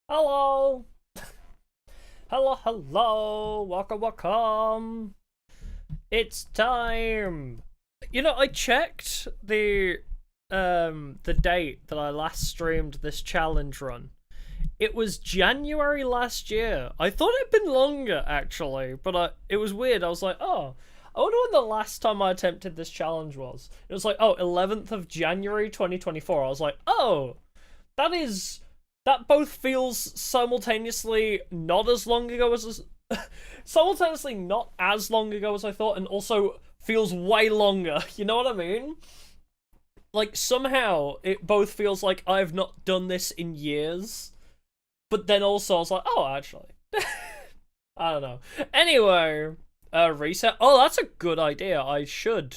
Hello! Hello! Welcome! It's time! You know, I checked the date that I last streamed this challenge run. It was January last year. I thought it'd been longer, actually, but it was weird. I was like, oh, I wonder when the last time I attempted this challenge was. It was like, oh, 11th of January 2024. I was like, oh, that both feels simultaneously not as long ago as simultaneously not as long ago as I thought, and also feels way longer. You know what I mean? Like, somehow it both feels like I've not done this in years, but then also I was like, oh, actually. I don't know. Anyway, reset. Oh, that's a good idea. I should.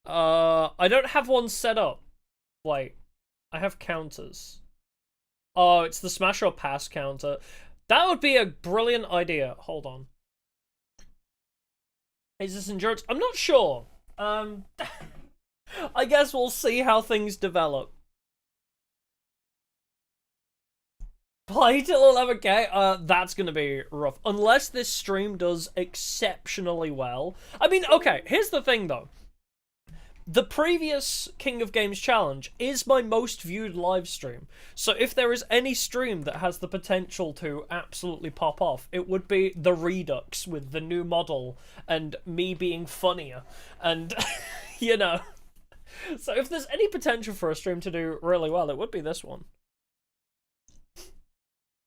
I don't have one set up. Wait, I have counters. Oh, it's the smash or pass counter. That would be a brilliant idea. Hold on. Is this endurance? I'm not sure. I guess we'll see how things develop. Play till 11k? That's gonna be rough. Unless this stream does exceptionally well. I mean, okay, here's the thing though. The previous King of Games challenge is my most viewed live stream. So if there is any stream that has the potential to absolutely pop off, it would be the Redux with the new model and me being funnier. And, you know. So if there's any potential for a stream to do really well, it would be this one.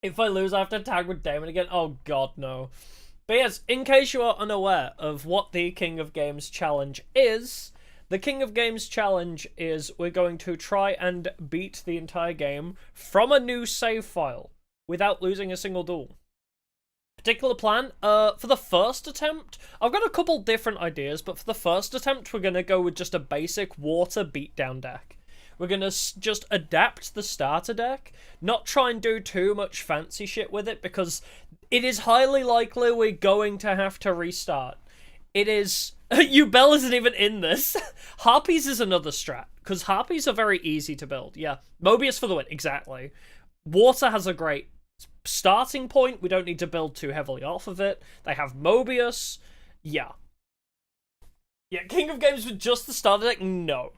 If I lose, I have to tag with Damon again. Oh god, no. But yes, in case you are unaware of what the King of Games challenge is, the King of Games challenge is we're going to try and beat the entire game from a new save file without losing a single duel. Particular plan, for the first attempt, I've got a couple different ideas, but for the first attempt, we're going to go with just a basic water beatdown deck. We're going to just adapt the starter deck, not try and do too much fancy shit with it, because it is highly likely we're going to have to restart. It is... Ubel isn't even in this. Harpies is another strat, because Harpies are very easy to build. Yeah, Mobius for the win, exactly. Water has a great starting point. We don't need to build too heavily off of it. They have Mobius. Yeah. Yeah, King of Games with just the starter deck? No.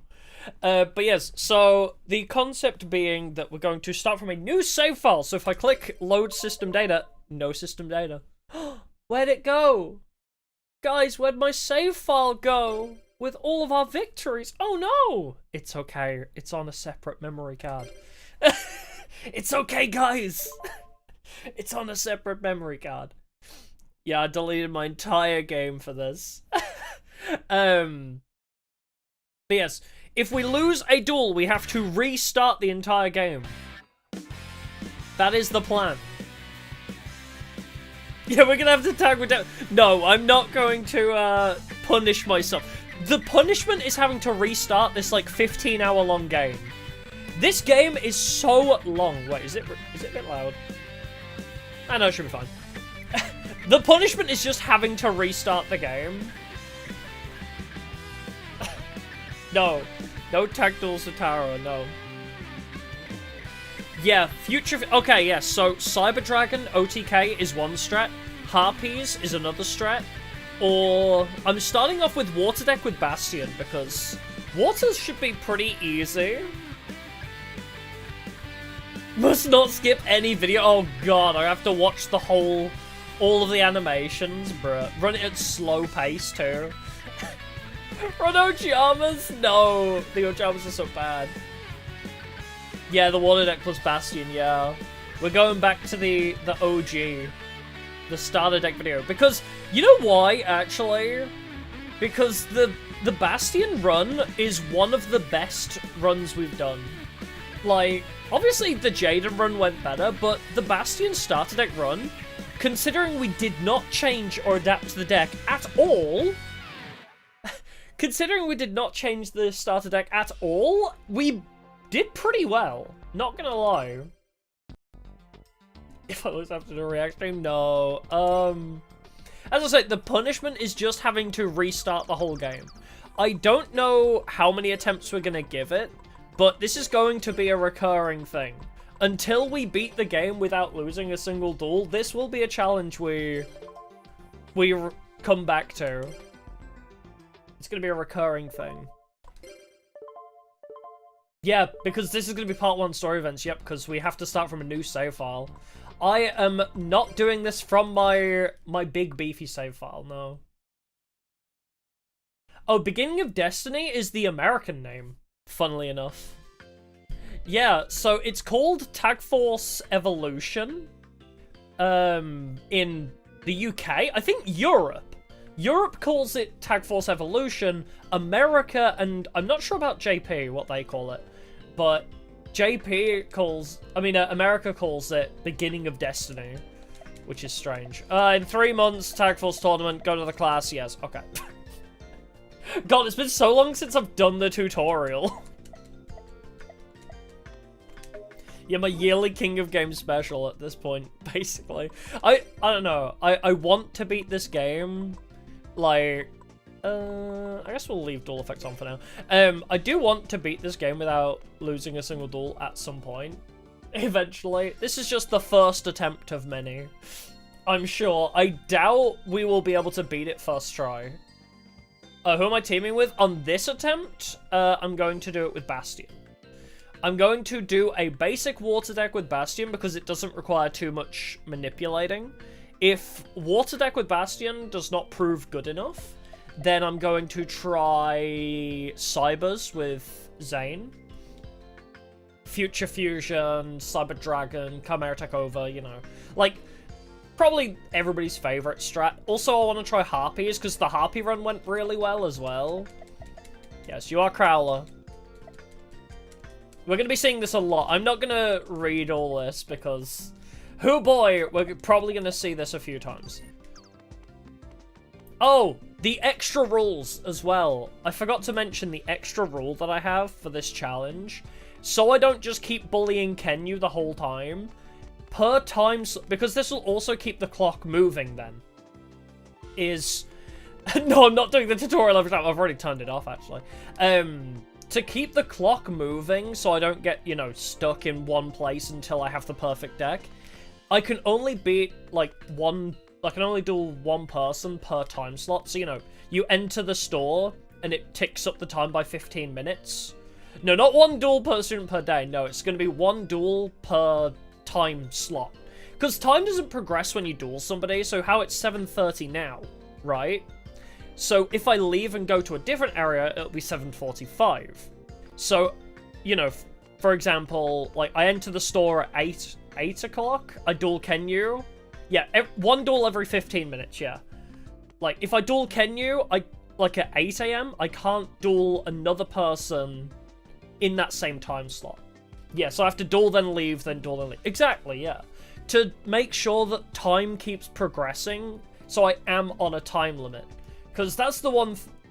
But yes, so the concept being that we're going to start from a new save file. So if I click load system data, no system data. Where'd it go? Guys, where'd my save file go? With all of our victories? Oh no! It's okay, it's on a separate memory card. It's okay, guys! It's on a separate memory card. Yeah, I deleted my entire game for this. But yes, if we lose a duel, we have to restart the entire game. That is the plan. Yeah, we're gonna have to tag with... No, I'm not going to punish myself. The punishment is having to restart this like 15-hour long game. This game is so long. Wait, is it a bit loud? I know, it should be fine. The punishment is just having to restart the game. No. No tactile Satara, no. Yeah, future... Okay, yeah, so Cyber Dragon, OTK, is one strat. Harpies is another strat. Or... I'm starting off with Water Deck with Bastion, because Waters should be pretty easy. Must not skip any video. Oh god, I have to watch the whole... all of the animations, bruh. Run it at slow pace, too. Run Ochamas? No, the Ochamas are so bad. Yeah, the Water Deck plus Bastion, yeah. We're going back to the OG. The starter deck video. Because, you know why, actually? Because the Bastion run is one of the best runs we've done. Like, obviously the Jaden run went better, but the Bastion starter deck run, considering we did not change or adapt the deck at all... Considering we did not change the starter deck at all, we did pretty well. Not gonna lie. If I lose after the react stream, no. As I said, the punishment is just having to restart the whole game. I don't know how many attempts we're gonna give it, but this is going to be a recurring thing. until we beat the game without losing a single duel, this will be a challenge we come back to. It's going to be a recurring thing. Yeah, because this is going to be part 1 story events. Yep, because we have to start from a new save file. I am not doing this from my big beefy save file, no. Oh, Beginning of Destiny is the American name, funnily enough. Yeah, so it's called Tag Force Evolution in the UK. I think Europe. Europe calls it Tag Force Evolution. America, and I'm not sure about JP, what they call it, but America calls it Beginning of Destiny, which is strange. In 3 months, Tag Force Tournament, go to the class, yes, okay. God, it's been so long since I've done the tutorial. Yeah, my yearly King of Games special at this point, basically. I don't know. I want to beat this game. Like, I guess we'll leave duel effects on for now. I do want to beat this game without losing a single duel at some point. Eventually. This is just the first attempt of many. I'm sure. I doubt we will be able to beat it first try. Who am I teaming with? On this attempt, I'm going to do it with Bastion. I'm going to do a basic water deck with Bastion because it doesn't require too much manipulating. If water deck with Bastion does not prove good enough, then I'm going to try Cybers with Zane. Future Fusion, Cyber Dragon, Chimera Takeover, you know. Like, probably everybody's favorite strat. Also, I want to try Harpies because the Harpy run went really well as well. Yes, you are Crowler. We're going to be seeing this a lot. I'm not going to read all this because, oh boy, we're probably going to see this a few times. Oh, the extra rules as well. I forgot to mention the extra rule that I have for this challenge. So I don't just keep bullying Kenyu the whole time. Per time, because this will also keep the clock moving then. No, I'm not doing the tutorial every time. I've already turned it off, actually. To keep the clock moving so I don't get, you know, stuck in one place until I have the perfect deck, I can only beat, like, I can only duel one person per time slot. So, you know, you enter the store and it ticks up the time by 15 minutes. No, not one duel per student per day. No, it's going to be one duel per time slot. Because time doesn't progress when you duel somebody, so how it's 7:30 now, right? So if I leave and go to a different area, it'll be 7:45. So, you know, for example, like, I enter the store at 8 o'clock, I duel Kenyu. Yeah, one duel every 15 minutes, yeah. Like, if I duel Kenyu, like, at 8 AM, I can't duel another person in that same time slot. Yeah, so I have to duel, then leave, then duel, then leave. Exactly, yeah. To make sure that time keeps progressing, so I am on a time limit. Because that's the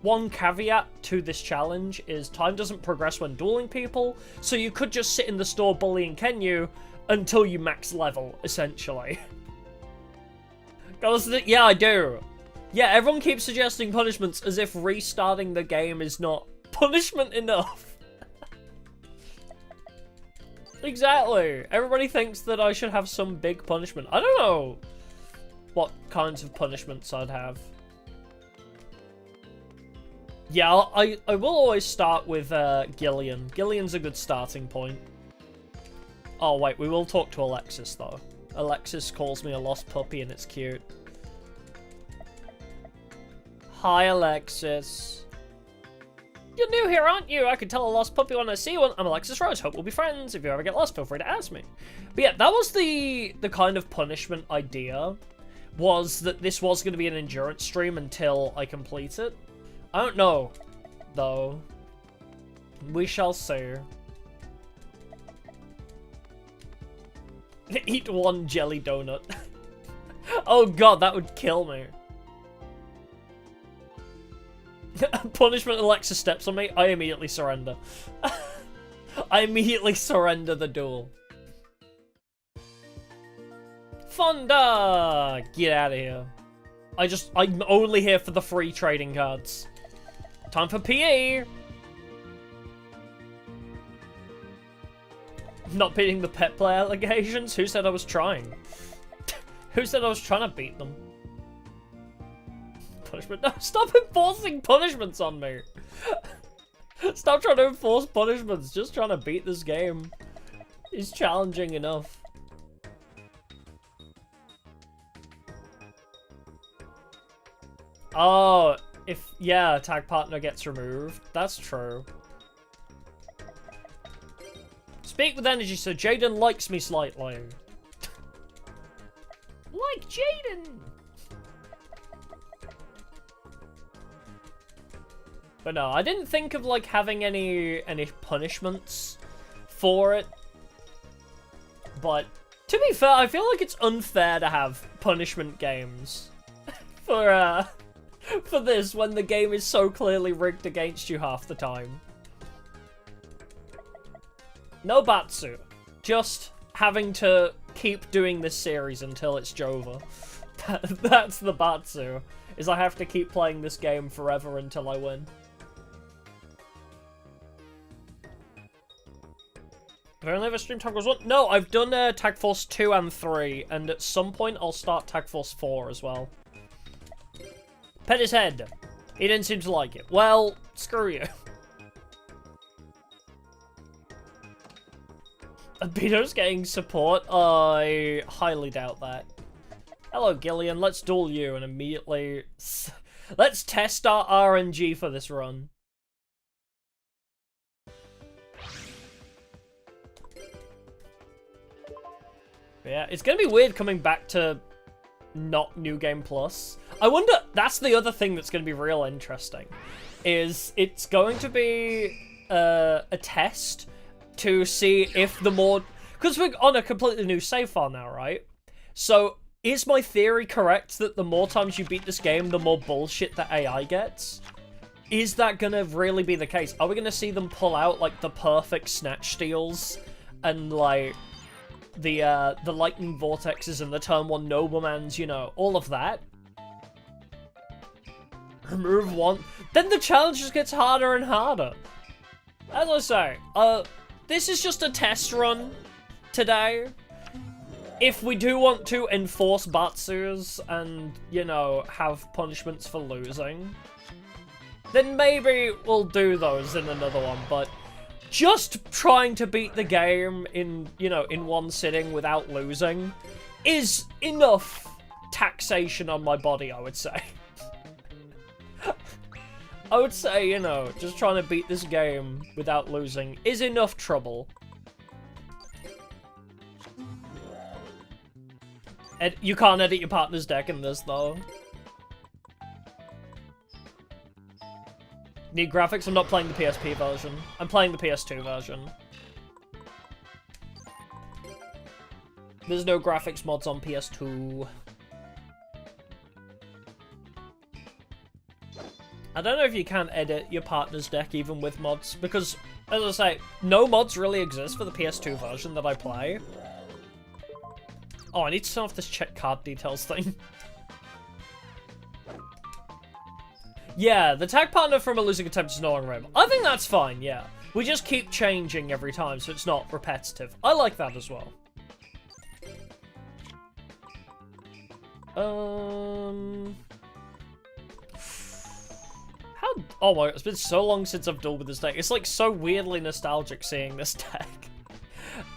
one caveat to this challenge, is time doesn't progress when dueling people, so you could just sit in the store bullying Kenyu until you max level, essentially. Yeah, I do. Yeah, everyone keeps suggesting punishments as if restarting the game is not punishment enough. Exactly. Everybody thinks that I should have some big punishment. I don't know what kinds of punishments I'd have. Yeah, I will always start with Gillian. Gillian's a good starting point. Oh, wait, we will talk to Alexis, though. Alexis calls me a lost puppy, and it's cute. Hi, Alexis. You're new here, aren't you? I can tell a lost puppy when I see one. I'm Alexis Rose. Hope we'll be friends. If you ever get lost, feel free to ask me. But yeah, that was the kind of punishment idea, was that this was going to be an endurance stream until I complete it. I don't know, though. We shall see. Eat one jelly donut. Oh god, that would kill me. Punishment, Alexis steps on me, I immediately surrender. I immediately surrender the duel. Fonda! Get out of here. I'm only here for the free trading cards. Time for PE! not beating the pet play allegations? Who said I was trying? Who said I was trying to beat them? Punishment? No, stop enforcing punishments on me! Stop trying to enforce punishments, just trying to beat this game. It's challenging enough. Oh, yeah, tag partner gets removed. That's true. Speak with energy so Jaden likes me slightly. Like Jaden! But no, I didn't think of like having any punishments for it. But to be fair, I feel like it's unfair to have punishment games for this when the game is so clearly rigged against you half the time. No Batsu. Just having to keep doing this series until it's over. That's the Batsu. Is I have to keep playing this game forever until I win. Have I only ever streamed Tag Force 1? No, I've done Tag Force 2 and 3, and at some point I'll start Tag Force 4 as well. Pet his head. He didn't seem to like it. Well, screw you. Abito's getting support? I highly doubt that. Hello, Gillian. Let's duel you and immediately... Let's test our RNG for this run. Yeah, it's gonna be weird coming back to not New Game Plus. I wonder, that's the other thing that's gonna be real interesting, is it's going to be a test to see if the more... Because we're on a completely new save file now, right? So, is my theory correct that the more times you beat this game, the more bullshit the AI gets? Is that gonna really be the case? Are we gonna see them pull out, like, the perfect snatch steals and, like... the lightning vortexes and the turn 1 noblemans, you know, all of that. Remove one. Then the challenge just gets harder and harder. As I say, this is just a test run today. If we do want to enforce Batsus and, you know, have punishments for losing, then maybe we'll do those in another one, but... Just trying to beat the game in, you know, in one sitting without losing is enough taxation on my body, I would say. I would say, you know, just trying to beat this game without losing is enough trouble. You can't edit your partner's deck in this, though. Need graphics? I'm not playing the PSP version. I'm playing the PS2 version. There's no graphics mods on PS2. I don't know if you can edit your partner's deck even with mods, because, as I say, no mods really exist for the PS2 version that I play. Oh, I need to turn off this check card details thing. Yeah, the tag partner from a losing attempt is no longer available. I think that's fine, yeah. We just keep changing every time, so it's not repetitive. I like that as well. Oh my god, it's been so long since I've dueled with this deck. It's like so weirdly nostalgic seeing this deck.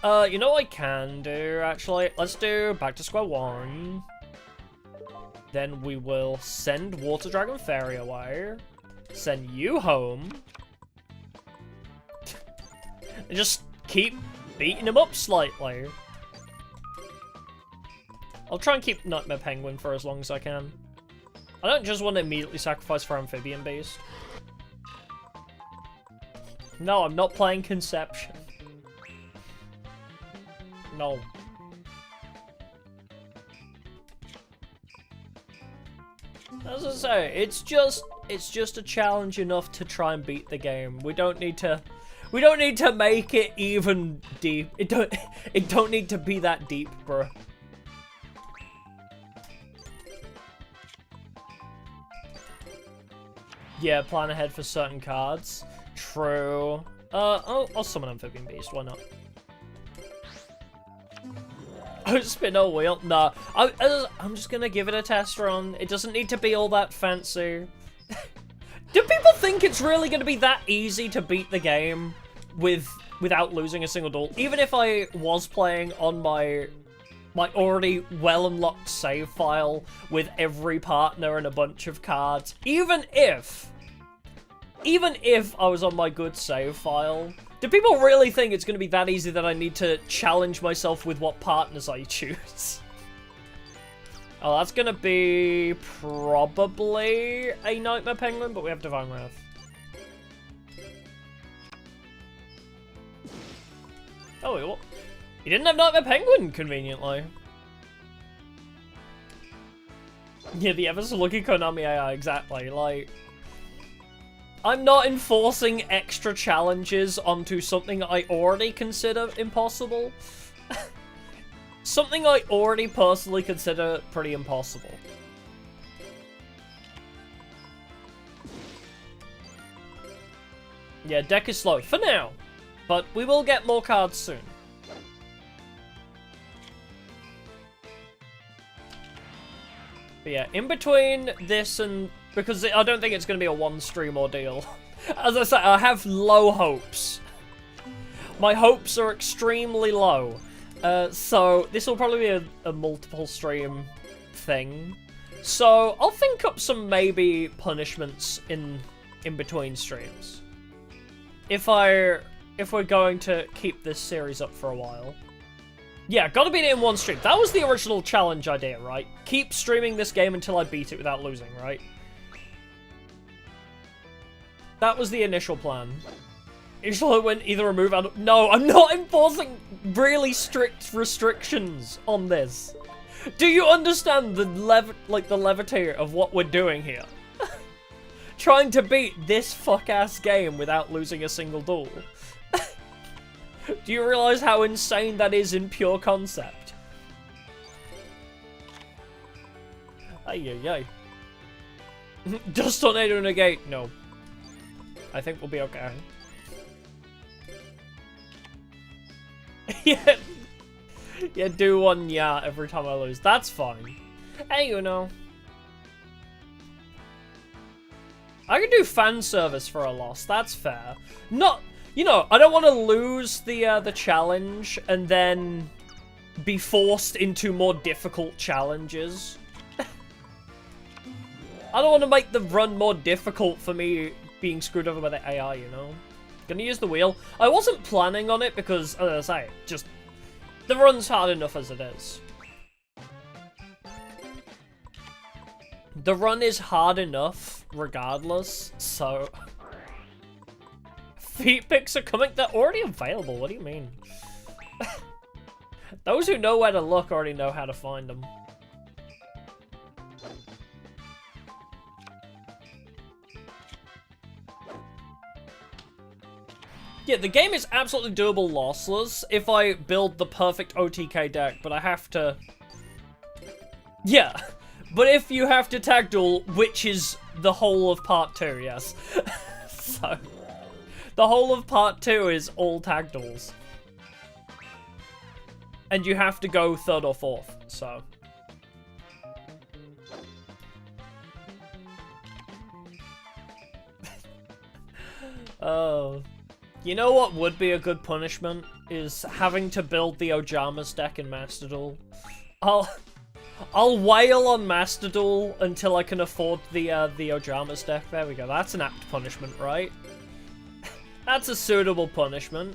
You know what I can do, actually? Let's do back to square one. Then we will send Water Dragon Fairy away. Send you home. And just keep beating him up slightly. I'll try and keep Nightmare Penguin for as long as I can. I don't just want to immediately sacrifice for Amphibian Beast. No, I'm not playing Conception. No. As I say, it's just a challenge enough to try and beat the game. We don't need to make it even deep. It don't need to be that deep, bro. Yeah, plan ahead for certain cards. True. I'll summon Amphibian Beast, why not? Don't spin a wheel. No, I'm just gonna give it a test run. It doesn't need to be all that fancy. Do people think it's really gonna be that easy to beat the game without losing a single duel? Even if I was playing on my already well-unlocked save file with every partner and a bunch of cards, even if I was on my good save file, do people really think it's going to be that easy that I need to challenge myself with what partners I choose? Oh, that's going to be probably a Nightmare Penguin, but we have Divine Wrath. Oh, wait, what? You didn't have Nightmare Penguin, conveniently. Yeah, the ever so lucky Konami AI, exactly. Like, I'm not enforcing extra challenges onto something I already consider impossible. Something I already personally consider pretty impossible. Yeah, deck is slow for now, but we will get more cards soon. But yeah, in between this and... because I don't think it's going to be a one-stream ordeal. As I say, I have low hopes. My hopes are extremely low. So this will probably be a multiple stream thing. So I'll think up some maybe punishments in between streams. If we're going to keep this series up for a while. Yeah, gotta beat it in one stream. That was the original challenge idea, right? Keep streaming this game until I beat it without losing, right? That was the initial plan. Usually when either remove out... No, I'm not enforcing really strict restrictions on this. Do you understand the levity of what we're doing here? Trying to beat this fuck-ass game without losing a single duel. Do you realize how insane that is in pure concept? Ay. Just tornado negate. No. I think we'll be okay. Yeah, do one yeah every time I lose. That's fine. Hey, you know. I can do fan service for a loss. That's fair. Not, you know, I don't want to lose the challenge and then be forced into more difficult challenges. I don't want to make the run more difficult for me being screwed over by the AI, you know? Gonna use the wheel. I wasn't planning on it because, as I say, just the run's hard enough as it is. The run is hard enough regardless, so... Feet pics are coming. They're already available. What do you mean? Those who know where to look already know how to find them. Yeah, the game is absolutely doable lossless if I build the perfect OTK deck, but I have to... Yeah, but if you have to tag duel, which is the whole of part 2, yes. So, the whole of part 2 is all tag duels. And you have to go 3rd or 4th, so... Oh... You know what would be a good punishment? Is having to build the Ojamas deck in Master Duel. I'll wail on Master Duel until I can afford the Ojamas deck. There we go. That's an apt punishment, right? That's a suitable punishment.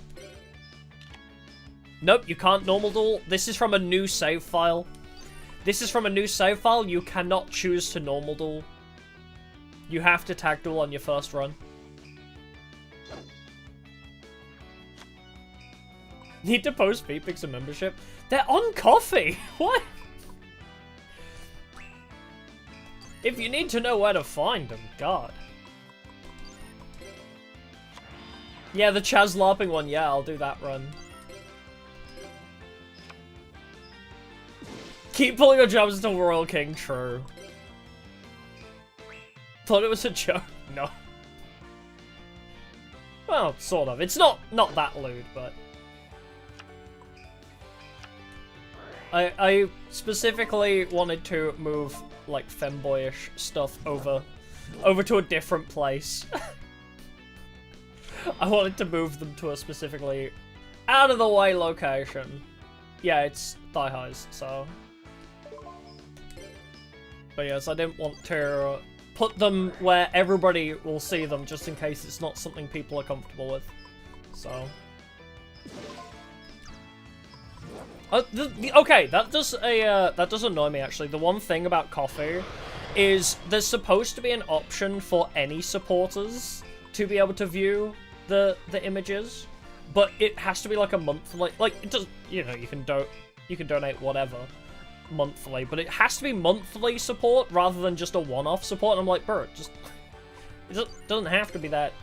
Nope, you can't normal duel. This is from a new save file. This is from a new save file. You cannot choose to normal duel. You have to tag duel on your first run. Need to post Feetpics and membership? They're on coffee! What? If you need to know where to find them, God. Yeah, the Chaz LARPing one, yeah, I'll do that run. Keep pulling your jobs until Royal King, true. Thought it was a joke? No. Well, sort of. It's not that lewd, but... I specifically wanted to move, like, femboyish stuff over to a different place. I wanted to move them to a specifically out of the way location. Yeah, it's thigh highs, so. But yes, I didn't want to put them where everybody will see them, just in case it's not something people are comfortable with. So. Okay, that does annoy me actually. The one thing about coffee is there's supposed to be an option for any supporters to be able to view the images, but it has to be like a monthly, like it does, you know, you can donate whatever monthly, but it has to be monthly support rather than just a one-off support. And I'm like, bro, it doesn't have to be that.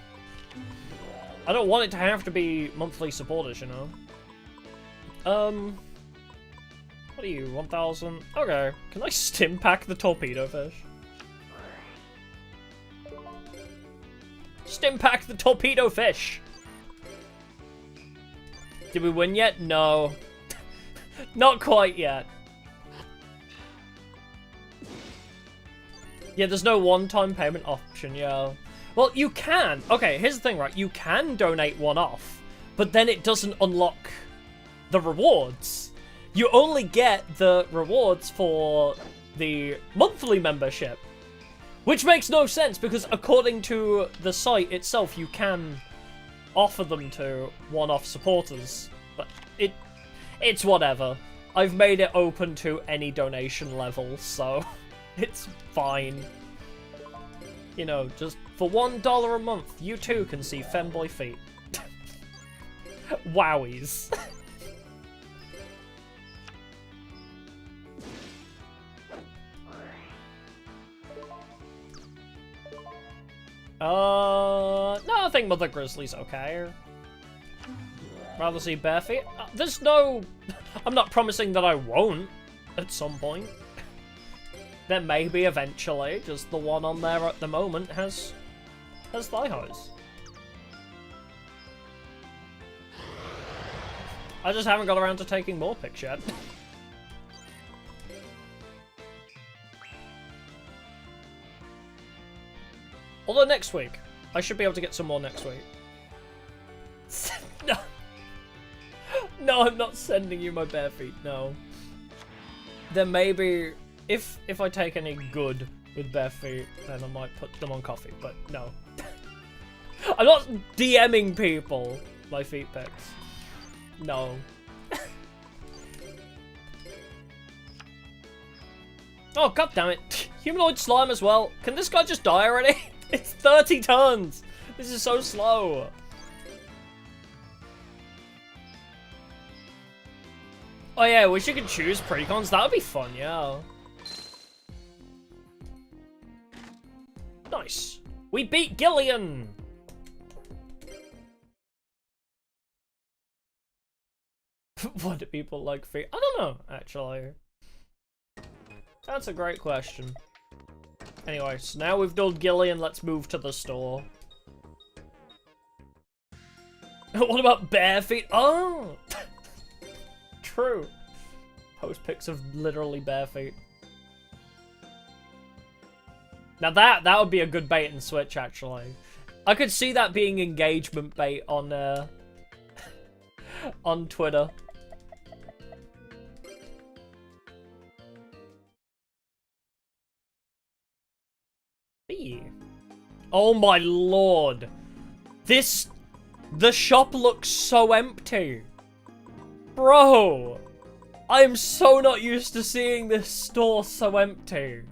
I don't want it to have to be monthly supporters, you know. What are you, 1,000? Okay, can I stim pack the torpedo fish? Stim pack the torpedo fish! Did we win yet? No. Not quite yet. Yeah, there's no one-time payment option, yeah. Well, you can. Okay, here's the thing, right? You can donate one-off, but then it doesn't unlock the rewards. You only get the rewards for the monthly membership, which makes no sense because according to the site itself, you can offer them to one-off supporters, but it's whatever. I've made it open to any donation level, so it's fine. You know, just for $1 a month, you too can see femboy feet. Wowies. No, I think Mother Grizzly's okay. Rather see bare feet. There's no... I'm not promising that I won't at some point. There may be eventually, just the one on there at the moment has thigh highs. I just haven't got around to taking more pics yet. Although next week, I should be able to get some more next week. No. No, I'm not sending you my bare feet, no. There may be, if I take any good with bare feet, then I might put them on coffee, but no. I'm not DMing people my feet pics. No. Oh, god damn it. Humanoid slime as well. Can this guy just die already? It's 30 tons! This is so slow. Oh yeah, I wish you could choose precons. That would be fun, yeah. Nice. We beat Gillian! Why do people like feet? I don't know, actually. That's a great question. Anyway, so now we've done Gillian, let's move to the store. What about bare feet? Oh! True. Post pics of literally bare feet. Now that would be a good bait and switch, actually. I could see that being engagement bait on on Twitter. Oh my lord. The shop looks so empty. Bro, I'm so not used to seeing this store so empty.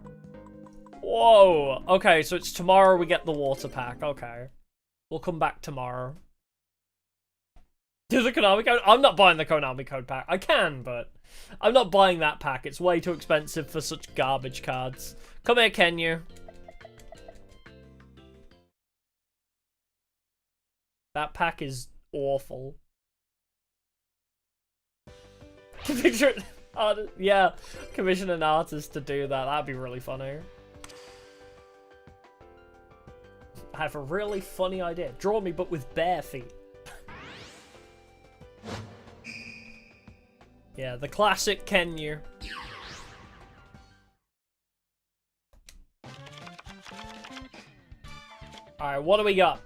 Whoa. Okay, so it's tomorrow we get the water pack. Okay. We'll come back tomorrow. Do the Konami code? I'm not buying the Konami code pack. I can, but I'm not buying that pack. It's way too expensive for such garbage cards. Come here, Kenya. That pack is awful. Yeah, commission an artist to do that. That'd be really funny. I have a really funny idea. Draw me, but with bare feet. Yeah, the classic Kenyu. Alright, what do we got?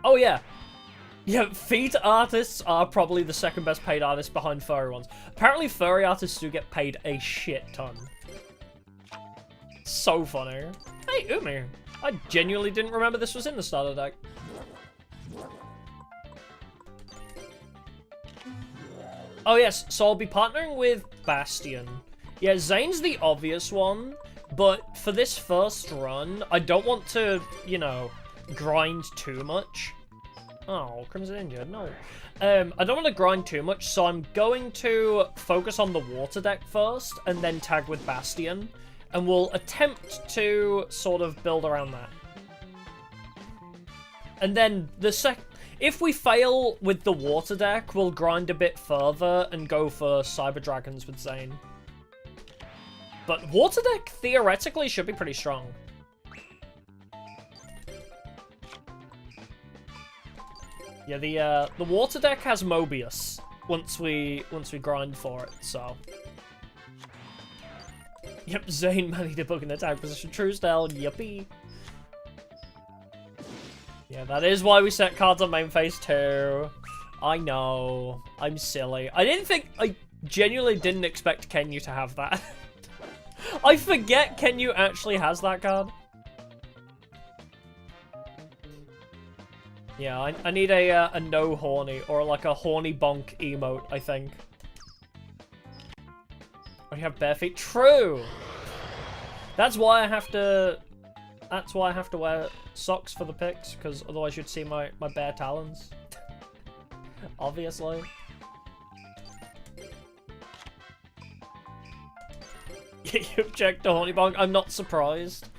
Oh, yeah. Yeah, feet artists are probably the second best paid artists behind furry ones. Apparently, furry artists do get paid a shit ton. So funny. Hey, Umi. I genuinely didn't remember this was in the starter deck. Oh, yes, so I'll be partnering with Bastion. Yeah, Zane's the obvious one, but for this first run, I don't want to, you know, grind too much. Oh, Crimson injured, no. I don't want to grind too much, so I'm going to focus on the water deck first, and then tag with Bastion, and we'll attempt to sort of build around that. And then if we fail with the water deck, we'll grind a bit further and go for Cyber Dragons with Zane. But water deck, theoretically, should be pretty strong. Yeah, the water deck has Mobius once we grind for it, so. Yep, Zane managed to book an attack position. Truesdale, yippee. Yeah, that is why we set cards on main phase too. I know. I'm silly. I genuinely didn't expect Kenyu to have that. I forget Kenyu actually has that card. Yeah, I need a no horny, or like a horny bonk emote, I think. I have bare feet. True! That's why I have to wear socks for the picks, because otherwise you'd see my bare talons. Obviously. You object to horny bonk? I'm not surprised.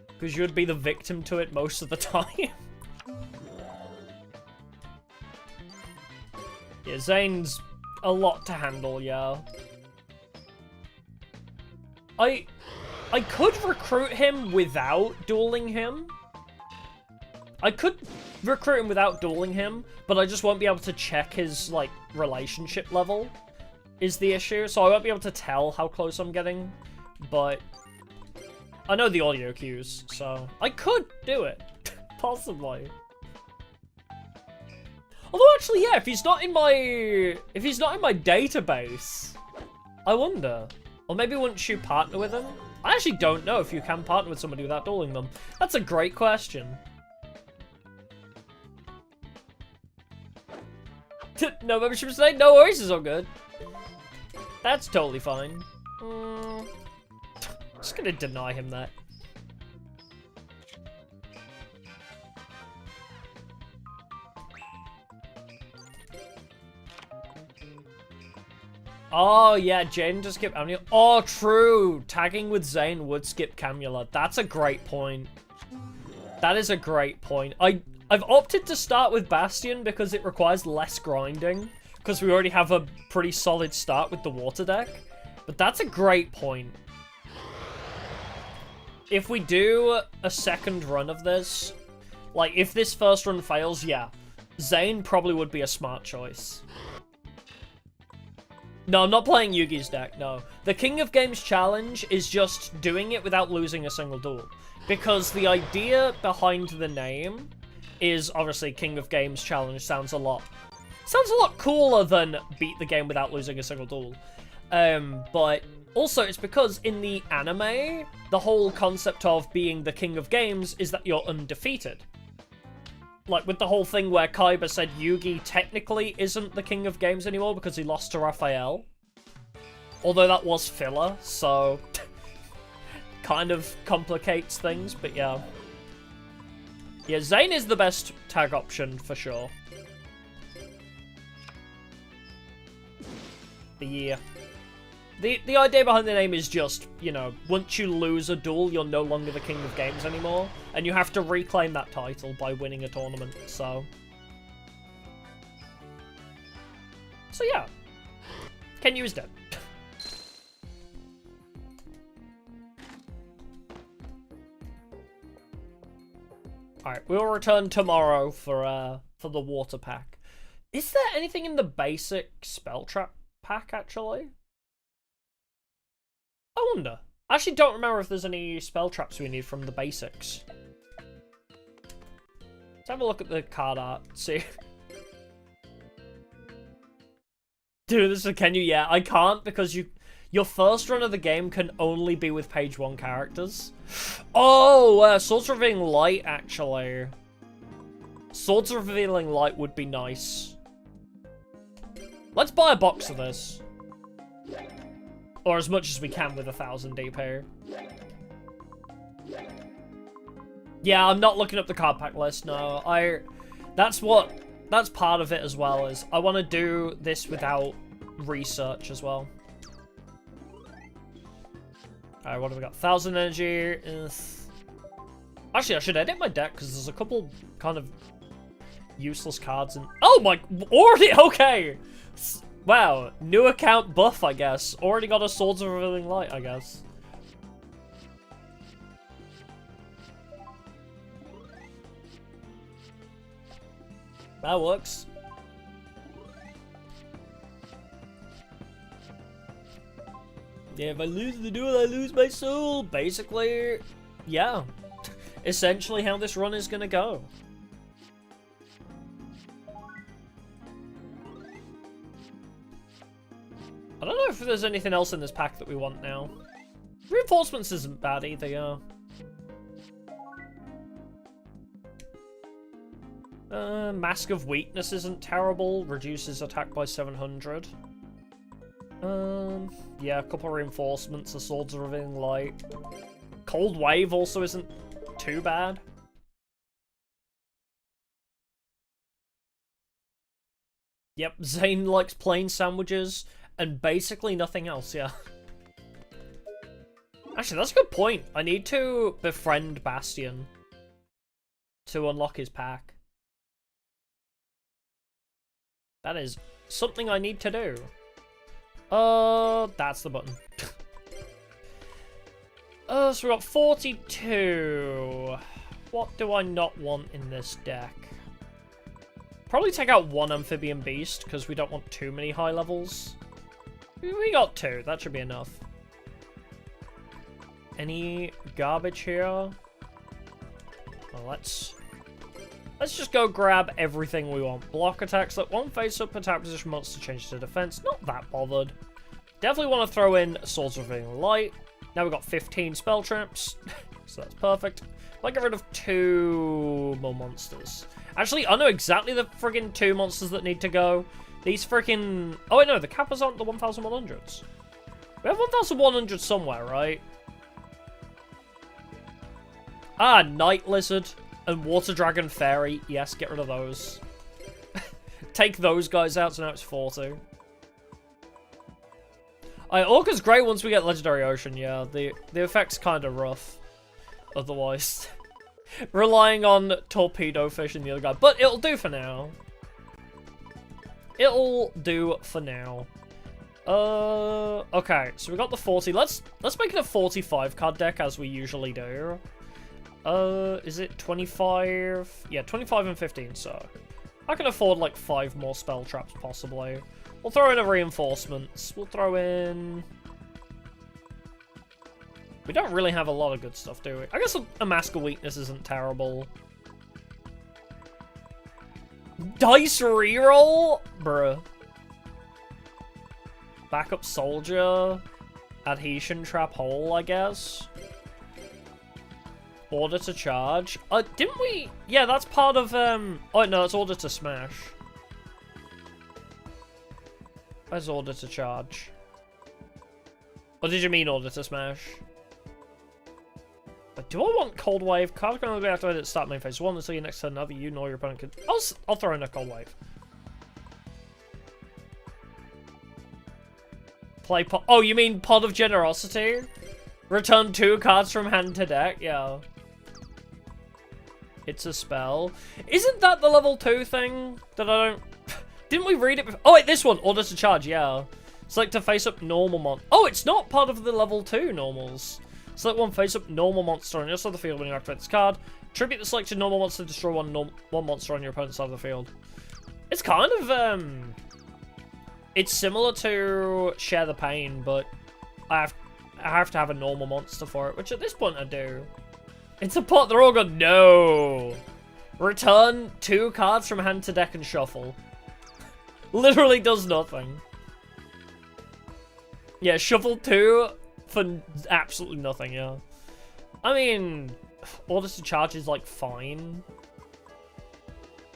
Because you'd be the victim to it most of the time. Yeah, Zane's a lot to handle, yeah. I could recruit him without dueling him. I could recruit him without dueling him, but I just won't be able to check his, like, relationship level is the issue. So I won't be able to tell how close I'm getting, but I know the audio cues, so I could do it. Possibly. Although actually, yeah, if he's not in my database, I wonder. Or maybe once you partner with him? I actually don't know if you can partner with somebody without dueling them. That's a great question. No membership today? No worries, it's all good. That's totally fine. Just gonna deny him that. Oh, yeah, Jane just skipped Camula. Oh, true. Tagging with Zane would skip Camula. That's a great point. That is a great point. I've opted to start with Bastion because it requires less grinding, because we already have a pretty solid start with the water deck. But that's a great point. If we do a second run of this, like, if this first run fails, yeah, Zane probably would be a smart choice. No, I'm not playing Yugi's deck, no. The King of Games challenge is just doing it without losing a single duel. Because the idea behind the name is, obviously, King of Games challenge sounds a lot cooler than beat the game without losing a single duel. But also, it's because in the anime, the whole concept of being the King of Games is that you're undefeated. Like, with the whole thing where Kaiba said Yugi technically isn't the King of Games anymore because he lost to Raphael. Although that was filler, so kind of complicates things, but yeah. Yeah, Zane is the best tag option for sure. But yeah. The idea behind the name is just, you know, once you lose a duel, you're no longer the King of Games anymore, and you have to reclaim that title by winning a tournament, so yeah. Kenyu is dead. Alright, we'll return tomorrow for the water pack. Is there anything in the basic spell trap pack, actually? I wonder. I actually don't remember if there's any spell traps we need from the basics. Let's have a look at the card art, see. Dude, this is can you? Yeah, I can't because your first run of the game can only be with page 1 characters. Oh, Swords Revealing Light, actually. Swords Revealing Light would be nice. Let's buy a box of this. Or as much as we can with 1000 DP. Yeah, I'm not looking up the card pack list, no. That's part of it as well, is I want to do this without research as well. Alright, what have we got? 1000 energy. Actually, I should edit my deck, because there's a couple kind of useless cards in... Oh my... Already? Okay! Wow, new account buff, I guess. Already got a Swords of Revealing Light, I guess. That works. Yeah, if I lose the duel, I lose my soul. Basically, yeah. Essentially how this run is gonna go. I don't know if there's anything else in this pack that we want now. Reinforcements isn't bad either, yeah. Mask of Weakness isn't terrible. Reduces attack by 700. Yeah, a couple of reinforcements. A Swords of Revealing Light. Cold Wave also isn't too bad. Yep, Zane likes plain sandwiches. And basically nothing else, yeah. Actually, that's a good point. I need to befriend Bastion to unlock his pack. That is something I need to do. That's the button. So we got 42. What do I not want in this deck? Probably take out one Amphibian Beast, because we don't want too many high levels. We got 2, that should be enough. Any garbage here? Well, let's just go grab everything we want. Block attacks, let one face-up attack position monster change to defense. Not that bothered. Definitely want to throw in Swords of Revealing Light. Now we've got 15 spell traps, so that's perfect. Might get rid of 2 more monsters. Actually, I know exactly the friggin' 2 monsters that need to go. These freaking... Oh, wait, no, the Kappas aren't the 1100s. We have 1100 somewhere, right? Ah, Night Lizard and Water Dragon Fairy. Yes, get rid of those. Take those guys out, so now it's 40. Orca's great once we get Legendary Ocean, yeah. The effect's kind of rough. Otherwise. Relying on Torpedo Fish and the other guy. But it'll do for now. It'll do for now. Okay, so we got the 40. Let's make it a 45 card deck as we usually do. Is it 25? Yeah, 25 and 15, so I can afford like 5 more spell traps possibly. We'll throw in a reinforcements. We'll throw in... We don't really have a lot of good stuff, do we? I guess a Mask of Weakness isn't terrible. Dice reroll? Bruh. Backup Soldier. Adhesion Trap Hole, I guess. Order to Charge. Didn't we... Yeah, that's part of, Oh, no, it's Order to Smash. Where's Order to Charge? Or did you mean Order to Smash? But do I want Cold Wave? Cards can only be activated at the start of main phase 1 until your next turn. Neither you nor your opponent can... I'll throw in a Cold Wave. Play Pod... Oh, you mean Pod of Generosity? Return 2 cards from hand to deck? Yeah. It's a spell. Isn't that the level 2 thing that I don't... Didn't we read it before? Oh, wait, this one. Order to Charge, yeah. Select to face up normal mon... Oh, it's not part of the level 2 normals. Select one face up normal monster on your side of the field when you activate this card. Tribute the selected normal monster to destroy one monster on your opponent's side of the field. It's kind of, it's similar to Share the Pain, but I have to have a normal monster for it, which at this point I do. It's a pot, they're all good. No! Return 2 cards from hand to deck and shuffle. Literally does nothing. Yeah, shuffle 2 for absolutely nothing, yeah. I mean, orders to charge is, like, fine.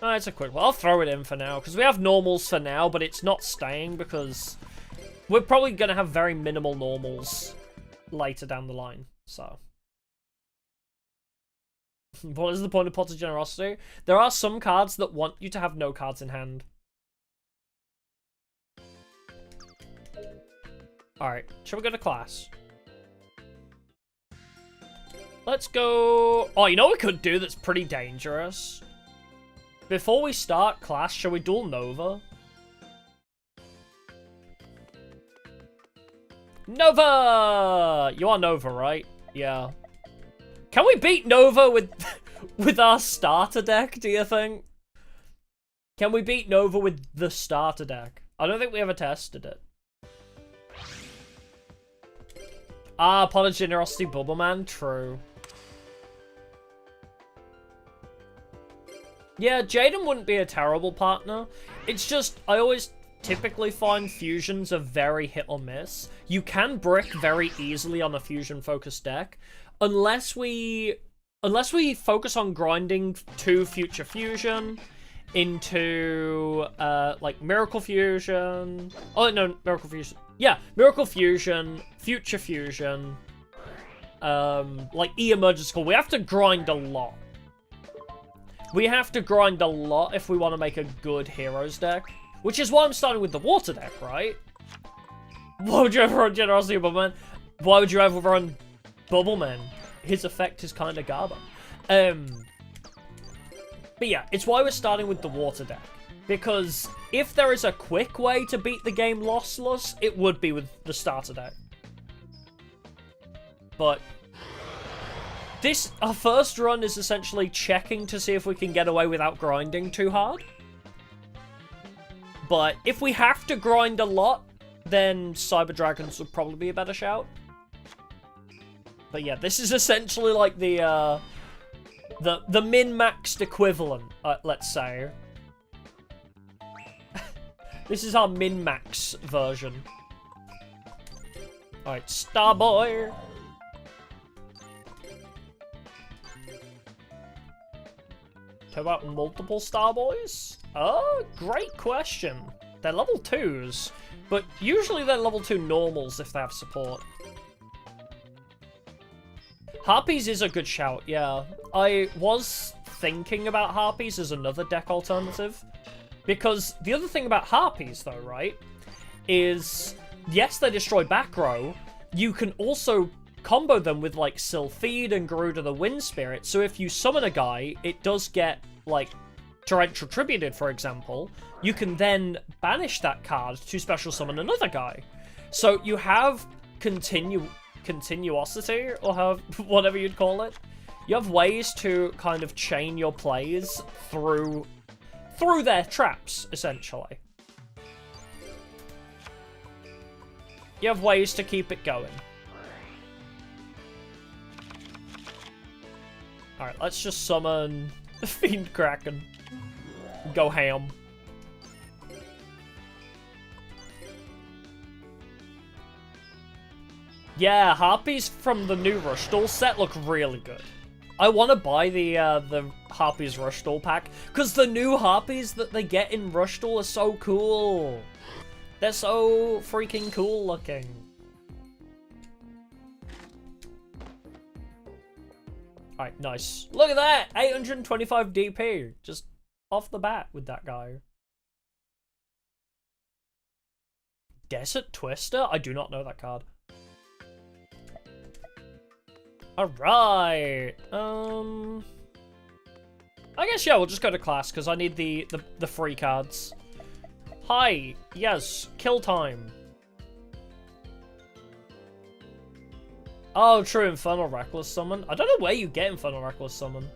Oh, it's a quick one. I'll throw it in for now, because we have normals for now, but it's not staying, because we're probably going to have very minimal normals later down the line, so. What is the point of Potter's Generosity? There are some cards that want you to have no cards in hand. Alright, shall we go to class? Let's go... Oh, you know what we could do that's pretty dangerous? Before we start class, shall we duel Nova? Nova! You are Nova, right? Yeah. Can we beat Nova with with our starter deck, do you think? Can we beat Nova with the starter deck? I don't think we ever tested it. Ah, Potter's Generosity Bubble Man, true. Yeah, Jaden wouldn't be a terrible partner. It's just, I always typically find fusions are very hit or miss. You can brick very easily on a fusion-focused deck, unless we focus on grinding 2 Future Fusion into, like, Miracle Fusion. Oh, no, Miracle Fusion. Yeah, Miracle Fusion, Future Fusion, like, E-Emergence Call. We have to grind a lot. We have to grind a lot if we want to make a good Heroes deck. Which is why I'm starting with the Water deck, right? Why would you ever run Generosity Bubbleman? Why would you ever run Bubbleman? His effect is kind of garbo. But yeah, it's why we're starting with the Water deck. Because if there is a quick way to beat the game lossless, it would be with the starter deck. But our first run is essentially checking to see if we can get away without grinding too hard. But if we have to grind a lot, then Cyber Dragons would probably be a better shout. But yeah, this is essentially like the min-maxed equivalent, let's say. This is our min-max version. Alright, Starboy. How about multiple Starboys? Oh, great question. They're level 2s, but usually they're level 2 normals if they have support. Harpies is a good shout, yeah. I was thinking about Harpies as another deck alternative. Because the other thing about Harpies, though, right, is, yes, they destroy back row. You can also combo them with, like, Sylphide and Garuda the Wind Spirit. So if you summon a guy, it does get, like, Torrential Tributed, for example. You can then banish that card to special summon another guy. So you have continuosity, or whatever you'd call it. You have ways to kind of chain your plays through their traps, essentially. You have ways to keep it going. Alright, let's just summon the Fiend Kraken. Go ham. Yeah, Harpies from the new Rush Duel set look really good. I want to buy the Harpies Rush Duel pack, because the new Harpies that they get in Rush Duel are so cool. They're so freaking cool looking. Alright, nice. Look at that! 825 DP. Just off the bat with that guy. Desert Twister? I do not know that card. Alright. I guess, yeah, we'll just go to class, because I need the free cards. Hi. Yes. Kill time. Oh, true. Infernal Reckless Summon. I don't know where you get Infernal Reckless Summon.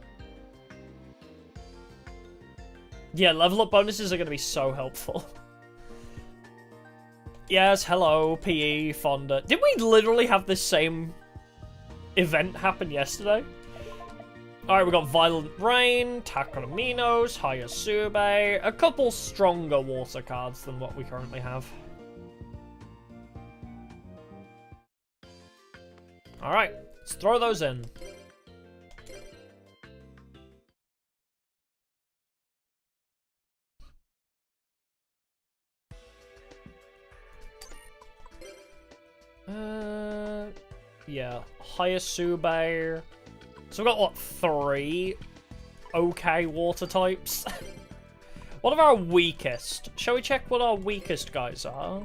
Yeah, level up bonuses are going to be so helpful. Yes, hello, PE, Fonda. Did we literally have the same event happen yesterday? Alright, we got Violent Rain, Takraminos, Hayasube, a couple stronger water cards than what we currently have. Alright, let's throw those in. Yeah, Hayasube. So we've got, what, 3 okay water types? What are our weakest? Shall we check what our weakest guys are?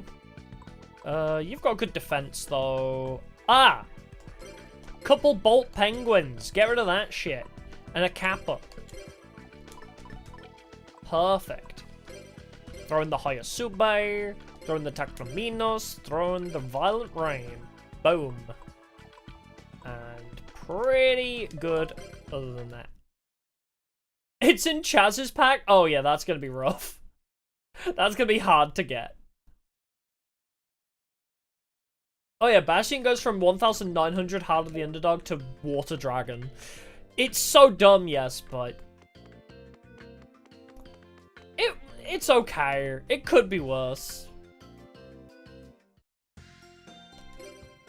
You've got good defense, though. Ah! Couple Bolt Penguins. Get rid of that shit. And a Kappa. Perfect. Throw in the Hayasube. Throw in the Takraminos. Throw in the Violent Rain. Boom. And pretty good other than that. It's in Chaz's pack? Oh yeah, that's gonna be rough. That's gonna be hard to get. Oh yeah, Bastion goes from 1,900 Heart of the Underdog to Water Dragon. It's so dumb, yes, but... It's okay. It could be worse.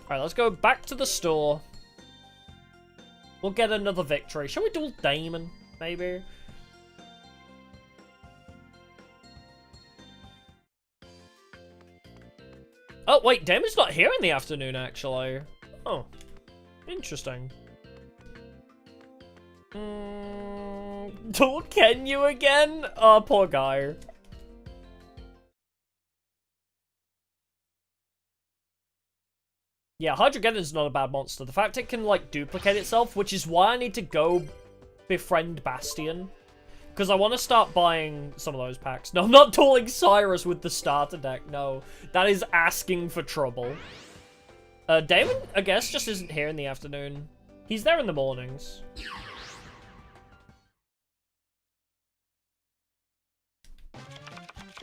Alright, let's go back to the store. We'll get another victory. Shall we duel Damon, maybe? Oh, wait, Damon's not here in the afternoon, actually. Oh, interesting. Duel Kenyu again? Oh, poor guy. Yeah, Hydrogeddon's not a bad monster. The fact it can, like, duplicate itself, which is why I need to go befriend Bastion. Because I want to start buying some of those packs. No, I'm not dueling Cyrus with the starter deck, no. That is asking for trouble. Damon, I guess, just isn't here in the afternoon. He's there in the mornings.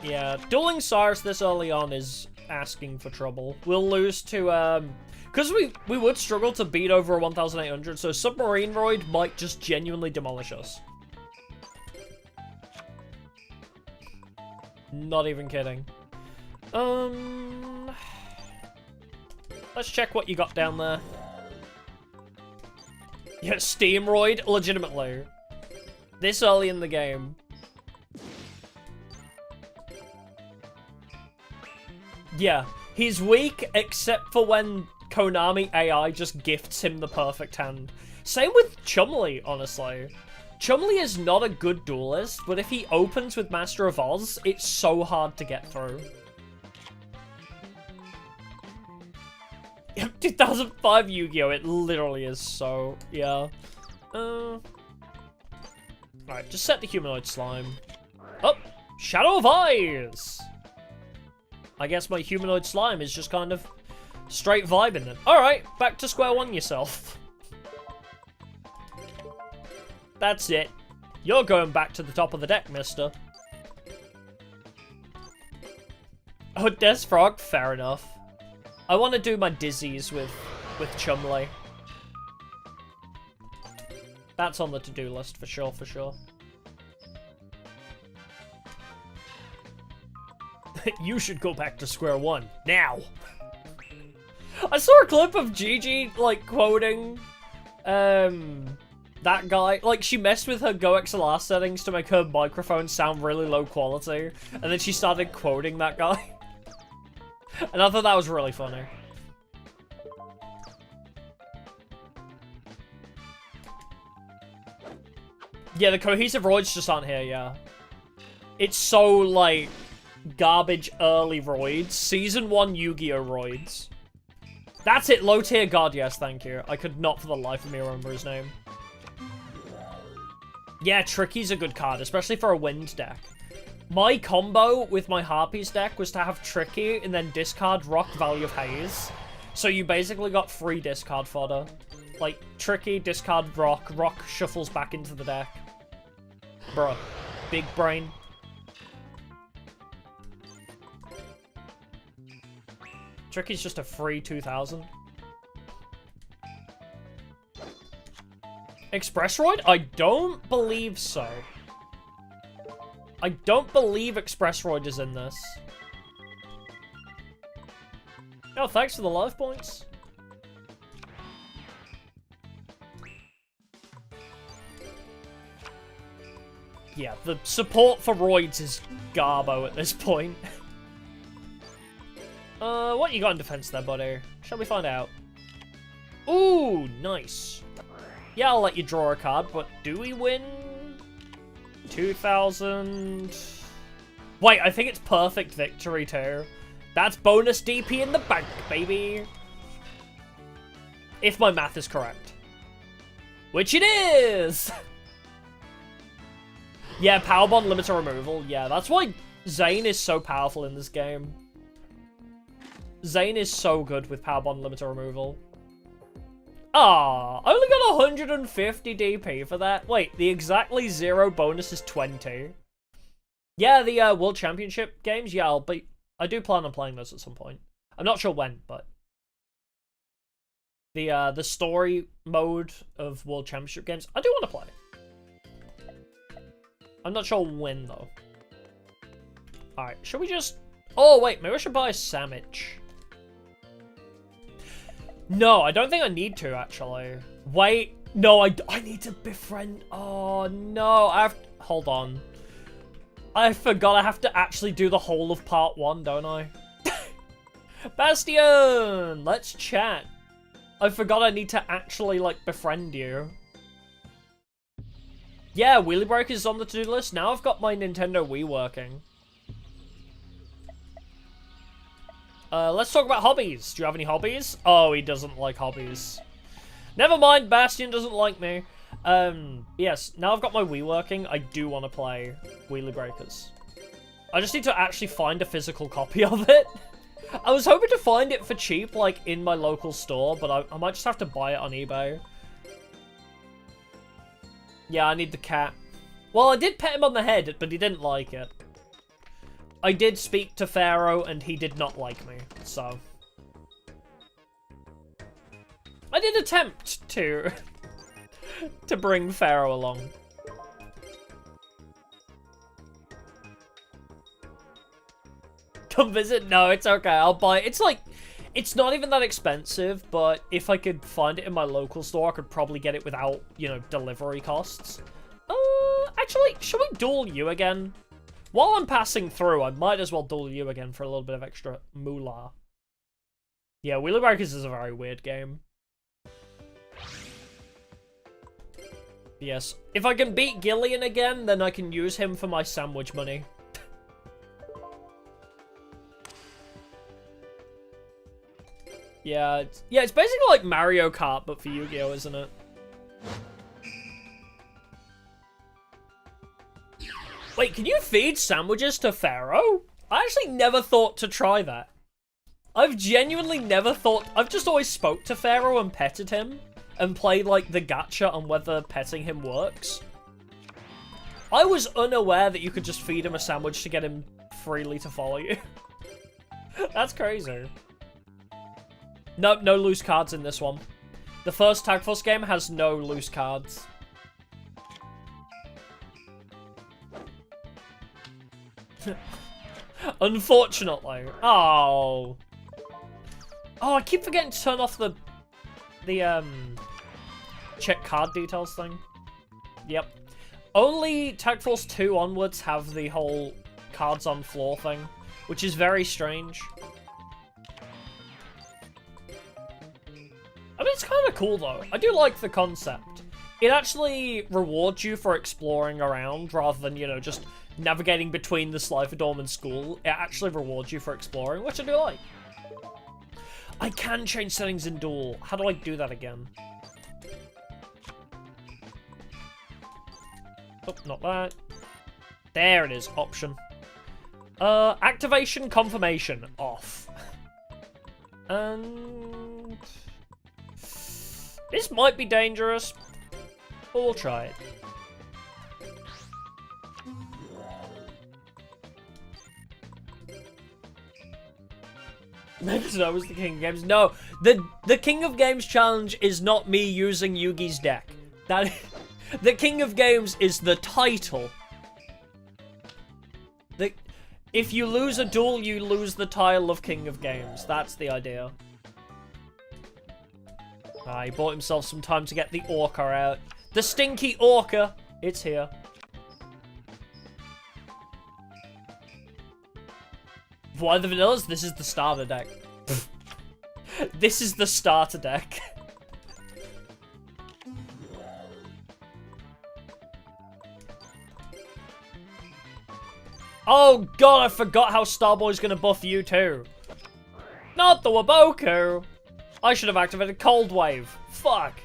Yeah, dueling Cyrus this early on is asking for trouble. We'll lose to, because we would struggle to beat over a 1,800, so Submarine Roid might just genuinely demolish us. Not even kidding. Let's check what you got down there. Yeah, Steamroid, legitimately. This early in the game. Yeah, he's weak except for when Konami AI just gifts him the perfect hand. Same with Chumley, honestly. Chumley is not a good duelist, but if he opens with Master of Oz, it's so hard to get through. 2005 Yu-Gi-Oh! It literally is so, yeah. Alright, just set the humanoid slime. Oh, Shadow of Eyes! I guess my humanoid slime is just kind of straight vibing then. Alright, back to square one yourself. That's it. You're going back to the top of the deck, mister. Oh, Des Frog? Fair enough. I want to do my dizzies with Chumley. That's on the to-do list for sure, for sure. You should go back to square one, now! I saw a clip of Gigi, like, quoting, that guy. Like, she messed with her GoXLR settings to make her microphone sound really low quality, and then she started quoting that guy. And I thought that was really funny. Yeah, the cohesive roids just aren't here, yeah. It's so, like, garbage early roids. Season 1 Yu-Gi-Oh! Roids. That's it, low tier god, yes, thank you. I could not for the life of me remember his name. Yeah, Tricky's a good card, especially for a wind deck. My combo with my Harpies deck was to have Tricky and then discard Rock, Value of Haze. So you basically got free discard fodder. Like, Tricky, discard Rock, Rock shuffles back into the deck. Bruh. Big brain. Tricky's just a free 2000. Expressroid? I don't believe so. I don't believe Expressroid is in this. Oh, thanks for the life points. Yeah, the support for roids is garbo at this point. What you got in defense there, buddy? Shall we find out? Ooh, nice. Yeah, I'll let you draw a card, but do we win? 2000... Wait, I think it's perfect victory, too. That's bonus DP in the bank, baby. If my math is correct. Which it is! Yeah, power bond limiter removal. Yeah, that's why Zane is so powerful in this game. Zane is so good with power bond limiter removal. Ah, I only got 150 DP for that. Wait, the exactly 0 bonus is 20. Yeah, the World Championship games, yeah, I do plan on playing those at some point. I'm not sure when, but the story mode of World Championship games, I do want to play. I'm not sure when, though. Alright, should we just... Oh, wait, maybe I should buy a sandwich. No, I don't think I need to, actually. Wait, no, I need to befriend... Oh, no, I have... Hold on. I forgot I have to actually do the whole of part 1, don't I? Bastion! Let's chat. I forgot I need to actually, like, befriend you. Yeah, Wheelie Breakers is on the to-do list. Now I've got my Nintendo Wii working. Let's talk about hobbies. Do you have any hobbies? Oh, he doesn't like hobbies. Never mind, Bastion doesn't like me. Yes, now I've got my Wii working, I do want to play Wheelie Breakers. I just need to actually find a physical copy of it. I was hoping to find it for cheap, like, in my local store, but I might just have to buy it on eBay. Yeah, I need the cat. Well, I did pet him on the head, but he didn't like it. I did speak to Pharaoh, and he did not like me, so... I did attempt to... to bring Pharaoh along. Come visit? No, it's okay, I'll buy it. It's like... It's not even that expensive, but if I could find it in my local store, I could probably get it without, you know, delivery costs. Actually, should we duel you again? While I'm passing through, I might as well duel you again for a little bit of extra moolah. Yeah, Wheelie Breakers is a very weird game. Yes. If I can beat Gillian again, then I can use him for my sandwich money. Yeah, it's basically like Mario Kart, but for Yu-Gi-Oh, isn't it? Wait, can you feed sandwiches to Pharaoh? I actually never thought to try that. I've genuinely never thought... I've just always spoke to Pharaoh and petted him, and played, like, the gacha on whether petting him works. I was unaware that you could just feed him a sandwich to get him freely to follow you. That's crazy. Nope, no loose cards in this one. The first Tag Force game has no loose cards. Unfortunately. Oh. Oh, I keep forgetting to turn off the check card details thing. Yep. Only Tag Force 2 onwards have the whole cards on floor thing, which is very strange. I mean, it's kind of cool, though. I do like the concept. It actually rewards you for exploring around, rather than, you know, just navigating between the Slifer and school. It actually rewards you for exploring, which I do like. I can change settings in Duel. How do I do that again? Oh, not that. There it is, option. Activation confirmation, off. And... this might be dangerous, but we'll try it. Make Snow is the King of Games. No, the King of Games challenge is not me using Yugi's deck. The King of Games is the title. If you lose a duel, you lose the title of King of Games. That's the idea. He bought himself some time to get the Orca out. The stinky Orca! It's here. Why the vanillas? This is the starter deck. This is the starter deck. Oh god, I forgot how Starboy's gonna buff you too. Not the Waboku! I should have activated Cold Wave. Fuck.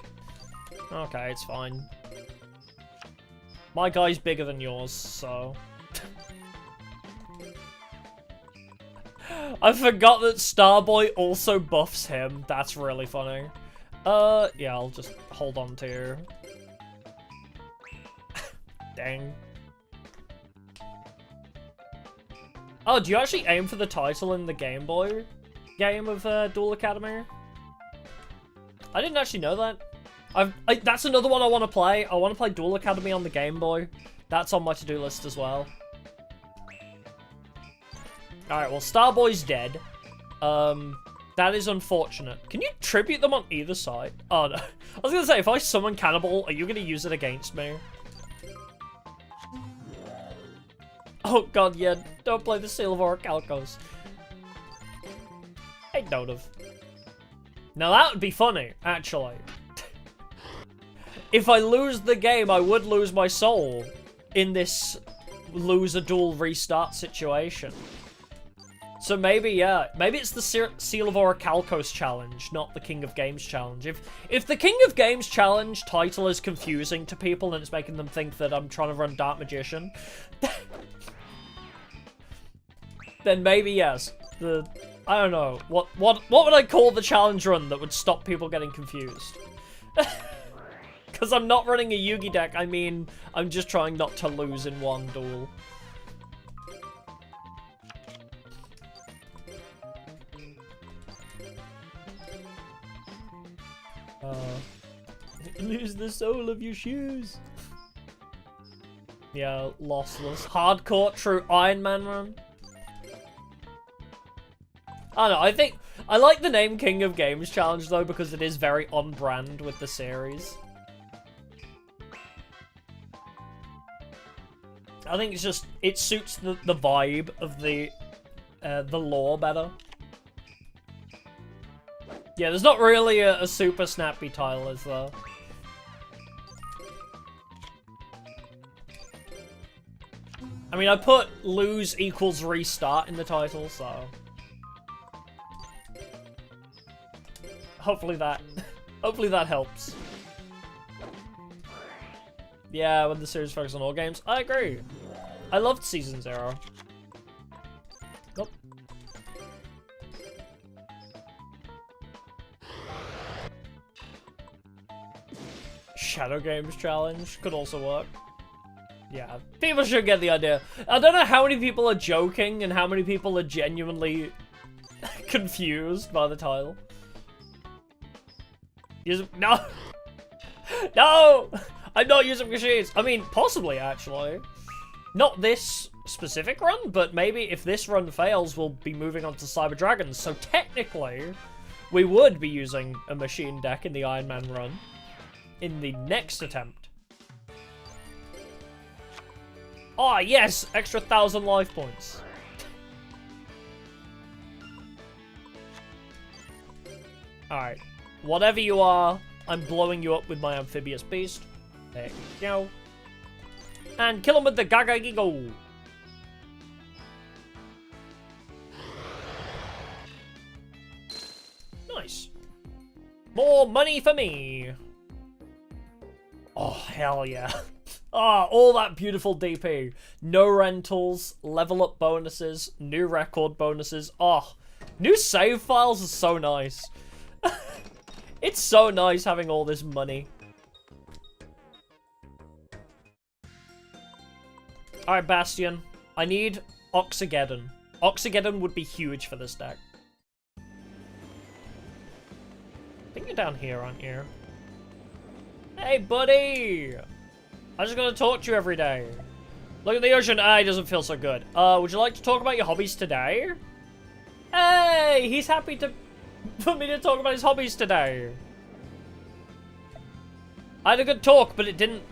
Okay, it's fine. My guy's bigger than yours, so... I forgot that Starboy also buffs him. That's really funny. Yeah, I'll just hold on to you. Dang. Oh, do you actually aim for the title in the Game Boy game of Duel Academy? I didn't actually know that. That's another one I want to play. I want to play Duel Academy on the Game Boy. That's on my to-do list as well. Alright, well, Starboy's dead. That is unfortunate. Can you tribute them on either side? Oh, no. I was gonna say, if I summon Cannibal, are you gonna use it against me? Oh god, yeah, don't play the Seal of Orichalcos. I don't have. Now that would be funny, actually. If I lose the game, I would lose my soul in this lose a duel restart situation. So maybe, yeah, maybe it's the Seal of Orichalcos challenge, not the King of Games challenge. If the King of Games challenge title is confusing to people and it's making them think that I'm trying to run Dark Magician, then maybe yes. I don't know. What would I call the challenge run that would stop people getting confused? Because I'm not running a Yugi deck, I mean, I'm just trying not to lose in one duel. Lose the sole of your shoes. Yeah, lossless. Hardcore, true Iron Man run. I don't know, I think... I like the name King of Games Challenge, though, because it is very on-brand with the series. I think it's just... It suits the vibe of the lore better. Yeah, there's not really a super snappy title, is there? I mean, I put lose equals restart in the title, so... Hopefully that helps. Yeah, when the series focuses on all games. I agree. I loved Season 0. Nope. Shadow Games Challenge could also work. Yeah, people should get the idea. I don't know how many people are joking and how many people are genuinely confused by the title. No! No! I'm not using machines! I mean, possibly, actually. Not this specific run, but maybe if this run fails, we'll be moving on to Cyber Dragons. So technically, we would be using a machine deck in the Iron Man run in the next attempt. Oh, yes! Extra 1,000 life points. Alright. Whatever you are, I'm blowing you up with my amphibious beast. There you go. And kill him with the Gaga Gigo. Nice. More money for me. Oh, hell yeah. Ah, all that beautiful DP. No rentals, level up bonuses, new record bonuses. Oh, new save files are so nice. It's so nice having all this money. Alright, Bastion. I need Oxygeddon. Oxygeddon would be huge for this deck. think you're down here, aren't you? Hey, buddy! I'm just gonna talk to you every day. Look at the ocean. Ah, it doesn't feel so good. Would you like to talk about your hobbies today? Hey! He's happy for me to talk about his hobbies today. I had a good talk, but it didn't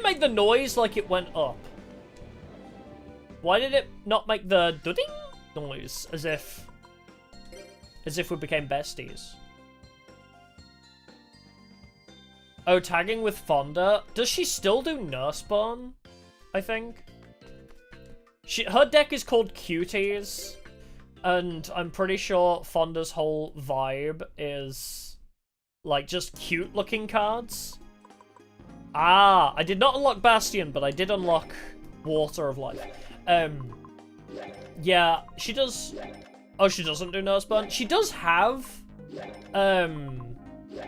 make the noise like it went up. Why did it not make the ding noise as if we became besties? Oh, tagging with Fonda. Does she still do Nurse Burn? I think. Her deck is called Cuties, and I'm pretty sure Fonda's whole vibe is like just cute looking cards. Ah, I did not unlock Bastion, but I did unlock Water of Life. Yeah, she does... Oh, she doesn't do Nurse Burn. She does have...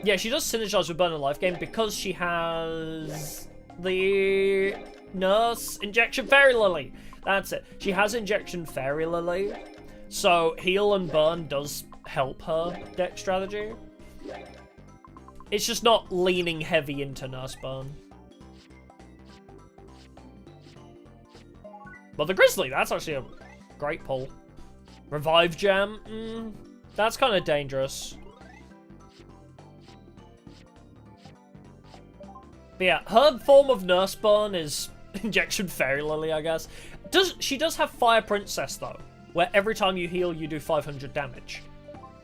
Yeah, she does synergize with Burn and Life Game because she has the Nurse Injection Fairy Lily. That's it. She has Injection Fairy Lily, so heal and burn does help her deck strategy. It's just not leaning heavy into Nurse Burn. But the Grizzly, that's actually a great pull. Revive Gem, that's kind of dangerous. But yeah, her form of Nurse Burn is Injection Fairy Lily, I guess. She does have Fire Princess, though, where every time you heal, you do 500 damage.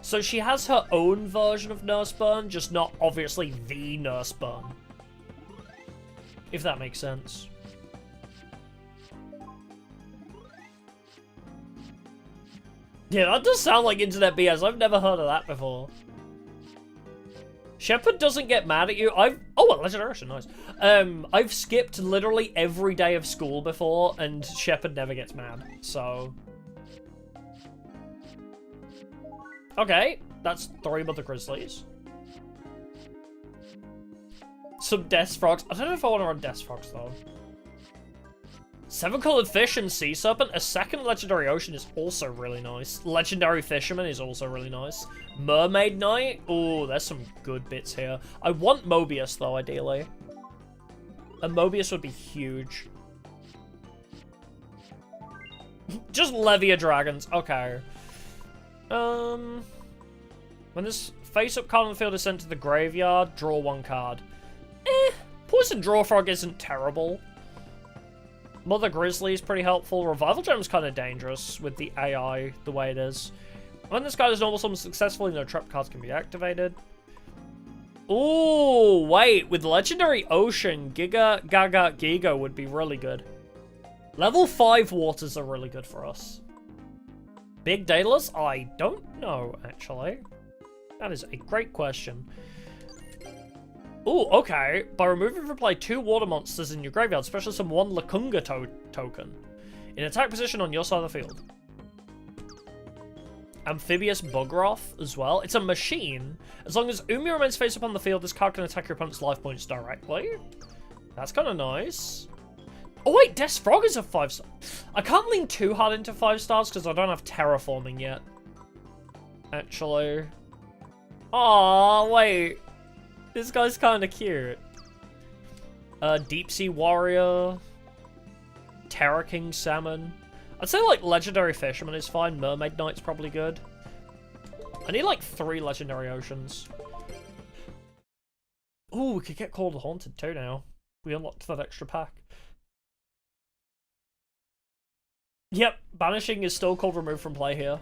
So she has her own version of Nurse Burn, just not obviously the Nurse Burn. If that makes sense. Yeah, that does sound like internet BS. I've never heard of that before. Shepard doesn't get mad at you. Oh, a legendary ocean, nice. I've skipped literally every day of school before, and Shepard never gets mad, so... Okay, that's 3 Mother Grizzlies. Some Death Frogs. I don't know if I want to run Death Frogs, though. 7-colored fish and sea serpent. A second legendary ocean is also really nice. Legendary fisherman is also really nice. Mermaid Knight. Oh, there's some good bits here. I want Mobius, though, ideally. A Mobius would be huge. Just Levia Dragons. Okay. When this face-up card on the field is sent to the graveyard, draw 1 card. Poison Draw Frog isn't terrible. Mother Grizzly is pretty helpful. Revival Gem is kind of dangerous with the AI the way it is. When this guy is normal summon successfully, no trap cards can be activated. Ooh, wait. With Legendary Ocean, Giga, Gaga, Giga would be really good. Level 5 waters are really good for us. Big Daedalus? I don't know, actually. That is a great question. Ooh, okay. By removing from play 2 water monsters in your graveyard, special summon 1 Lakunga token in attack position on your side of the field. Amphibious Bugroth as well. It's a machine. As long as Umi remains face up on the field, this card can attack your opponent's life points directly. That's kind of nice. Oh wait, Death Frog is a 5-star. I can't lean too hard into 5 stars because I don't have terraforming yet. Actually. Aw, wait. This guy's kind of cute. Deep Sea Warrior. Terra King Salmon. I'd say, like, Legendary Fisherman is fine. Mermaid Knight's probably good. I need, like, 3 Legendary Oceans. Ooh, we could get Called Haunted, too, now. We unlocked that extra pack. Yep, Banishing is still called Remove from Play here.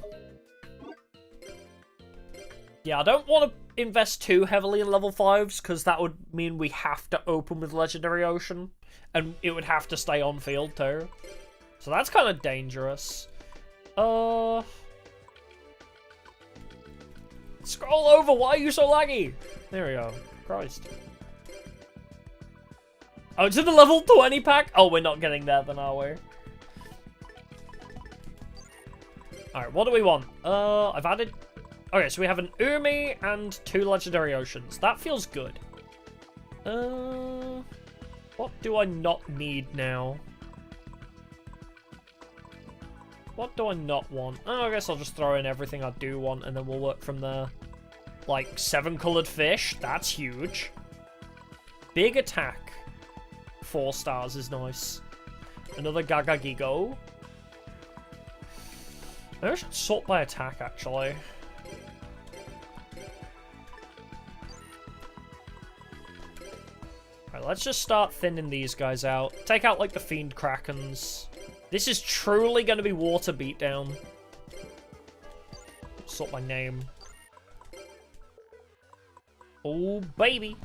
Yeah, I don't want to invest too heavily in level 5s, because that would mean we have to open with Legendary Ocean, and it would have to stay on field too. So that's kind of dangerous. Scroll over, why are you so laggy? There we go. Christ. Oh, it's in the level 20 pack? Oh, we're not getting there then, are we? Alright, what do we want? I've added... Okay, so we have an Umi and 2 Legendary Oceans. That feels good. What do I not need now? What do I not want? Oh, I guess I'll just throw in everything I do want and then we'll work from there. like 7 colored fish. That's huge. Big attack. 4 stars is nice. Another Gagagigo. Maybe I should sort by attack, actually. Alright, let's just start thinning these guys out. Take out, like, the Fiend Krakens. This is truly going to be water beatdown. Sort by name. Oh, baby.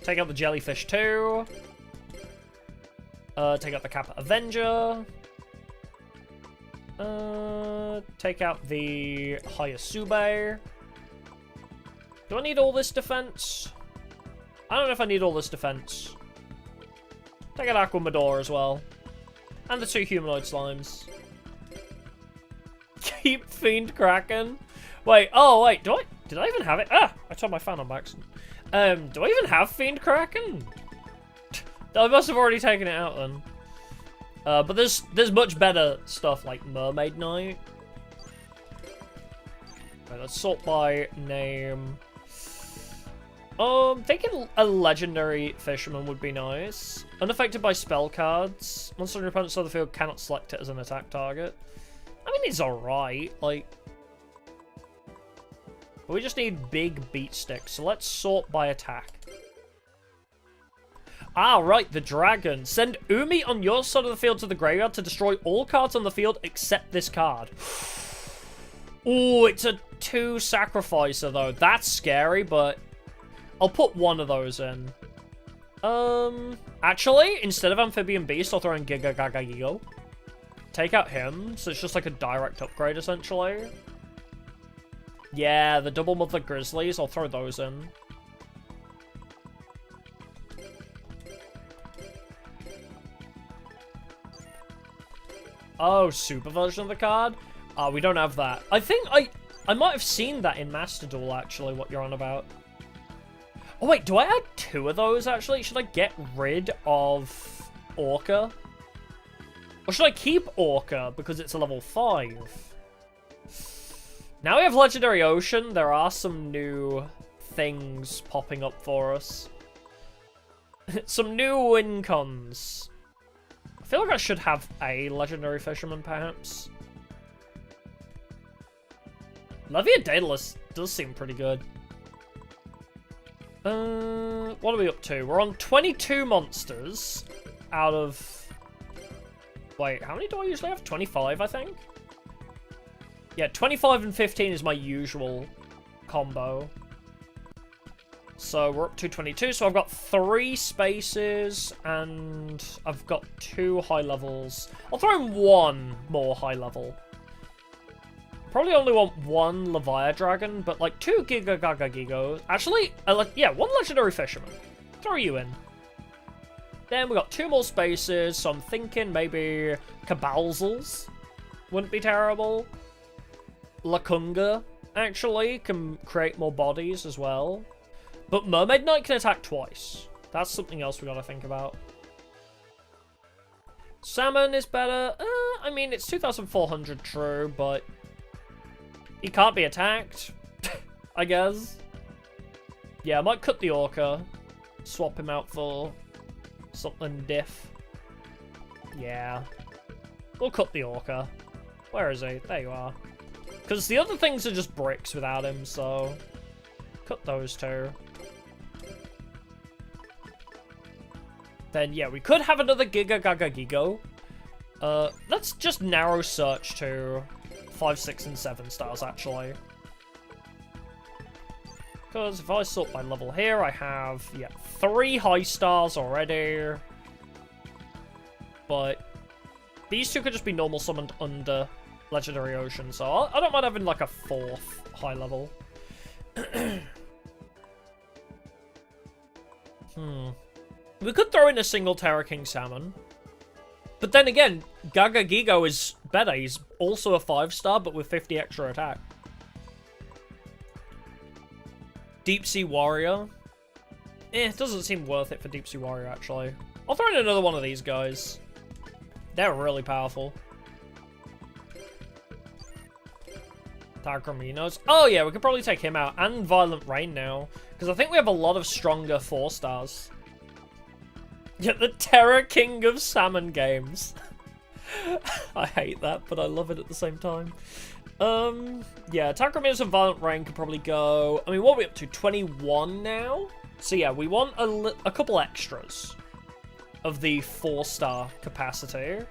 Take out the Jellyfish, too. Take out the Kappa Avenger. Take out the Hayasube. Do I need all this defense? I don't know if I need all this defense. Take out Aquamador as well. And the 2 humanoid slimes. Keep Fiend Kraken. Wait, oh wait, did I even have it? Ah, I turned my fan on by accident. Do I even have Fiend Kraken? I must have already taken it out then. But there's much better stuff like Mermaid Knight. Right, let's sort by name. Thinking a legendary fisherman would be nice. Unaffected by spell cards. Monster on your opponent's side of the field cannot select it as an attack target. I mean, it's alright. Like, we just need big beat sticks. So let's sort by attack. Ah, right, the dragon. Send Umi on your side of the field to the graveyard to destroy all cards on the field except this card. Ooh, it's a 2 sacrificer though. That's scary, but I'll put one of those in. Actually, instead of Amphibian Beast, I'll throw in Giga Gaga Gigo. Take out him, so it's just like a direct upgrade, essentially. Yeah, the Double Mother Grizzlies, I'll throw those in. Oh, super version of the card? We don't have that. I think I might have seen that in Master Duel, actually, what you're on about. Oh, wait, do I add 2 of those, actually? Should I get rid of Orca? Or should I keep Orca, because it's a level 5? Now we have Legendary Ocean. There are some new things popping up for us. Some new win cons. I feel like I should have a Legendary Fisherman, perhaps. Levia Daedalus does seem pretty good. What are we up to? We're on 22 monsters out of... Wait, how many do I usually have? 25, I think? Yeah, 25 and 15 is my usual combo. So we're up to 22, so I've got 3 spaces, and I've got 2 high levels. I'll throw in 1 more high level. Probably only want 1 Levia Dragon, but like 2 Giga Gaga Gigos. Actually, yeah, 1 Legendary Fisherman. Throw you in. Then we got 2 more spaces, so I'm thinking maybe Cabalzels wouldn't be terrible. Lacunga, actually, can create more bodies as well. But Mermaid Knight can attack twice. That's something else we gotta think about. Salmon is better. I mean, it's 2,400 true, but he can't be attacked, I guess. Yeah, I might cut the Orca. Swap him out for something diff. Yeah. We'll cut the Orca. Where is he? There you are. Because the other things are just bricks without him, so... Cut those 2. Then, yeah, we could have another Giga Gaga Gigo. Let's just narrow search to 5, 6, and 7 stars, actually. Because if I sort by level here, I have, yeah, 3 high stars already. But these 2 could just be normal summoned under Legendary Ocean, so I don't mind having, like, a 4th high level. We could throw in a single Terra King Salmon. But then again, Gaga Gigo is better. He's also a 5-star, but with 50 extra attack. Deep Sea Warrior. It doesn't seem worth it for Deep Sea Warrior, actually. I'll throw in another one of these guys. They're really powerful. Tagraminos. Oh yeah, we could probably take him out. And Violent Rain now. Because I think we have a lot of stronger 4-stars. Yeah, the Terror King of Salmon games. I hate that, but I love it at the same time. Yeah, Tagraminos and Violent Rain could probably go... I mean, what are we up to? 21 now? So yeah, we want a couple extras of the 4-star capacity.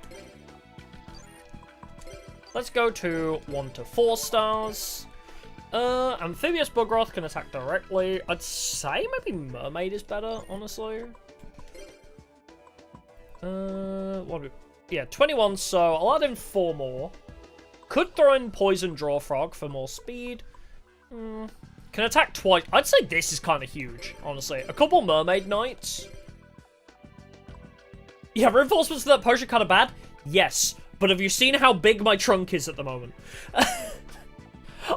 Let's go to 1 to 4 stars. Amphibious Bugroth can attack directly. I'd say maybe Mermaid is better, honestly. Yeah, 21, so I'll add in 4 more. Could throw in Poison Draw Frog for more speed. Can attack twice. I'd say this is kind of huge, honestly. A couple Mermaid Knights. Yeah, reinforcements to that potion kind of bad? Yes. But have you seen how big my trunk is at the moment?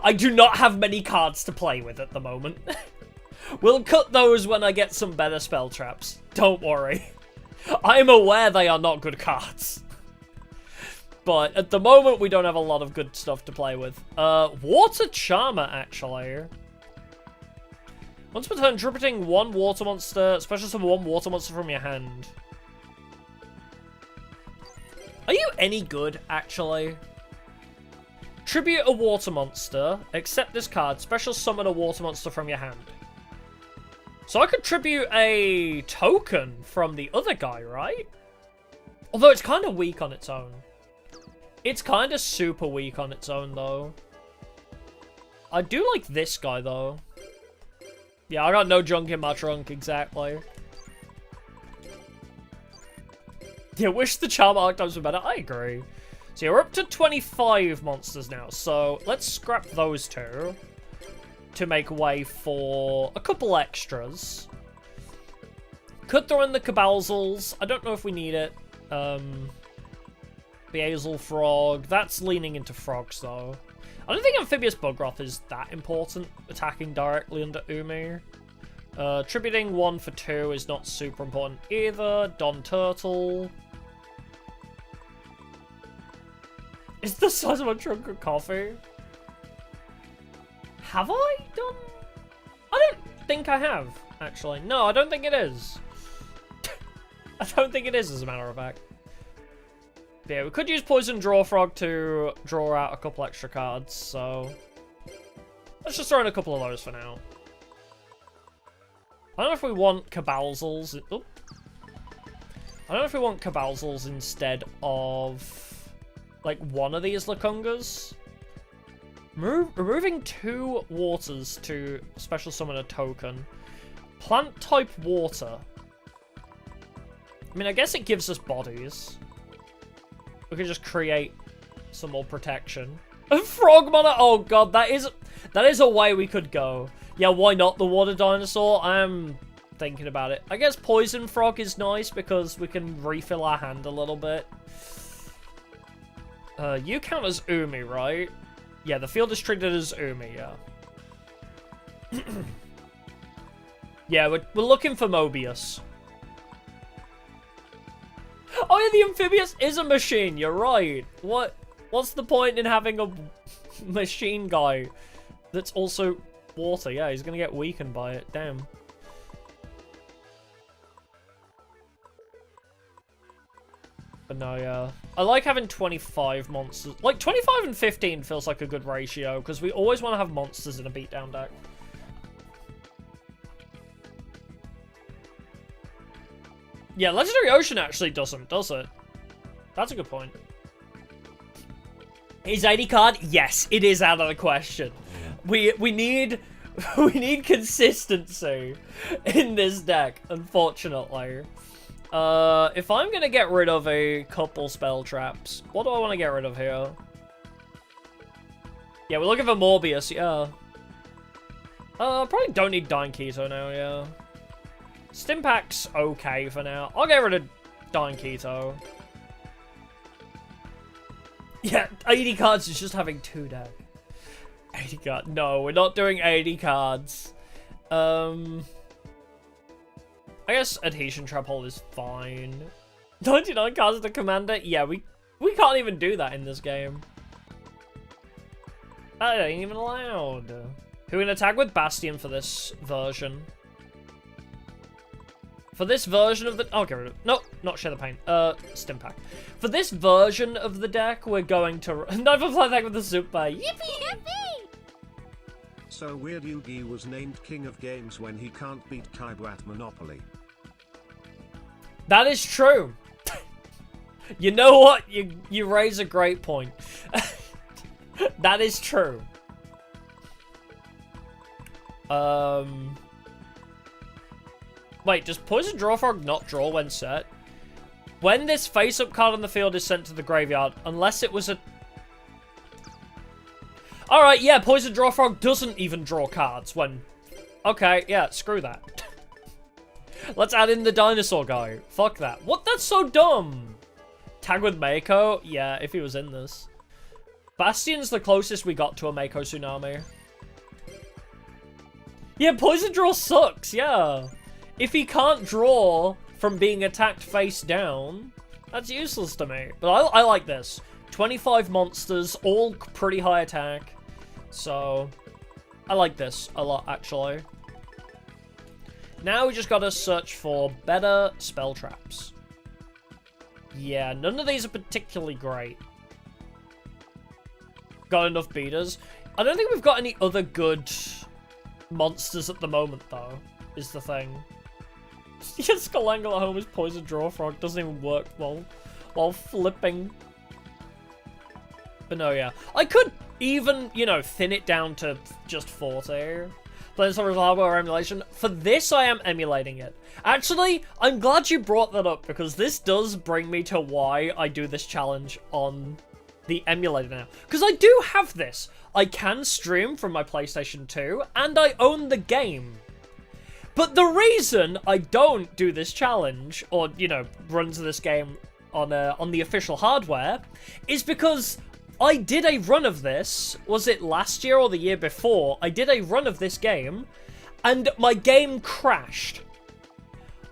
I do not have many cards to play with at the moment. We'll cut those when I get some better spell traps. Don't worry. I am aware they are not good cards. But at the moment, we don't have a lot of good stuff to play with. Water Charmer, actually. Once per turn, tributing 1 water monster, special summon 1 water monster from your hand. Are you any good, actually? Tribute a water monster, accept this card, special summon a water monster from your hand. So I could tribute a token from the other guy, right? Although it's kind of weak on its own. It's kind of super weak on its own, though. I do like this guy, though. Yeah, I got no junk in my trunk, exactly. Yeah, wish the Charm archetypes were better. I agree. So yeah, we're up to 25 monsters now. So let's scrap those 2 to make way for a couple extras. Could throw in the Cabalzals. I don't know if we need it. Beazel Frog. That's leaning into frogs, though. I don't think Amphibious Bugroth is that important, attacking directly under Umi. Tributing 1 for 2 is not super important either. Don Turtle. Is the size of a trunk of coffee? Have I done? I don't think I have, actually. No, I don't think it is. I don't think it is, as a matter of fact. But yeah, we could use Poison Draw Frog to draw out a couple extra cards, so... let's just throw in a couple of those for now. I don't know if we want Cabalzals... oh. I don't know if we want Cabalzals instead of... like, one of these Lakungas. Removing 2 waters to special summon a token. Plant type water. I mean, I guess it gives us bodies. We could just create some more protection. A frog mana! Oh god, that is a way we could go. Yeah, why not the water dinosaur? I am thinking about it. I guess poison frog is nice because we can refill our hand a little bit. You count as Umi, right? Yeah, the field is treated as Umi, yeah. Yeah, we're looking for Mobius. Oh yeah, the Amphibious is a machine, you're right. What's the point in having a machine guy that's also water? Yeah, he's gonna get weakened by it, damn. But no, yeah. I like having 25 monsters. Like, 25 and 15 feels like a good ratio, because we always want to have monsters in a beatdown deck. Yeah, Legendary Ocean actually doesn't, does it? That's a good point. Is 80 card? Yes, it is out of the question. We need consistency in this deck, unfortunately. If I'm gonna get rid of a couple spell traps, what do I want to get rid of here? Yeah, we're looking for Morbius, yeah. Probably don't need Dying Keto now, yeah. Stimpak's okay for now. I'll get rid of Dying Keto. Yeah, 80 cards is just having 2 deck. 80 cards. No, we're not doing 80 cards. I guess Adhesion Trap Hole is fine. 99 cards of the Commander? Yeah, we can't even do that in this game. That ain't even allowed. Who can attack with Bastion for this version? For this version of the... Oh, get rid of it. No, not Share the Pain. Stimpack. For this version of the deck, we're going to... Never play that with the Super. Yippee! Yippee! So weird Yugi was named King of Games when he can't beat Kaiba at Monopoly. That is true. You know what? You raise a great point. That is true. Wait, does Poison Draw Frog not draw when set? When this face-up card on the field is sent to the graveyard, unless it was a... Alright, yeah, Poison Draw Frog doesn't even draw cards when... Okay, yeah, screw that. Let's add in the dinosaur guy. Fuck that. What? That's so dumb. Tag with Mako? Yeah, if he was in this. Bastion's the closest we got to a Mako Tsunami. Yeah, Poison Draw sucks, yeah. If he can't draw from being attacked face down, that's useless to me. But I like this. 25 monsters, all pretty high attack. So, I like this a lot, actually. Now we just gotta search for better spell traps. Yeah, none of these are particularly great. Got enough beaters. I don't think we've got any other good monsters at the moment, though, is the thing. Yeah, Skullangler at home is Poison Draw Frog. Doesn't even work while flipping. But no, yeah. I could even, you know, thin it down to just 40. Playing some hardware emulation. For this, I am emulating it. Actually, I'm glad you brought that up, because this does bring me to why I do this challenge on the emulator now. Because I do have this. I can stream from my PlayStation 2, and I own the game. But the reason I don't do this challenge, or, you know, run to this game on the official hardware, is because I did a run of this. Was it last year or the year before? I did a run of this game, and my game crashed.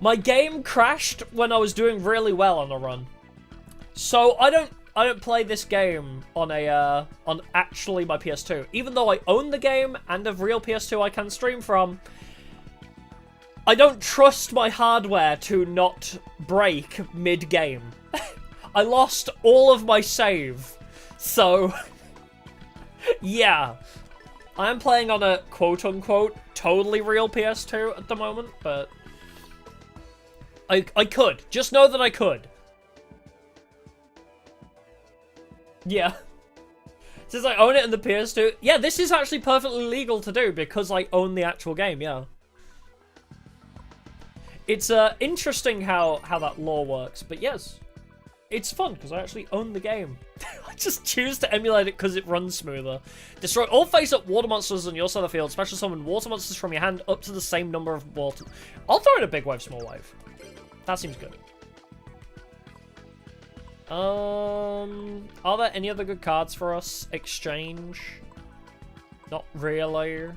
My game crashed when I was doing really well on a run. So I don't play this game on actually my PS2. Even though I own the game and a real PS2 I can stream from, I don't trust my hardware to not break mid-game. I lost all of my save. So, yeah. I am playing on a quote-unquote totally real PS2 at the moment, but I could. Just know that I could. Yeah. Since I own it in the PS2, yeah, this is actually perfectly legal to do because I own the actual game, yeah. It's interesting how that law works, but yes, it's fun because I actually own the game. I just choose to emulate it because it runs smoother. Destroy all face-up water monsters on your side of the field. Special summon water monsters from your hand up to the same number of water. I'll throw in a big wave, small wave. That seems good. Are there any other good cards for us? Exchange? Not really.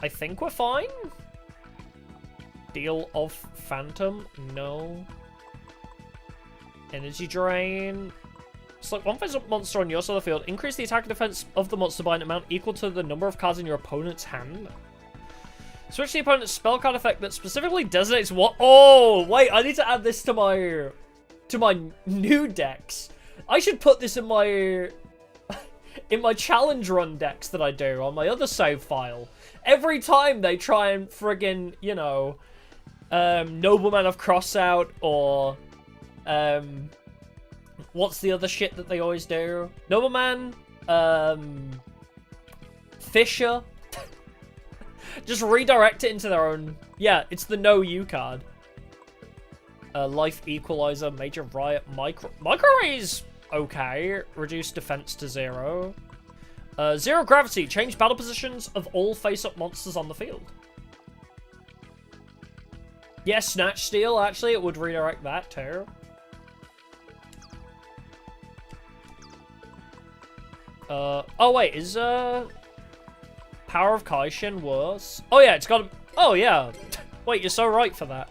I think we're fine. Deal of Phantom? No. Energy Drain. Select one face-up monster on your side of the field. Increase the attack and defense of the monster by an amount equal to the number of cards in your opponent's hand. Switch the opponent's spell card effect that specifically designates what... Oh, wait, I need to add this to my new decks. I should put this in my challenge run decks that I do on my other save file. Every time they try and friggin', you know, Nobleman of Crossout or what's the other shit that they always do? Nobleman, Fisher. Just redirect it into their own... Yeah, it's the No You card. Life Equalizer, Major Riot, Micro Ray's okay. Reduce defense to 0. Zero Gravity, change battle positions of all face-up monsters on the field. Yeah, Snatch Steal, actually, it would redirect that too. Oh wait, is Power of Kaishin worse? Oh yeah, it's got... Oh yeah. Wait, you're so right for that.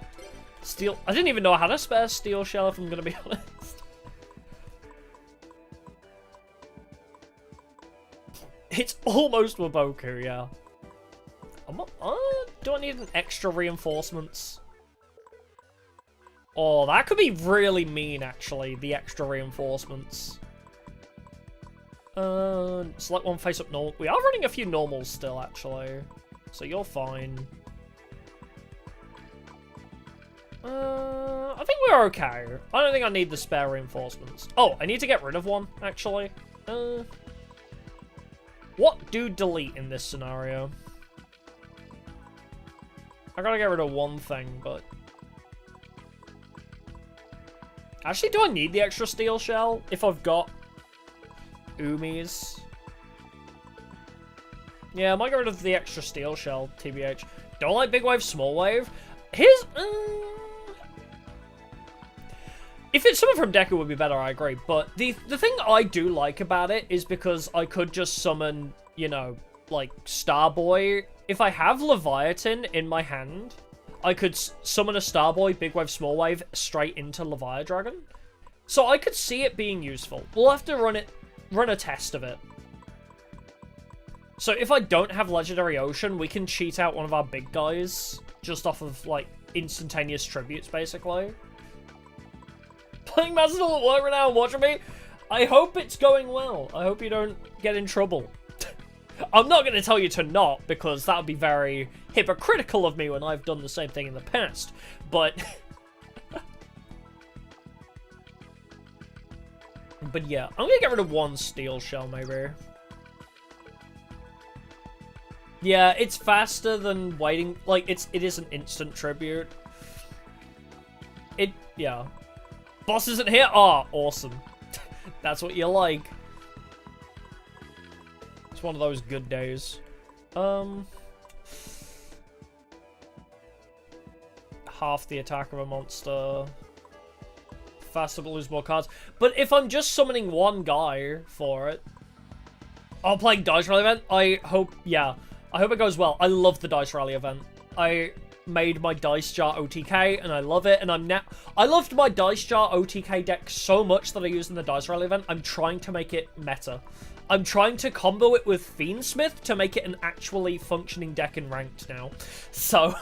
Steel... I didn't even know I had a spare Steel Shell, if I'm gonna be honest. It's almost Waboku, yeah. Do I need an extra reinforcements? Oh, that could be really mean, actually, the extra reinforcements. Select one face up normal. We are running a few normals still, actually. So you're fine. I think we're okay. I don't think I need the spare reinforcements. Oh, I need to get rid of one, actually. What do delete in this scenario? I gotta get rid of one thing, but... Actually, do I need the extra steel shell if I've got Umis? Yeah, I might get rid of the extra steel shell, TBH. Don't like big wave, small wave. Here's... If it's someone from Deku, it would be better, I agree. But the thing I do like about it is because I could just summon, you know, like, Starboy. If I have Leviathan in my hand, I could summon a Starboy, Big Wave, Small Wave, straight into Leviadragon. So I could see it being useful. We'll have to run a test of it. So if I don't have Legendary Ocean, we can cheat out one of our big guys, just off of, like, instantaneous tributes, basically. Playing Mazadal at work right now and watching me? I hope it's going well. I hope you don't get in trouble. I'm not going to tell you to not, because that would be very hypocritical of me when I've done the same thing in the past. But... but yeah, I'm going to get rid of one steel shell, maybe. Yeah, it's faster than waiting. Like, it is an instant tribute. Yeah. Boss isn't here? Oh, awesome. That's what you like. It's one of those good days. Half the attack of a monster. Faster but lose more cards. But if I'm just summoning one guy for it... Oh, playing Dice Rally event? I hope it goes well. I love the Dice Rally event. I made my Dice Jar OTK, and I love it, and I loved my Dice Jar OTK deck so much that I used in the Dice Rally event. I'm trying to make it meta. I'm trying to combo it with Fiendsmith to make it an actually functioning deck in Ranked now. So,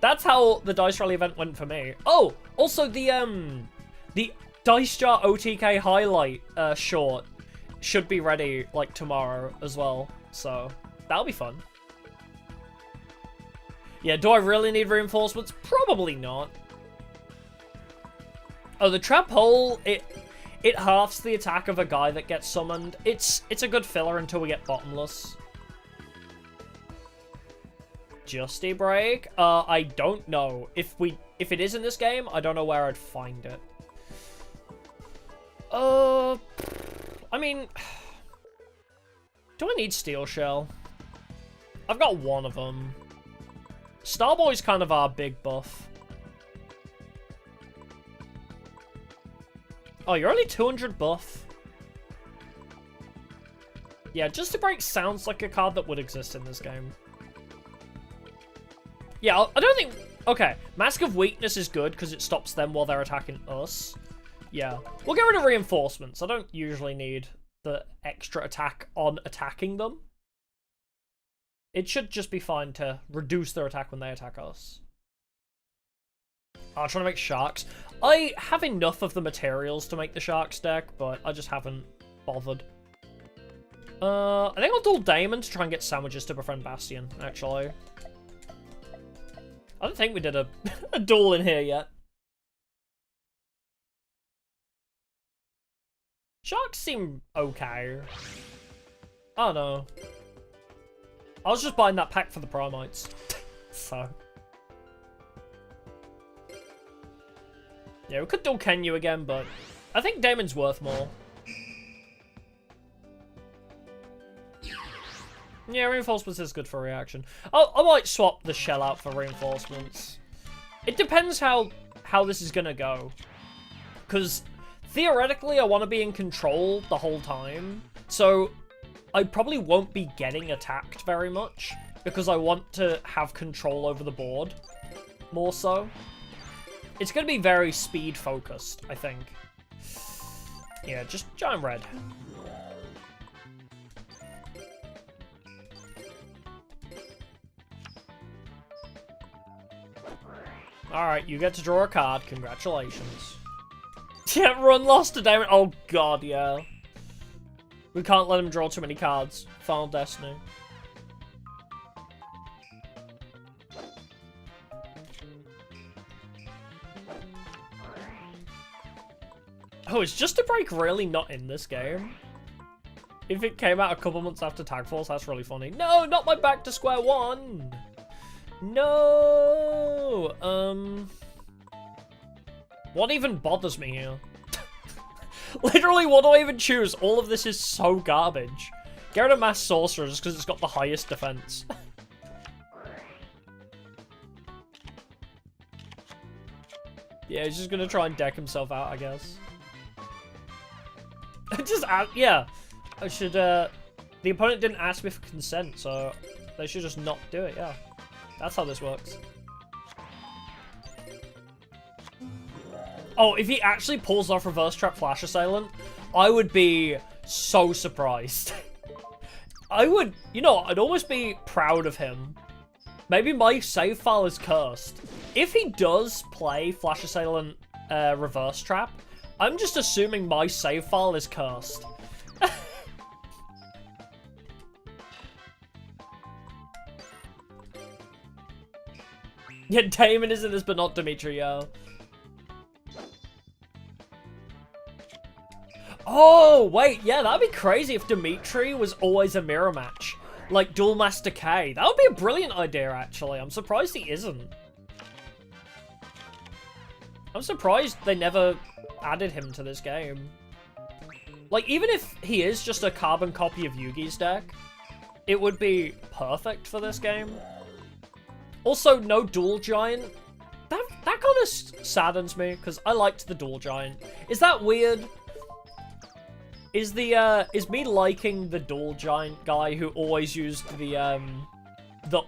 that's how the Dice Rally event went for me. Oh, also the Dice Jar OTK highlight short should be ready, like, tomorrow as well. So, that'll be fun. Yeah, do I really need reinforcements? Probably not. Oh, the trap hole, it halves the attack of a guy that gets summoned. It's a good filler until we get bottomless. Justy break? I don't know. If it is in this game, I don't know where I'd find it. I mean, do I need steel shell? I've got one of them. Starboy's kind of our big buff. Oh, you're only 200 buff. Yeah, Justy break sounds like a card that would exist in this game. Yeah, I don't think... Okay, Mask of Weakness is good because it stops them while they're attacking us. Yeah, we'll get rid of reinforcements. I don't usually need the extra attack on attacking them. It should just be fine to reduce their attack when they attack us. I'm trying to make sharks. I have enough of the materials to make the sharks deck, but I just haven't bothered. I think I'll duel Damon to try and get sandwiches to befriend Bastion, actually. I don't think we did a duel in here yet. Sharks seem okay. I don't know. I was just buying that pack for the Primites. So. Yeah, we could duel Kenyu again, but I think Damon's worth more. Yeah, reinforcements is good for reaction. I might swap the shell out for reinforcements. It depends how this is gonna go. Because theoretically, I want to be in control the whole time. So I probably won't be getting attacked very much. Because I want to have control over the board. More so. It's going to be very speed focused, I think. Yeah, just Giant Red. Alright, you get to draw a card. Congratulations. Yeah, run lost to Damon. Oh god, yeah. We can't let him draw too many cards. Final Destiny. Oh, is Just a Break really not in this game? If it came out a couple months after Tag Force, that's really funny. No, not my back to square one! No! What even bothers me here? Literally, what do I even choose? All of this is so garbage. Get rid of Mass Sorcerer just because it's got the highest defense. Yeah, he's just gonna try and deck himself out, I guess. Yeah. I should, the opponent didn't ask me for consent, so they should just not do it, yeah. That's how this works. Oh, if he actually pulls off Reverse Trap Flash Assailant, I would be so surprised. I would, you know, I'd almost be proud of him. Maybe my save file is cursed. If he does play Flash Assailant Reverse Trap, I'm just assuming my save file is cursed. Yeah, Damon is in this, but not Dimitri, yo. Oh, wait, yeah, that'd be crazy if Dimitri was always a mirror match. Like Duel Master K. That would be a brilliant idea, actually. I'm surprised he isn't. I'm surprised they never added him to this game. Like, even if he is just a carbon copy of Yugi's deck, it would be perfect for this game. Also, no Duel Giant. That kind of saddens me, because I liked the Duel Giant. Is that weird? Is me liking the Duel Giant guy who always used the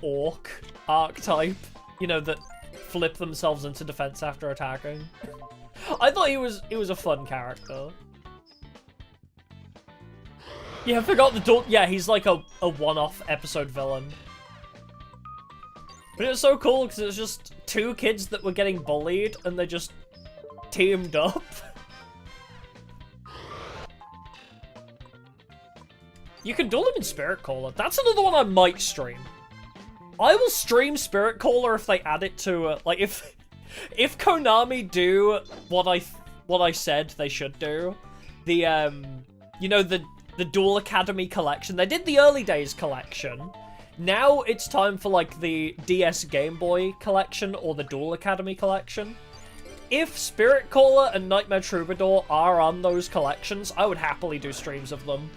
Orc archetype, you know, that flip themselves into defense after attacking? I thought he was a fun character. Yeah, I forgot the Duel. Yeah, he's like a one-off episode villain. But it was so cool because it was just two kids that were getting bullied and they just teamed up. You can duel him in Spirit Caller. That's another one I might stream. I will stream Spirit Caller if they add it to, like, if Konami do what I said they should do. The, you know, the Duel Academy collection. They did the early days collection. Now it's time for, like, the DS Game Boy collection or the Duel Academy collection. If Spirit Caller and Nightmare Troubadour are on those collections, I would happily do streams of them.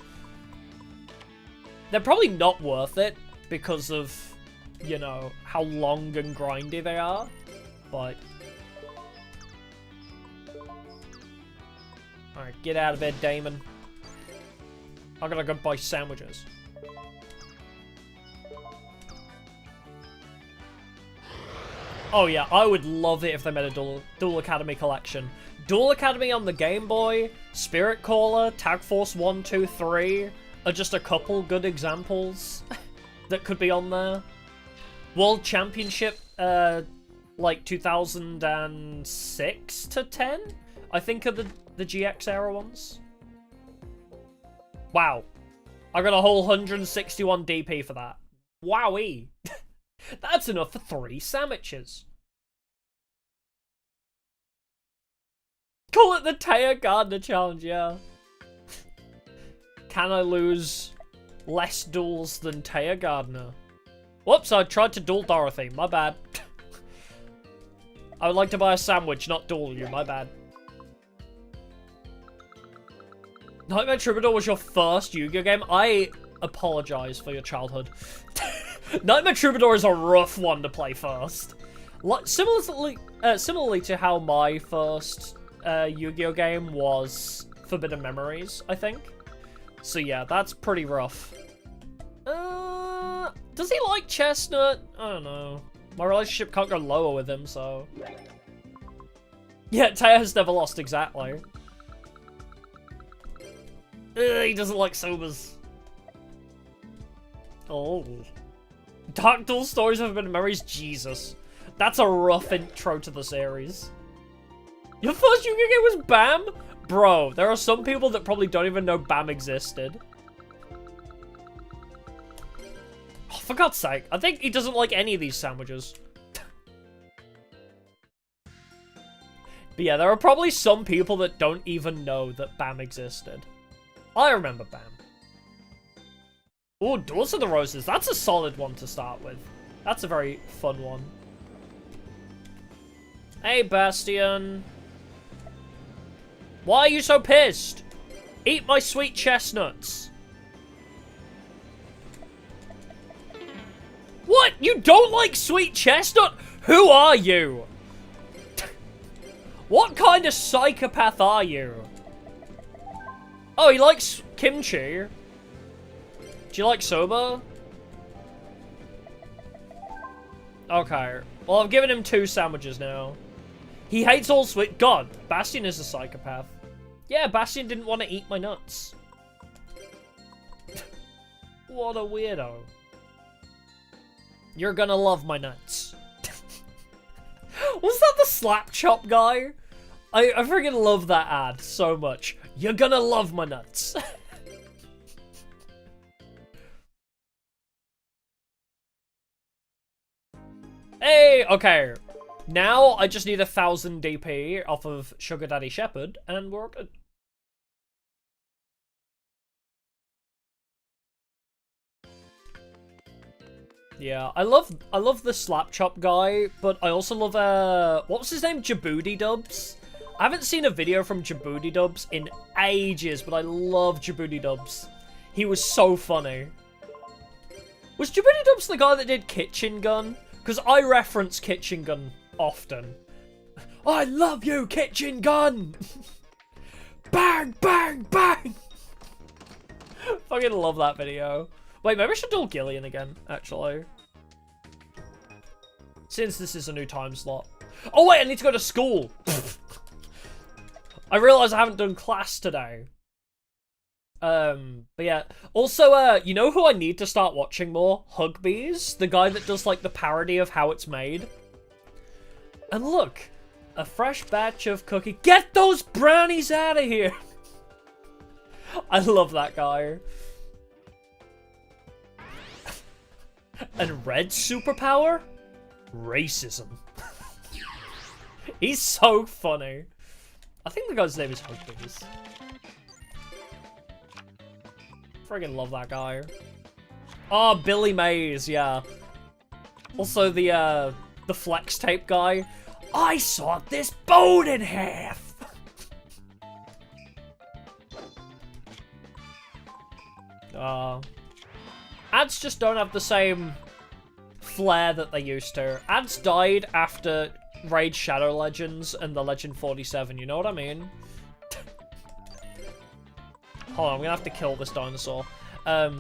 They're probably not worth it because of, you know, how long and grindy they are, but... Alright, get out of bed, Damon. I'm gonna go buy sandwiches. Oh yeah, I would love it if they made a Duel Academy collection. Duel Academy on the Game Boy, Spirit Caller, Tag Force 1, 2, 3 are just a couple good examples that could be on there. World Championship, like 2006 to 10, I think are the GX era ones. Wow. I got a whole 161 DP for that. Wowee. That's enough for 3 sandwiches. Call it the Taya Gardner Challenge, yeah. Can I lose less duels than Taya Gardner? Whoops, I tried to duel Dorothy. My bad. I would like to buy a sandwich, not duel you. My bad. Nightmare Troubadour was your first Yu-Gi-Oh game? I apologize for your childhood. Nightmare Troubadour is a rough one to play first. Like, similarly to how my first Yu-Gi-Oh game was Forbidden Memories, I think. So yeah, that's pretty rough. Does he like Chestnut? I don't know. My relationship can't go lower with him, so... Yeah, Taya has never lost, exactly. He doesn't like sobers. Oh. Dark Duel Stories of Forbidden Memories? Jesus. That's a rough intro to the series. Your first Yu-Gi-Oh game was BAM? Bro, there are some people that probably don't even know BAM existed. Oh, for God's sake, I think he doesn't like any of these sandwiches. But yeah, there are probably some people that don't even know that BAM existed. I remember BAM. Oh, Duels of the Roses. That's a solid one to start with. That's a very fun one. Hey, Bastion. Why are you so pissed? Eat my sweet chestnuts. What? You don't like sweet chestnut? Who are you? What kind of psychopath are you? Oh, he likes kimchi. Do you like soba? Okay. Well, I've given him 2 sandwiches now. He hates all sweet. God, Bastion is a psychopath. Yeah, Bastion didn't want to eat my nuts. What a weirdo. You're gonna love my nuts. Was that the slap chop guy? I freaking love that ad so much. You're gonna love my nuts. Hey, okay. Now I just need 1,000 DP off of Sugar Daddy Shepherd, and we're good. Yeah, I love the slap chop guy, but I also love what was his name? Djibouti Dubs. I haven't seen a video from Djibouti Dubs in ages, but I love Djibouti Dubs. He was so funny. Was Djibouti Dubs the guy that did Kitchen Gun? Because I reference Kitchen Gun often. I love you, Kitchen Gun! Bang, bang, bang! Fucking love that video. Wait, maybe I should duel Gillian again, actually. Since this is a new time slot. Oh wait, I need to go to school! I realise I haven't done class today. But yeah. Also, you know who I need to start watching more? Hugbees, the guy that does like the parody of how it's made. And look, a fresh batch of cookie. Get those brownies out of here! I love that guy. And Red's superpower? Racism. He's so funny. I think the guy's name is Hugbees. Friggin' love that guy. Oh, Billy Mays, yeah. Also the flex tape guy. I sawed this bone in half! Ads just don't have the same flair that they used to. Ads died after Raid Shadow Legends and the Legend 47, you know what I mean? Hold on, I'm gonna have to kill this dinosaur. For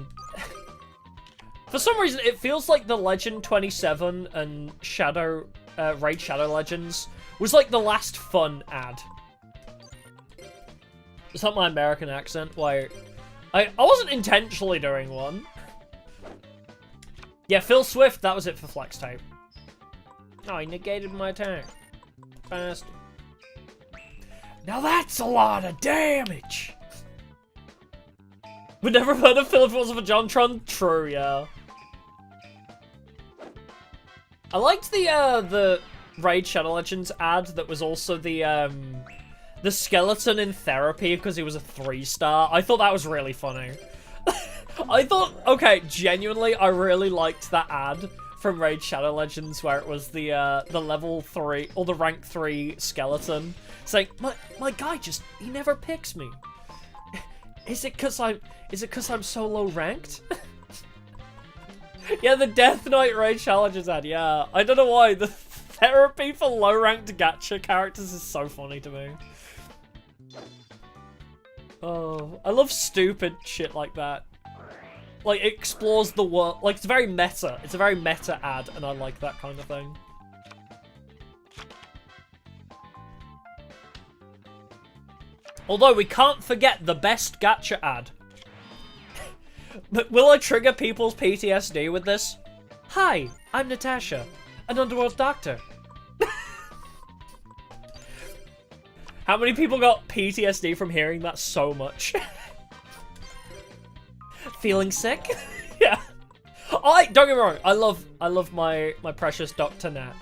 some reason, it feels like the Legend 27 and Raid Shadow Legends was like the last fun ad. Is that my American accent? Wait. I wasn't intentionally doing one. Yeah, Phil Swift, that was it for flex tape. Oh, he negated my attack. Bastard. Now that's a lot of damage! We'd never heard of Philip Walls of a Jontron? True, yeah. I liked the Raid Shadow Legends ad that was also the skeleton in therapy because he was a 3-star. I thought that was really funny. I thought, okay, genuinely, I really liked that ad from Raid Shadow Legends where it was the level 3 or the rank 3 skeleton saying, my guy just, he never picks me. Is it cause I'm so low ranked? Yeah, the Death Knight Raid Challenges ad, yeah. I don't know why, the therapy for low ranked gacha characters is so funny to me. Oh, I love stupid shit like that. Like, it explores the world. Like, it's very meta. It's a very meta ad, and I like that kind of thing. Although, we can't forget the best gacha ad. But will I trigger people's PTSD with this? Hi, I'm Natasha. an underworld doctor. How many people got PTSD from hearing that so much? Feeling sick? Yeah. Don't get me wrong. I love my precious Dr. Nat.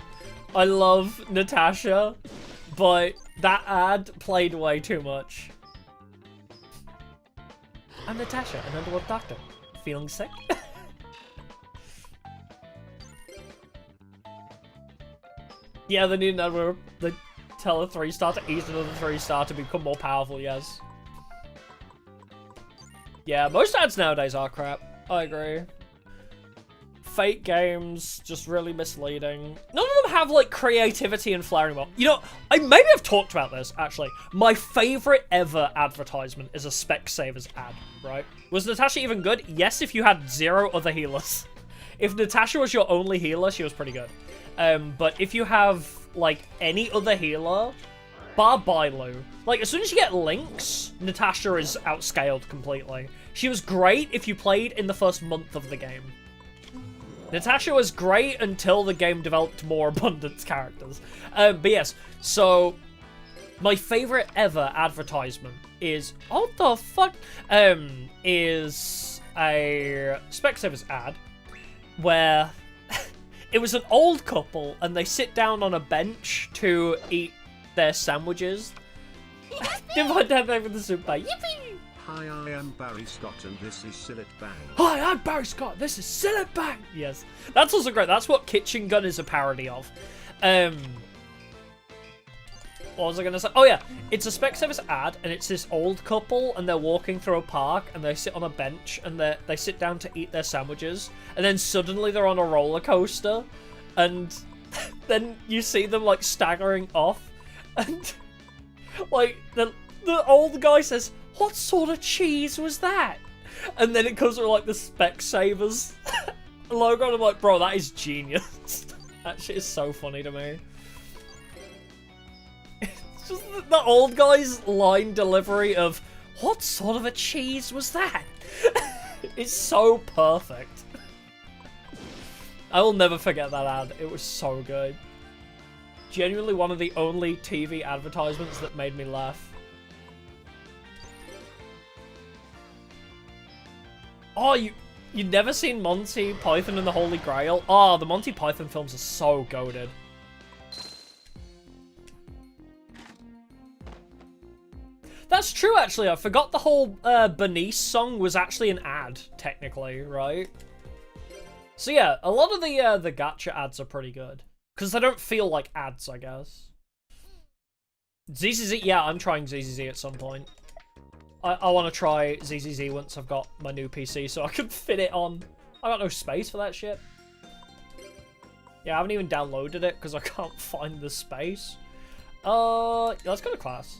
I love Natasha, but that ad played way too much. I'm Natasha, an underworld doctor. Feeling sick? Yeah, they need another. They tell a 3-star to eat another 3-star to become more powerful, yes. Yeah, most ads nowadays are crap. I agree. Fake games, just really misleading. None of them have, like, creativity and flair anymore. You know, I maybe have talked about this, actually. My favorite ever advertisement is a Specsavers ad, right? Was Natasha even good? Yes, if you had 0 other healers. If Natasha was your only healer, she was pretty good. But if you have, like, any other healer, bar Bilo. Like, as soon as you get Lynx, Natasha is outscaled completely. She was great if you played in the first month of the game. Natasha was great until the game developed more abundant characters. But yes, so my favorite ever advertisement is, what the fuck, is a Specsavers ad where it was an old couple and they sit down on a bench to eat their sandwiches. Divide that over the soup bag. Yippee! Hi, I am Barry Scott and this is Sillet Bang. Hi, I'm Barry Scott. This is Sillet Bang. Yes, that's also great. That's what Kitchen Gun is a parody of. What was I gonna say? Oh yeah, it's a Specsavers ad, and it's this old couple, and they're walking through a park, and they sit on a bench, and they sit down to eat their sandwiches, and then suddenly they're on a roller coaster, and then you see them like staggering off, and like the old guy says, "What sort of cheese was that?" And then it comes with like the Specsavers logo, and I'm like, bro, that is genius. That shit is so funny to me. It's just the old guy's line delivery of, "What sort of a cheese was that?" It's so perfect. I will never forget that ad. It was so good. Genuinely one of the only TV advertisements that made me laugh. Oh, you'd never seen Monty Python and the Holy Grail? Oh, the Monty Python films are so goated. That's true, actually. I forgot the whole Bernice song was actually an ad, technically, right? So yeah, a lot of the gacha ads are pretty good. Because they don't feel like ads, I guess. ZZZ, yeah, I'm trying ZZZ at some point. I want to try ZZZ once I've got my new PC so I can fit it on. I got no space for that shit. Yeah, I haven't even downloaded it because I can't find the space. Let's go to class.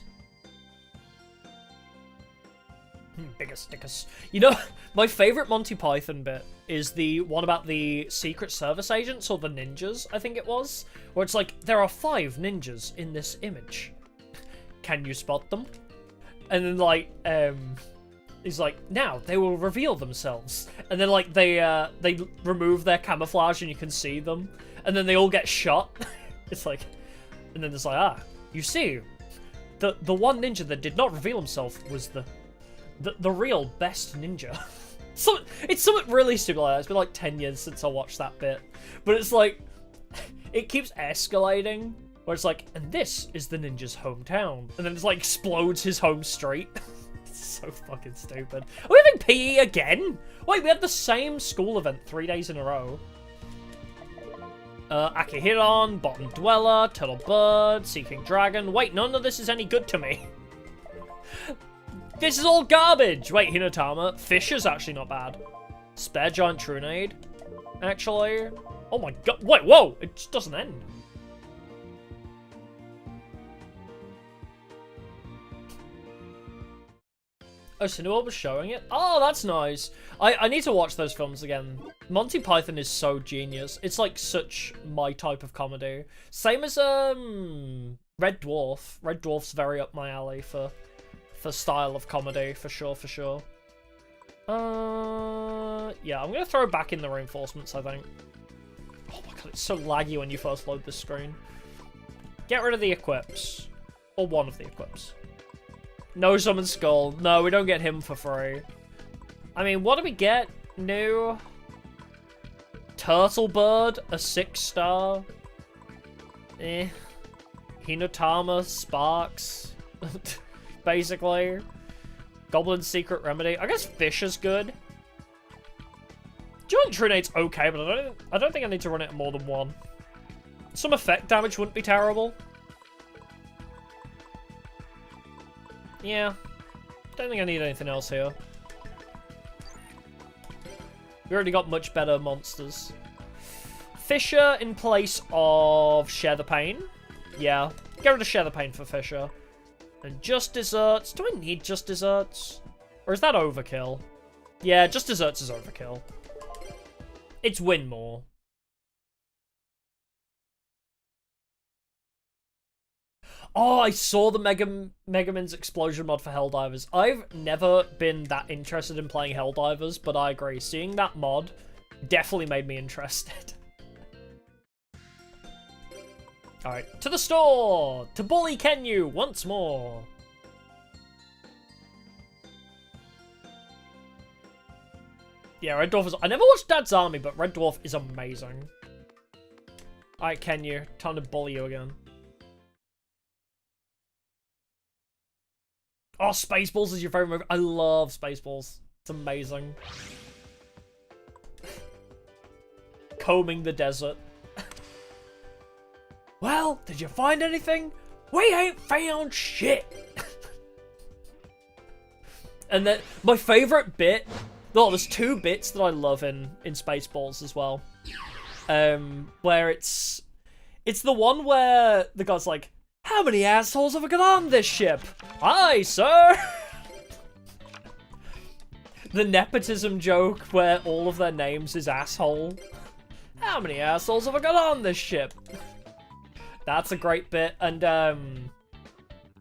Biggest. You know, my favorite Monty Python bit is the one about the Secret Service agents, or the ninjas, I think it was. Where it's like, there are 5 ninjas in this image. Can you spot them? And then, like, he's like, now they will reveal themselves. And then, like, they remove their camouflage and you can see them. And then they all get shot. It's like, and then it's like, you see, the one ninja that did not reveal himself was the real best ninja. So it's something really stupid like that. It's been like 10 years since I watched that bit. But it's like, it keeps escalating. Where it's like, and this is the ninja's hometown. And then it's like, explodes his home street. It's so fucking stupid. Are we having PE again? Wait, we had the same school event 3 days in a row. Akihiron, Bottom Dweller, Turtle Bird, Seeking Dragon. Wait, none of this is any good to me. This is all garbage! Wait, Hinotama. Fish is actually not bad. Spare Giant Trunade. Actually. Oh my god. Wait, whoa! It just doesn't end. Oh, Cineworld was showing it? Oh, that's nice. I need to watch those films again. Monty Python is so genius. It's like such my type of comedy. Same as Red Dwarf. Red Dwarf's very up my alley for style of comedy, for sure. Yeah, I'm gonna throw back in the reinforcements, I think. Oh my god, it's so laggy when you first load this screen. Get rid of the equips. Or one of the equips. No summon skull. No, we don't get him for free. I mean, what do we get? New Turtle Bird, a 6-star. Hinotama, Sparks. Basically. Goblin Secret Remedy. I guess Fish is good. Giant Trinate's okay, but I don't think I need to run it at more than one. Some effect damage wouldn't be terrible. Yeah. Don't think I need anything else here. We already got much better monsters. Fisher in place of Share the Pain. Yeah. Get rid of Share the Pain for Fisher. And Just Desserts. Do I need Just Desserts? Or is that overkill? Yeah, Just Desserts is overkill. It's win more. Oh, I saw the Megaman's Explosion mod for Helldivers. I've never been that interested in playing Helldivers, but I agree. Seeing that mod definitely made me interested. Alright, to the store! To bully Kenyu once more! Yeah, Red Dwarf is... I never watched Dad's Army, but Red Dwarf is amazing. Alright, Kenyu. Time to bully you again. Oh, Spaceballs is your favorite movie. I love Spaceballs. It's amazing. Combing the desert. Well, did you find anything? We ain't found shit. And then my favorite bit. Oh, there's two bits that I love in Spaceballs as well. Where it's the one where the guy's like, how many assholes have I got on this ship? Aye, sir! The nepotism joke where all of their names is asshole. How many assholes have I got on this ship? That's a great bit. And,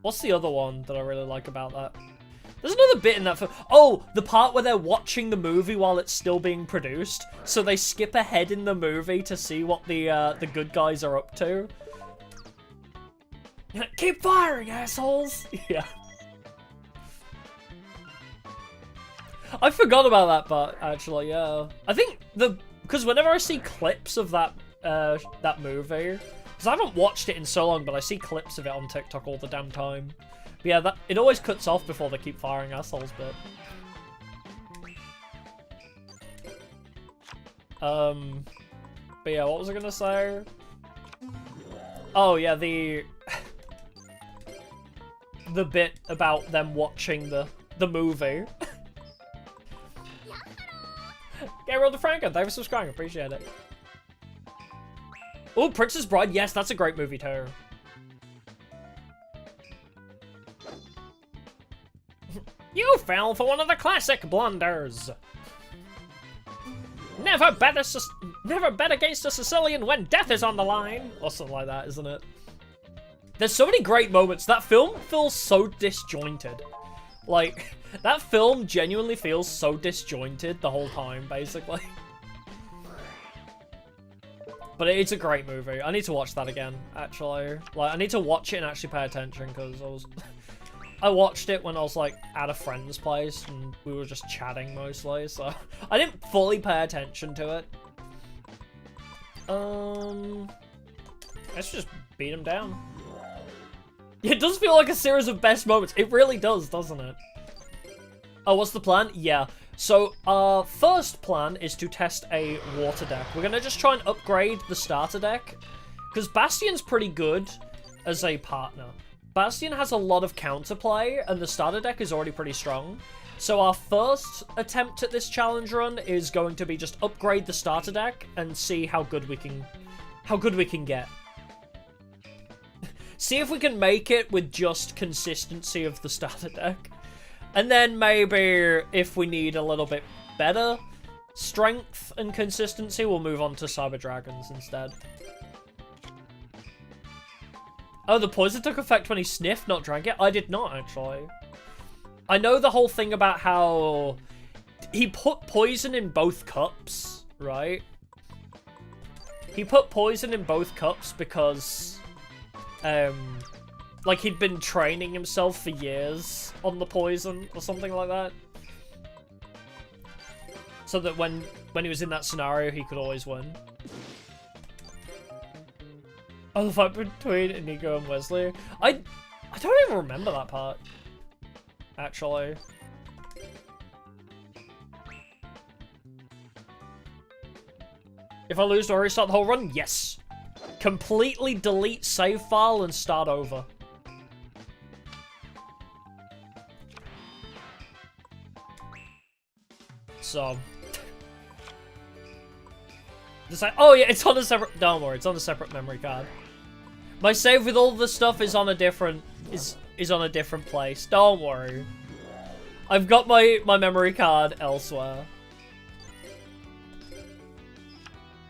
what's the other one that I really like about that? There's another bit in that film. Oh, the part where they're watching the movie while it's still being produced. So they skip ahead in the movie to see what the good guys are up to. Keep firing, assholes! Yeah. I forgot about that part, actually, yeah. I think because whenever I see clips of that movie, because I haven't watched it in so long, but I see clips of it on TikTok all the damn time. But yeah, it always cuts off before they keep firing assholes, but... But yeah, what was I gonna say? Oh, yeah, the bit about them watching the movie. Gabriel DeFranco, thanks for subscribing, appreciate it. Oh, Princess Bride, yes, that's a great movie too. You fell for one of the classic blunders. Never bet against a Sicilian when death is on the line. Or something like that, isn't it? There's so many great moments. That film feels so disjointed. Like, that film genuinely feels so disjointed the whole time, basically. But it's a great movie. I need to watch that again, actually. Like, I need to watch it and actually pay attention, because I watched it when I was, like, at a friend's place, and we were just chatting mostly, so I didn't fully pay attention to it. Let's just beat him down. It does feel like a series of best moments. It really does, doesn't it? Oh, what's the plan? Yeah. So, our first plan is to test a water deck. We're gonna just try and upgrade the starter deck, because Bastion's pretty good as a partner. Bastion has a lot of counterplay, and the starter deck is already pretty strong. So our first attempt at this challenge run is going to be just upgrade the starter deck and see how good we can get. See if we can make it with just consistency of the starter deck. And then maybe if we need a little bit better strength and consistency, we'll move on to Cyber Dragons instead. Oh, the poison took effect when he sniffed, not drank it? I did not, actually. I know the whole thing about how he put poison in both cups, right? he put poison in both cups because, like he'd been training himself for years on the poison or something like that. So that when he was in that scenario, he could always win. Oh, the fight between Inigo and Wesley. I don't even remember that part, actually. If I lose, do I restart the whole run? Yes. Completely delete save file and start over. So. Just like, oh yeah, it's on a separate, don't worry, it's on a separate memory card. My save with all the stuff is on a different, is on a different place. Don't worry. I've got my memory card elsewhere.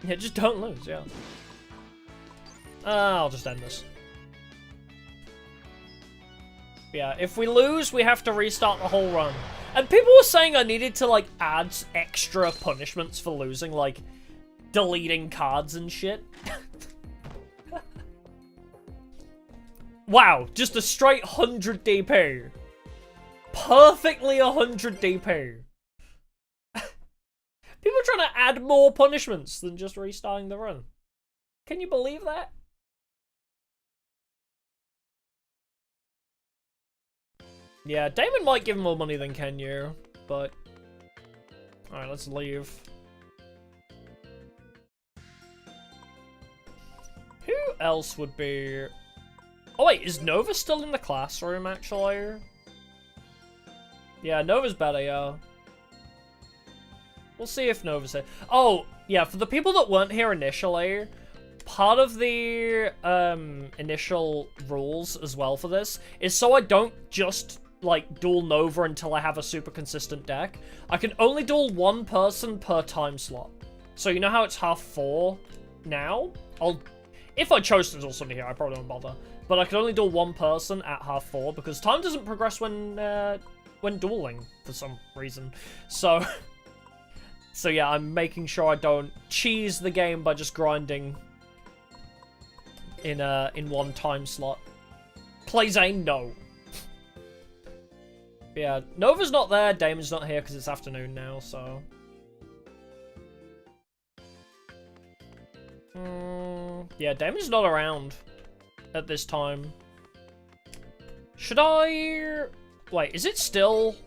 Yeah, just don't lose, yeah. I'll just end this. Yeah, if we lose, we have to restart the whole run. And people were saying I needed to, like, add extra punishments for losing, like, deleting cards and shit. Wow, just a straight 100 DP. Perfectly 100 DP. People are trying to add more punishments than just restarting the run. Can you believe that? Yeah, Damon might give him more money than Kenyu, but... Alright, let's leave. Who else would be... Oh wait, is Nova still in the classroom, actually? Yeah, Nova's better, yeah. We'll see if Nova's here. Oh, yeah, for the people that weren't here initially, part of the initial rules as well for this is so I don't just, like, duel Nova until I have a super consistent deck. I can only duel one person per time slot. So you know how it's 4:30 now? If I chose to duel somebody here, I probably won't bother. But I can only duel one person at 4:30 because time doesn't progress when dueling for some reason. So... So yeah, I'm making sure I don't cheese the game by just grinding in one time slot. Play Zane, no. Yeah, Nova's not there, Damon's not here because it's afternoon now, so... Yeah, Damon's not around at this time. Should I... Wait, is it still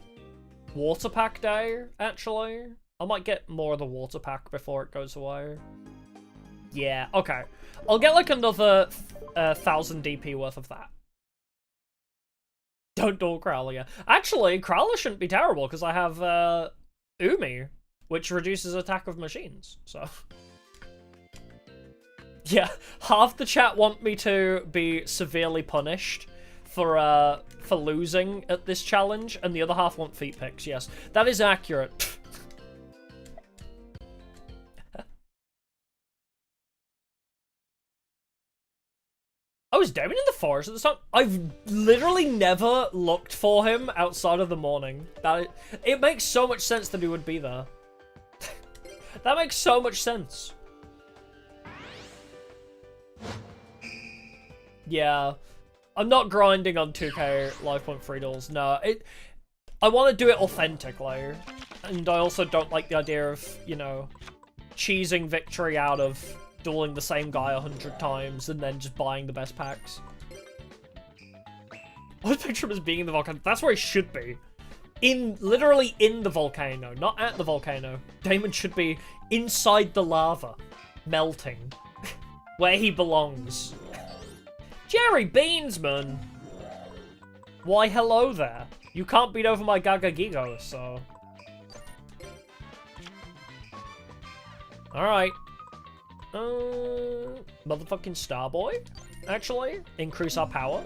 Water Pack Day, actually? I might get more of the water pack before it goes away. Yeah, okay. I'll get like another 1,000 DP worth of that. Don't duel Crowler, yeah. Actually, Crowler shouldn't be terrible because I have Umi, which reduces attack of machines, so... Yeah, half the chat want me to be severely punished for losing at this challenge, and the other half want feet picks, yes. That is accurate. Oh, is Damon in the forest at this time? I've literally never looked for him outside of the morning. It makes so much sense that he would be there. That makes so much sense. Yeah. I'm not grinding on 2k life point free duels. No, I want to do it authentically. And I also don't like the idea of, you know, cheesing victory out of dueling the same guy 100 times and then just buying the best packs. I picture him as being in the volcano. That's where he should be. Literally in the volcano, not at the volcano. Damon should be inside the lava, melting, where he belongs. Jerry Beansman! Why, hello there. You can't beat over my Gaga Gigo, so... Alright. Motherfucking Starboy, actually. Increase our power.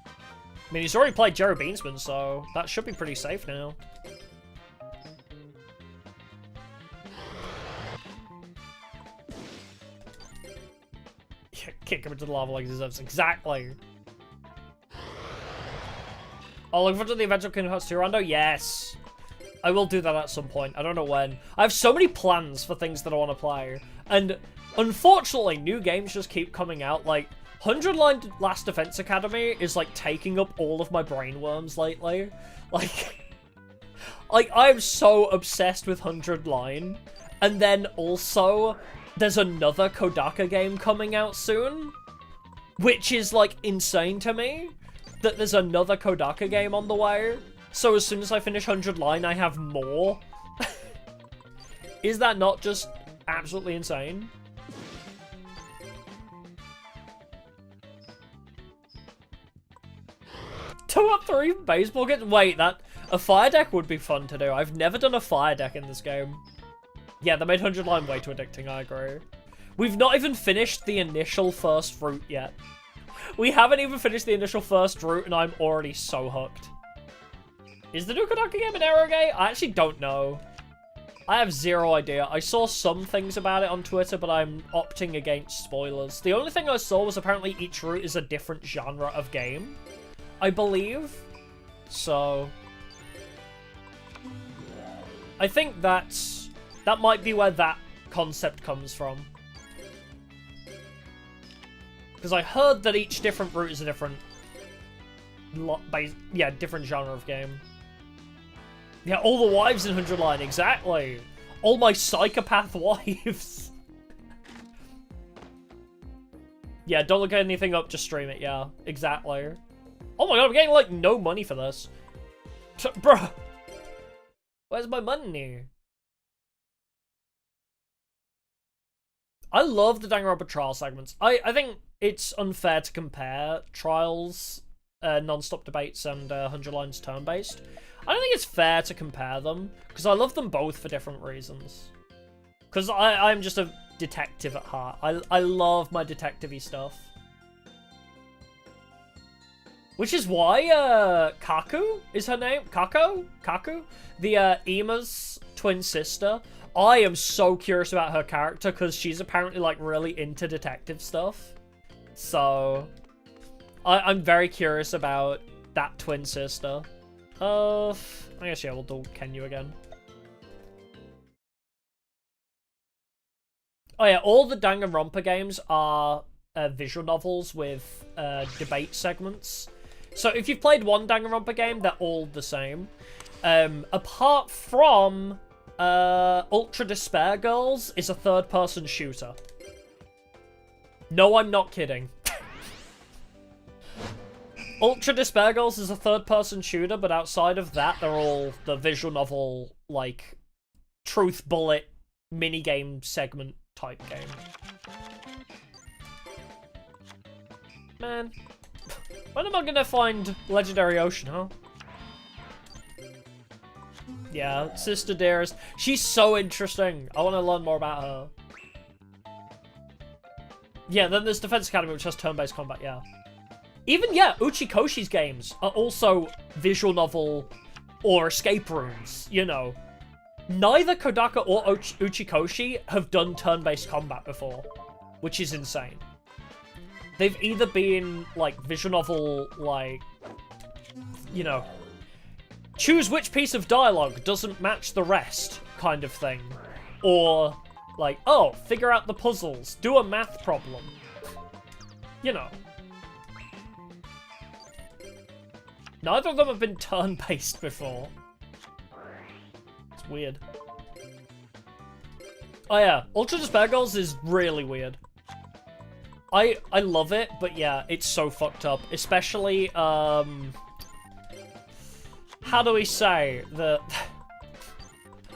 I mean, he's already played Jerry Beansman, so that should be pretty safe now. Yeah, kick him into the lava like he deserves. Exactly. Oh, look forward to the eventual Kingdom Hearts 2 Rondo? Yes. I will do that at some point. I don't know when. I have so many plans for things that I want to play. And unfortunately, new games just keep coming out. Like, 100 Line Last Defense Academy is, like, taking up all of my brainworms lately. Like, I'm so obsessed with 100 Line. And then also, there's another Kodaka game coming out soon. Which is, like, insane to me. That there's another Kodaka game on the way. So as soon as I finish 100 Line, I have more. Is that not just absolutely insane? Two up three baseball games? Wait, a fire deck would be fun to do. I've never done a fire deck in this game. Yeah, they made 100 Line way too addicting, I agree. We've not even finished the initial first route yet. We haven't even finished the initial first route, and I'm already so hooked. Is the new Kodaka game an Arrowgate? I actually don't know. I have zero idea. I saw some things about it on Twitter, but I'm opting against spoilers. The only thing I saw was apparently each route is a different genre of game, I believe. So I think that might be where that concept comes from. Because I heard that each different route is a different different genre of game. Yeah, all the wives in 100 Line, exactly. All my psychopath wives. Yeah, don't look anything up, just stream it, yeah. Exactly. Oh my god, I'm getting, like, no money for this. Bruh. Where's my money? I love the Danganronpa trial segments. I think it's unfair to compare trials, non-stop debates, and 100 Lines turn-based. I don't think it's fair to compare them, because I love them both for different reasons. Because I'm just a detective at heart. I love my detective-y stuff. Which is why Kaku is her name. Kaku? The Ima's twin sister. I am so curious about her character, because she's apparently, like, really into detective stuff. So I'm very curious about that twin sister. I guess, yeah, we'll do Kenyu again. Oh yeah, all the Danganronpa games are visual novels with debate segments. So if you've played one Danganronpa game, they're all the same. Apart from Ultra Despair Girls is a third-person shooter. No, I'm not kidding. Ultra Despair Girls is a third-person shooter, but outside of that, they're all the visual novel, like, truth bullet minigame segment type game. Man. When am I gonna find Legendary Ocean, huh? Yeah, Sister Dearest. She's so interesting. I want to learn more about her. Yeah, then there's Defense Academy, which has turn-based combat, yeah. Even, yeah, Uchikoshi's games are also visual novel or escape rooms, you know. Neither Kodaka or Uchikoshi have done turn-based combat before, which is insane. They've either been, like, visual novel, like, you know, choose which piece of dialogue doesn't match the rest kind of thing. Or, like, oh, figure out the puzzles, do a math problem. You know. Neither of them have been turn-based before. It's weird. Oh yeah, Ultra Despair Girls is really weird. I love it, but yeah, it's so fucked up. Especially, how do we say? I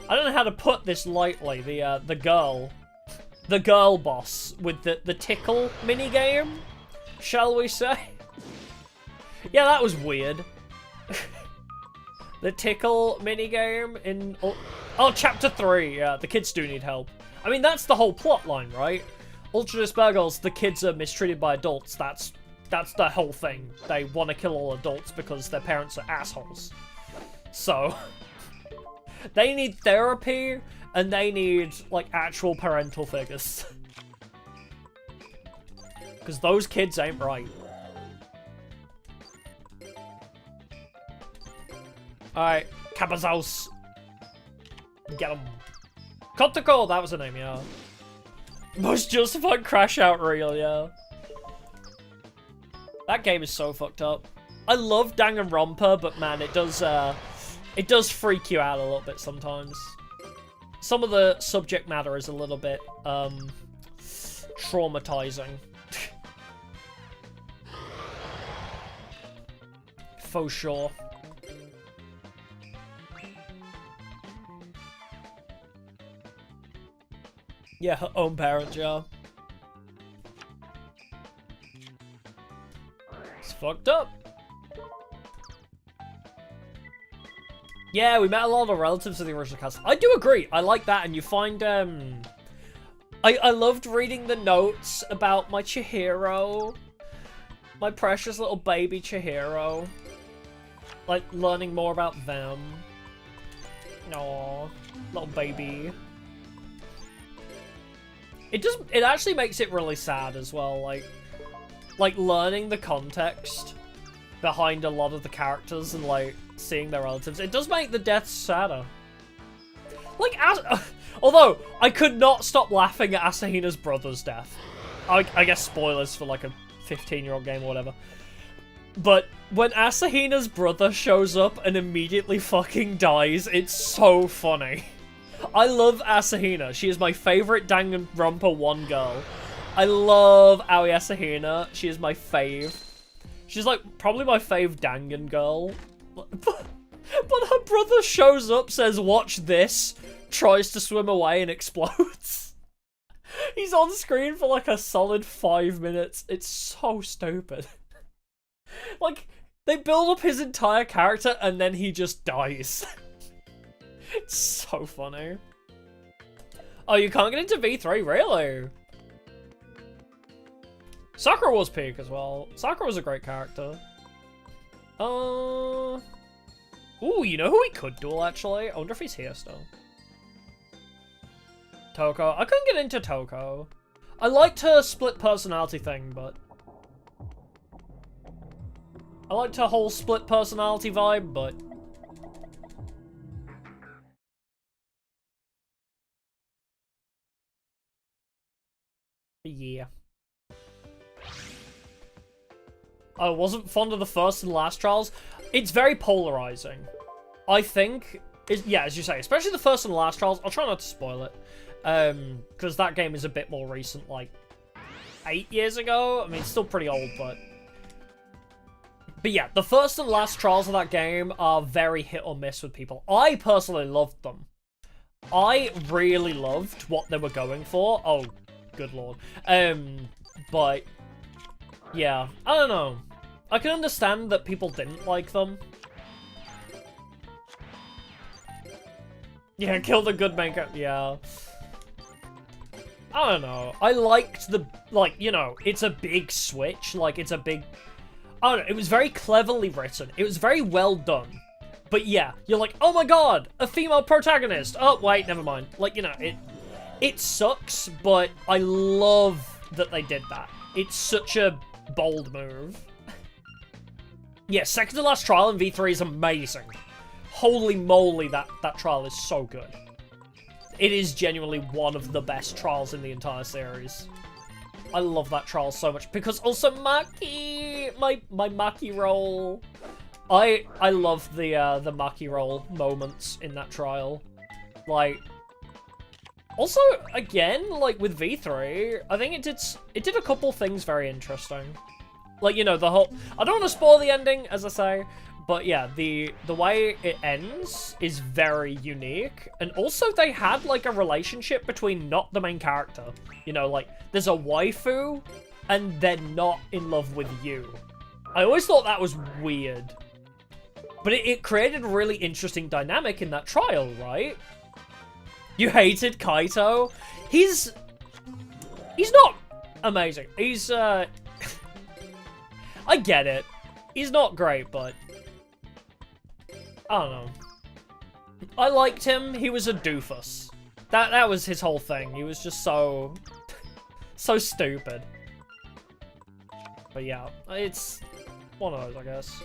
don't know how to put this lightly. The girl boss with the tickle minigame, shall we say? Yeah, that was weird. The tickle minigame in... Oh, Chapter 3, yeah, the kids do need help. I mean, that's the whole plot line, right? Ultra Despair Girls, the kids are mistreated by adults. That's the whole thing. They want to kill all adults because their parents are assholes. So, they need therapy, and they need, like, actual parental figures. Because those kids ain't right. Alright, Kabazaus. Get him. Kotoko, that was her name, yeah. Most justified crash out reel, yeah. That game is so fucked up. I love Danganronpa, but man, it does freak you out a little bit sometimes. Some of the subject matter is a little bit, traumatizing. For sure. Yeah, her own parents, yeah. It's fucked up. Yeah, we met a lot of relatives of the original cast. I do agree. I like that, and you find, I loved reading the notes about my Chihiro. My precious little baby Chihiro. Like, learning more about them. Aww. Little baby. It actually makes it really sad as well, like learning the context behind a lot of the characters and, like, seeing their relatives. It does make the deaths sadder. Like, although, I could not stop laughing at Asahina's brother's death. I guess spoilers for, like, a 15-year-old game or whatever. But when Asahina's brother shows up and immediately fucking dies, it's so funny. I love Asahina. She is my favorite Danganronpa 1 girl. I love Aoi Asahina. She is my fave. She's like probably my fave Dangan girl. But her brother shows up, says, "Watch this," tries to swim away and explodes. He's on screen for like a solid 5 minutes. It's so stupid. Like, they build up his entire character and then he just dies. It's so funny. Oh, you can't get into V3? Really? Sakura was peak as well. Sakura was a great character. Ooh, you know who we could duel, actually? I wonder if he's here still. Toko. I couldn't get into Toko. I liked her split personality thing, but... I liked her whole split personality vibe, but... Yeah. I wasn't fond of the first and last trials. It's very polarizing. I think, yeah, as you say, especially the first and last trials. I'll try not to spoil it. Because that game is a bit more recent, like 8 years ago. I mean, it's still pretty old, but yeah, the first and last trials of that game are very hit or miss with people. I personally loved them. I really loved what they were going for. Oh, good lord. But yeah, I don't know. I can understand that people didn't like them. Yeah, kill the good maker. Yeah. I don't know. I liked the, like, you know, it's a big switch. Like, it's a big... I don't know. It was very cleverly written. It was very well done. But yeah, you're like, oh my god, a female protagonist. Oh, wait, never mind. Like, you know, it sucks, but I love that they did that. It's such a bold move. Yeah, second to last trial in V3 is amazing. Holy moly, that trial is so good. It is genuinely one of the best trials in the entire series. I love that trial so much, because also Maki, my Maki roll. I love the Maki roll moments in that trial. Like, also, again, like with V3, I think it did a couple things very interesting. Like, you know, the whole... I don't want to spoil the ending, as I say, but yeah, the way it ends is very unique. And also, they had, like, a relationship between not the main character. You know, like, there's a waifu, and they're not in love with you. I always thought that was weird. But it created a really interesting dynamic in that trial, right? You hated Kaito? He's not amazing. He's, I get it. He's not great, but... I don't know. I liked him. He was a doofus. That was his whole thing. He was just so... so stupid. But yeah, it's one of those, I guess.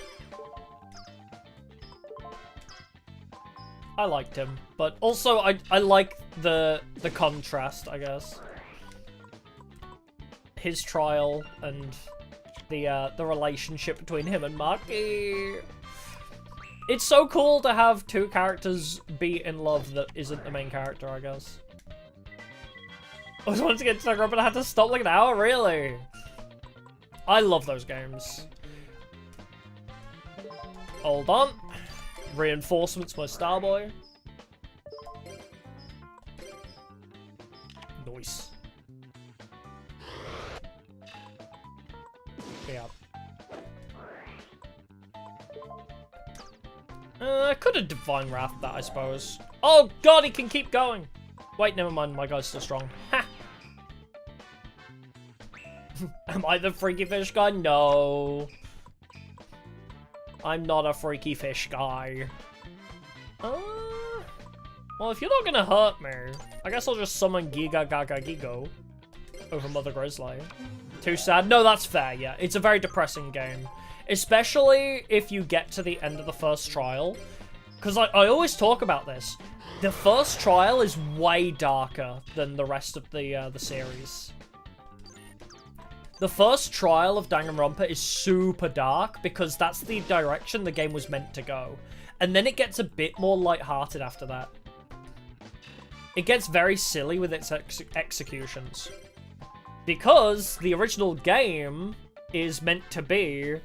I liked him. But also, I like the contrast, I guess. his trial and the relationship between him and Maki. It's so cool to have two characters be in love that isn't the main character, I guess. I was wanting to get to Danganronpa, but I had to stop like an hour, really? I love those games. Hold on. Reinforcements, my Starboy. Nice. Yeah. I could have Divine Wrath that, I suppose. Oh god, he can keep going! Wait, never mind, my guy's still strong. Ha! Am I the freaky fish guy? No. I'm not a freaky fish guy. Well, if you're not gonna hurt me, I guess I'll just summon Giga Gaga Gigo over Mother Grizzly. Too sad? No, that's fair, yeah. It's a very depressing game. Especially if you get to the end of the first trial. Because I always talk about this. The first trial is way darker than the rest of the series. The first trial of Danganronpa is super dark because that's the direction the game was meant to go. And then it gets a bit more lighthearted after that. It gets very silly with its executions. Because the original game is meant to be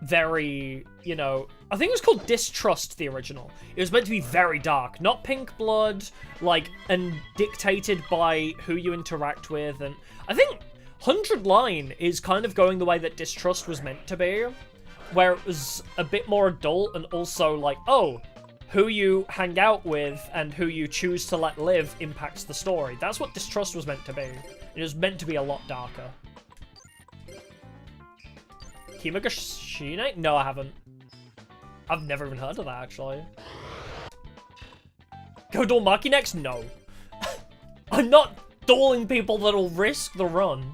very, you know, I think it was called Distrust, the original. It was meant to be very dark, not pink blood, like, and dictated by who you interact with. And I think 100 Line is kind of going the way that Distrust was meant to be, where it was a bit more adult and also like, oh, who you hang out with and who you choose to let live impacts the story. That's what Distrust was meant to be. It was meant to be a lot darker. Kimagashine? No, I haven't. I've never even heard of that, actually. Go duel Maki next? No. I'm not dueling people that'll risk the run.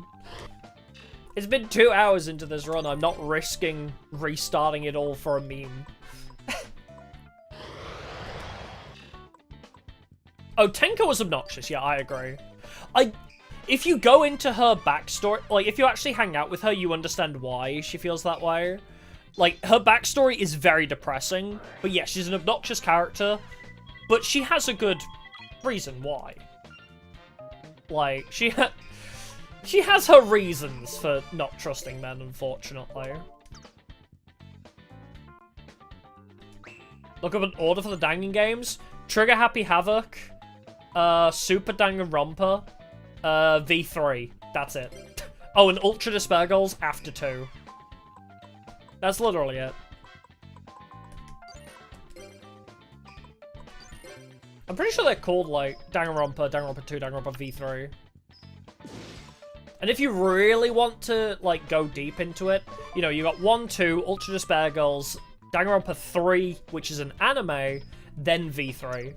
It's been 2 hours into this run. I'm not risking restarting it all for a meme. Oh, Tenka was obnoxious. Yeah, I agree. If you go into her backstory, like, if you actually hang out with her, you understand why she feels that way. Like, her backstory is very depressing. But yeah, she's an obnoxious character. But she has a good reason why. Like, she has her reasons for not trusting men, unfortunately. Look up an order for the Dangan games. Trigger Happy Havoc. Super Danganronpa. V3. That's it. Oh, and Ultra Despair Goals after 2. That's literally it. I'm pretty sure they're called, like, Danganronpa, Danganronpa 2, Danganronpa V3. And if you really want to, like, go deep into it, you know, you got 1, 2, Ultra Despair Goals, Danganronpa 3, which is an anime, then V3.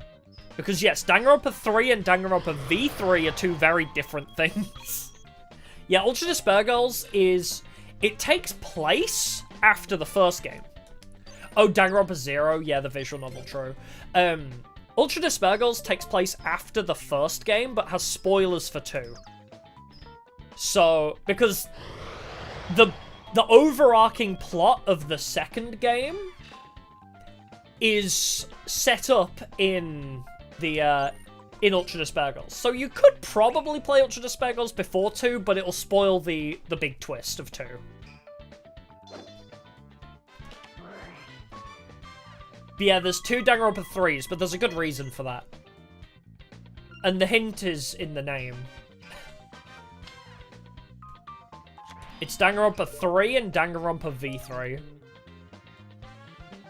Because, yes, Danganronpa 3 and Danganronpa V3 are two very different things. Yeah, Ultra Despair Goals is... It takes place after the first game. Oh, Danganronpa 0, yeah, the visual novel, true. Ultra Despair Goals takes place after the first game, but has spoilers for 2. So, because the overarching plot of the second game is set up in the in Ultra Despair Goals. So you could probably play Ultra Despair Goals before 2, but it'll spoil the big twist of 2. But yeah, there's 2 Danganronpa 3s, but there's a good reason for that. And the hint is in the name. It's Danganronpa 3 and Danganronpa V3.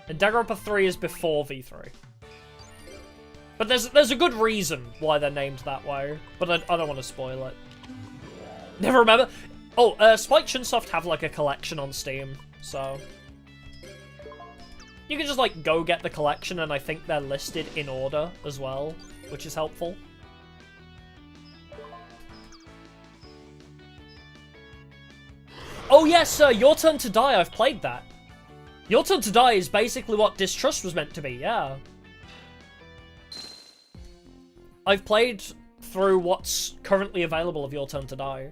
And Danganronpa 3 is before V3. But there's a good reason why they're named that way. But I don't want to spoil it. Never remember. Oh, Spike Chunsoft have like a collection on Steam, so you can just like go get the collection, and I think they're listed in order as well, which is helpful. Oh yes, Your Turn to Die, I've played that. Your Turn to Die is basically what Distrust was meant to be, yeah. I've played through what's currently available of Your Turn to Die.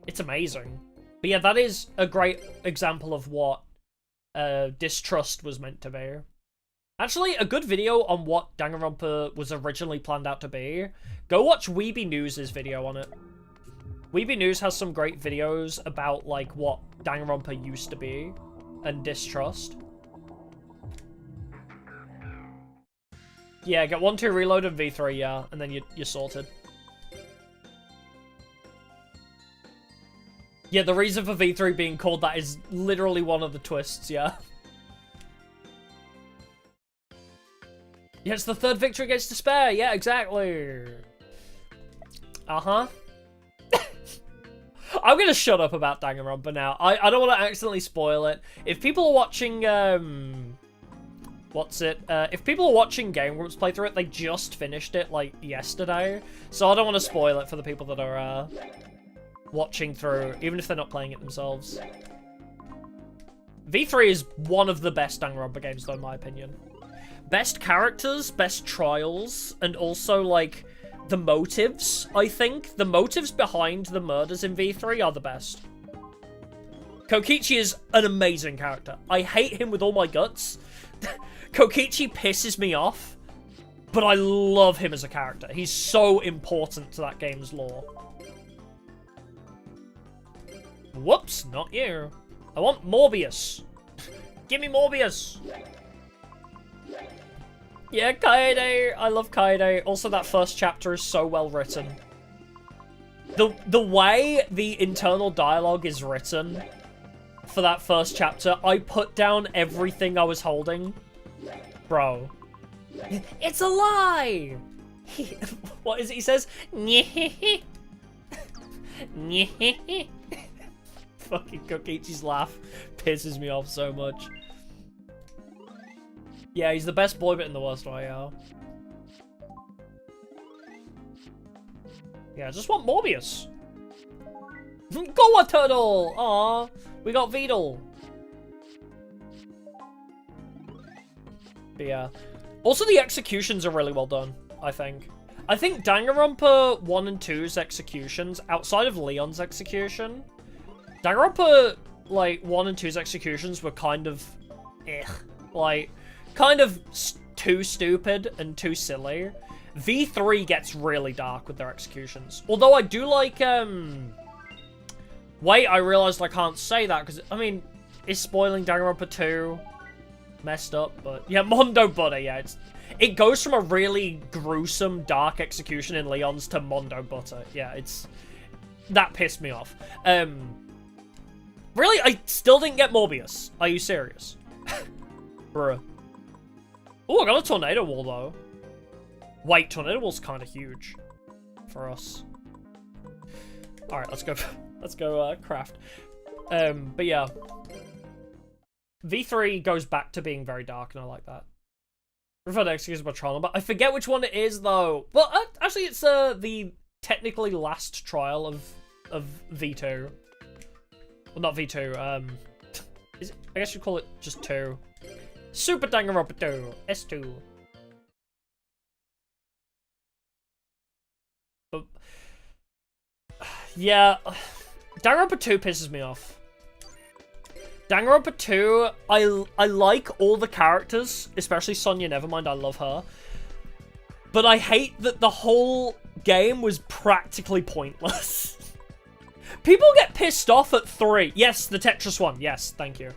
It's amazing. But yeah, that is a great example of what distrust was meant to be. Actually, a good video on what Danganronpa was originally planned out to be. Go watch Weeby News' video on it. Weeby News has some great videos about, like, what Danganronpa used to be and distrust. Yeah, get 1-2 reload and V3, yeah, and then you're sorted. Yeah, the reason for V3 being called that is literally one of the twists, yeah. Yeah, it's the third victory against despair. Yeah, exactly. Uh-huh. I'm gonna shut up about Danganronpa now. I don't want to accidentally spoil it. If people are watching, if people are watching Game Grumps play through it, they just finished it, like, yesterday. So I don't want to spoil it for the people that are, watching through, even if they're not playing it themselves. V3 is one of the best Danganronpa games, though, in my opinion. Best characters, best trials, and also, like, the motives, I think. The motives behind the murders in V3 are the best. Kokichi is an amazing character. I hate him with all my guts. Kokichi pisses me off, but I love him as a character. He's so important to that game's lore. Whoops, not you. I want Morbius. Give me Morbius. Yeah, Kaede. I love Kaede. Also, that first chapter is so well written. The way the internal dialogue is written for that first chapter, I put down everything I was holding. Bro. It's a lie! What is it he says? Fucking Kokichi's laugh pisses me off so much. Yeah, he's the best boy bit in the worst way, yeah. Yeah, I just want Morbius. Go Turtle! Aw, we got Vidal. But yeah. Also, the executions are really well done, I think. I think Danganronpa 1 and 2's executions, outside of Leon's execution, Danganronpa, like, 1 and 2's executions were kind of, like, kind of too stupid and too silly. V3 gets really dark with their executions. Although I do like, wait, I realized I can't say that, because, I mean, is spoiling Danganronpa 2 messed up? But, yeah, Mondo Butter, yeah, it goes from a really gruesome, dark execution in Leon's to Mondo Butter. Yeah, that pissed me off. Really, I still didn't get Morbius. Are you serious? Bruh. Oh, I got a tornado wall, though. Wait, tornado wall's kind of huge for us. Alright, let's go. Let's go craft. But yeah. V3 goes back to being very dark, and I like that. Referred to Execution by Tron, but I forget which one it is, though. Well, actually, it's the technically last trial of V2. Well, not V2, I guess you'd call it just 2. Super Danganronpa 2, S2. But, yeah, Danganronpa 2 pisses me off. Danganronpa 2, I like all the characters, especially Sonya Nevermind, I love her. But I hate that the whole game was practically pointless. People get pissed off at 3. Yes, the Tetris one. Yes, thank you.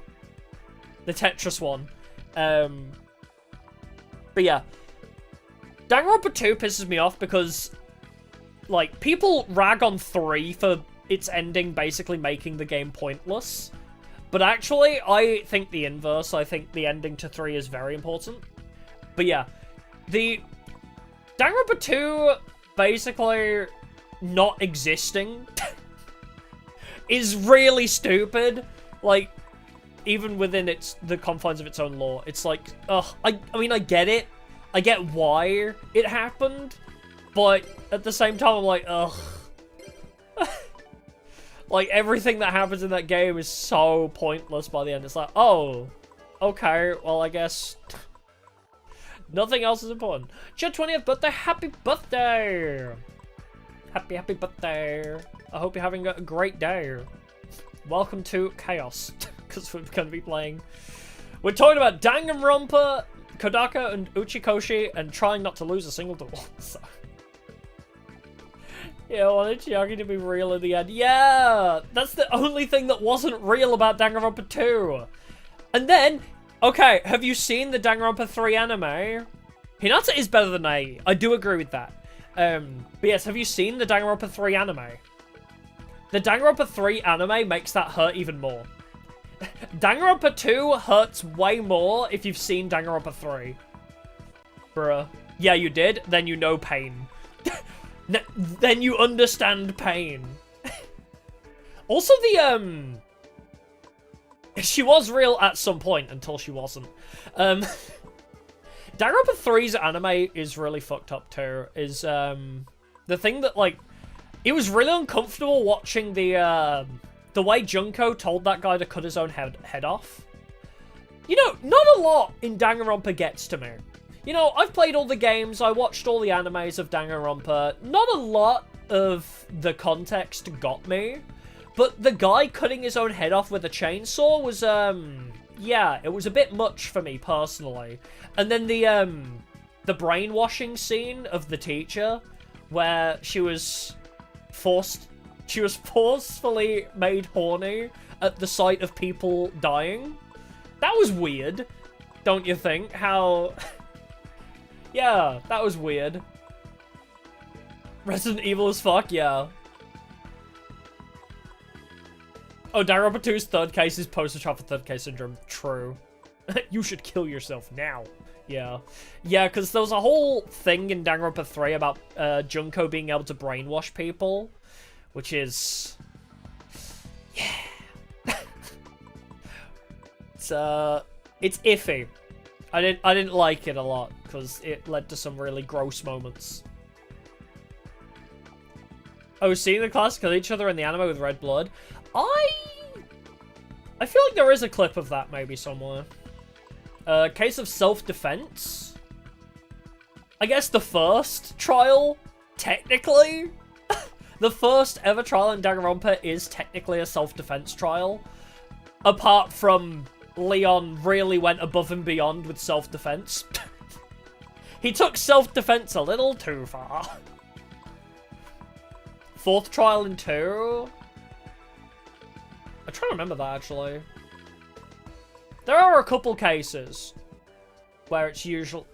The Tetris one. But yeah. Danganronpa 2 pisses me off because, like, people rag on 3 for its ending basically making the game pointless. But actually, I think the inverse. I think the ending to 3 is very important. But yeah. The Danganronpa 2 basically not existing is really stupid. Like, even within the confines of its own lore. It's like, ugh, I mean, I get it. I get why it happened. But at the same time, I'm like, ugh. Like, everything that happens in that game is so pointless by the end. It's like, oh, okay, well, I guess nothing else is important. It's your 20th birthday, happy birthday! Happy birthday. I hope you're having a great day. Welcome to Chaos, because we're going to be playing... We're talking about Danganronpa, Kodaka, and Uchikoshi, and trying not to lose a single duel, so... Yeah, I wanted Chiaki to be real in the end. Yeah! That's the only thing that wasn't real about Danganronpa 2. And then, okay, have you seen the Danganronpa 3 anime? Hinata is better than Ai. I do agree with that. But yes, have you seen the Danganronpa 3 anime? The Danganronpa 3 anime makes that hurt even more. Danganronpa 2 hurts way more if you've seen Danganronpa 3. Bruh. Yeah, you did? Then you know pain. Then you understand pain. Also, she was real at some point until she wasn't. Danganronpa 3's anime is really fucked up too. Is the thing that, like, it was really uncomfortable watching the way Junko told that guy to cut his own head off. You know, not a lot in Danganronpa gets to me. You know, I've played all the games, I watched all the animes of Danganronpa. Not a lot of the context got me, but the guy cutting his own head off with a chainsaw was, yeah, it was a bit much for me personally. And then the brainwashing scene of the teacher, where she was forcefully made horny at the sight of people dying. That was weird, don't you think? How... Yeah, that was weird. Resident Evil as fuck, yeah. Oh, Danganronpa 2's third case is post-traumatic third case syndrome. True. You should kill yourself now. Yeah. Yeah, because there was a whole thing in Danganronpa 3 about Junko being able to brainwash people, which is... Yeah. It's iffy. I didn't like it a lot, because it led to some really gross moments. Oh, seeing the class kill each other in the anime with red blood? I feel like there is a clip of that maybe somewhere. Case of self-defense? I guess the first trial, technically? The first ever trial in Danganronpa is technically a self-defense trial. Apart from... Leon really went above and beyond with self-defense. He took self-defense a little too far. Fourth trial in 2? I'm trying to remember that, actually. There are a couple cases where it's usual...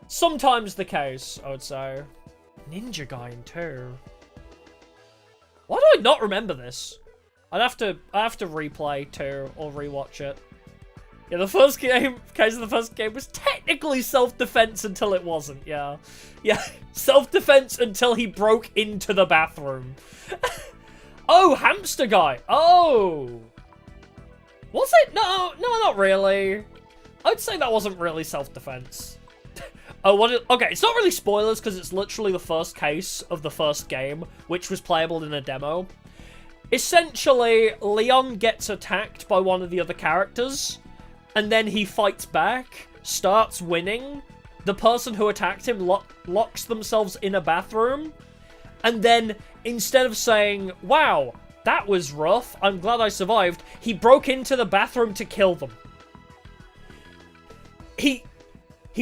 Sometimes the case, I would say. Ninja guy in 2. Why do I not remember this? I have to replay 2 or rewatch it. Yeah, the first case of the first game was technically self-defense until it wasn't, yeah. Yeah, self-defense until he broke into the bathroom. Oh, hamster guy. Oh. Was it? No, not really. I'd say that wasn't really self-defense. Oh, okay, it's not really spoilers because it's literally the first case of the first game, which was playable in a demo. Essentially, Leon gets attacked by one of the other characters, and then he fights back, starts winning. The person who attacked him locks themselves in a bathroom, and then instead of saying, wow, that was rough, I'm glad I survived, he broke into the bathroom to kill them. He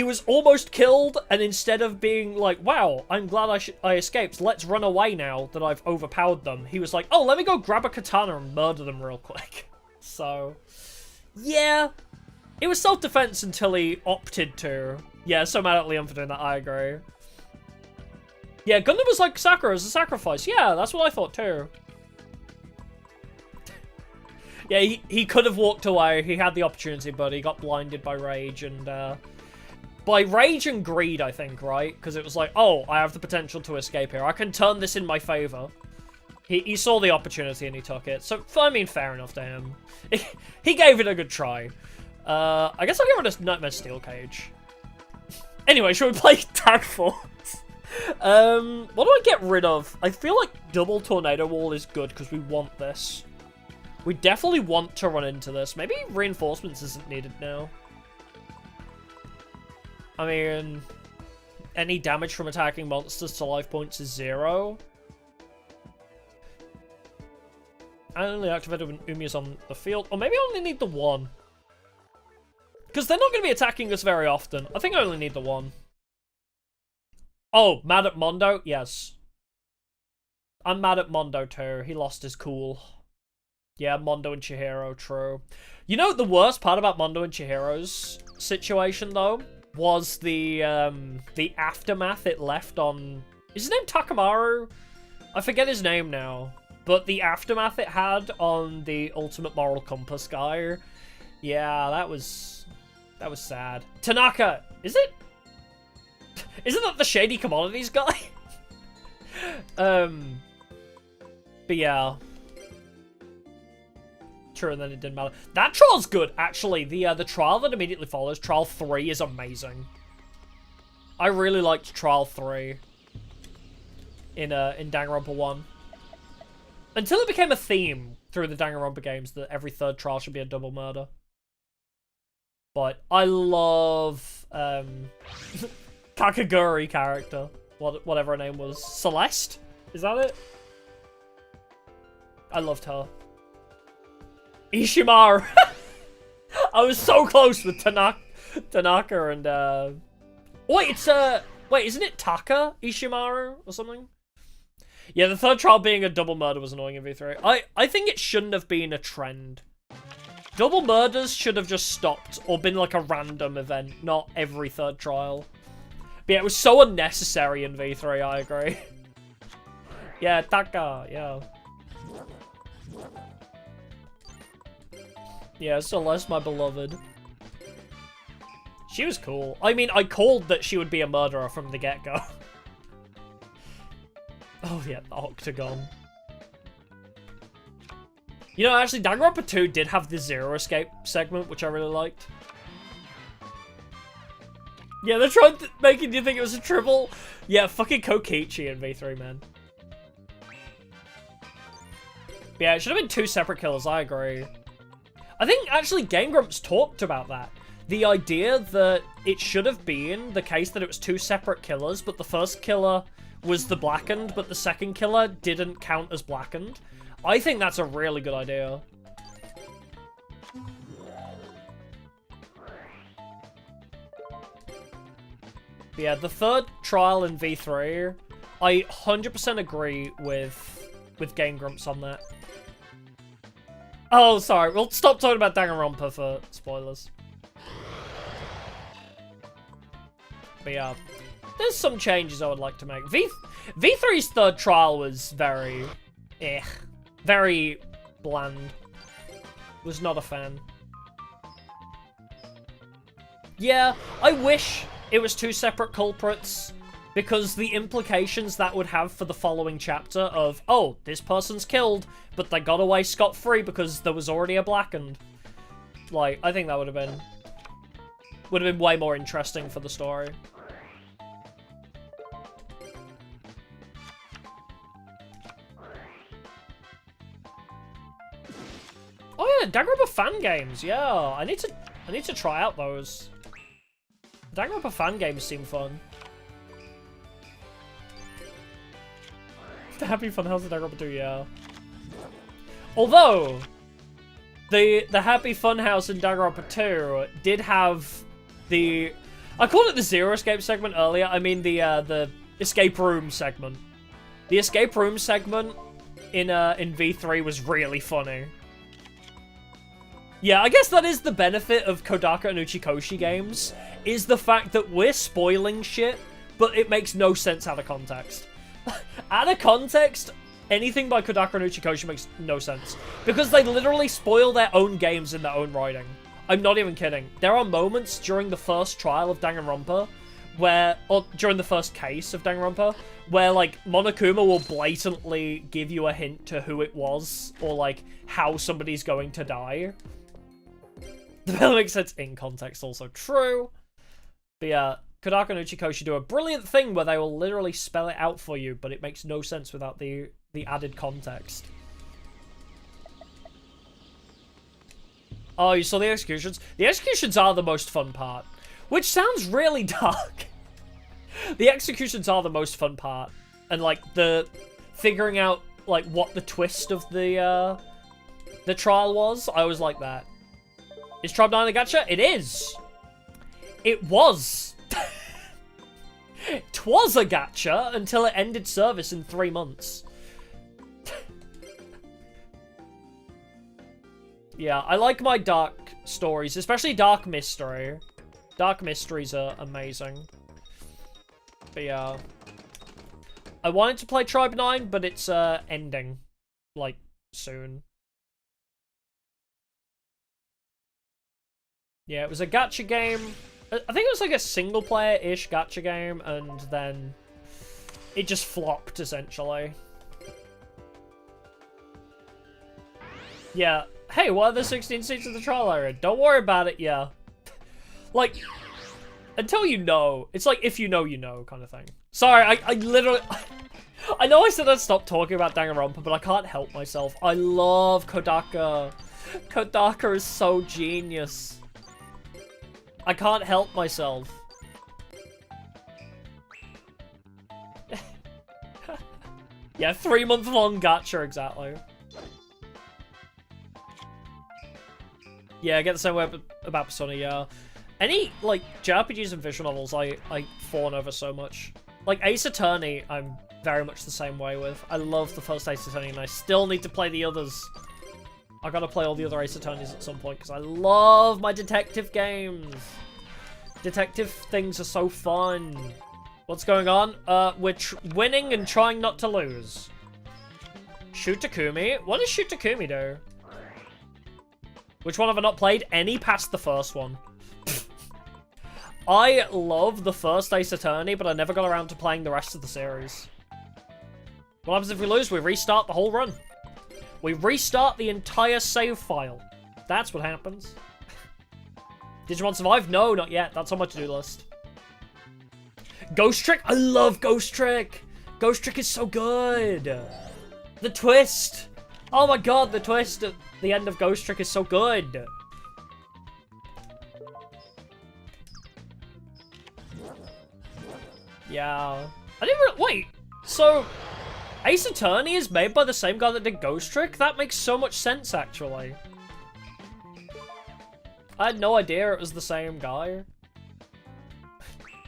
was almost killed, and instead of being like, wow, I'm glad I escaped, let's run away now that I've overpowered them, he was like, oh, let me go grab a katana and murder them real quick. So, yeah. It was self-defense until he opted to. Yeah, so mad at Leon for doing that, I agree. Yeah, Gundam was like Sakura as a sacrifice. Yeah, that's what I thought too. Yeah, he could have walked away. He had the opportunity, but he got blinded by rage and, by rage and greed, I think, right? Because it was like, oh, I have the potential to escape here. I can turn this in my favor. He saw the opportunity and he took it. So, I mean, fair enough to him. He gave it a good try. I guess I'll get rid of Nightmare Steel Cage. Anyway, should we play Tag Force? What do I get rid of? I feel like Double Tornado Wall is good because we want this. We definitely want to run into this. Maybe Reinforcements isn't needed now. I mean, any damage from attacking monsters to life points is 0. I only activated when Umi's on the field. Or maybe I only need the one. Because they're not going to be attacking us very often. I think I only need the one. Oh, mad at Mondo? Yes. I'm mad at Mondo too. He lost his cool. Yeah, Mondo and Chihiro, true. You know, the worst part about Mondo and Chihiro's situation, though, was the aftermath it left on... Is his name Takamaru? I forget his name now. But the aftermath it had on the Ultimate Moral Compass guy, yeah, that was sad. Tanaka, is it? Isn't that the Shady Commodities guy? But yeah. True, and then it didn't matter. That trial's good, actually. The trial that immediately follows, Trial 3, is amazing. I really liked Trial 3 in Danganronpa 1. Until it became a theme through the Danganronpa games that every third trial should be a double murder. But I love Kakaguri character. Whatever her name was. Celeste? Is that it? I loved her. Ishimaru! I was so close with Tanaka and Wait, isn't it Taka Ishimaru or something? Yeah, the third trial being a double murder was annoying in V3. I think it shouldn't have been a trend. Double murders should have just stopped or been like a random event, not every third trial. But yeah, it was so unnecessary in V3, I agree. Yeah, Taka, yeah. Yeah, Celeste, my beloved. She was cool. I mean, I called that she would be a murderer from the get-go. Oh yeah, the Octagon. You know, actually, Danganronpa 2 did have the Zero Escape segment, which I really liked. Yeah, they're trying to making you think it was a triple. Yeah, fucking Kokichi in V3, man. Yeah, it should have been 2 separate killers, I agree. I think, actually, Game Grumps talked about that. The idea that it should have been the case that it was 2 separate killers, but the first killer was the blackened, but the second killer didn't count as blackened. I think that's a really good idea. But yeah, the third trial in V3, I 100% agree with Game Grumps on that. Oh, sorry. We'll stop talking about Danganronpa for spoilers. But yeah, there's some changes I would like to make. V3's third trial was very... very bland. Was not a fan. Yeah, I wish it was 2 separate culprits, because the implications that would have for the following chapter of, oh, this person's killed, but they got away scot-free because there was already a blackened. Like, I think that would have been way more interesting for the story. Oh yeah, Danganronpa fan games. Yeah, I need to try out those. Danganronpa fan games seem fun. The Happy Funhouse of Danganronpa 2, yeah. Although the Happy Funhouse in Danganronpa 2 did have the... I called it the Zero Escape segment earlier. I mean the escape room segment. The escape room segment in V3 was really funny. Yeah, I guess that is the benefit of Kodaka and Uchikoshi games, is the fact that we're spoiling shit, but it makes no sense out of context. Out of context, anything by Kodaka and Uchikoshi makes no sense. Because they literally spoil their own games in their own writing. I'm not even kidding. There are moments during the first trial of Danganronpa where, or during the first case of Danganronpa, where, like, Monokuma will blatantly give you a hint to who it was, or, like, how somebody's going to die. That makes sense in context, also true. But yeah, Kodaka and Uchikoshi do a brilliant thing where they will literally spell it out for you, but it makes no sense without the added context. Oh, you saw the executions? The executions are the most fun part. Which sounds really dark. The executions are the most fun part. And, like, the figuring out, like, what the twist of the the trial was, I was like that. Is Tribe 9 a gacha? It is. It was. Twas a gacha until it ended service in 3 months. Yeah, I like my dark stories, especially dark mystery. Dark mysteries are amazing. But yeah. I wanted to play Tribe 9, but it's ending. Like, soon. Yeah, it was a gacha game. I think it was like a single-player-ish gacha game, and then it just flopped, essentially. Yeah. Hey, what are the 16 seats of the trial area? Don't worry about it, yeah. Like, until you know. It's like, if you know kind of thing. Sorry, I literally... I know I said I'd stop talking about Danganronpa, but I can't help myself. I love Kodaka. Kodaka is so genius. I can't help myself. Yeah, 3-month-long gacha, exactly. Yeah, I get the same way about Persona, yeah. Any, like, JRPGs and visual novels I fawn over so much. Like, Ace Attorney, I'm very much the same way with. I love the first Ace Attorney, and I still need to play the others. I gotta play all the other Ace Attorneys at some point, because I love my detective games. Detective things are so fun. What's going on? We're winning and trying not to lose. Shutakumi? What does Shutakumi do? Which one have I not played? Any past the first one. I love the first Ace Attorney, but I never got around to playing the rest of the series. What happens if we lose? We restart the whole run. We restart the entire save file. That's what happens. Digimon Survive? No, not yet. That's on my to-do list. Ghost Trick? I love Ghost Trick! Ghost Trick is so good! The twist! Oh my god, the twist at the end of Ghost Trick is so good! Yeah. I didn't really... Wait! So, Ace Attorney is made by the same guy that did Ghost Trick? That makes so much sense, actually. I had no idea it was the same guy.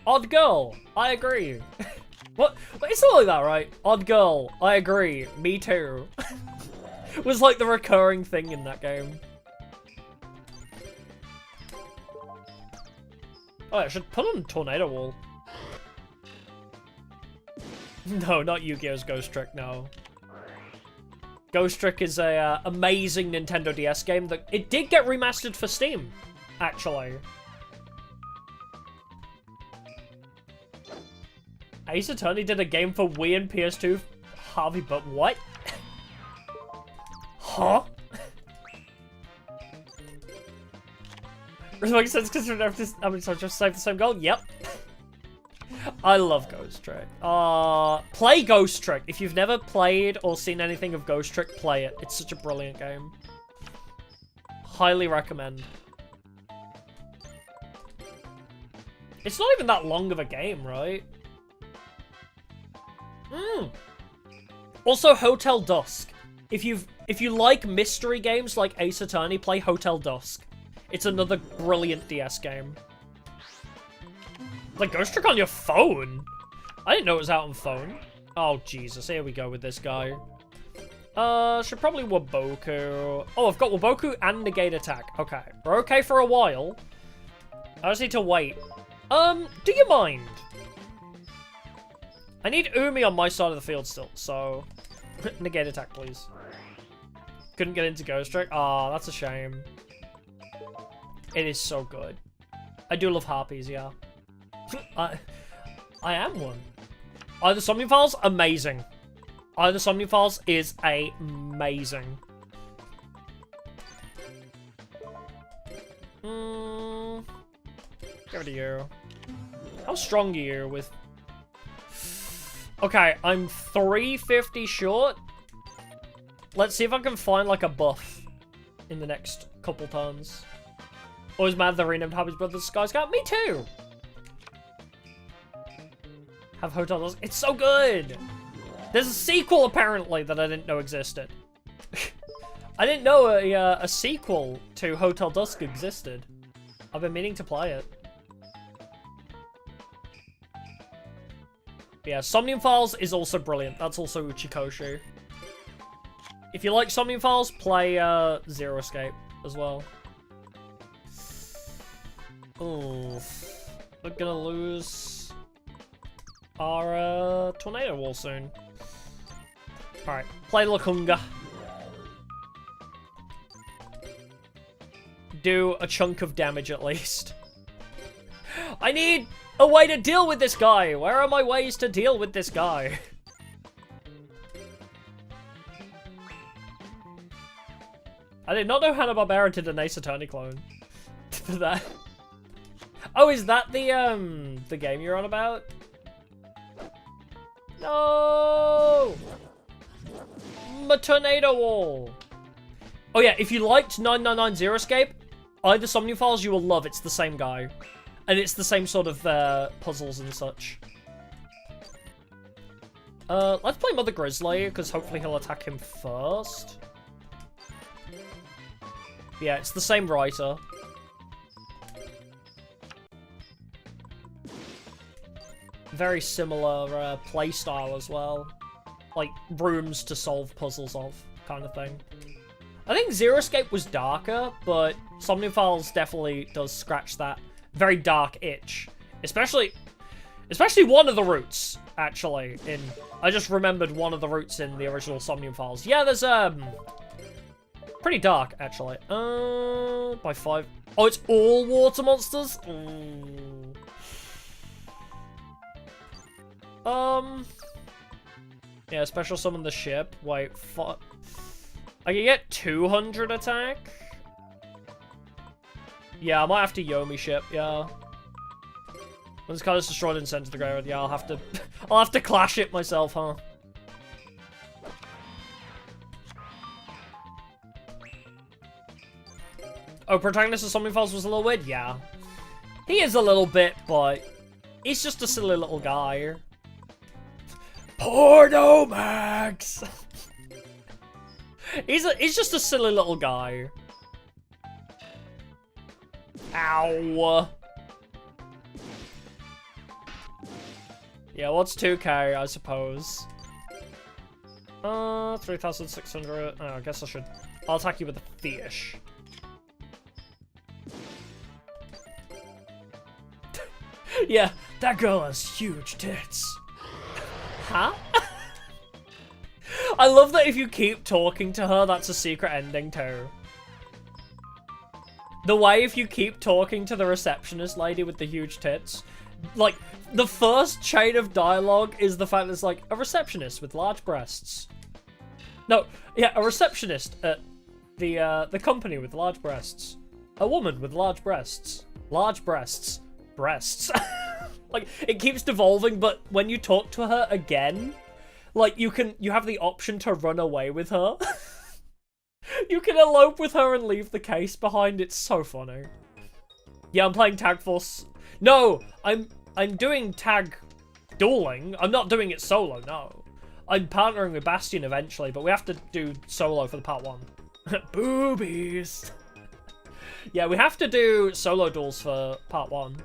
Odd Girl, I agree. What? It's not like that, right? Odd Girl, I agree. Me too. It was like the recurring thing in that game. Oh, I should put on Tornado Wall. No, not Yu-Gi-Oh's Ghost Trick, no. Ghost Trick is a amazing Nintendo DS game that it did get remastered for Steam, actually. Ace Attorney did a game for Wii and PS2. Harvey, but what? Huh? Does it make sense because I just saved the same goal? Yep. I love Ghost Trick. Play Ghost Trick. If you've never played or seen anything of Ghost Trick, play it. It's such a brilliant game. Highly recommend. It's not even that long of a game, right? Also, Hotel Dusk. If you like mystery games like Ace Attorney, play Hotel Dusk. It's another brilliant DS game. Like Ghost Trick on your phone? I didn't know it was out on phone. Oh, Jesus. Here we go with this guy. Should probably Waboku. Oh, I've got Waboku and Negate Attack. Okay. We're okay for a while. I just need to wait. Do you mind? I need Umi on my side of the field still, so... Negate Attack, please. Couldn't get into Ghost Trick. Oh, that's a shame. It is so good. I do love Harpies, yeah. I am one. Either Somnium Files, amazing. Either Somnium Files is amazing. Give it to you. How strong are you with... Okay, I'm 350 short. Let's see if I can find, like, a buff in the next couple turns. Always mad they renamed Harpies Brothers Sky Scout. Me too! Have Hotel Dusk. It's so good! There's a sequel, apparently, that I didn't know existed. I didn't know a sequel to Hotel Dusk existed. I've been meaning to play it. Yeah, Somnium Files is also brilliant. That's also Uchikoshi. If you like Somnium Files, play Zero Escape as well. Oof. We're gonna lose our tornado wall soon. Alright, play Lakunga. Do a chunk of damage at least. I need a way to deal with this guy. Where are my ways to deal with this guy? I did not know Hanna-Barbera did an Ace Attorney clone. For that. Oh, is that the game you're on about? No! My tornado wall. Oh yeah, if you liked 999 Zero Escape, either Somnium Files you will love. It's the same guy. And it's the same sort of puzzles and such. Let's play Mother Grizzly, because hopefully he'll attack him first. Yeah, it's the same writer. Very similar playstyle as well. Like, rooms to solve puzzles of, kind of thing. I think Zero Escape was darker, but Somnium Files definitely does scratch that very dark itch. Especially one of the routes, actually, in... I just remembered one of the routes in the original Somnium Files. Yeah, there's, pretty dark, actually. By 5... Oh, it's all water monsters? Yeah, special summon the ship. Wait, I can get 200 attack? Yeah, I might have to Yomi ship, yeah. When this card is destroyed and sent to the graveyard, yeah, I'll have to clash it myself, huh? Oh, protagonist of Somnium Files was a little weird? Yeah. He is a little bit, but he's just a silly little guy. Porno Max! He's just a silly little guy. Ow. Yeah, what's 2k, I suppose? 3,600. Oh, I guess I'll attack you with a fish. Yeah, that girl has huge tits. Huh? I love that if you keep talking to her, that's a secret ending too. The way if you keep talking to the receptionist lady with the huge tits, like, the first chain of dialogue is the fact that it's like, a receptionist with large breasts. No, yeah, a receptionist at the company with large breasts. A woman with large breasts. Large breasts. Breasts. Like, it keeps devolving, but when you talk to her again, like, you have the option to run away with her. You can elope with her and leave the case behind. It's so funny. Yeah, I'm playing Tag Force. No, I'm doing tag dueling. I'm not doing it solo, no. I'm partnering with Bastion eventually, but we have to do solo for the part 1. Boobies. Yeah, we have to do solo duels for part 1.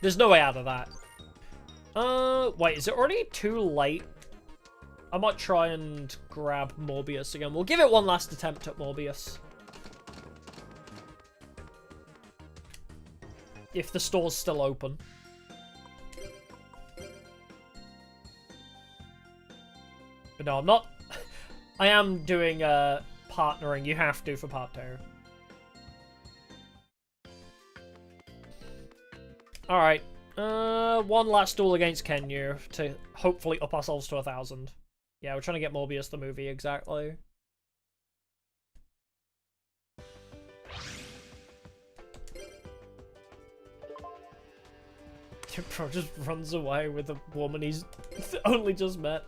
There's no way out of that. Wait, is it already too late? I might try and grab Morbius again. We'll give it one last attempt at Morbius. If the store's still open. But no, I'm not. I am doing partnering. You have to for part 2. Alright. One last duel against Kenyu to hopefully up ourselves to 1,000. Yeah, we're trying to get Morbius the movie, exactly. Bro just runs away with a woman he's only just met.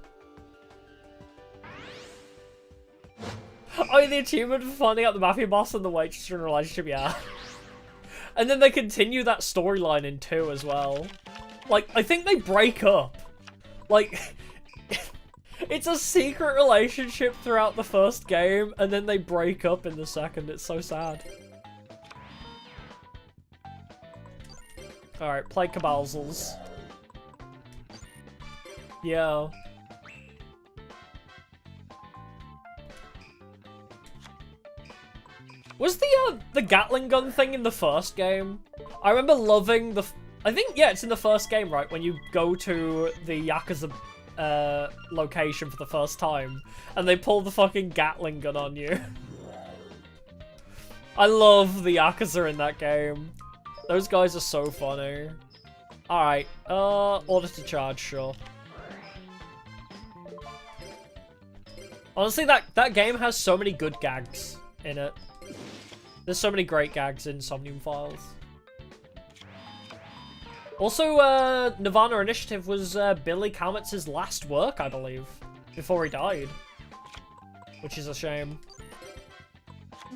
Oh, the achievement for finding out the mafia boss and the waitress are in a relationship, yeah. And then they continue that storyline in 2 as well. Like, I think they break up. Like, It's a secret relationship throughout the first game, and then they break up in the second. It's so sad. Alright, play Cabalzels. Yeah. Was the Gatling gun thing in the first game? I remember loving the... I think, yeah, it's in the first game, right? When you go to the Yakuza location for the first time, and they pull the fucking Gatling gun on you. I love the Yakuza in that game. Those guys are so funny. Alright, order to charge, sure. Honestly, that game has so many good gags in it. There's so many great gags in Somnium Files. Also, Nirvana Initiative was Billy Kalmetz's last work, I believe, before he died. Which is a shame.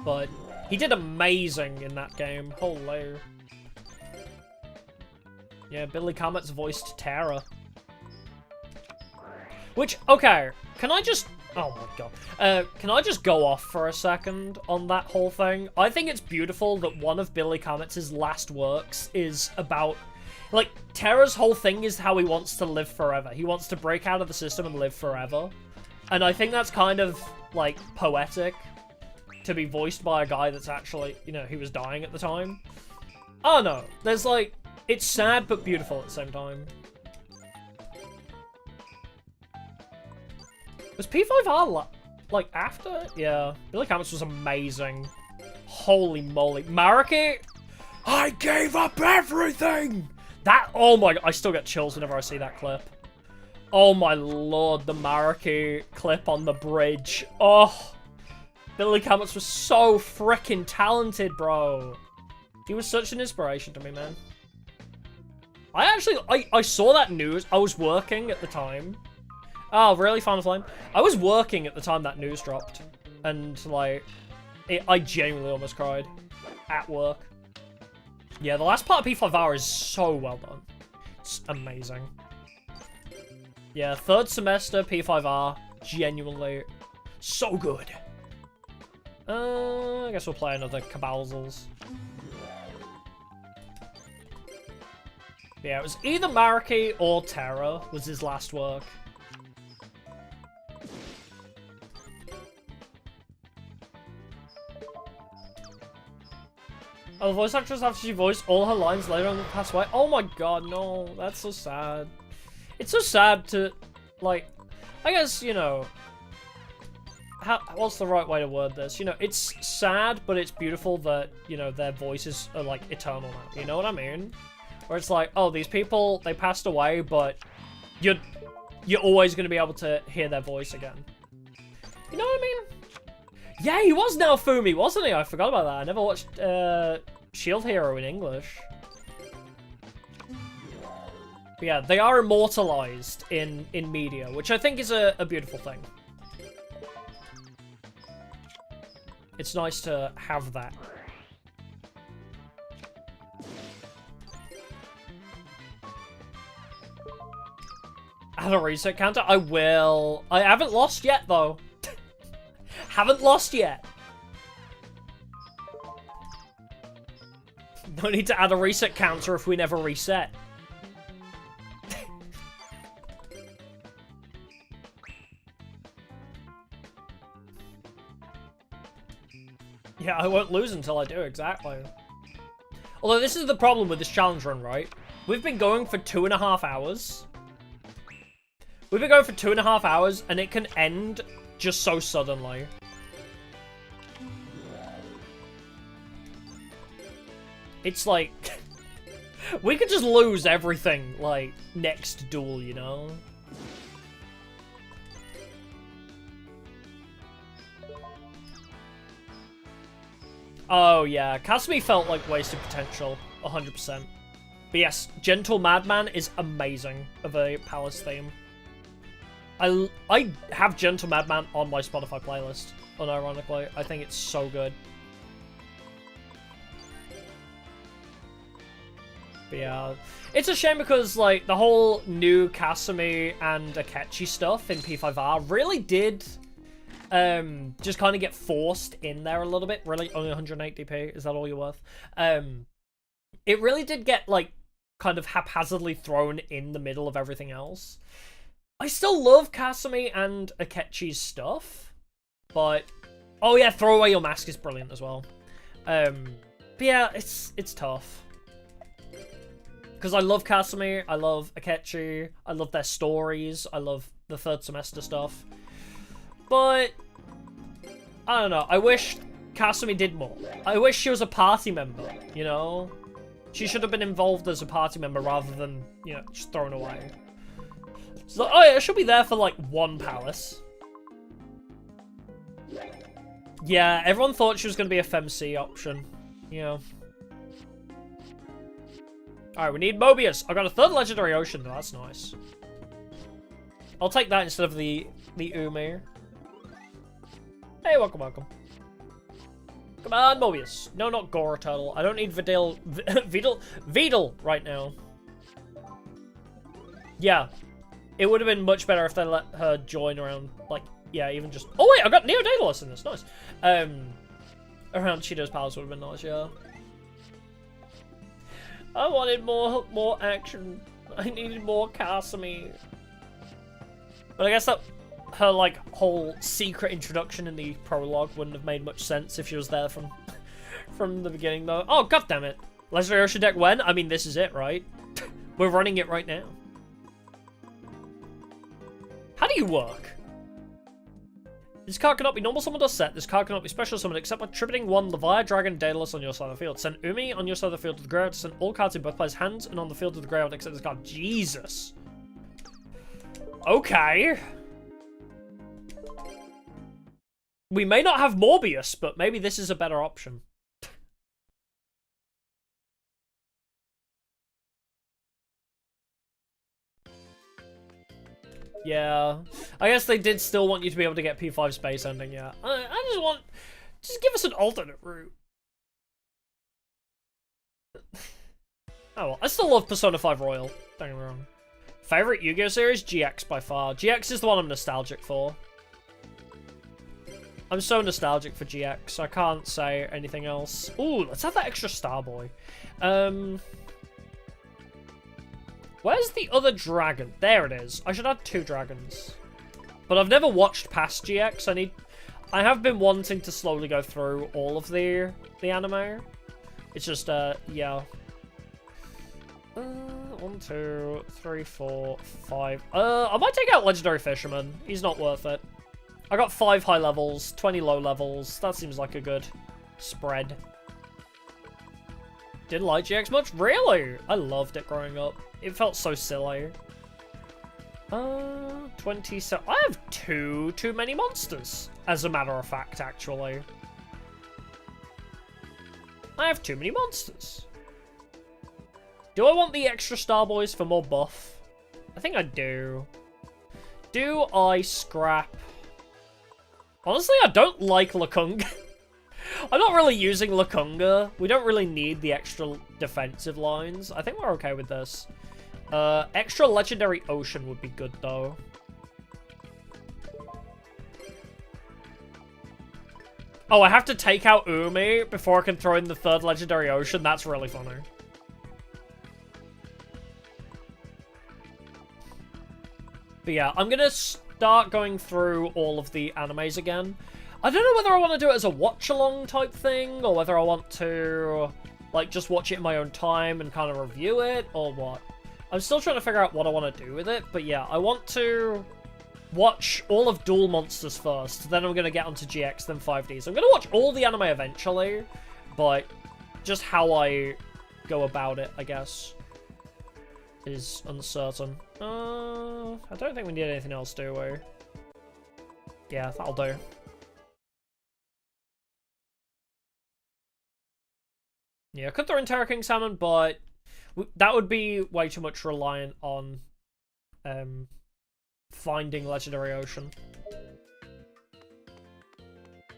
But he did amazing in that game. Holy. Yeah, Billy Kalmetz voiced Tara. Which, okay, can I just... Oh my god. Can I just go off for a second on that whole thing? I think it's beautiful that one of Billy Kalmetz's last works is about... Like, Tara's whole thing is how he wants to live forever. He wants to break out of the system and live forever. And I think that's kind of, like, poetic to be voiced by a guy that's actually, you know, he was dying at the time. I don't know. There's, like, it's sad but beautiful at the same time. Was P5R, like, after? Yeah. Billy Kalmetz was amazing. Holy moly. Mariki? I gave up everything! That, oh my god, I still get chills whenever I see that clip. Oh my lord, the Mariki clip on the bridge. Oh, Billy Kalmetz was so freaking talented, bro. He was such an inspiration to me, man. I saw that news. I was working at the time. Oh, really, Final Flame? I was working at the time that news dropped. And, like, I genuinely almost cried. At work. Yeah, the last part of P5R is so well done. It's amazing. Yeah, third semester P5R, genuinely so good. I guess we'll play another Cabalzels. Yeah, it was either Mariki or Terra was his last work. Oh, the voice actress, after she voiced all her lines later on, passed away. Oh my god, no. That's so sad. It's so sad to, like, I guess, you know, what's the right way to word this? You know, it's sad, but it's beautiful that, you know, their voices are, like, eternal now. You know what I mean? Where it's like, oh, these people, they passed away, but you're always going to be able to hear their voice again. You know what I mean? Yeah, he was Naofumi, wasn't he? I forgot about that. I never watched Shield Hero in English. But yeah, they are immortalized in media, which I think is a beautiful thing. It's nice to have that. Add a reset counter? I will. I haven't lost yet, though. Haven't lost yet. No need to add a reset counter if we never reset. Yeah, I won't lose until I do, exactly. Although this is the problem with this challenge run, right? We've been going for 2.5 hours. We've been going for 2.5 hours, and it can end just so suddenly. It's like, we could just lose everything, like, next duel, you know? Oh yeah, Kasumi felt like wasted potential, 100%. But yes, Gentle Madman is amazing of a Palace theme. I have Gentle Madman on my Spotify playlist, unironically. I think it's so good. But yeah, it's a shame because, like, the whole new Kasumi and Akechi stuff in P5R really did just kind of get forced in there a little bit. Really, only 108 DP, is that all you're worth? It really did get, like, kind of haphazardly thrown in the middle of everything else. I still love Kasumi and Akechi's stuff, but... Oh yeah, throw away your mask is brilliant as well. But yeah, it's tough. Because I love Kasumi, I love Akechi, I love their stories, I love the third semester stuff. But, I don't know, I wish Kasumi did more. I wish she was a party member, you know? She should have been involved as a party member rather than, you know, just thrown away. So, oh yeah, she'll be there for like one palace. Yeah, everyone thought she was going to be a FemC option, you know. Alright, we need Mobius. I got a third legendary ocean, though. That's nice. I'll take that instead of the Umi. Hey, welcome, welcome. Come on, Mobius. No, not Gora Turtle. I don't need Vidal right now. Yeah. It would have been much better if they let her join around, like, yeah, even just... Oh, wait, I got Neo Daedalus in this. Nice. Around Shido's Palace would have been nice, yeah. I wanted more action. I needed more Kasumi. But I guess that her, like, whole secret introduction in the prologue wouldn't have made much sense if she was there from the beginning, though. Oh, goddammit. Legendary Ocean deck when? I mean, this is it, right? We're running it right now. How do you work? This card cannot be normal summoned or set. This card cannot be special summoned except by tributing one Leviathan Dragon Daedalus on your side of the field. Send Umi on your side of the field to the graveyard to send all cards in both players' hands and on the field to the graveyard except this card. Jesus. Okay. We may not have Morbius, but maybe this is a better option. Yeah, I guess they did still want you to be able to get P5 space ending, yeah. I just give us an alternate route. Oh well, I still love Persona 5 Royal, don't get me wrong. Favorite Yu-Gi-Oh series? GX by far. GX is the one I'm nostalgic for. I'm so nostalgic for GX, I can't say anything else. Ooh, let's have that extra Starboy. Where's the other dragon? There it is. I should add 2 dragons. But I've never watched past GX. I have been wanting to slowly go through all of the anime. It's just, yeah. 1, 2, 3, 4, 5. I might take out Legendary Fisherman. He's not worth it. I got 5 high levels, 20 low levels. That seems like a good spread. Didn't like GX much? Really? I loved it growing up. It felt so silly. 27. I have too many monsters, as a matter of fact, actually. I have too many monsters. Do I want the extra Starboys for more buff? I think I do. Do I scrap? Honestly, I don't like Lakunga. I'm not really using Lakunga. We don't really need the extra defensive lines. I think we're okay with this. Extra Legendary Ocean would be good, though. Oh, I have to take out Umi before I can throw in the 3rd Legendary Ocean? That's really funny. But yeah, I'm gonna start going through all of the animes again. I don't know whether I want to do it as a watch-along type thing, or whether I want to, like, just watch it in my own time and kind of review it, or what. I'm still trying to figure out what I want to do with it, but yeah, I want to watch all of Duel Monsters first, then I'm going to get onto GX, then 5Ds. I'm going to watch all the anime eventually, but just how I go about it, I guess, is uncertain. I don't think we need anything else, do we? Yeah, that'll do. Yeah, I could throw in Terra King Salmon, but that would be way too much reliant on finding Legendary Ocean.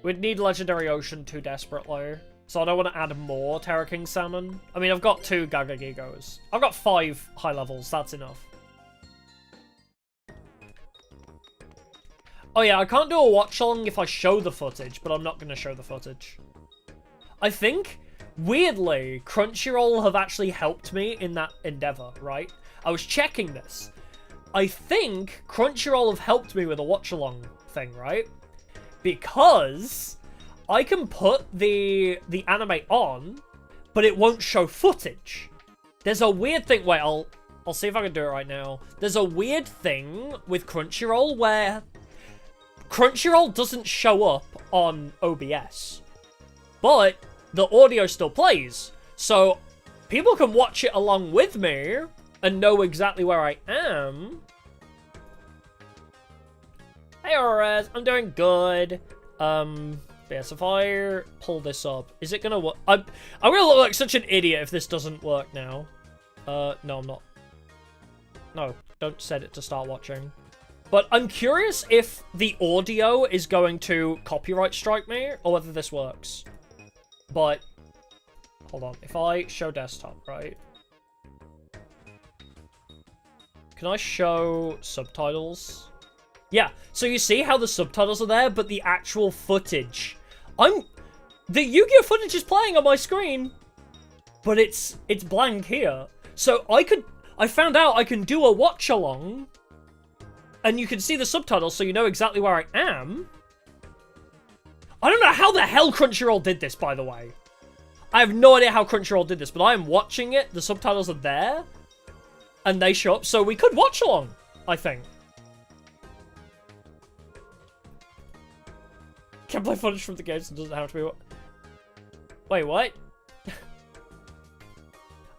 We'd need Legendary Ocean too desperately. So I don't want to add more Terra King Salmon. I mean, I've got 2 Gaga Gigos. I've got 5 high levels. That's enough. Oh yeah, I can't do a watch-along if I show the footage, but I'm not going to show the footage. I think, weirdly, Crunchyroll have actually helped me in that endeavor, right? I was checking this. I think Crunchyroll have helped me with a watch-along thing, right? Because I can put the anime on, but it won't show footage. There's a weird thing. Wait, I'll see if I can do it right now. There's a weird thing with Crunchyroll where Crunchyroll doesn't show up on OBS, but the audio still plays. So people can watch it along with me and know exactly where I am. Hey, Orez, I'm doing good. Yes, if I pull this up, is it gonna work? I'm gonna look like such an idiot if this doesn't work now. No, I'm not. No, don't set it to start watching. But I'm curious if the audio is going to copyright strike me or whether this works. But, hold on. If I show desktop, right? Can I show subtitles? Yeah, so you see how the subtitles are there, but the actual footage. The Yu-Gi-Oh! Footage is playing on my screen, but it's blank here. So I found out I can do a watch-along, and you can see the subtitles so you know exactly where I am. I don't know how the hell Crunchyroll did this, by the way. I have no idea how Crunchyroll did this, but I am watching it, the subtitles are there, and they show up, so we could watch along, I think. Can play footage from the games and doesn't have to be... Wait, what?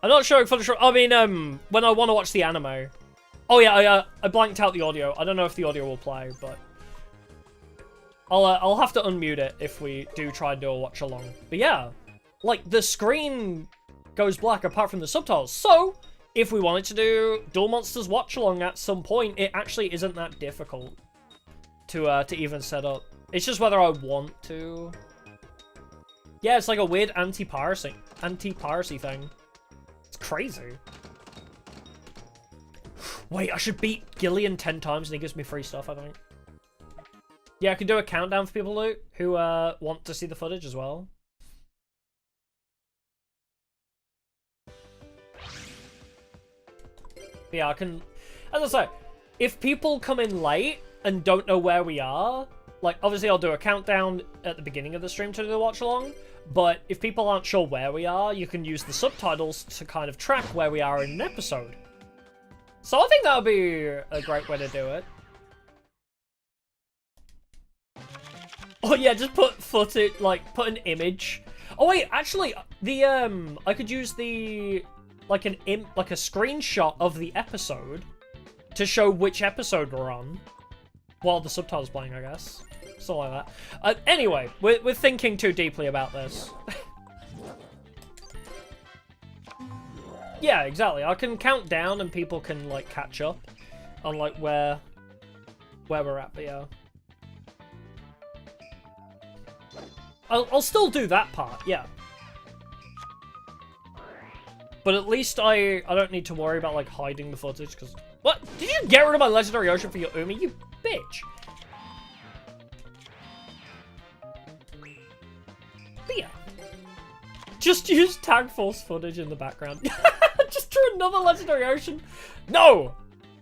I'm not showing footage from... I mean, when I want to watch the anime. Oh yeah, I blanked out the audio. I don't know if the audio will play, but... I'll have to unmute it if we do try and do a watch along. But yeah, like, the screen goes black apart from the subtitles. So, if we wanted to do Duel Monsters watch along at some point, it actually isn't that difficult to even set up. It's just whether I want to. Yeah, it's like a weird anti-piracy thing. It's crazy. Wait, I should beat Gillian 10 times and he gives me free stuff, I think. Yeah, I can do a countdown for people who want to see the footage as well. But yeah, I can... As I say, if people come in late and don't know where we are, like, obviously I'll do a countdown at the beginning of the stream to do the watch-along, but if people aren't sure where we are, you can use the subtitles to kind of track where we are in an episode. So I think that would be a great way to do it. Oh yeah, just put footage, like, put an image. Oh wait, actually, the, I could use the, like a screenshot of the episode to show which episode we're on while the subtitles playing, I guess. Something like that. Anyway, we're thinking too deeply about this. Yeah, exactly. I can count down and people can, like, catch up on, like, where we're at, but yeah. I'll still do that part, yeah. But at least I don't need to worry about, like, hiding the footage, because... What? Did you get rid of my Legendary Ocean for your Umi, you bitch? But yeah. Just use Tag Force footage in the background. Just drew another Legendary Ocean. No!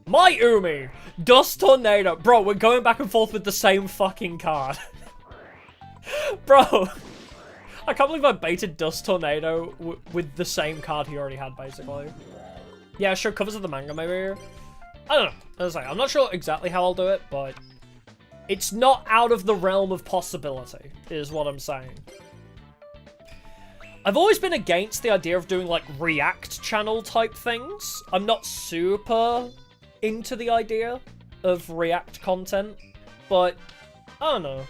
My Umi! Dust Tornado. Bro, we're going back and forth with the same fucking card. Bro, I can't believe I baited Dust Tornado with the same card he already had, basically. Yeah, sure, covers of the manga, maybe. I don't know. As I say, I'm not sure exactly how I'll do it, but it's not out of the realm of possibility, is what I'm saying. I've always been against the idea of doing, like, React channel type things. I'm not super into the idea of React content, but I don't know.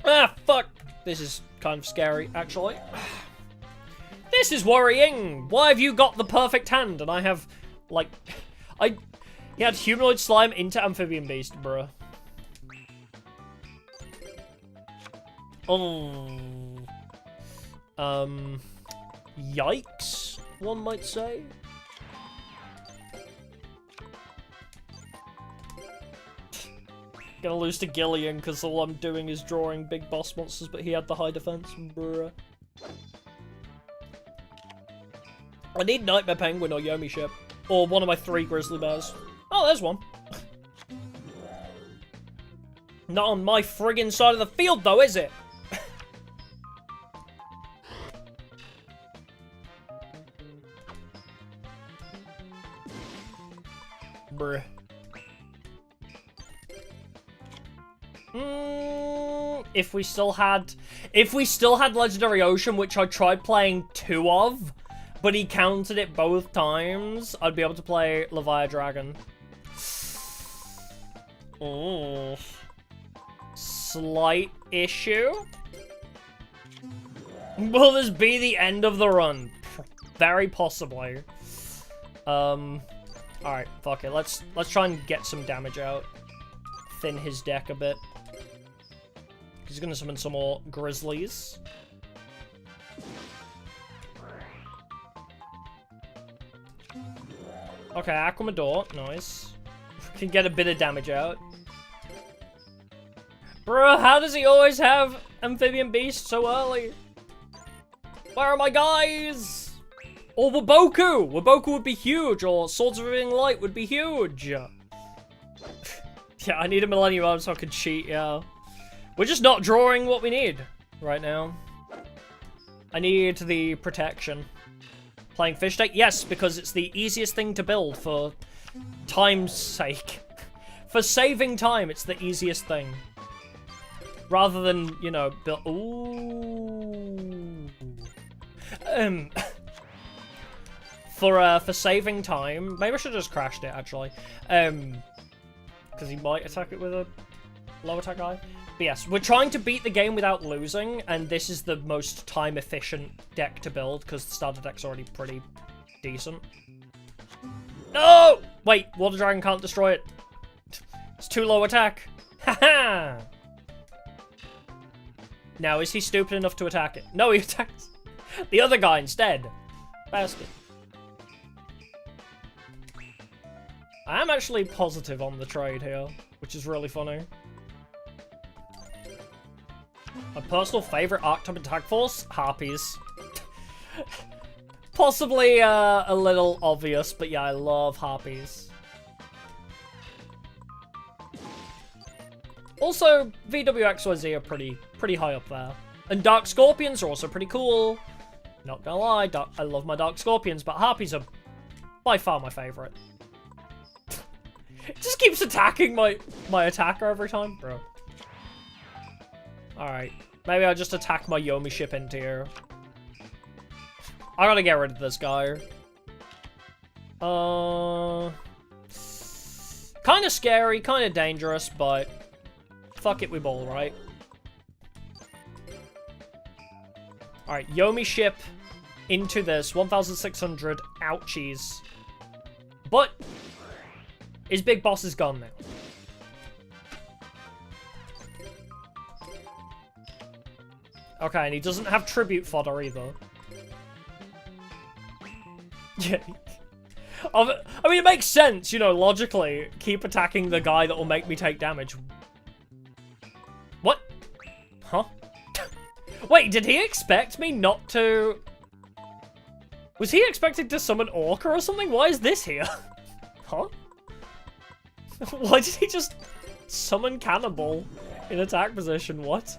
Ah, fuck. This is kind of scary, actually. This is worrying. Why have you got the perfect hand? And I have, like... He had humanoid slime into amphibian beast, bruh. Oh... Yikes, one might say. Gonna lose to Gillian because all I'm doing is drawing big boss monsters, but he had the high defense. Bruh. I need Nightmare Penguin or Yomi Ship. Or one of my 3 Grizzly Bears. Oh, there's one. Not on my friggin' side of the field, though, is it? Bruh. If we still had Legendary Ocean, which I tried playing 2 of, but he counted it both times, I'd be able to play Leviathan Dragon. Oh. Slight issue. Will this be the end of the run? Very possibly. Alright, fuck it. Let's try and get some damage out. Thin his deck a bit. He's gonna summon some more Grizzlies. Okay, Aquamador, nice. Can get a bit of damage out. Bruh, how does he always have Amphibian Beast so early? Where are my guys? Or Waboku! Waboku would be huge, or Swords of Living Light would be huge. Yeah, I need a Millennium Arm so I can cheat, yeah. We're just not drawing what we need right now. I need the protection. Playing Fish Deck? Yes, because it's the easiest thing to build for time's sake. For saving time, it's the easiest thing. Rather than, you know, build... Ooh. For saving time... Maybe I should have just crashed it, actually. Because he might attack it with a low attack guy. But yes, we're trying to beat the game without losing, and this is the most time-efficient deck to build, because the starter deck's already pretty decent. No! Wait, Water Dragon can't destroy it. It's too low attack. Haha! Now, is he stupid enough to attack it? No, he attacks the other guy instead. Bastard. I am actually positive on the trade here, which is really funny. My personal favorite Archetype Attack Force? Harpies. Possibly a little obvious, but yeah, I love Harpies. Also, VWXYZ are pretty high up there. And Dark Scorpions are also pretty cool. Not gonna lie, I love my Dark Scorpions, but Harpies are by far my favorite. It just keeps attacking my attacker every time, bro. Alright. Maybe I'll just attack my Yomi ship into here. I gotta get rid of this guy. Kinda scary, kinda dangerous, but fuck it, we bowl, right? Alright, Yomi ship into this. 1,600. Ouchies. But his big boss is gone now. Okay, and he doesn't have tribute fodder either. Yeah. I mean, it makes sense, you know, logically. Keep attacking the guy that will make me take damage. What? Huh? Wait, did he expect me not to... Was he expecting to summon Orca or something? Why is this here? Huh? Why did he just summon Cannibal in attack position? What?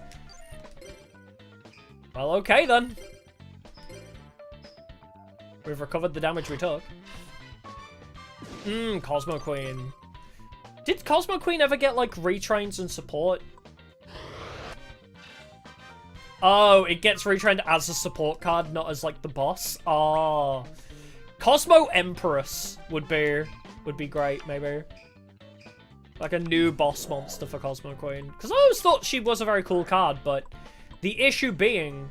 Well, okay then. We've recovered the damage we took. Cosmo Queen. Did Cosmo Queen ever get, like, retrains and support? Oh, it gets retrained as a support card, not as, like, the boss. Oh. Cosmo Empress would be great, maybe. Like a new boss monster for Cosmo Queen. Because I always thought she was a very cool card, but the issue being...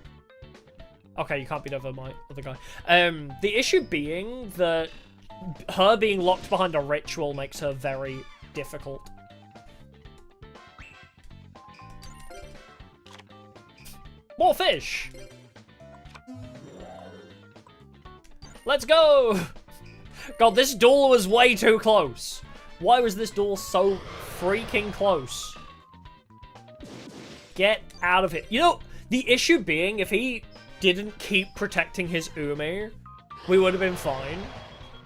Okay, you can't beat over my other guy. The issue being that her being locked behind a ritual makes her very difficult. More fish! Let's go! God, this duel was way too close. Why was this duel so freaking close? Get out of it. You know, the issue being, if he didn't keep protecting his Umi, we would have been fine.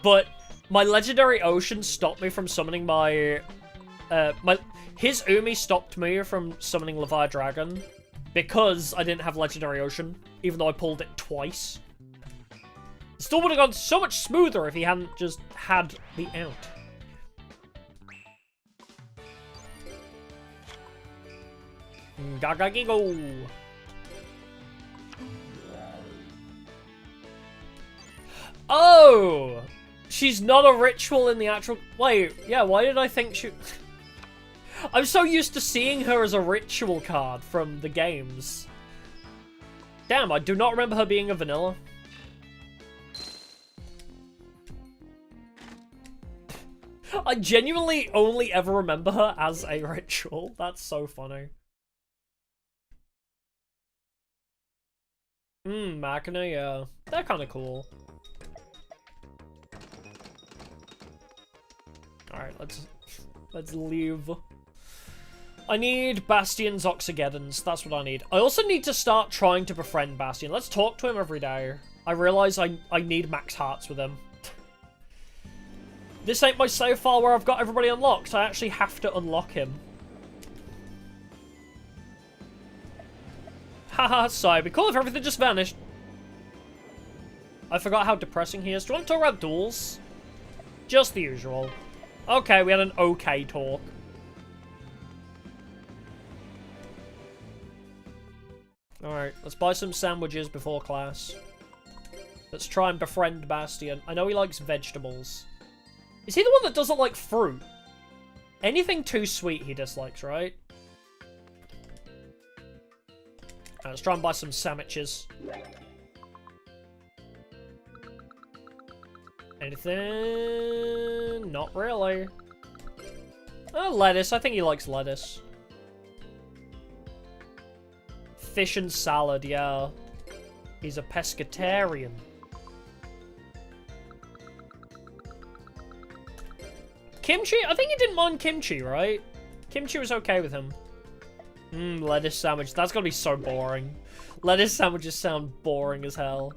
But my Legendary Ocean stopped me from summoning my... his Umi stopped me from summoning Leviathan Dragon because I didn't have Legendary Ocean, even though I pulled it twice. It still would have gone so much smoother if he hadn't just had the out. Gaga-gigo! Oh! She's not a ritual in the actual... Wait, yeah, why did I think she... I'm so used to seeing her as a ritual card from the games. Damn, I do not remember her being a vanilla. I genuinely only ever remember her as a ritual. That's so funny. Machina, yeah. They're kind of cool. Alright, let's leave. I need Bastion's Oxygeddons. That's what I need. I also need to start trying to befriend Bastion. Let's talk to him every day. I realize I need max hearts with him. This ain't my save file where I've got everybody unlocked. I actually have to unlock him. Haha, so it'd be cool if everything just vanished. I forgot how depressing he is. Do you want to talk about duels? Just the usual. Okay, we had an okay talk. Alright, let's buy some sandwiches before class. Let's try and befriend Bastion. I know he likes vegetables. Is he the one that doesn't like fruit? Anything too sweet he dislikes, right? Alright, let's try and buy some sandwiches. Anything? Not really. Oh, lettuce. I think he likes lettuce. Fish and salad, yeah. He's a pescatarian. Kimchi? I think he didn't mind kimchi, right? Kimchi was okay with him. Lettuce sandwich. That's gonna be so boring. Lettuce sandwiches sound boring as hell.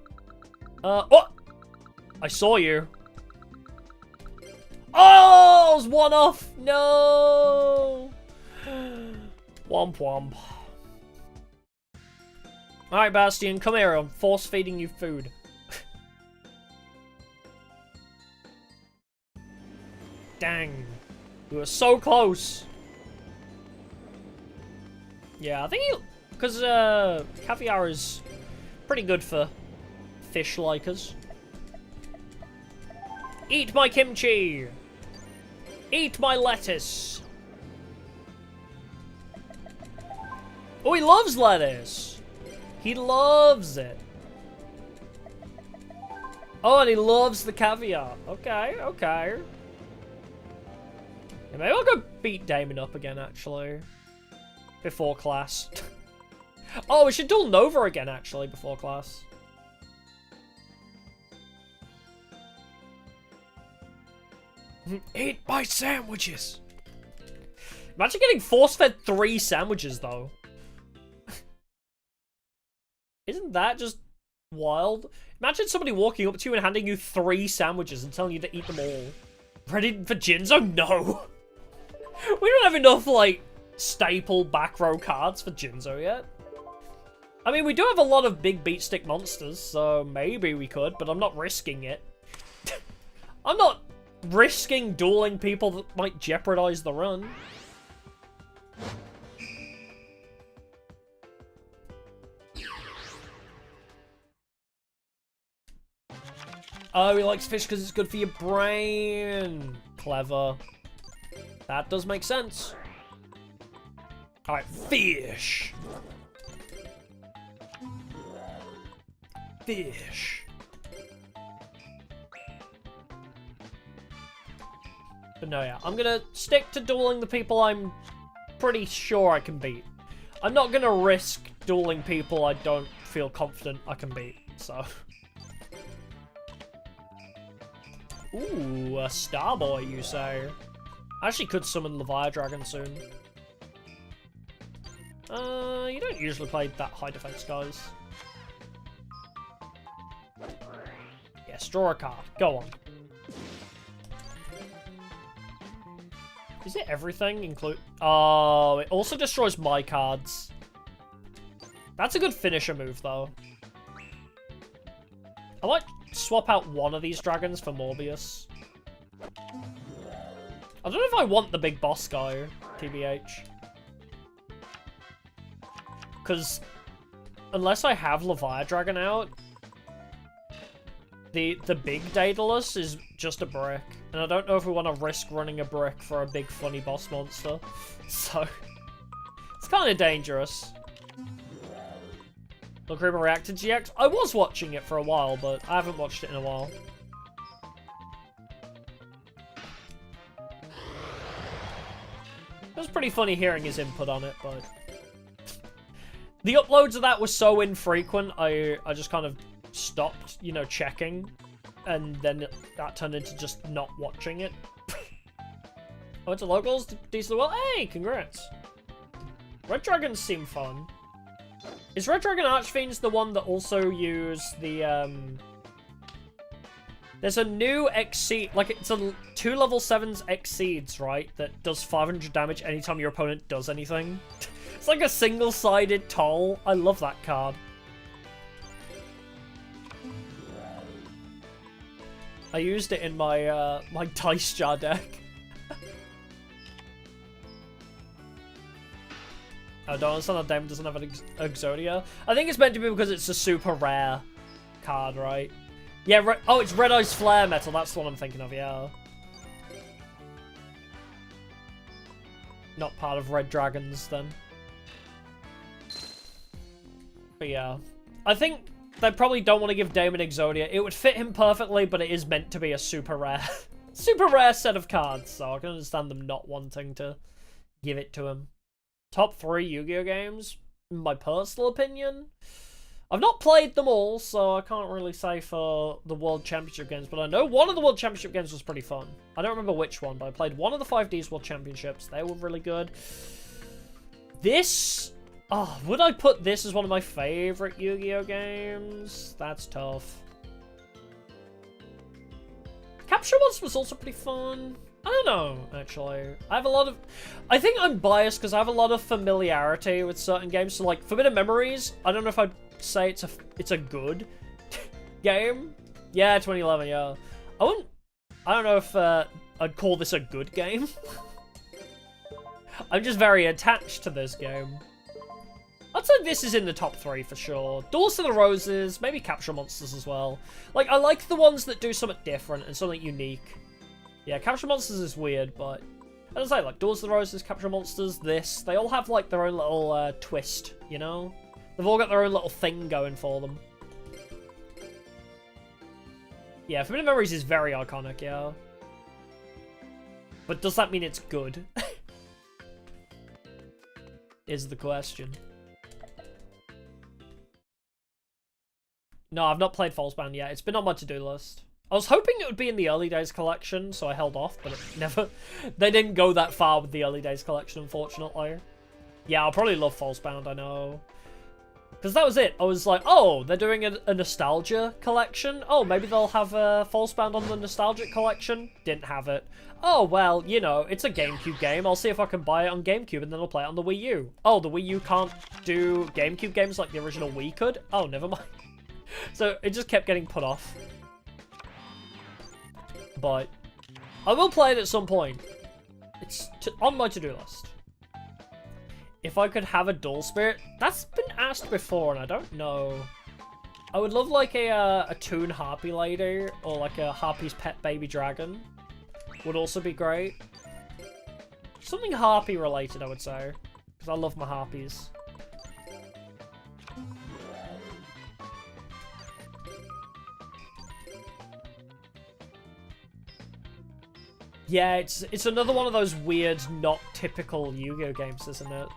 Oh! I saw you. Oh! I was one off! No! Womp womp. Alright, Bastion, come here. I'm force feeding you food. Dang. We were so close. Yeah, I think he... Because, caviar is pretty good for fish likers. Eat my kimchi! Eat my lettuce! Oh, he loves lettuce! He loves it. Oh, and he loves the caviar. Okay, okay. Yeah, maybe I'll go beat Damon up again, actually. Before class. Oh, we should duel Nova again, actually, before class. Eat my sandwiches! Imagine getting force-fed 3 sandwiches, though. Isn't that just wild? Imagine somebody walking up to you and handing you 3 sandwiches and telling you to eat them all. Ready for Jinzo? No! We don't have enough, like, staple back row cards for Jinzo yet. I mean, we do have a lot of big beat stick monsters, so maybe we could, but I'm not risking it. I'm not risking dueling people that might jeopardize the run. Oh, he likes fish because it's good for your brain. Clever. That does make sense. Alright, fish. Fish. But no, yeah. I'm gonna stick to dueling the people I'm pretty sure I can beat. I'm not gonna risk dueling people I don't feel confident I can beat, so... Ooh, a Starboy, you say? I actually could summon Leviathan Dragon soon. You don't usually play that high defense, guys. Yes, draw a card. Go on. Is it everything? Include? Oh, it also destroys my cards. That's a good finisher move, though. I might swap out one of these dragons for Morbius. I don't know if I want the big boss guy, TBH. Because unless I have Leviathan Dragon out, the big Daedalus is just a brick. And I don't know if we want to risk running a brick for a big funny boss monster. So, it's kind of dangerous. Will Creeper react to GX? I was watching it for a while, but I haven't watched it in a while. It was pretty funny hearing his input on it, but... The uploads of that were so infrequent, I just kind of stopped, you know, checking. And then that turned into just not watching it. I went to locals, decent well. Hey, congrats. Red Dragons seem fun. Is Red Dragon Archfiends the one that also use the, There's a new Exceed, like, it's a 2 level 7s Exceeds, right? That does 500 damage anytime your opponent does anything. It's like a single-sided toll. I love that card. I used it in my, my Dice Jar deck. I don't understand how Damon doesn't have an Exodia. I think it's meant to be because it's a super rare card, right? Yeah, oh, it's Red Eye's Flare Metal. That's the one I'm thinking of, yeah. Not part of Red Dragons, then. But yeah. I think they probably don't want to give Damon Exodia. It would fit him perfectly, but it is meant to be a super rare, super rare set of cards. So I can understand them not wanting to give it to him. Top 3 Yu-Gi-Oh games, in my personal opinion. I've not played them all, so I can't really say for the World Championship games, but I know one of the World Championship games was pretty fun. I don't remember which one, but I played one of the 5Ds World Championships. They were really good. This... Oh, would I put this as one of my favorite Yu-Gi-Oh games? That's tough. Capture Monsters was also pretty fun. I don't know, actually. I have a lot of... I think I'm biased because I have a lot of familiarity with certain games. So, like, Forbidden Memories, I don't know if I'd say it's a good game. Yeah, 2011, yeah. I don't know if I'd call this a good game. I'm just very attached to this game. I'd say this is in the top 3 for sure. Duels to the Roses, maybe Capture Monsters as well. Like, I like the ones that do something different and something unique. Yeah, Capture Monsters is weird, but as I say, like, Duels to the Roses, Capture Monsters, this, they all have, like, their own little twist, you know? They've all got their own little thing going for them. Yeah, Forbidden Memories is very iconic, yeah. But does that mean it's good? Is the question. No, I've not played Falsebound yet. It's been on my to-do list. I was hoping it would be in the Early Days collection, so I held off, but it never... They didn't go that far with the Early Days collection, unfortunately. Yeah, I'll probably love Falsebound, I know. Because that was it. I was like, oh, they're doing a Nostalgia collection? Oh, maybe they'll have Falsebound on the Nostalgic collection? Didn't have it. Oh, well, you know, it's a GameCube game. I'll see if I can buy it on GameCube, and then I'll play it on the Wii U. Oh, the Wii U can't do GameCube games like the original Wii could? Oh, never mind. So it just kept getting put off. But I will play it at some point. It's on my to-do list. If I could have a Duel Spirit, that's been asked before, and I don't know. I would love like a Toon Harpy Lady, or like a Harpy's Pet Baby Dragon. Would also be great. Something Harpy related, I would say, because I love my Harpies. Yeah, it's another one of those weird, not typical Yu-Gi-Oh games, isn't it?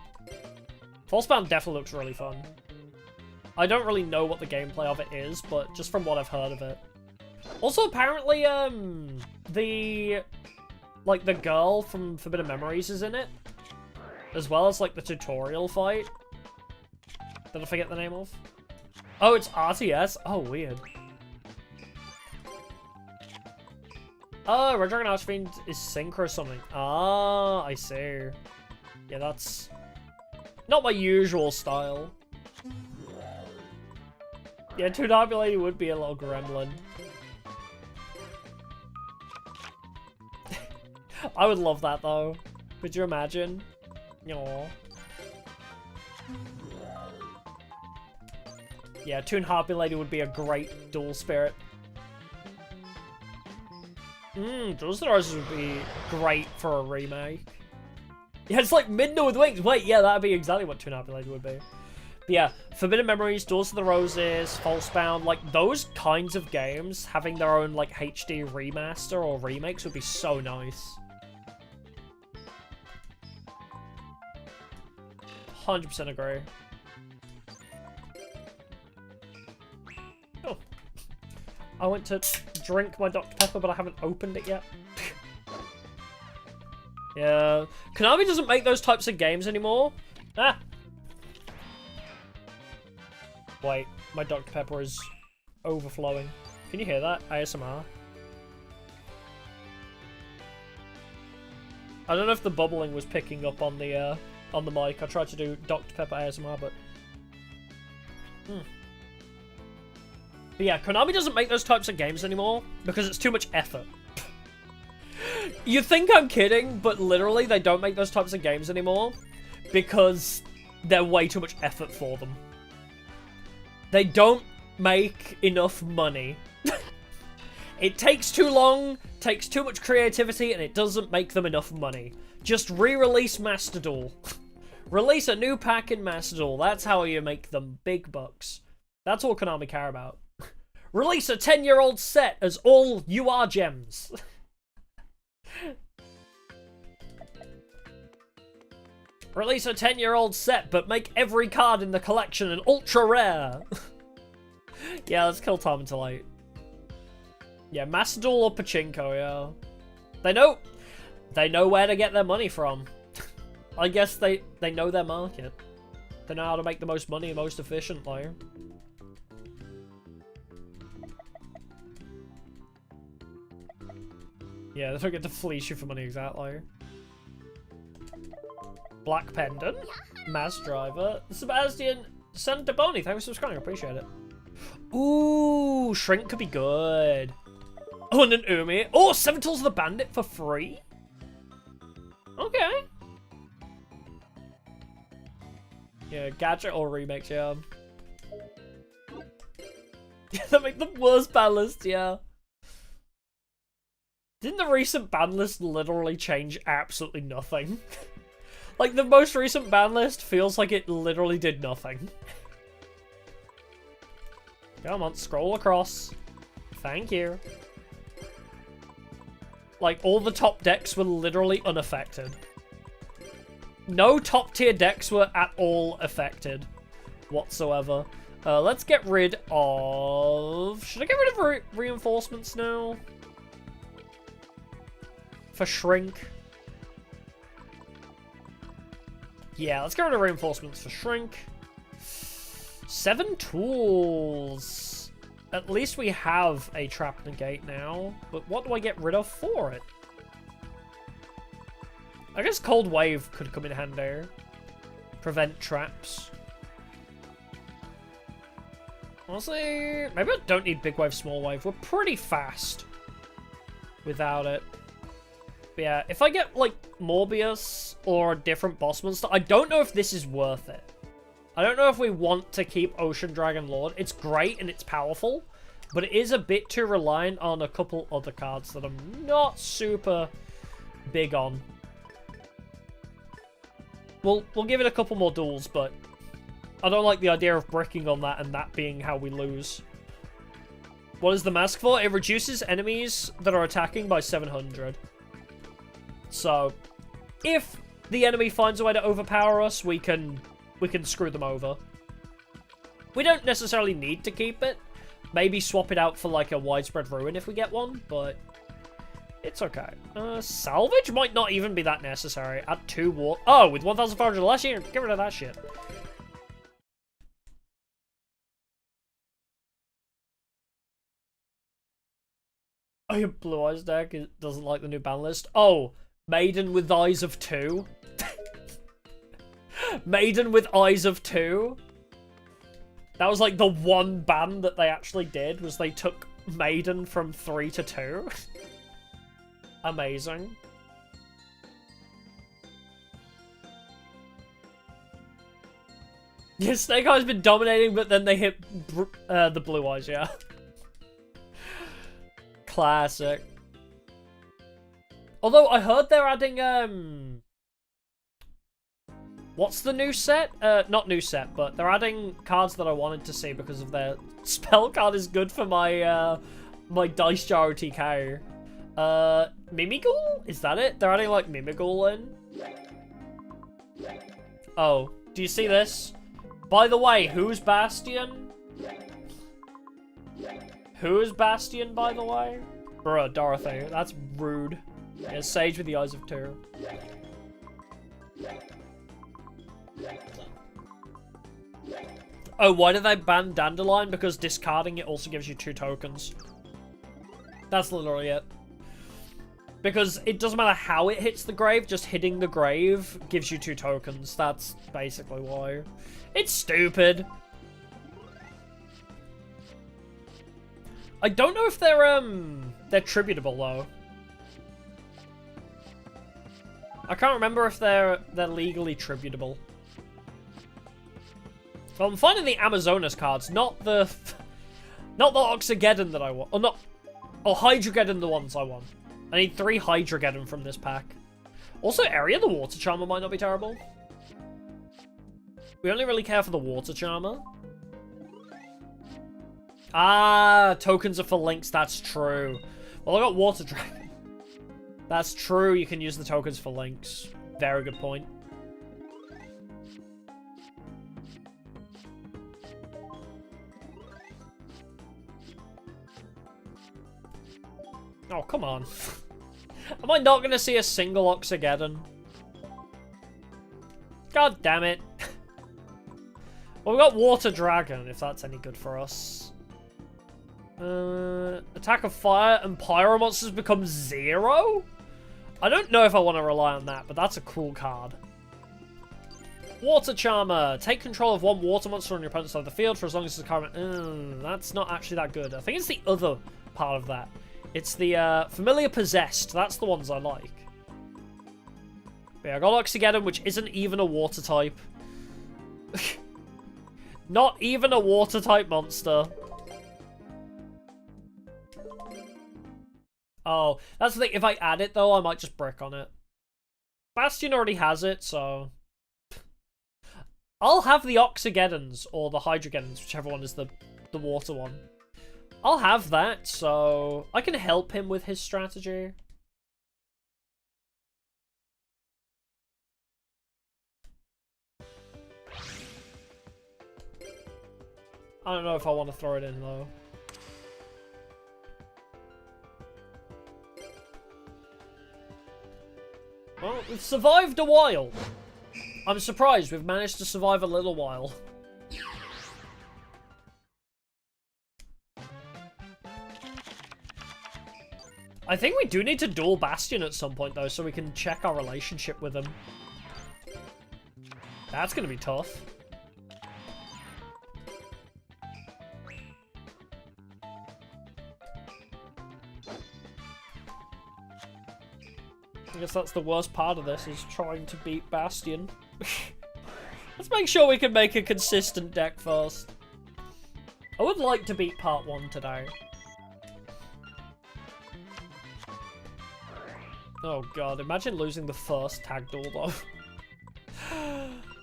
Falsebound definitely looks really fun. I don't really know what the gameplay of it is, but just from what I've heard of it, Also, apparently, the girl from Forbidden Memories is in it. As well as, like, the tutorial fight. Did I forget the name of? Oh, it's RTS? Oh, weird. Oh, Red Dragon Archfiend is sync or something. Ah, I see. Yeah, that's not my usual style. Yeah, Toon Harpy Lady would be a little gremlin. I would love that, though. Could you imagine? Aww. Yeah, Toon Harpy Lady would be a great dual spirit. Duels of the Roses would be great for a remake. Yeah, it's like Midna with wings. Wait, yeah, that'd be exactly what Toon Harpy Lady would be. But yeah, Forbidden Memories, Duels of the Roses, Falsebound, like those kinds of games, having their own like HD remaster or remakes would be so nice. 100% agree. Oh. I went to drink my Dr. Pepper, but I haven't opened it yet. Yeah. Konami doesn't make those types of games anymore. Ah! Wait, my Dr. Pepper is overflowing. Can you hear that? ASMR. I don't know if the bubbling was picking up on the mic. I tried to do Dr. Pepper ASMR, but... But yeah, Konami doesn't make those types of games anymore because it's too much effort. You think I'm kidding, but literally they don't make those types of games anymore because they're way too much effort for them. They don't make enough money. It takes too long, takes too much creativity, and it doesn't make them enough money. Just re-release Master Duel. Release a new pack in Master Duel. That's how you make them big bucks. That's all Konami care about. Release a 10-year-old set as all UR gems. Release a 10-year-old set, but make every card in the collection an ultra rare. Yeah, let's kill time until 8. Yeah, Master Duel or Pachinko, yeah. They know where to get their money from. I guess they know their market. They know how to make the most money most efficiently. Yeah, they don't get to fleece you for money, exactly. Black Pendant, Mass Driver, Sebastian Santaboni, thanks for subscribing, I appreciate it. Ooh, Shrink could be good. Oh, and an Umi. Oh, Seven Tools of the Bandit for free? Okay. Yeah, gadget or remakes, yeah. That make the worst ban list, yeah. Didn't the recent ban list literally change absolutely nothing? Like, the most recent ban list feels like it literally did nothing. Come on, scroll across. Thank you. Like, all the top decks were literally unaffected. No top tier decks were at all affected whatsoever. Let's get rid of... Should I get rid of reinforcements now? For Shrink. Yeah, let's get rid of reinforcements for Shrink. 7 tools. At least we have a Trap Negate now. But what do I get rid of for it? I guess Cold Wave could come in handy. Prevent traps. Honestly, maybe I don't need Big Wave, Small Wave. We're pretty fast without it. But yeah, if I get, like, Morbius or a different boss monster, I don't know if this is worth it. I don't know if we want to keep Ocean Dragon Lord. It's great and it's powerful, but it is a bit too reliant on a couple other cards that I'm not super big on. We'll give it a couple more duels, but I don't like the idea of bricking on that and that being how we lose. What is the mask for? It reduces enemies that are attacking by 700. So, if the enemy finds a way to overpower us, we can screw them over. We don't necessarily need to keep it, Maybe swap it out for like a widespread ruin if we get one, but it's okay. Salvage might not even be that necessary. Add 2 war. Oh, with 1,500 less, you get rid of that shit. Oh, your Blue Eyes deck doesn't like the new ban list. Oh, Maiden with Eyes of 2. Maiden with Eyes of 2. That was like the one ban that they actually did, was they took Maiden from 3 to 2. Amazing. Yeah, Snake Eye's been dominating, but then they hit the Blue Eyes, yeah. Classic. Although I heard they're adding what's the new set? Not new set, but they're adding cards that I wanted to see because of their spell card is good for my my Dice Jar OTK. Mimighoul? Is that it? They're adding like Mimighoul in. Oh, do you see this? By the way, who's Bastion? Who's Bastion, by the way? Bruh, Dorothy. That's rude. Yeah, Sage with the Eyes of 2. Oh, why did they ban Dandelion? Because discarding it also gives you 2 tokens. That's literally it. Because it doesn't matter how it hits the grave, just hitting the grave gives you 2 tokens. That's basically why. It's stupid. I don't know if they're tributable though. I can't remember if they're legally tributable. Well, I'm finding the Amazonas cards, not the Oxygeddon that I want. Or not, or Hydrogeddon, the ones I want. I need 3 Hydrogeddon from this pack. Also, Area the Water Charmer might not be terrible. We only really care for the Water Charmer. Ah, tokens are for links, that's true. Well, I got Water Dragon. That's true, you can use the tokens for links. Very good point. Oh, come on. Am I not going to see a single Oxygeddon? God damn it. Well, we got Water Dragon, if that's any good for us. Attack of Fire and Pyro monsters become 0? I don't know if I want to rely on that, but that's a cool card. Water Charmer. Take control of 1 water monster on your opponent's side of the field for as long as it's current. That's not actually that good. I think it's the other part of that. It's the Familiar Possessed. That's the ones I like. But yeah, I got Oxygeddon, which isn't even a water type. Not even a water type monster. Oh, that's the thing. If I add it, though, I might just brick on it. Bastion already has it, so... I'll have the Oxygeddons, or the Hydrogeddons, whichever one is the water one. I'll have that, so I can help him with his strategy. I don't know if I want to throw it in, though. Well, we've survived a while. I'm surprised we've managed to survive a little while. I think we do need to duel Bastion at some point, though, so we can check our relationship with him. That's going to be tough. I guess that's the worst part of this, is trying to beat Bastion. Let's make sure we can make a consistent deck first. I would like to beat part 1 today. Oh god, imagine losing the first tag duel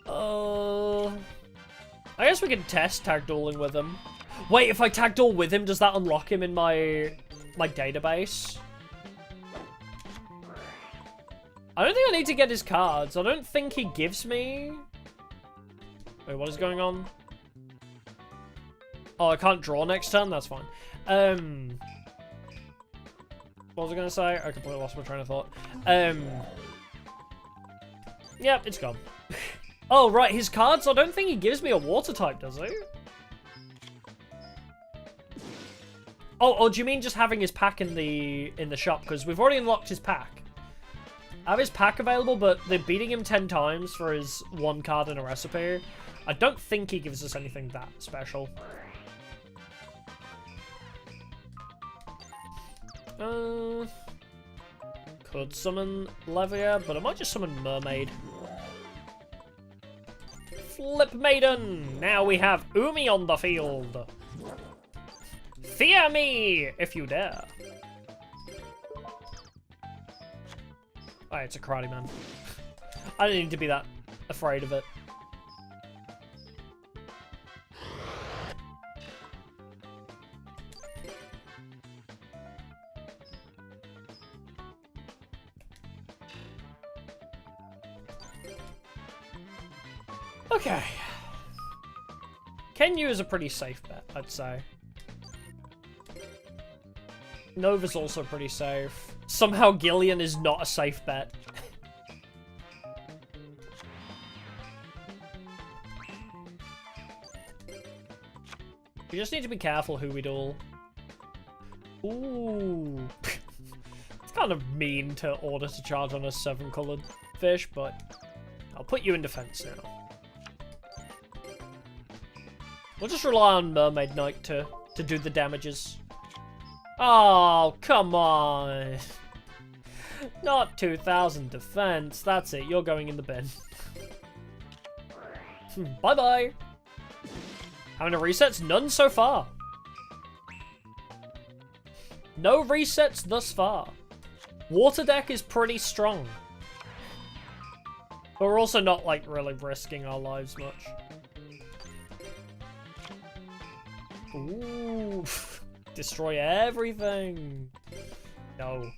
though. I guess we can test tag dueling with him. Wait, if I tag duel with him, does that unlock him in my database? I don't think I need to get his cards. I don't think he gives me... Wait, what is going on? Oh, I can't draw next turn? That's fine. What was I gonna say? I completely lost my train of thought. Yep, it's gone. Oh, right, his cards, I don't think he gives me a water type, does he? Oh, do you mean just having his pack in the shop? Because we've already unlocked his pack. I have his pack available, but they're beating him 10 times for his 1 card in a recipe. I don't think he gives us anything that special. Could summon Levia, but I might just summon Mermaid. Flip Maiden! Now we have Umi on the field. Fear me, if you dare. Oh, it's a karate man. I didn't need to be that afraid of it. Okay. Kenyu is a pretty safe bet, I'd say. Nova's also pretty safe. Somehow Gillian is not a safe bet. You just need to be careful who we duel. Ooh. It's kind of mean to order to charge on a 7-colored fish, but I'll put you in defense now. We'll just rely on Mermaid Knight to do the damages. Oh, come on. Not 2,000 defense. That's it. You're going in the bin. Bye-bye. How many resets? None so far. No resets thus far. Water deck is pretty strong. But we're also not, like, really risking our lives much. Ooh. Destroy everything. No.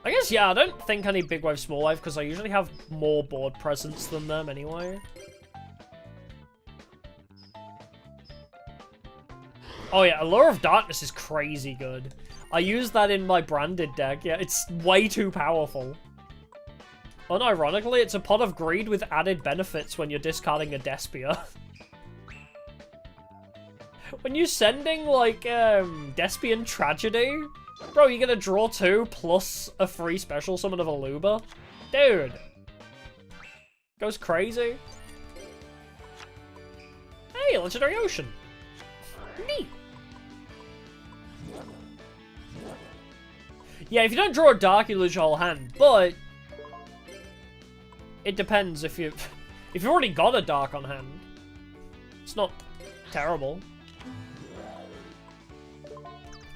I guess, yeah, I don't think I need big wave, small wave, because I usually have more board presence than them anyway. Oh yeah, Allure of Darkness is crazy good. I use that in my branded deck. Yeah, it's way too powerful. Unironically, it's a pot of greed with added benefits when you're discarding a Despia. When you're sending, like, Despian Tragedy, bro, you're gonna draw 2 plus a free special summon of Aluba? Dude. Goes crazy. Hey, Legendary Ocean. Neat. Yeah, if you don't draw a dark, you lose your whole hand, but it depends if you've already got a dark on hand. It's not terrible.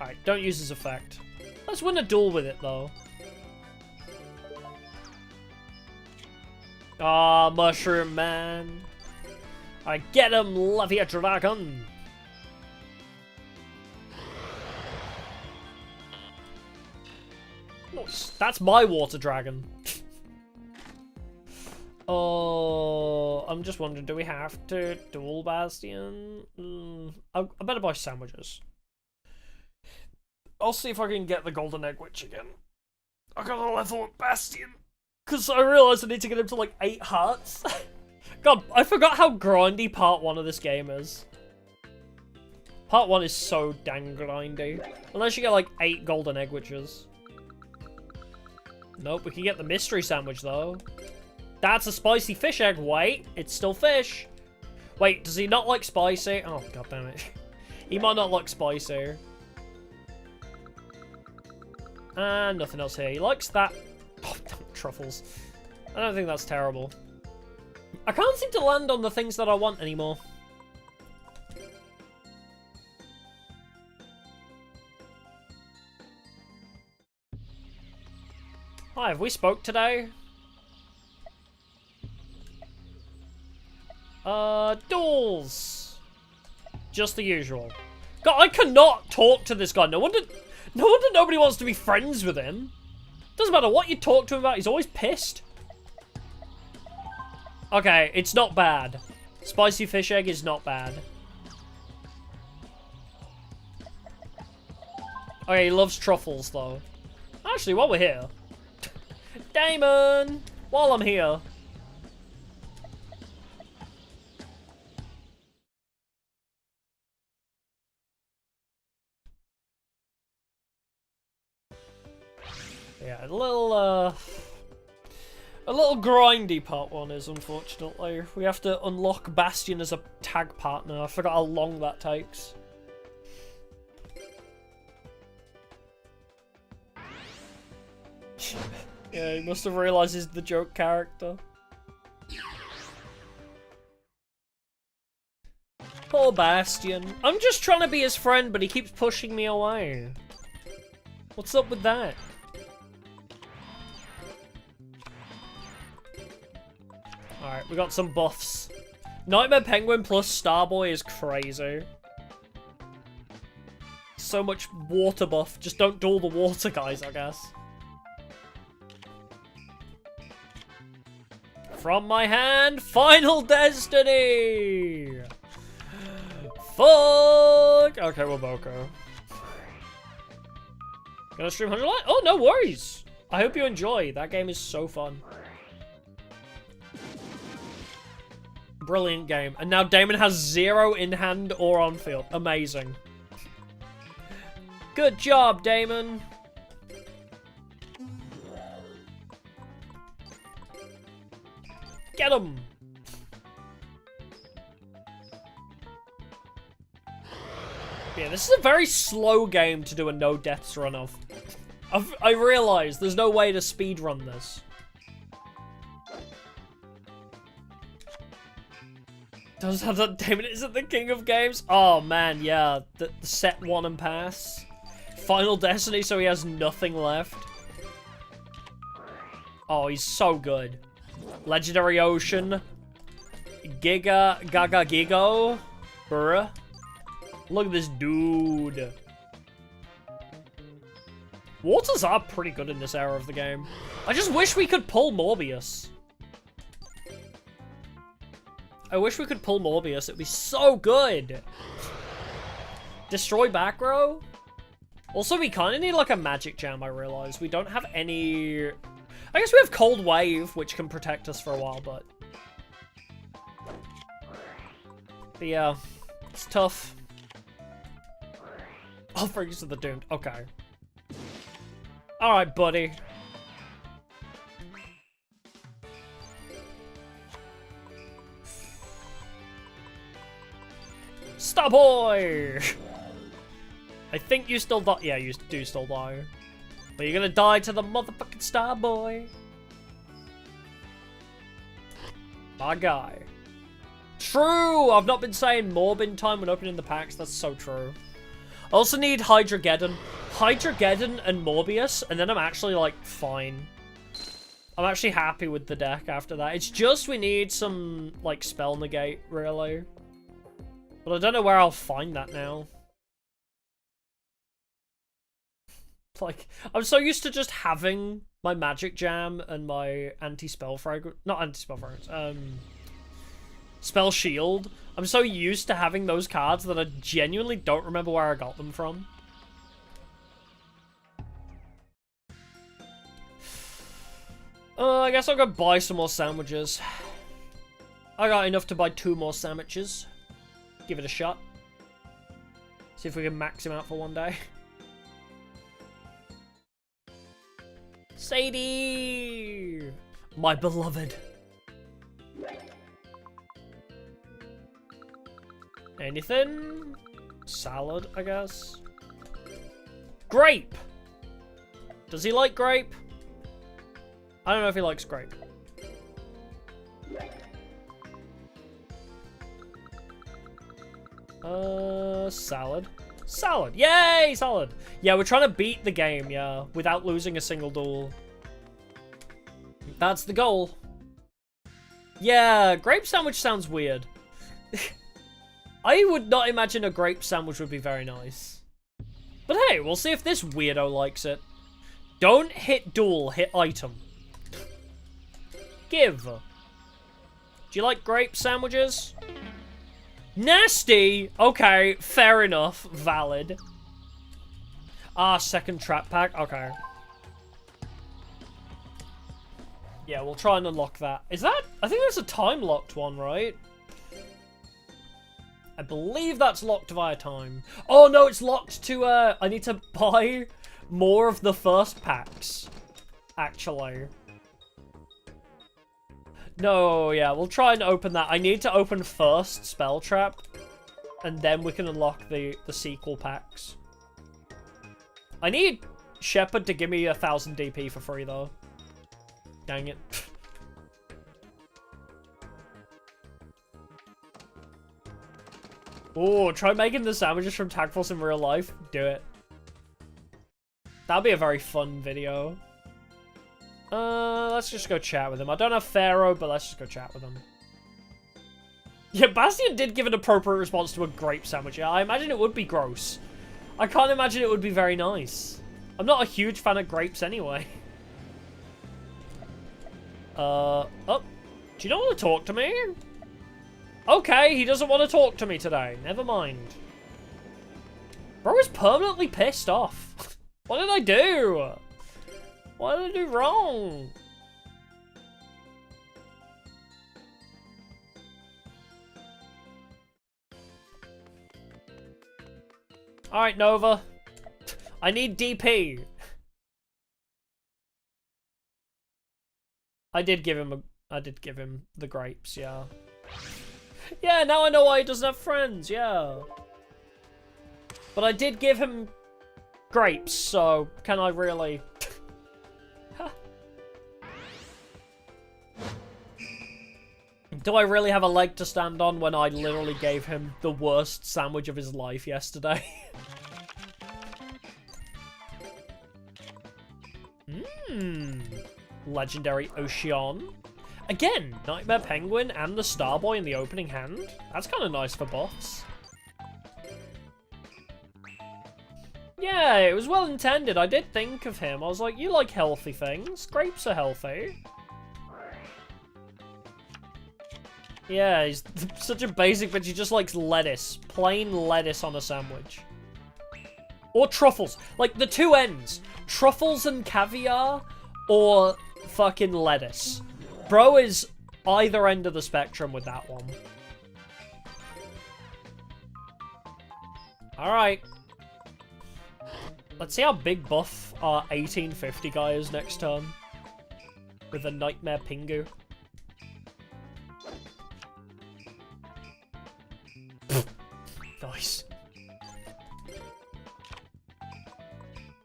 Alright, don't use his effect. Let's win a duel with it, though. Ah, Mushroom Man. I get him, Levia Dragon. That's my water dragon. Oh, I'm just wondering, do we have to duel Bastion? I better buy sandwiches. I'll see if I can get the Golden Egg Witch again. I gotta level up Bastion. Because I realised I need to get him to like 8 hearts. God, I forgot how grindy part 1 of this game is. Part 1 is so dang grindy. Unless you get like 8 Golden Egg Witches. Nope, we can get the mystery sandwich though. That's a spicy fish egg. Wait, it's still fish. Wait, does he not like spicy? Oh, god damn it. He might not like spicy. And nothing else here. He likes that. Oh, damn, truffles. I don't think that's terrible. I can't seem to land on the things that I want anymore. Hi, have we spoke today? Duels. Just the usual. God, I cannot talk to this guy. No wonder nobody wants to be friends with him. Doesn't matter what you talk to him about, he's always pissed. Okay, it's not bad. Spicy fish egg is not bad. Okay, he loves truffles, though. Actually, while we're here... Damon! While I'm here... Yeah, a little grindy part 1 is, unfortunately. We have to unlock Bastion as a tag partner. I forgot how long that takes. Yeah, he must have realised he's the joke character. Poor Bastion. I'm just trying to be his friend, but he keeps pushing me away. What's up with that? Alright, we got some buffs. Nightmare Penguin plus Starboy is crazy. So much water buff. Just don't duel the water guys, I guess. From my hand, Final Destiny! Fuck! Okay, we'll Boko. Gonna stream 100 light? Oh, no worries! I hope you enjoy. That game is so fun. Brilliant game. And now Damon has 0 in hand or on field. Amazing. Good job, Damon. Get him! Yeah, this is a very slow game to do a no deaths run of. I realize there's no way to speedrun this. Does have that Damon isn't the king of games? Oh man, yeah. The set 1 and pass. Final Destiny, so he has nothing left. Oh, he's so good. Legendary Ocean. Gaga Gigo. Bruh. Look at this dude. Waters are pretty good in this era of the game. I just wish we could pull Morbius. I wish we could pull Morbius. It'd be so good. Destroy back row? Also, we kind of need like a magic jam, I realize. We don't have any... I guess we have Cold Wave, which can protect us for a while, but yeah, it's tough. Oh, Freaks of the Doomed. Okay. Alright, buddy. Starboy! I think you still die. Yeah, you do still die. But you're gonna die to the motherfucking Starboy. My guy. True! I've not been saying Morbin time when opening the packs. That's so true. I also need Hydrageddon. Hydrageddon and Morbius, and then I'm actually, like, fine. I'm actually happy with the deck after that. It's just we need some, like, spell negate, really. But I don't know where I'll find that now. Like, I'm so used to just having my Magic Jam and my Anti-Spell Fragrance. Not Anti-Spell Fragrance. Spell Shield. I'm so used to having those cards that I genuinely don't remember where I got them from. I guess I'll go buy some more sandwiches. I got enough to buy 2 more sandwiches. Give it a shot. See if we can max him out for one day. Sadie! My beloved. Anything? Salad, I guess. Grape! Does he like grape? I don't know if he likes grape. Salad. Salad! Yay! Salad! Yeah, we're trying to beat the game, yeah, without losing a single duel. That's the goal. Yeah, grape sandwich sounds weird. I would not imagine a grape sandwich would be very nice. But hey, we'll see if this weirdo likes it. Don't hit duel, hit item. Give. Do you like grape sandwiches? Nasty! Okay, fair enough. Valid. Ah, second trap pack. Okay. Yeah, we'll try and unlock that. Is that... I think that's a time-locked one, right? I believe that's locked via time. Oh, no, it's locked to, I need to buy more of the first packs. Actually. No, yeah, we'll try and open that. I need to open first Spell Trap. And then we can unlock the sequel packs. I need Shepherd to give me 1,000 DP for free, though. Dang it. Oh, try making the sandwiches from Tagforce in real life. Do it. That'll be a very fun video. Let's just go chat with him. I don't have Pharaoh, but let's just go chat with him. Yeah, Bastion did give an appropriate response to a grape sandwich. Yeah, I imagine it would be gross. I can't imagine it would be very nice. I'm not a huge fan of grapes anyway. Oh. Do you not want to talk to me? Okay, he doesn't want to talk to me today. Never mind. Bro is permanently pissed off. What did I do? What did I do wrong? Alright, Nova. I need DP. I did give him the grapes, yeah. Yeah, now I know why he doesn't have friends, yeah. But I did give him grapes, so can I really... Do I really have a leg to stand on when I literally gave him the worst sandwich of his life yesterday? Legendary Ocean. Again, Nightmare Penguin and the Starboy in the opening hand. That's kind of nice for buffs. Yeah, it was well intended. I did think of him. I was like, you like healthy things. Grapes are healthy. Yeah, he's such a basic bitch. He just likes lettuce. Plain lettuce on a sandwich. Or truffles. Like, the two ends. Truffles and caviar, or fucking lettuce. Bro is either end of the spectrum with that one. Alright. Let's see how big buff our 1850 guy is next turn. With a Nightmare Pingu. Nice.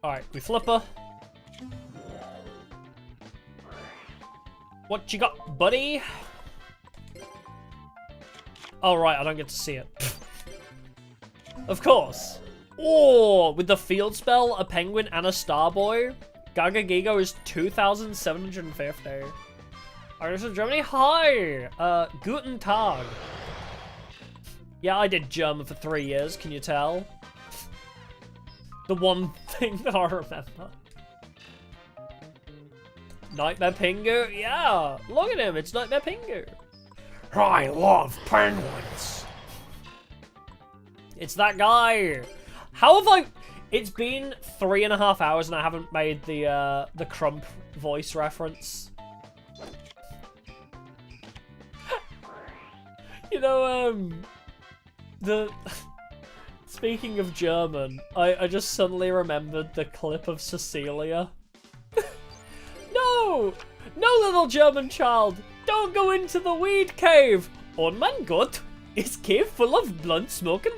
Alright, we flip her. What you got, buddy? Oh, right, I don't get to see it. Of course. Oh, with the field spell, a penguin, and a starboy, Gaga Gigo is 2,750. Alright, this is Germany. Hi! Guten Tag. Yeah, I did German for 3 years, can you tell? The one thing that I remember. Nightmare Pingu? Yeah! Look at him, it's Nightmare Pingu. I love penguins. It's that guy. How have I... It's been 3.5 hours and I haven't made the Crump voice reference. You know, Speaking of German, I just suddenly remembered the clip of Cecilia. No! No, little German child! Don't go into the weed cave! Oh mein Gott! Is cave full of blunt smoking?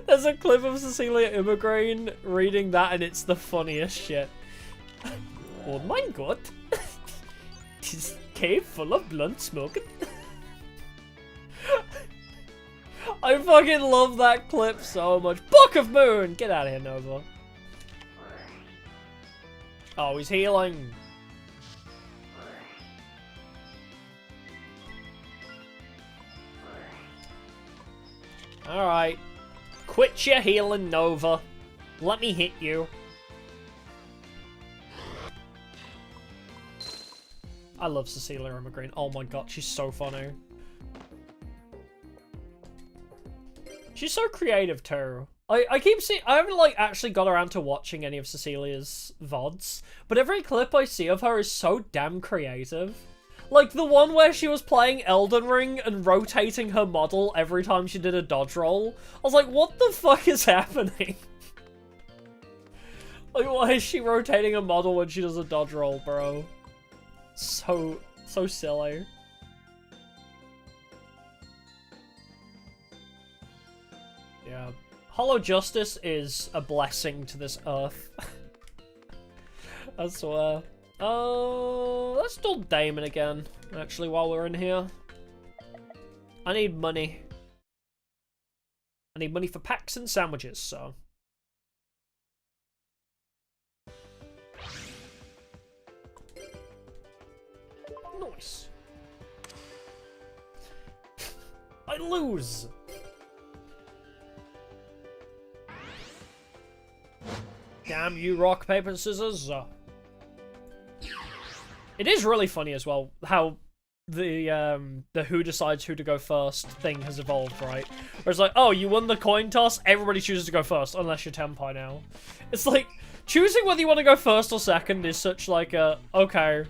There's a clip of Cecilia Immigrant reading that and it's the funniest shit. Oh mein Gott! Is cave full of blunt smoking? I fucking love that clip so much. Book of Moon! Get out of here, Nova. Oh, he's healing. Alright. Quit your healing, Nova. Let me hit you. I love Cecilia Immigrant. Oh my god, she's so funny. She's so creative too. I keep seeing... I haven't, like, actually got around to watching any of Cecilia's VODs, but every clip I see of her is so damn creative. Like, the one where she was playing Elden Ring and rotating her model every time she did a dodge roll. I was like, what the fuck is happening? Like, why is she rotating a model when she does a dodge roll, bro? So silly. Yeah. Hollow Justice is a blessing to this earth. I swear. Let's do Damon again, actually, while we're in here. I need money. I need money for packs and sandwiches, so... Nice. I lose! Damn you, rock, paper, scissors. It is really funny as well how the who decides who to go first thing has evolved, right? Where it's like, oh, you won the coin toss, everybody chooses to go first, unless you're Tenpai now. It's like, choosing whether you want to go first or second is such like a, okay.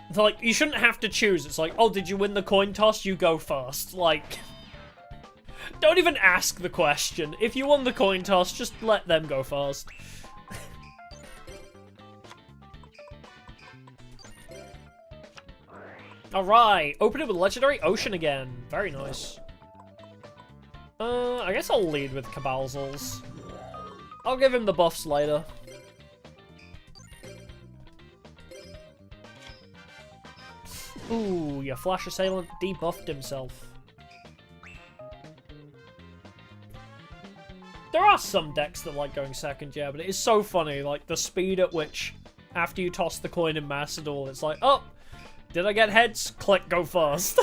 It's like, you shouldn't have to choose. It's like, oh, did you win the coin toss? You go first. Like, don't even ask the question. If you won the coin toss, just let them go first. Alright, open it with Legendary Ocean again. Very nice. I guess I'll lead with Cabalzels. I'll give him the buffs later. Ooh, your Flash Assailant debuffed himself. There are some decks that like going second, yeah, but it is so funny, like, the speed at which, after you toss the coin in Master Duel, it's like, oh, did I get heads? Click, go first.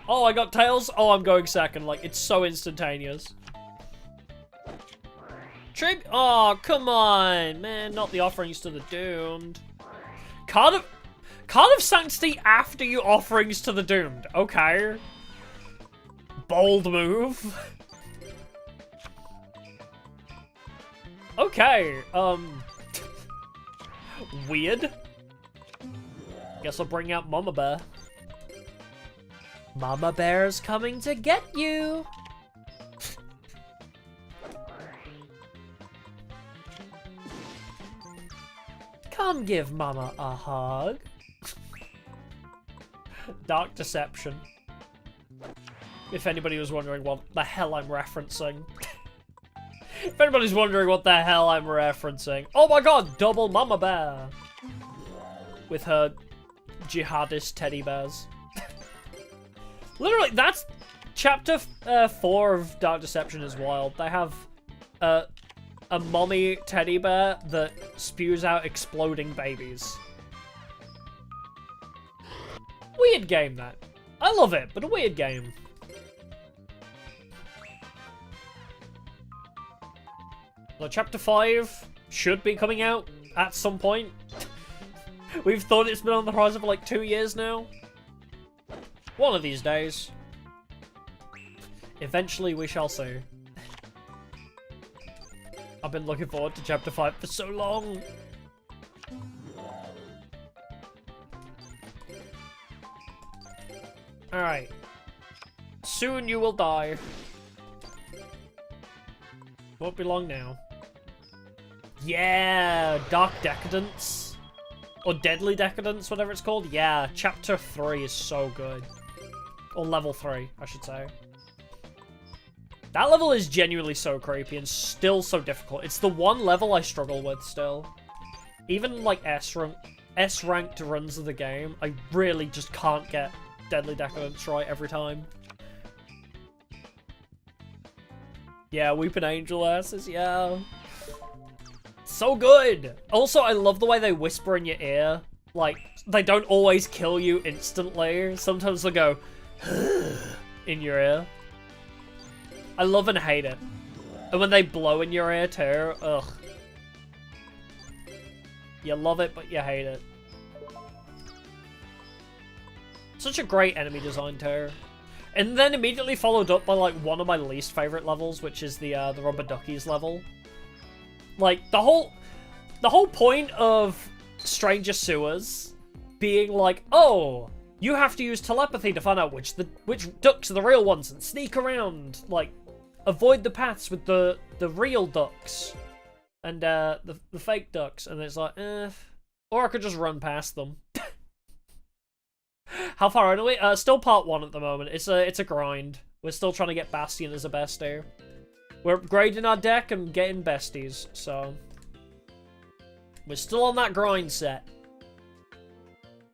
Oh, I got tails? Oh, I'm going second. Like, it's so instantaneous. Oh, come on, man, not the offerings to the doomed. Card of Sanctity after you offerings to the doomed. Okay. Bold move. Okay, weird. Guess I'll bring out Mama Bear. Mama Bear's coming to get you. Come give Mama a hug. Dark Deception. If anybody was wondering what the hell I'm referencing. If anybody's wondering what the hell I'm referencing. Oh my god, double Mama Bear. With her jihadist teddy bears. Literally, that's chapter 4 of Dark Deception is wild. They have a mommy teddy bear that spews out exploding babies. Weird game, that. I love it, but a weird game. Well, chapter 5 should be coming out at some point. We've thought it's been on the horizon for like 2 years now. One of these days. Eventually we shall see. I've been looking forward to chapter 5 for so long. Alright. Soon you will die. Won't be long now. Yeah, Dark Decadence. Or Deadly Decadence, whatever it's called. Yeah, chapter 3 is so good. Or level 3, I should say. That level is genuinely so creepy and still so difficult. It's the one level I struggle with still. Even like S-ranked runs of the game, I really just can't get Deadly Decadence right every time. Yeah, Weeping Angel asses, yeah. So good! Also, I love the way they whisper in your ear. Like, they don't always kill you instantly. Sometimes they'll go, in your ear. I love and hate it. And when they blow in your ear too, ugh. You love it, but you hate it. Such a great enemy design too. And then immediately followed up by, like, one of my least favorite levels, which is the Rubber Duckies level. Like, the whole point of Stranger Sewers being like, oh, you have to use telepathy to find out which ducks are the real ones and sneak around, like, avoid the paths with the real ducks and the fake ducks, and it's like, or I could just run past them. How far are we? Still part 1 at the moment. It's a grind. We're still trying to get Bastion as a bestie. We're upgrading our deck and getting besties, so we're still on that grind set.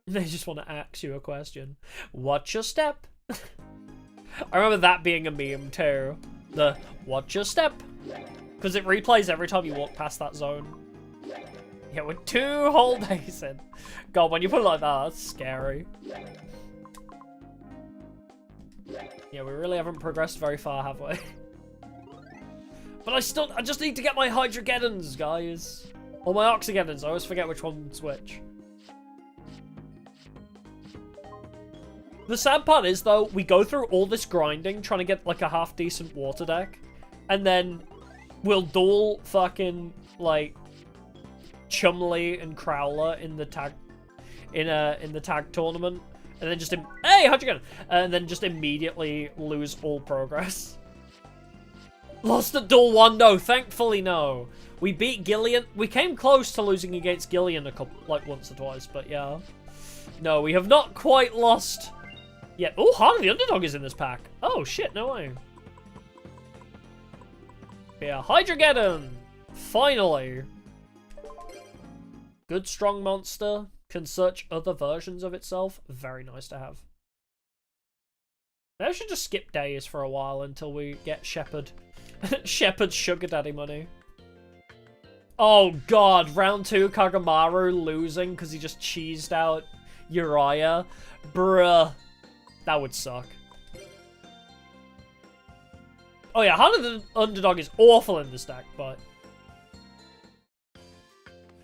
They just want to ask you a question. What's your step? I remember that being a meme too. The what's your step? Because it replays every time you walk past that zone. Yeah, we're 2 whole days in. God, when you put it like that, that's scary. Yeah, we really haven't progressed very far, have we? But I just need to get my Hydrogeddons, guys. Or my Oxygeddons, I always forget which one's which. The sad part is, though, we go through all this grinding, trying to get, like, a half-decent water deck, and then we'll duel fucking, like, Chumley and Crowler in the tag tournament, and then just hey, how'd you get? And then just immediately lose all progress. Lost at duel 1, no, thankfully no. We beat Gillian. We came close to losing against Gillian once or twice, but yeah. No, we have not quite lost yet. Oh, Heart of the Underdog is in this pack. Oh shit, no way. Yeah, Hydrogeddon! Finally! Good strong monster. Can search other versions of itself. Very nice to have. Maybe I should just skip days for a while until we get Shepherd. Shepherd's sugar daddy money. Oh god, round 2 Kagamaru losing because he just cheesed out Uriah. Bruh. That would suck. Oh yeah, Heart of the Underdog is awful in this deck, but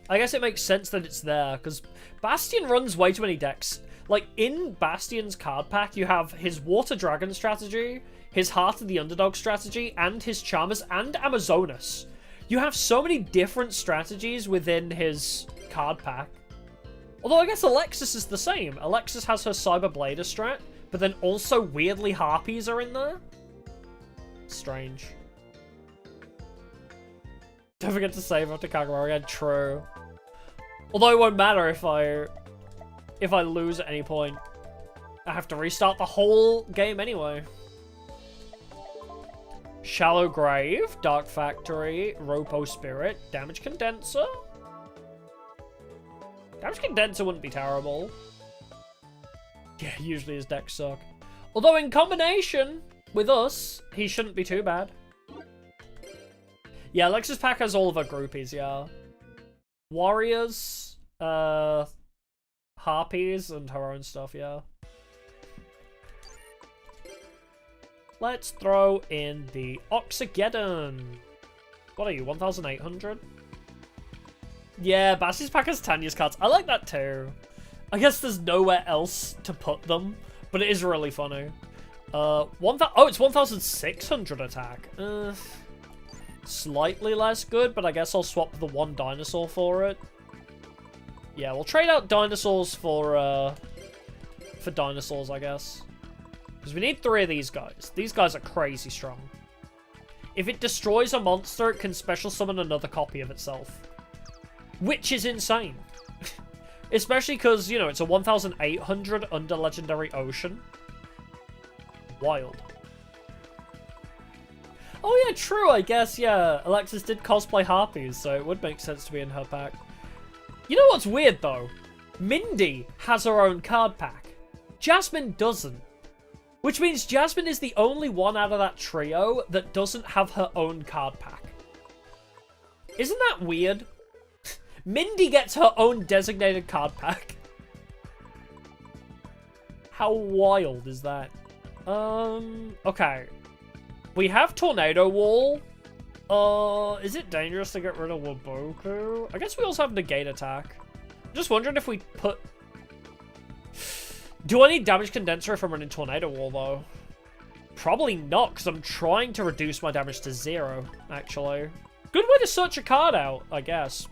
I guess it makes sense that it's there, because Bastion runs way too many decks. Like, in Bastion's card pack, you have his Water Dragon strategy, his Heart of the Underdog strategy, and his Charmers and Amazonas. You have so many different strategies within his card pack. Although I guess Alexis is the same. Alexis has her Cyber Blader strat, but then also weirdly Harpies are in there. Strange. Don't forget to save after Kagamaru again. True. Although it won't matter if I lose at any point. I have to restart the whole game anyway. Shallow Grave, Dark Factory, Ropo Spirit, Damage Condenser. Damage Condenser wouldn't be terrible. Yeah, usually his decks suck. Although in combination with us, he shouldn't be too bad. Yeah, Alexis pack has all of her groupies, yeah. Warriors, Harpies, and her own stuff, yeah. Let's throw in the Oxygeddon. What are you, 1,800? Yeah, Bassie's pack has Tanya's cards. I like that too. I guess there's nowhere else to put them, but it is really funny. Oh, it's 1,600 attack. Slightly less good, but I guess I'll swap the 1 dinosaur for it. Yeah, we'll trade out dinosaurs for dinosaurs, I guess. Because we need 3 of these guys. These guys are crazy strong. If it destroys a monster, it can special summon another copy of itself. Which is insane. Especially because, you know, it's a 1,800 under Legendary Ocean. Wild. Oh yeah, true, I guess, yeah. Alexis did cosplay Harpies, so it would make sense to be in her pack. You know what's weird, though? Mindy has her own card pack. Jasmine doesn't. Which means Jasmine is the only one out of that trio that doesn't have her own card pack. Isn't that weird? Mindy gets her own designated card pack. How wild is that? Okay. We have Tornado Wall. Is it dangerous to get rid of Waboku? I guess we also have Negate Attack. I'm just wondering if we put... Do I need Damage Condenser if I'm running Tornado Wall, though? Probably not, because I'm trying to reduce my damage to 0, actually. Good way to search a card out, I guess.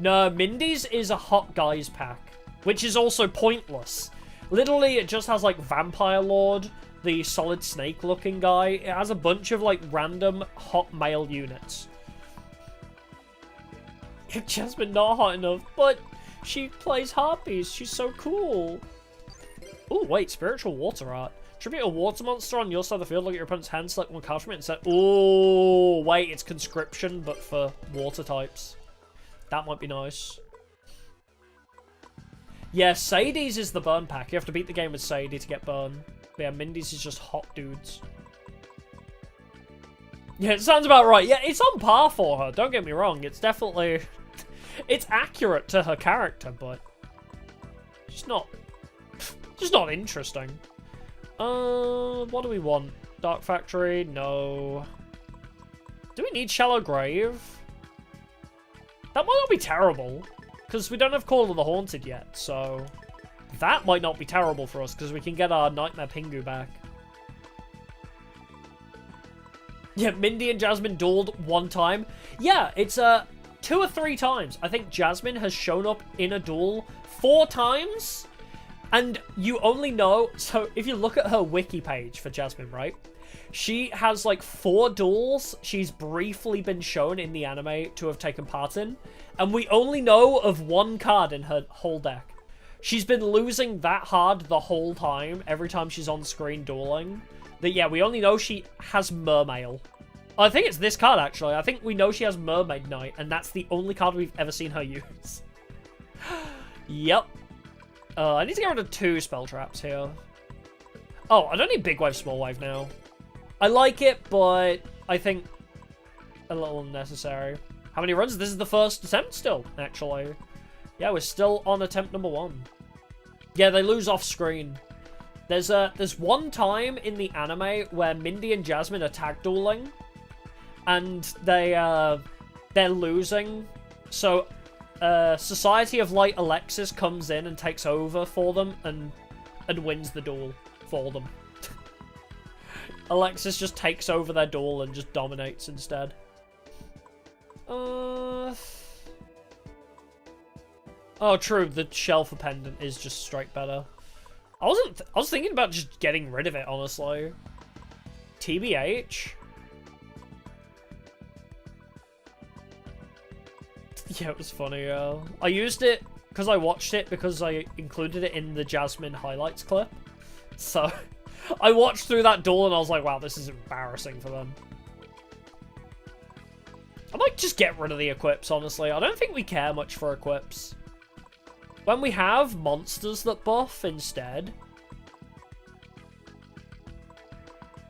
No, Mindy's is a hot guys pack, which is also pointless. Literally, it just has, like, Vampire Lord, the Solid Snake-looking guy. It has a bunch of, like, random hot male units. Jasmine not hot enough, but she plays harpies. She's so cool. Oh, wait, spiritual water art. Tribute a water monster on your side of the field. Look at your opponent's hand, select one card from it, and set. Oh, wait, it's conscription, but for water types. That might be nice. Yeah, Sadie's is the burn pack. You have to beat the game with Sadie to get burn. But yeah, Mindy's is just hot dudes. Yeah, it sounds about right. Yeah, it's on par for her. Don't get me wrong. It's definitely... It's accurate to her character, but... Just not interesting. What do we want? Dark Factory? No. Do we need Shallow Grave? That might not be terrible, because we don't have Call of the Haunted yet, so... That might not be terrible for us, because we can get our Nightmare Pingu back. Yeah, Mindy and Jasmine dueled one time. Yeah, it's 2 or 3 times. I think Jasmine has shown up in a duel 4 times, and you only know... So, if you look at her wiki page for Jasmine, right? She has, like, 4 duels she's briefly been shown in the anime to have taken part in, and we only know of 1 card in her whole deck. She's been losing that hard the whole time, every time she's on screen dueling. That, yeah, we only know she has Mermail. I think it's this card, actually. I think we know she has Mermaid Knight, and that's the only card we've ever seen her use. Yep. I need to get rid of 2 spell traps here. Oh, I don't need Big Wave, Small Wave now. I like it, but I think a little unnecessary. How many runs? This is the first attempt still, actually. Yeah, we're still on attempt number 1. Yeah, they lose off screen. There's one time in the anime where Mindy and Jasmine are tag dueling, and they're losing. So, Society of Light Alexis comes in and takes over for them and wins the duel for them. Alexis just takes over their duel and just dominates instead. Oh, true. The Shelfer Pendant is just straight better. I was thinking about just getting rid of it, honestly. TBH? Yeah, it was funny, I used it because I watched it because I included it in the Jasmine highlights clip. So, I watched through that duel and I was like, wow, this is embarrassing for them. I might just get rid of the equips, honestly. I don't think we care much for equips. When we have monsters that buff instead.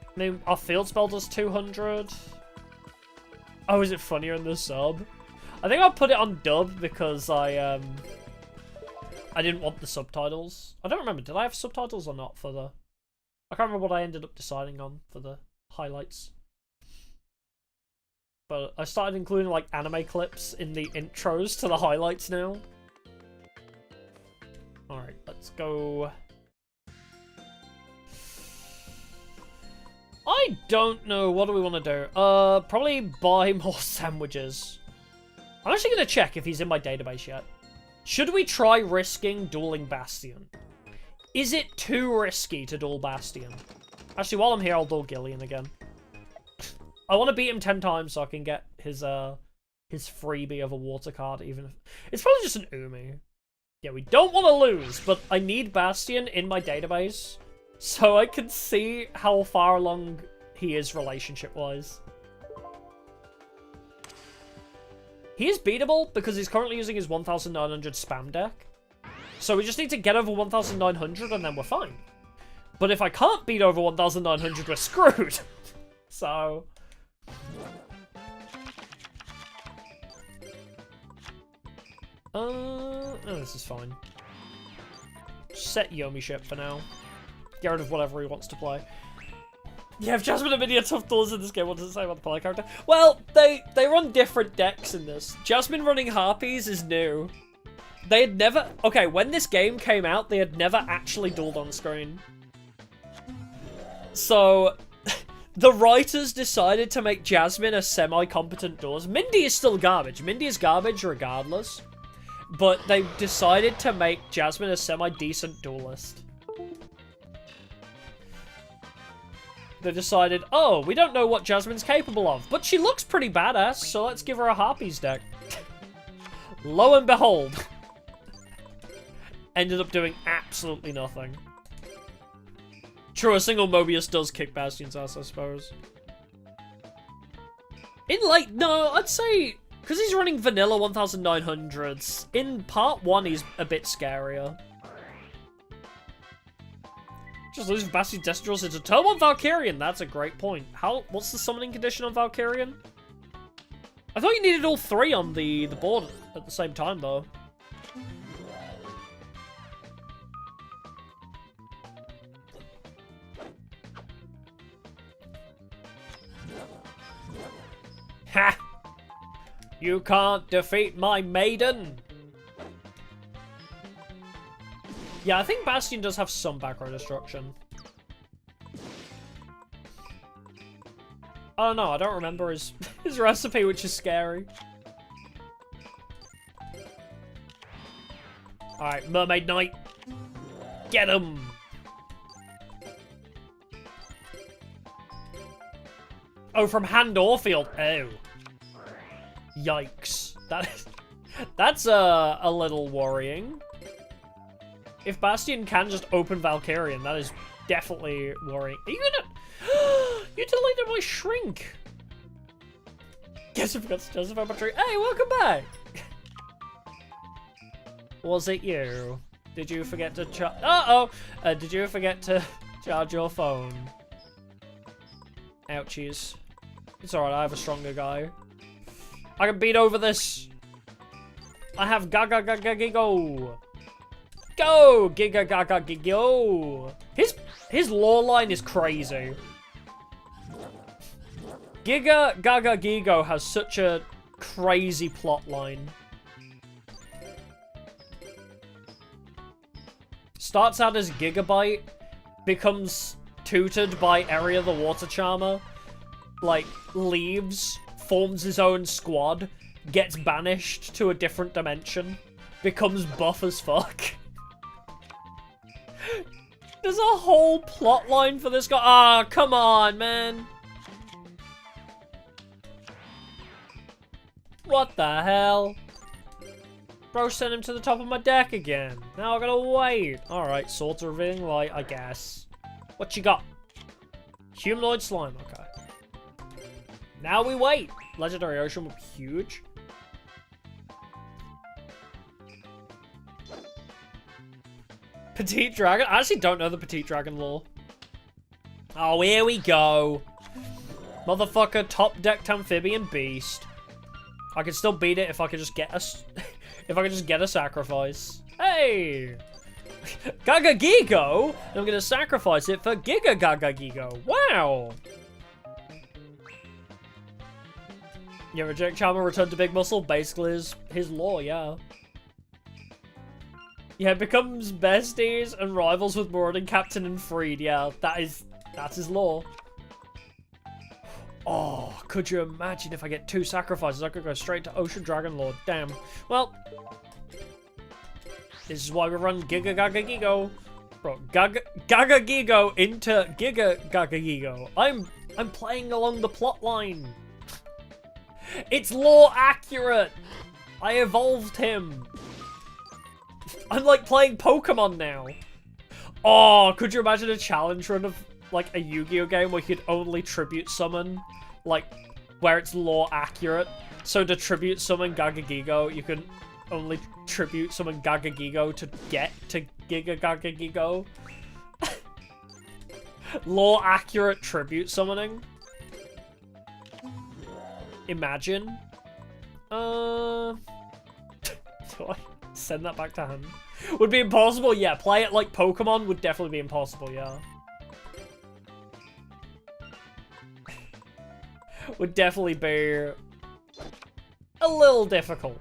I mean, our field spell does 200. Oh, is it funnier in the sub? I think I'll put it on dub because I didn't want the subtitles. I don't remember, did I have subtitles or not for the... I can't remember what I ended up deciding on for the highlights. But I started including, like, anime clips in the intros to the highlights now. Alright, let's go... I don't know, what do we want to do? Probably buy more sandwiches. I'm actually going to check if he's in my database yet. Should we try risking dueling Bastion? Is it too risky to duel Bastion? Actually, while I'm here, I'll duel Gillian again. I want to beat him 10 times so I can get his freebie of a water card, even if... It's probably just an Umi. Yeah, we don't want to lose, but I need Bastion in my database so I can see how far along he is relationship-wise. He is beatable because he's currently using his 1900 spam deck. So we just need to get over 1900 and then we're fine. But if I can't beat over 1900, we're screwed. So... oh, this is fine. Set Yomi ship for now. Get rid of whatever he wants to play. Yeah, if Jasmine and Mindy are tough duels in this game, what does it say about the player character? Well, they run different decks in this. Jasmine running Harpies is new. They had never... Okay, when this game came out, they had never actually dueled on screen. So, the writers decided to make Jasmine a semi-competent duelist. Mindy is still garbage. Mindy is garbage regardless. But they decided to make Jasmine a semi-decent duelist. They decided, oh, we don't know what Jasmine's capable of, but she looks pretty badass, so let's give her a Harpies deck. Lo and behold. Ended up doing absolutely nothing. True, a single Mobius does kick Bastion's ass, I suppose. In late, no, I'd say, because he's running vanilla 1900s, in part 1 he's a bit scarier. Just losing Bastion Destros into Turbo on Valkyrian, that's a great point. What's the summoning condition on Valkyrian? I thought you needed all 3 on the board at the same time, though. Ha! You can't defeat my maiden! Yeah, I think Bastion does have some background destruction. I don't know, I don't remember his recipe, which is scary. Alright, Mermaid Knight. Get him! Oh, from hand or field. Oh. Yikes. That's a little worrying. If Bastion can just open Valkyrian, that is definitely worrying. Are you gonna... You deleted my shrink! Guess I forgot to justify my tree. Hey, welcome back! Was it you? Did you forget to charge... Uh-oh! Did you forget to charge your phone? Ouchies. It's alright, I have a stronger guy. I can beat over this! I have Gaga Gaga Gigo! Go! Giga Gaga Gigo! His lore line is crazy. Giga Gaga Gigo has such a crazy plot line. Starts out as Gigabyte, becomes tutored by Area the Water Charmer, like, leaves, forms his own squad, gets banished to a different dimension, becomes buff as fuck. There's a whole plot line for this guy. Ah, come on, man. What the hell? Bro sent him to the top of my deck again. Now I gotta wait. Alright, Swords of Revealing Light, I guess. What you got? Humanoid Slime, okay. Now we wait. Legendary Ocean will be huge. Petite Dragon? I actually don't know the Petite Dragon lore. Oh, here we go. Motherfucker, top decked Amphibian Beast. I could still beat it if I could just get a... if I could just get a sacrifice. Hey! Gaga Gigo? I'm gonna sacrifice it for Giga Gaga Gigo. Wow! Yeah, Reject Charmer, Return to Big Muscle, basically is his lore, yeah. Yeah, becomes besties and rivals with Marauding Captain and Freed, yeah, that's his lore. Oh, could you imagine if I get 2 sacrifices, I could go straight to Ocean Dragon Lord, damn. Well, this is why we run Giga Gaga Gigo. Bro, Gaga Gigo into Giga Gaga Gigo. I'm playing along the plot line. It's lore accurate! I evolved him! I'm like playing Pokemon now! Oh, could you imagine a challenge run of like a Yu-Gi-Oh game where you could only tribute summon? Like, where it's lore accurate. So to tribute summon Gaga Gigo, you can only tribute summon Gaga Gigo to get to Giga Gaga Gigo. Lore accurate tribute summoning. Imagine. Do I send that back to hand? Would be impossible, yeah. Play it like Pokemon would definitely be impossible, yeah. Would definitely be a little difficult.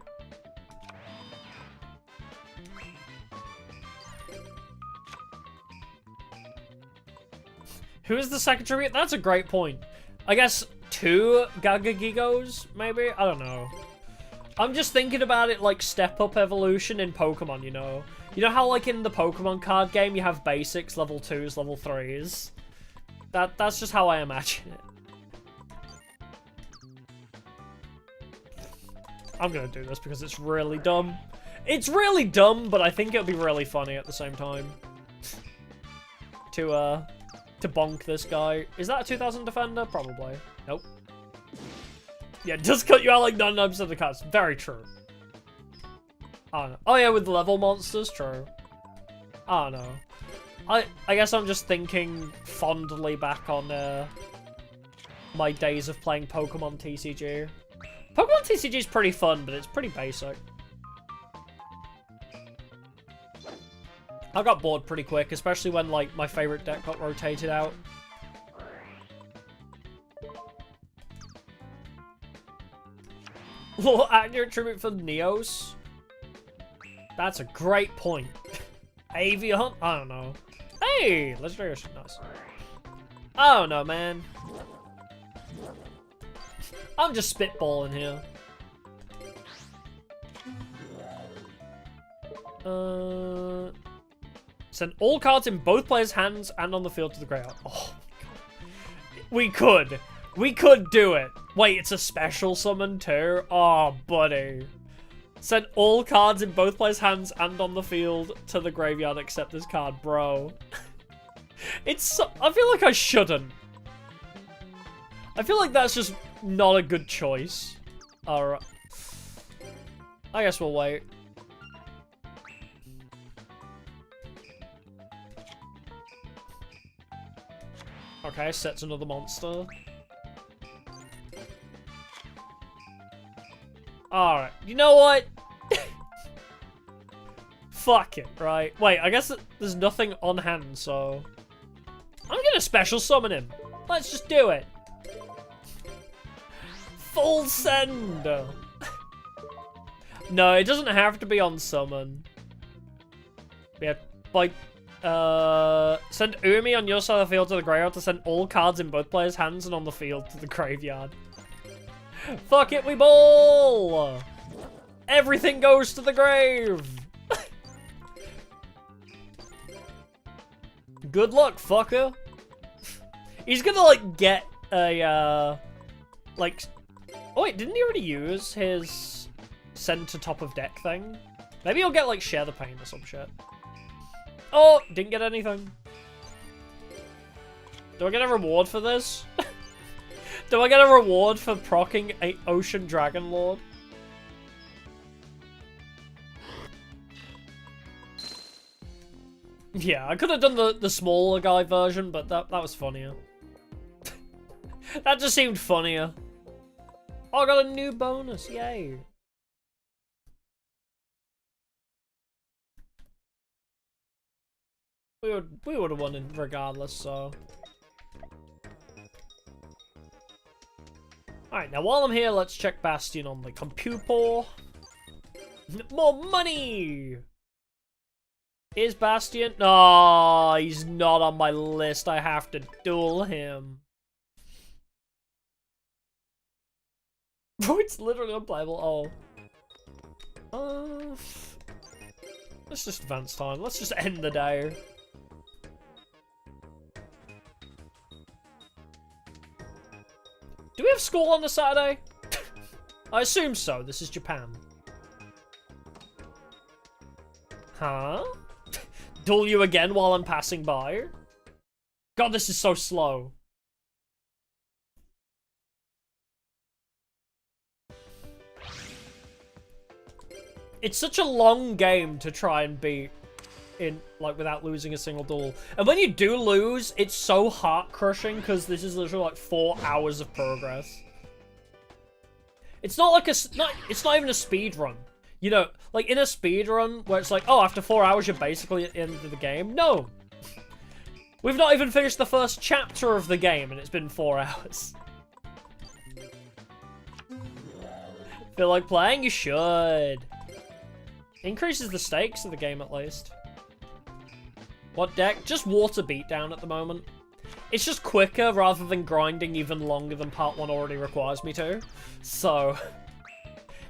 Who is the second tribute? That's a great point. I guess 2 Gagagigos, maybe? I don't know. I'm just thinking about it like step-up evolution in Pokemon, you know? You know how, like, in the Pokemon card game, you have basics, level 2s, level 3s? That's just how I imagine it. I'm gonna do this because it's really dumb. It's really dumb, but I think it'll be really funny at the same time. To bonk this guy. Is that a 2000 defender? Probably. Nope. Yeah, it does cut you out like 99% of the cards. Very true. I don't know. Oh yeah, with level monsters, true. I don't know. I guess I'm just thinking fondly back on my days of playing Pokemon TCG. Pokemon TCG is pretty fun, but it's pretty basic. I got bored pretty quick, especially when, like, my favorite deck got rotated out. More accurate tribute for Neos? That's a great point. Avion? I don't know. Hey! Legendary shit, nice. I don't know, man. I'm just spitballing here. Send all cards in both players' hands and on the field to the graveyard. Oh my god. We could do it. Wait, it's a special summon too? Oh, buddy. Send all cards in both players' hands and on the field to the graveyard except this card, bro. I feel like I shouldn't. I feel like that's just not a good choice. Alright. I guess we'll wait. Okay, sets another monster. Alright, you know what? Fuck it, right? Wait, I guess there's nothing on hand, so... I'm gonna special summon him. Let's just do it. Full send! No, it doesn't have to be on summon. Yeah, like... send Umi on your side of the field to the graveyard to send all cards in both players' hands and on the field to the graveyard. Fuck it, we ball! Everything goes to the grave! Good luck, fucker! He's gonna, like, get a, like... Oh wait, didn't he already use his send to top of deck thing? Maybe he'll get, like, share the pain or some shit. Oh, didn't get anything. Do I get a reward for this? Do I get a reward for proccing a Ocean Dragon Lord? Yeah, I could have done the smaller guy version, but that was funnier. That just seemed funnier. Oh, I got a new bonus, yay. We would have won it regardless, so. Alright, now while I'm here, let's check Bastion on the computer. More money! Is Bastion? No, he's not on my list. I have to duel him. Bro, it's literally unplayable. Oh. Let's just advance time. Let's just end the day. Do we have school on a Saturday? I assume so. This is Japan. Huh? Duel you again while I'm passing by? God, this is so slow. It's such a long game to try and beat in, like, without losing a single duel. And when you do lose, it's so heart-crushing because this is literally like 4 hours of progress. It's not like it's not even a speed run. You know, like in a speed run where it's like, oh, after 4 hours you're basically at the end of the game. No. We've not even finished the first chapter of the game and it's been 4 hours. Feel like playing? You should. Increases the stakes of the game at least. What deck? Just water beatdown at the moment. It's just quicker rather than grinding even longer than part 1 already requires me to. So,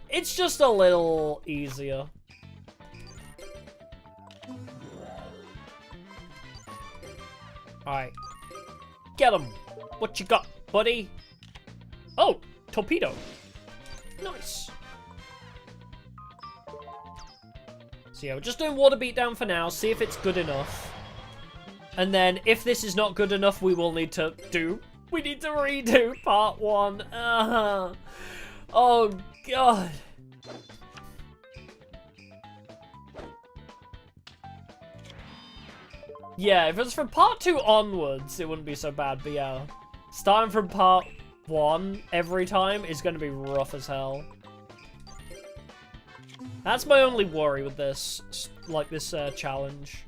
it's just a little easier. Alright. Get him! What you got, buddy? Oh! Torpedo. Nice. So yeah, we're just doing water beatdown for now, see if it's good enough. And then, if this is not good enough, we will need to we need to redo part 1. Oh, God. Yeah, if it's from part 2 onwards, it wouldn't be so bad, but yeah. Starting from part 1 every time is going to be rough as hell. That's my only worry with this, like, this challenge.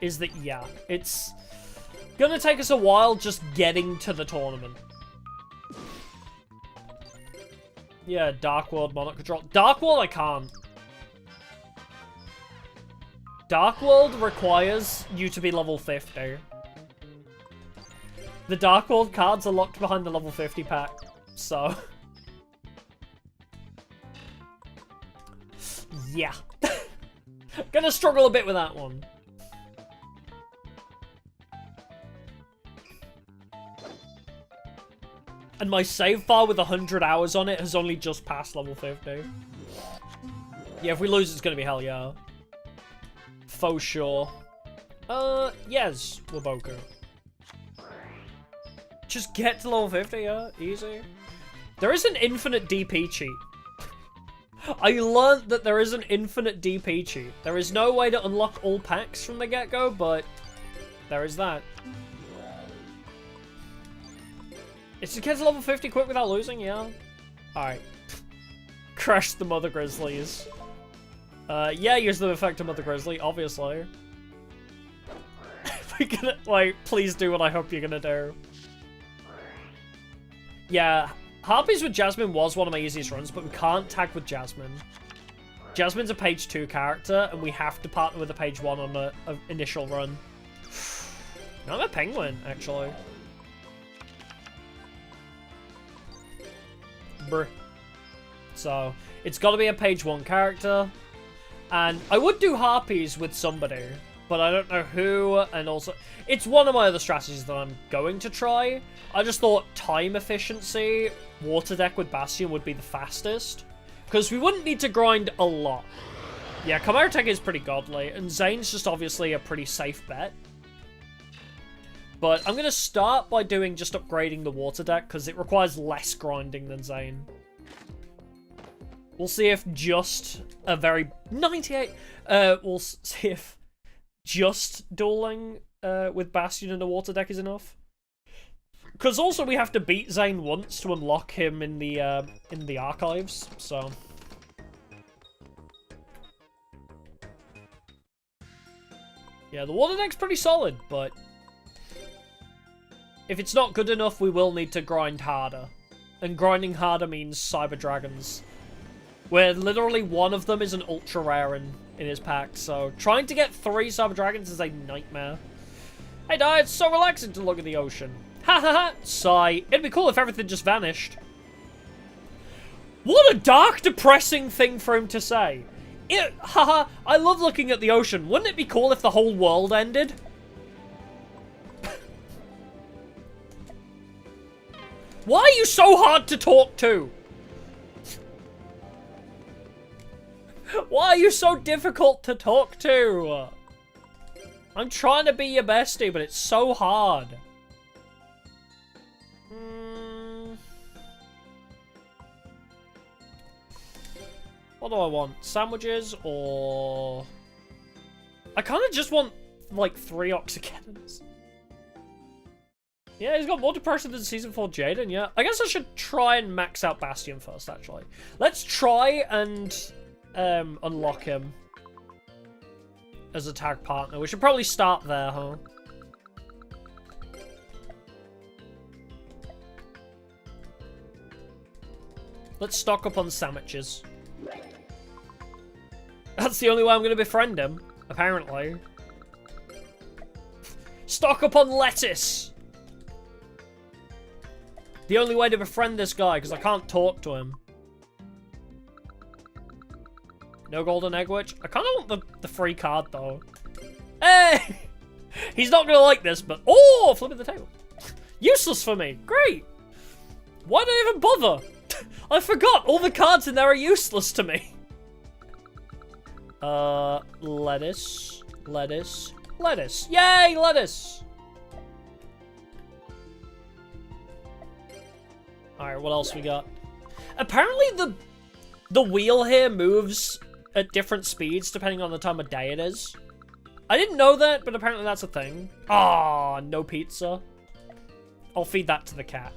Is that, yeah, it's gonna take us a while just getting to the tournament. Yeah, Dark World Monarch Control. Dark World I can't. Dark World requires you to be level 50. The Dark World cards are locked behind the level 50 pack, so... yeah. Gonna struggle a bit with that one. And my save file with 100 hours on it has only just passed level 50. Yeah, if we lose, it's gonna be hell yeah. For sure. Yes, Waboku. Just get to level 50, yeah, easy. There is an infinite DP cheat. I learned that there is an infinite DP cheat. There is no way to unlock all packs from the get-go, but there is that. It's to get to level 50 quick without losing, yeah. Alright. Crash the Mother Grizzlies. Yeah, use the effect of Mother Grizzly, obviously. We're gonna, like, please do what I hope you're gonna do. Yeah, Harpies with Jasmine was one of my easiest runs, but we can't tag with Jasmine. Jasmine's a page 2 character, and we have to partner with a page 1 on the initial run. I'm a penguin, actually. Brr. So, it's got to be a page 1 character. And I would do Harpies with somebody, but I don't know who, and also... It's one of my other strategies that I'm going to try. I just thought time efficiency, water deck with Bastion would be the fastest. Because we wouldn't need to grind a lot. Yeah, Chimera Tech is pretty godly, and Zane's just obviously a pretty safe bet. But I'm going to start by doing just upgrading the water deck, because it requires less grinding than Zane. We'll see if just a very... 98! We'll see if just dueling with Bastion and the water deck is enough. Because also we have to beat Zane once to unlock him in the archives, so... Yeah, the water deck's pretty solid, but... If it's not good enough, we will need to grind harder. And grinding harder means Cyber Dragons. Where literally one of them is an ultra rare in his pack, so trying to get 3 Cyber Dragons is a nightmare. Hey Di, it's so relaxing to look at the ocean. Ha ha ha! Sigh. It'd be cool if everything just vanished. What a dark, depressing thing for him to say. Haha, I love looking at the ocean. Wouldn't it be cool if the whole world ended? Why are you so hard to talk to? Why are you so difficult to talk to? I'm trying to be your bestie, but it's so hard. What do I want? Sandwiches or... I kind of just want, like, 3 Oxycannons. Yeah, he's got more depression than Season 4 Jaden, yeah. I guess I should try and max out Bastion first, actually. Let's try and unlock him as a tag partner. We should probably start there, huh? Let's stock up on sandwiches. That's the only way I'm going to befriend him, apparently. Stock up on lettuce! The only way to befriend this guy, because I can't talk to him. No golden egg witch. I kind of want the free card, though. Hey! He's not going to like this, but... Oh! Flipping the table. Useless for me. Great. Why did I even bother? I forgot. All the cards in there are useless to me. Lettuce. Lettuce. Lettuce. Yay, lettuce! Alright, what else we got? Apparently the wheel here moves at different speeds depending on the time of day it is. I didn't know that, but apparently that's a thing. Ah, no pizza. I'll feed that to the cat.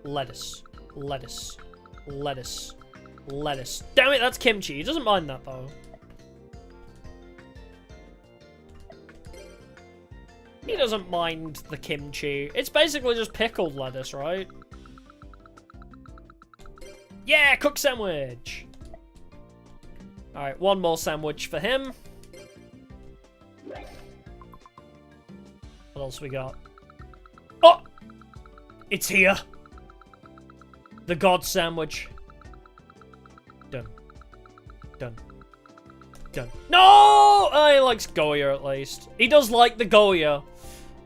Lettuce. Lettuce. Lettuce. Lettuce. Damn it, that's kimchi. He doesn't mind that, though. He doesn't mind the kimchi. It's basically just pickled lettuce, right? Yeah, cook sandwich! Alright, one more sandwich for him. What else we got? Oh! It's here! The God sandwich. Done. Done. Done. No! Oh, he likes Goya at least. He does like the Goya.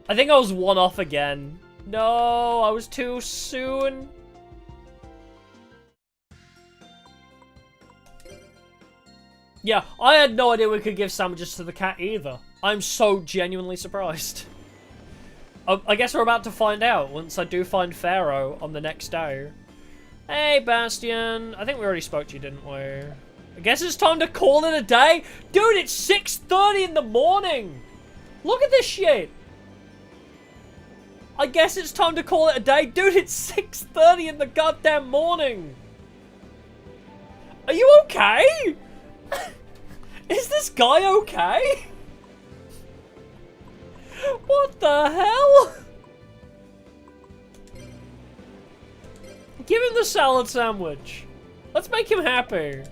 I think I was one off again. No, I was too soon. Yeah, I had no idea we could give sandwiches to the cat either. I'm so genuinely surprised. I guess we're about to find out once I do find Pharaoh on the next day. Hey, Bastian. I think we already spoke to you, didn't we? I guess it's time to call it a day. Dude, it's 6:30 in the morning. Look at this shit. I guess it's time to call it a day. Dude, it's 6:30 in the goddamn morning. Are you okay? Is this guy okay? What the hell? Give him the salad sandwich. Let's make him happy.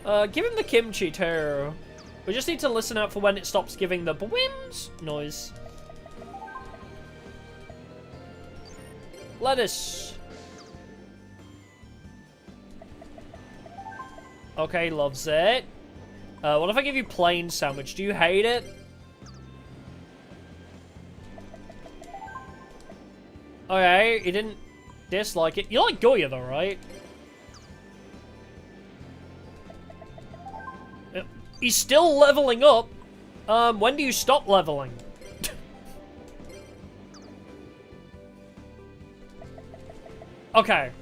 Give him the kimchi too. We just need to listen out for when it stops giving the bwims noise. Lettuce. Okay, loves it. What if I give you plain sandwich? Do you hate it? Okay, he didn't dislike it. You like Goya though, right? He's still leveling up. When do you stop leveling? Okay.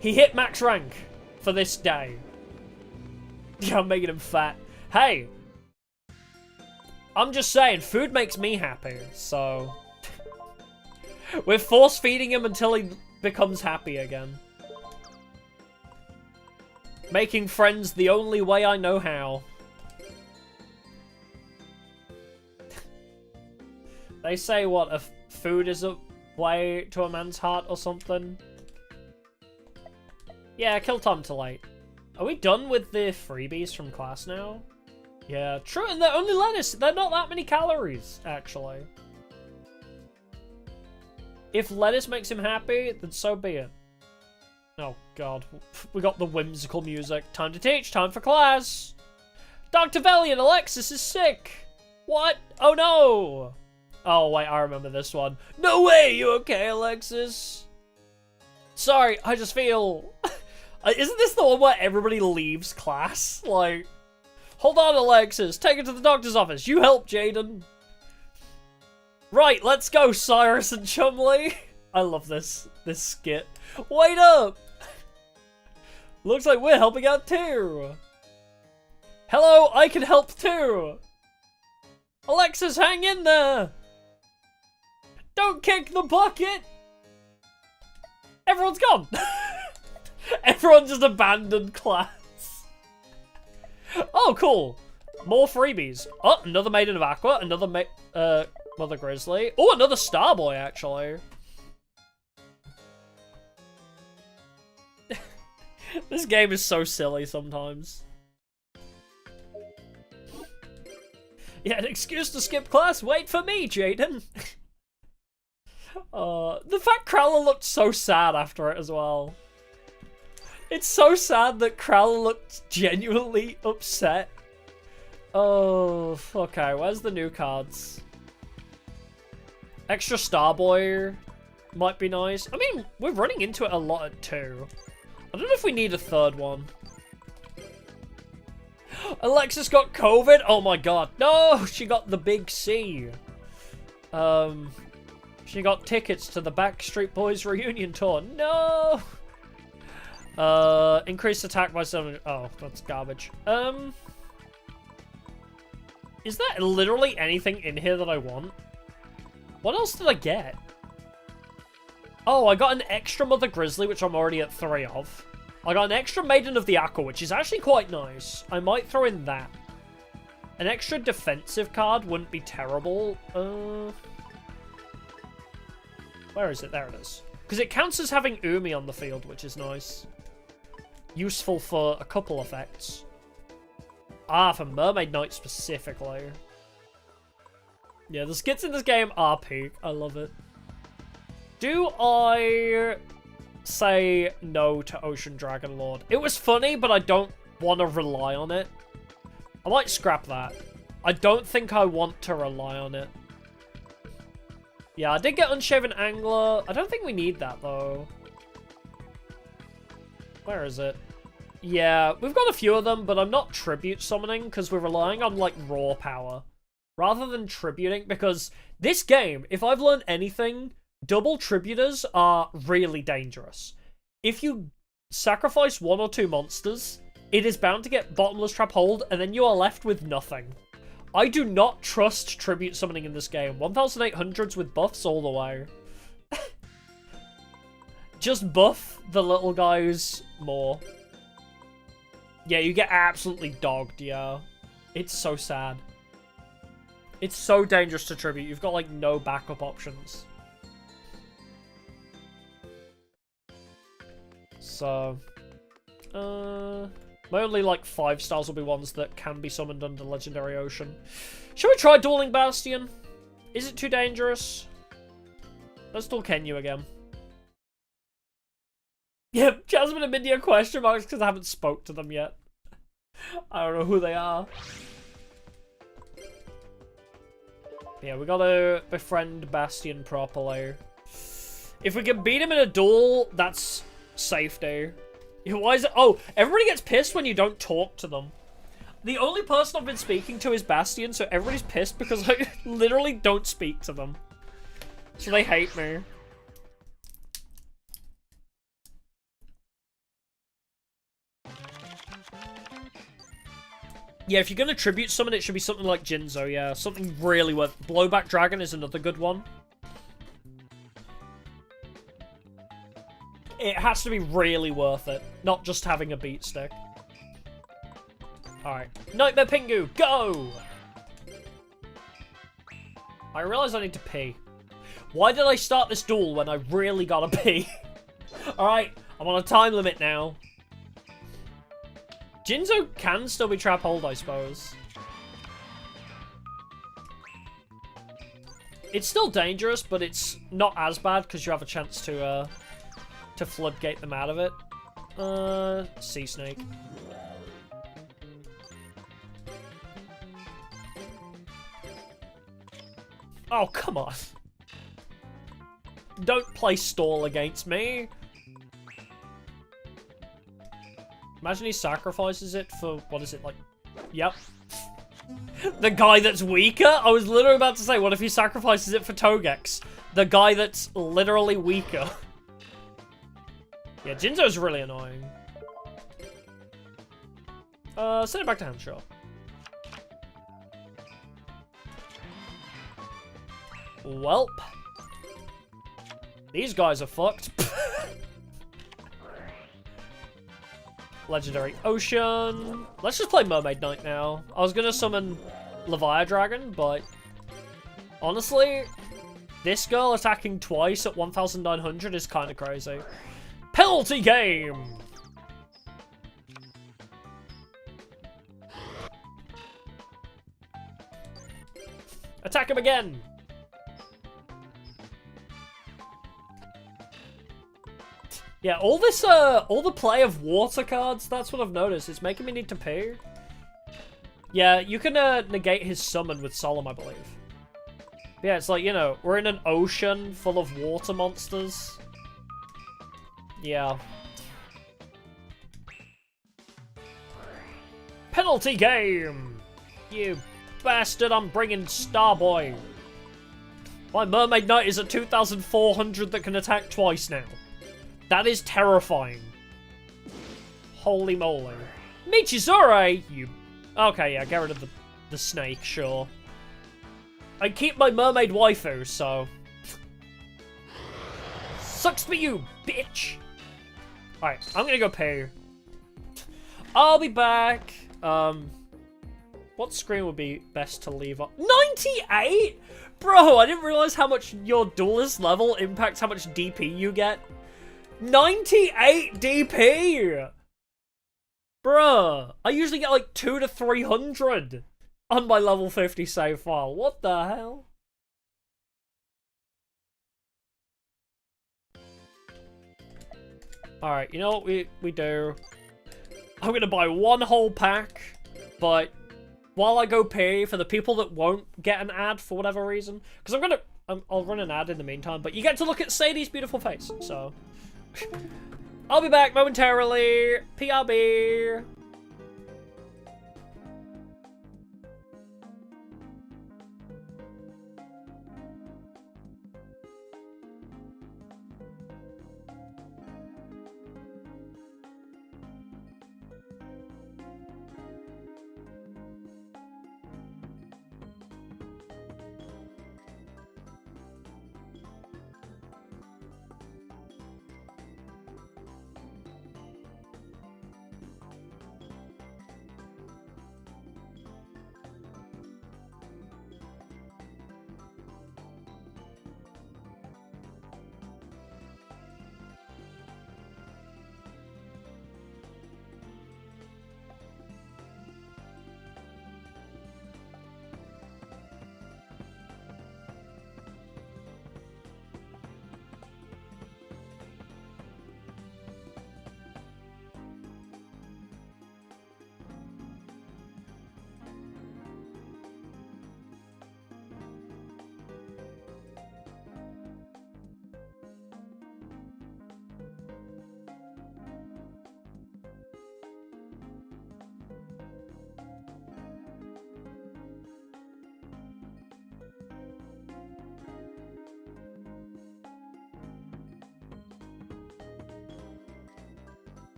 He hit max rank for this day. Yeah, I'm making him fat. Hey! I'm just saying, food makes me happy, so... We're force-feeding him until he becomes happy again. Making friends the only way I know how. They say, what, food is a way to a man's heart or something? Yeah, kill time to late. Are we done with the freebies from class now? Yeah, true, and they're only lettuce. They're not that many calories, actually. If lettuce makes him happy, then so be it. Oh, God. We got the whimsical music. Time to teach. Time for class. Dr. Valiant, Alexis is sick. What? Oh, no. Oh, wait, I remember this one. No way, you okay, Alexis? Sorry, I just feel... Isn't this the one where everybody leaves class? Like, hold on, Alexis. Take it to the doctor's office. You help, Jaden. Right, let's go, Cyrus and Chumley. I love this skit. Wait up! Looks like we're helping out too. Hello, I can help too. Alexis, hang in there. Don't kick the bucket. Everyone's gone. Everyone just abandoned class. Oh, cool. More freebies. Oh, another Maiden of Aqua. Another Mother Grizzly. Oh, another Starboy, actually. This game is so silly sometimes. Yeah, an excuse to skip class. Wait for me, Jaden. The fact Crowler looked so sad after it as well. It's so sad that Crowler looked genuinely upset. Oh, okay. Where's the new cards? Extra Starboy might be nice. I mean, we're running into it a lot at 2. I don't know if we need a third one. Alexis got COVID? Oh my god. No! She got the big C. She got tickets to the Backstreet Boys reunion tour. No! Increased attack by 7. Oh, that's garbage. Is there literally anything in here that I want? What else did I get? Oh, I got an extra Mother Grizzly, which I'm already at 3 of. I got an extra Maiden of the Aqua, which is actually quite nice. I might throw in that. An extra defensive card wouldn't be terrible. Where is it? There it is. Because it counts as having Umi on the field, which is nice. Useful for a couple effects. Ah, for Mermaid Knight specifically. Yeah, the skits in this game are peak. I love it. Do I say no to Ocean Dragon Lord? It was funny, but I don't want to rely on it. I might scrap that. I don't think I want to rely on it. Yeah, I did get Unshaven Angler. I don't think we need that, though. Where is it? Yeah, we've got a few of them, but I'm not tribute summoning because we're relying on, like, raw power. Rather than tributing, because this game, if I've learned anything, double tributors are really dangerous. If you sacrifice 1 or 2 monsters, it is bound to get Bottomless Trap Hold, and then you are left with nothing. I do not trust tribute summoning in this game. 1800s with buffs all the way. Just buff the little guys more. Yeah, you get absolutely dogged, yeah. It's so sad. It's so dangerous to tribute. You've got, like, no backup options. So, my only, like, 5 stars will be ones that can be summoned under Legendary Ocean. Should we try Dueling Bastion? Is it too dangerous? Let's duel Kenyu again. Yep, Jasmine and Mindy are question marks because I haven't spoke to them yet. I don't know who they are. Yeah, we gotta befriend Bastion properly. If we can beat him in a duel, that's safety. Why is it? Oh, everybody gets pissed when you don't talk to them. The only person I've been speaking to is Bastion, so everybody's pissed because I literally don't speak to them. So they hate me. Yeah, if you're gonna tribute summon, it should be something like Jinzo, yeah. Something really worth... Blowback Dragon is another good one. It has to be really worth it, not just having a beat stick. Alright. Nightmare Pingu, go! I realize I need to pee. Why did I start this duel when I really gotta pee? Alright, I'm on a time limit now. Jinzo can still be trap hold, I suppose. It's still dangerous, but it's not as bad because you have a chance to floodgate them out of it. Sea Snake. Oh, come on. Don't play stall against me. Imagine he sacrifices it for, what is it, like, yep. The guy that's weaker? I was literally about to say, what if he sacrifices it for Togex? The guy that's literally weaker. Yeah, Jinzo's really annoying. Send it back to Handshot. Welp. These guys are fucked. Legendary Ocean. Let's just play Mermaid Knight now. I was gonna summon Leviathan Dragon, but honestly, this girl attacking twice at 1900 is kind of crazy. Penalty game! Attack him again! Yeah, all the play of water cards, that's what I've noticed. It's making me need to pay. Yeah, you can negate his summon with Solemn, I believe. Yeah, it's like, you know, we're in an ocean full of water monsters. Yeah. Penalty game! You bastard, I'm bringing Starboy. My Mermaid Knight is at 2,400 that can attack twice now. That is terrifying. Holy moly. Michizure, you... Okay, yeah, get rid of the snake, sure. I keep my mermaid waifu, so... Sucks for you, bitch! Alright, I'm gonna go pay. I'll be back. What screen would be best to leave on? 98?! Bro, I didn't realize how much your duelist level impacts how much DP you get. 98 DP! Bruh, I usually get like 200 to 300 on my level 50 save file. What the hell? Alright, you know what we do? I'm gonna buy one whole pack, but while I go pay for the people that won't get an ad for whatever reason, because I'll run an ad in the meantime, but you get to look at Sadie's beautiful face, so... I'll be back momentarily. PRB.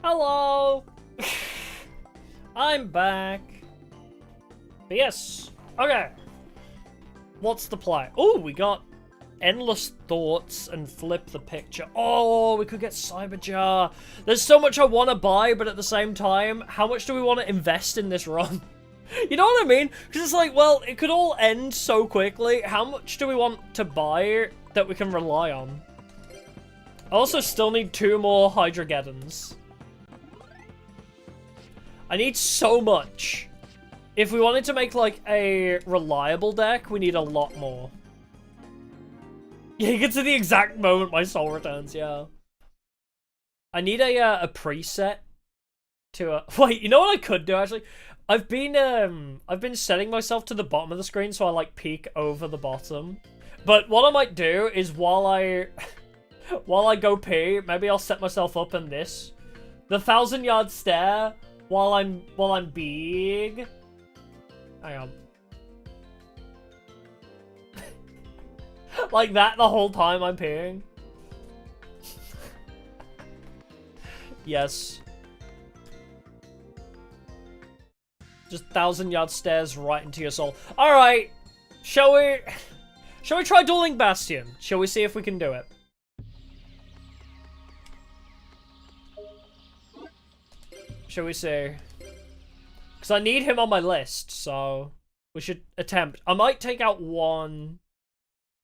Hello! I'm back. But yes. Okay. What's the play? Oh, we got endless thoughts and flip the picture. Oh, we could get Cyberjar. There's so much I want to buy, but at the same time, how much do we want to invest in this run? You know what I mean? Because it's like, well, it could all end so quickly. How much do we want to buy that we can rely on? I also still need 2 more Hydrogeddons. I need so much. If we wanted to make, like, a reliable deck, we need a lot more. Yeah, you get to the exact moment my soul returns, yeah. I need a preset to, wait, you know what I could do, actually? I've been setting myself to the bottom of the screen so I, like, peek over the bottom. But what I might do is while I go pee, maybe I'll set myself up in this. The 1,000-yard stare... While I'm big. Hang on. Like that the whole time I'm peeing. Yes. Just 1,000-yard stares right into your soul. Alright. Shall we try dueling Bastion? Shall we see if we can do it? Shall we see? Because I need him on my list, so we should attempt. I might take out one.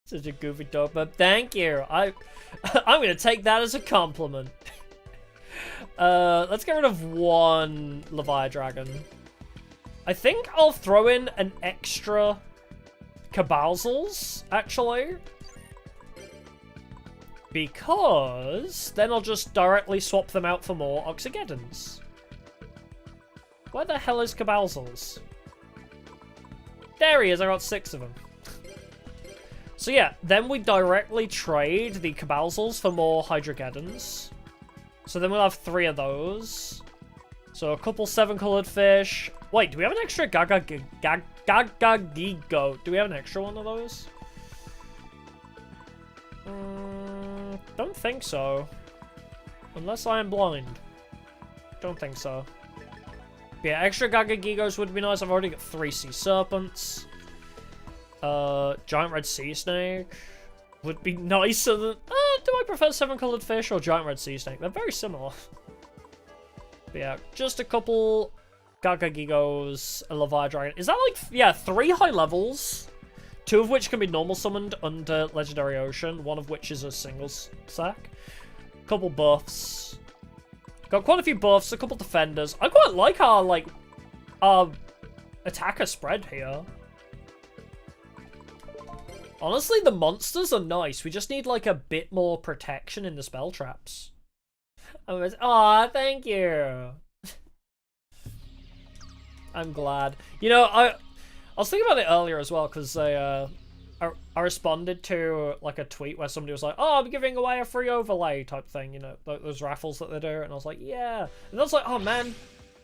Such a goofy dog, but thank you. I'm gonna take that as a compliment. Let's get rid of one Leviathan Dragon. I think I'll throw in an extra Cabalzels, actually. Because then I'll just directly swap them out for more Oxygeddons. Where the hell is Cabalzels? There he is, I got 6 of them. So yeah, then we directly trade the Cabalzels for more Hydrogeddons. So then we'll have 3 of those. So a couple 7-colored fish. Wait, do we have an extra Gagagigo? Do we have an extra one of those? Don't think so. Unless I am blind. Don't think so. Yeah, extra Gagagigos would be nice. I've already got 3 sea serpents. Giant red sea snake would be nicer than... do I prefer 7-colored fish or giant red sea snake? They're very similar. But yeah, just a couple Gagagigos, a Leviathan. Is that like... Yeah, 3 high levels. 2 of which can be normal summoned under Legendary Ocean. 1 of which is a singles sack. Couple buffs. Got quite a few buffs, a couple defenders. I quite like our, like, attacker spread here. Honestly, the monsters are nice. We just need, like, a bit more protection in the spell traps. Aw, thank you. I'm glad. You know, I was thinking about it earlier as well, because I responded to, like, a tweet where somebody was like, oh, I'm giving away a free overlay type thing, you know, those raffles that they do, and I was like, yeah. And I was like, oh, man,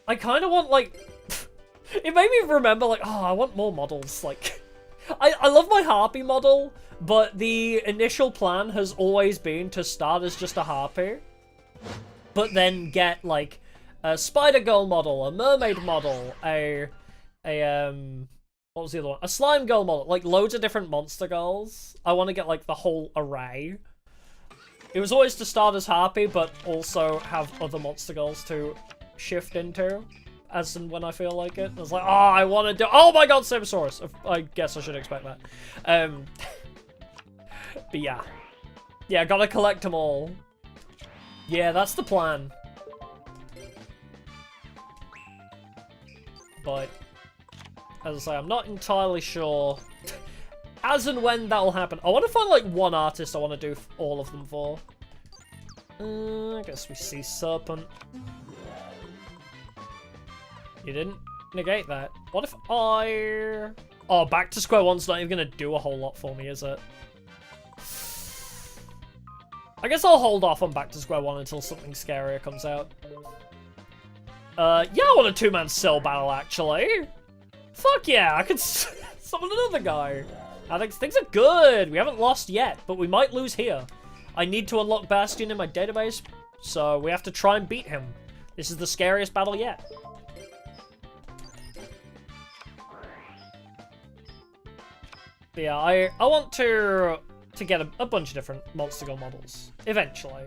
I kind of want, like... It made me remember, like, oh, I want more models, like... I love my Harpy model, but the initial plan has always been to start as just a Harpy, but then get, like, a Spider Girl model, a Mermaid model, what was the other one? A Slime Girl model, like, loads of different monster girls. I want to get, like, the whole array. It was always to start as Harpy, but also have other monster girls to shift into. As and when I feel like it. I was like, oh, I want to do... Oh my god, Sabersaurus! I guess I should expect that. But yeah. Yeah, gotta collect them all. Yeah, that's the plan. But, as I say, I'm not entirely sure as and when that'll happen. I want to find, like, one artist I want to do all of them for. I guess we see Serpent. You didn't negate that. What if I... Oh, back to square one's not even going to do a whole lot for me, is it? I guess I'll hold off on back to square one until something scarier comes out. Yeah, I want a 2-man cell battle, actually. Fuck yeah, I could summon another guy. I think things are good. We haven't lost yet, but we might lose here. I need to unlock Bastion in my database, so we have to try and beat him. This is the scariest battle yet. But yeah, I want to get a bunch of different Monster Girl models, eventually.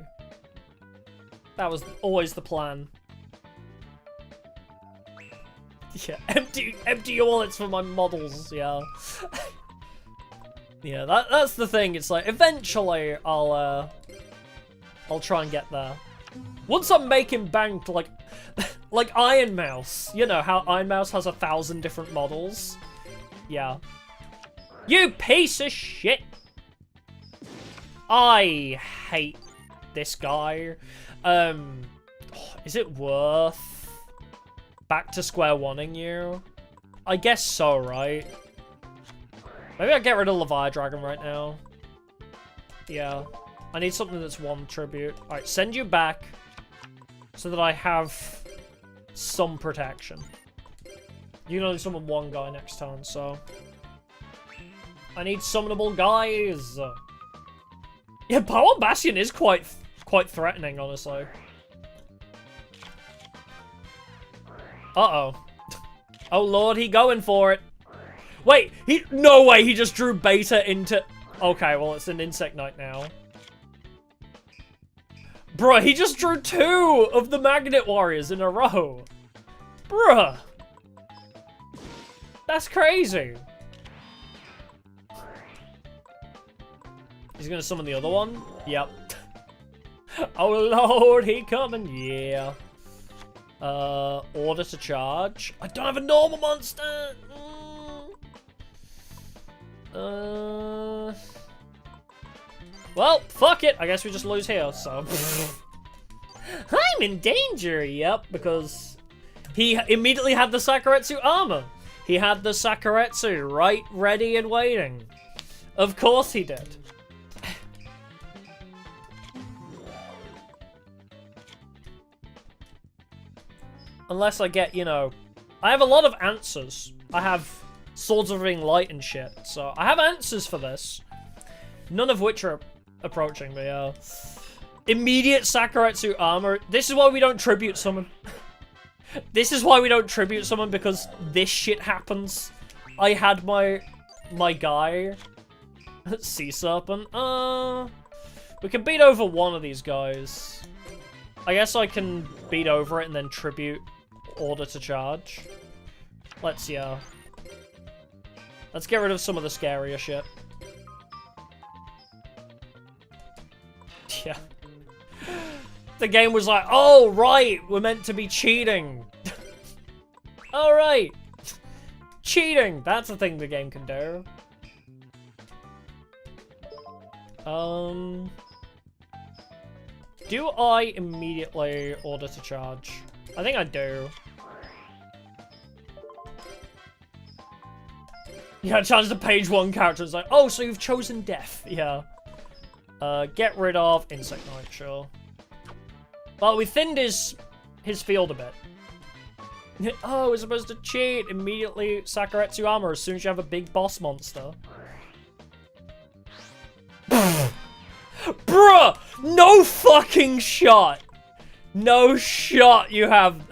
That was always the plan. Yeah, empty your wallets for my models, yeah. Yeah, that's the thing, it's like, eventually I'll try and get there. Once I'm making bank, like, like Iron Mouse. You know how Iron Mouse has 1,000 different models? Yeah. You piece of shit! I hate this guy. Is it worth back to square one-ing you? I guess so, right? Maybe I'll get rid of Leviathan right now. Yeah. I need something that's 1 tribute. Alright, send you back so that I have some protection. You can only summon 1 guy next turn, so... I need summonable guys! Yeah, Power Bastion is quite threatening, honestly. Uh-oh. Oh lord, he going for it. Wait, no way, he just drew beta into... Okay, well, it's an Insect Knight now. Bruh, he just drew 2 of the Magnet Warriors in a row. Bruh. That's crazy. He's gonna summon the other one? Yep. Oh lord, he coming, yeah. Order to charge. I don't have a normal monster! Well, fuck it. I guess we just lose here, so... I'm in danger, yep, because he immediately had the Sakuretsu armor. He had the Sakuretsu right, ready, and waiting. Of course he did. Unless I get, you know... I have a lot of answers. I have Swords of Ring Light and shit, so I have answers for this. None of which are approaching me, Immediate Sakuretsu armor. This is why we don't tribute summon. This is why we don't tribute summon, because this shit happens. I had my guy. Sea Serpent. We can beat over one of these guys. I guess I can beat over it and then tribute Order to charge. Let's get rid of some of the scarier shit. Yeah. The game was like, oh, right, we're meant to be cheating. Alright. Cheating, that's a thing the game can do. Do I immediately order to charge? I think I do. Yeah, charge the page 1 character. It's like, oh, so you've chosen death. Yeah. Get rid of Insect Knight, sure. Well, we thinned his field a bit. Oh, we're supposed to cheat. Immediately Sakuretsu armor as soon as you have a big boss monster. Bruh! No fucking shot! No shot you have...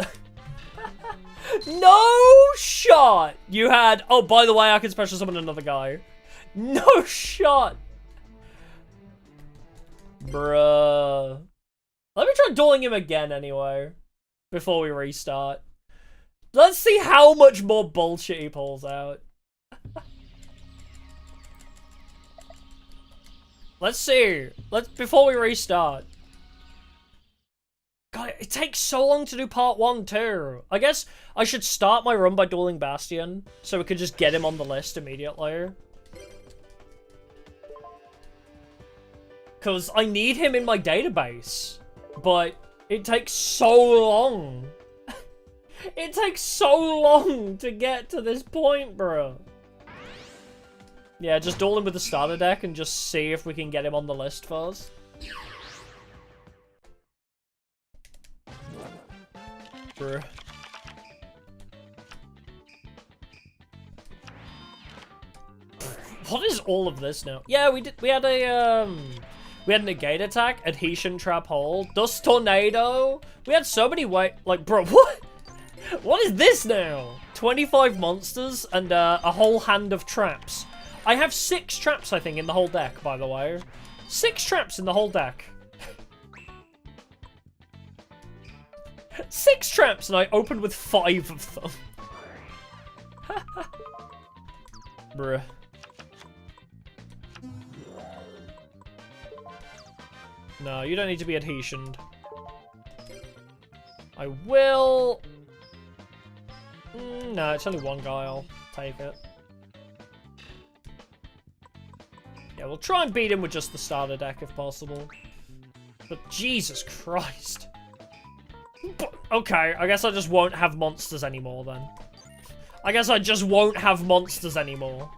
No shot you had... Oh, by the way, I can special summon another guy. No shot! Bruh. Let me try dueling him again anyway. Before we restart. Let's see how much more bullshit he pulls out. Let's see. Before we restart. God, it takes so long to do part 1 too. I guess I should start my run by dueling Bastion, so we could just get him on the list immediately. Because I need him in my database. But it takes so long. It takes so long to get to this point, bro. Yeah, just duel him with the starter deck and just see if we can get him on the list first. Bruh. What is all of this now? Yeah, we had a negate attack, adhesion trap hole, dust tornado. We had so many like, bro, what? What is this now? 25 monsters and a whole hand of traps. I have 6 traps, I think, in the whole deck, by the way. 6 traps in the whole deck. 6 traps, and I opened with 5 of them. Bruh. No, you don't need to be adhesioned. I will... no, it's only one guy, I'll take it. Yeah, we'll try and beat him with just the starter deck if possible. But Jesus Christ. But, okay, I guess I just won't have monsters anymore then. I guess I just won't have monsters anymore.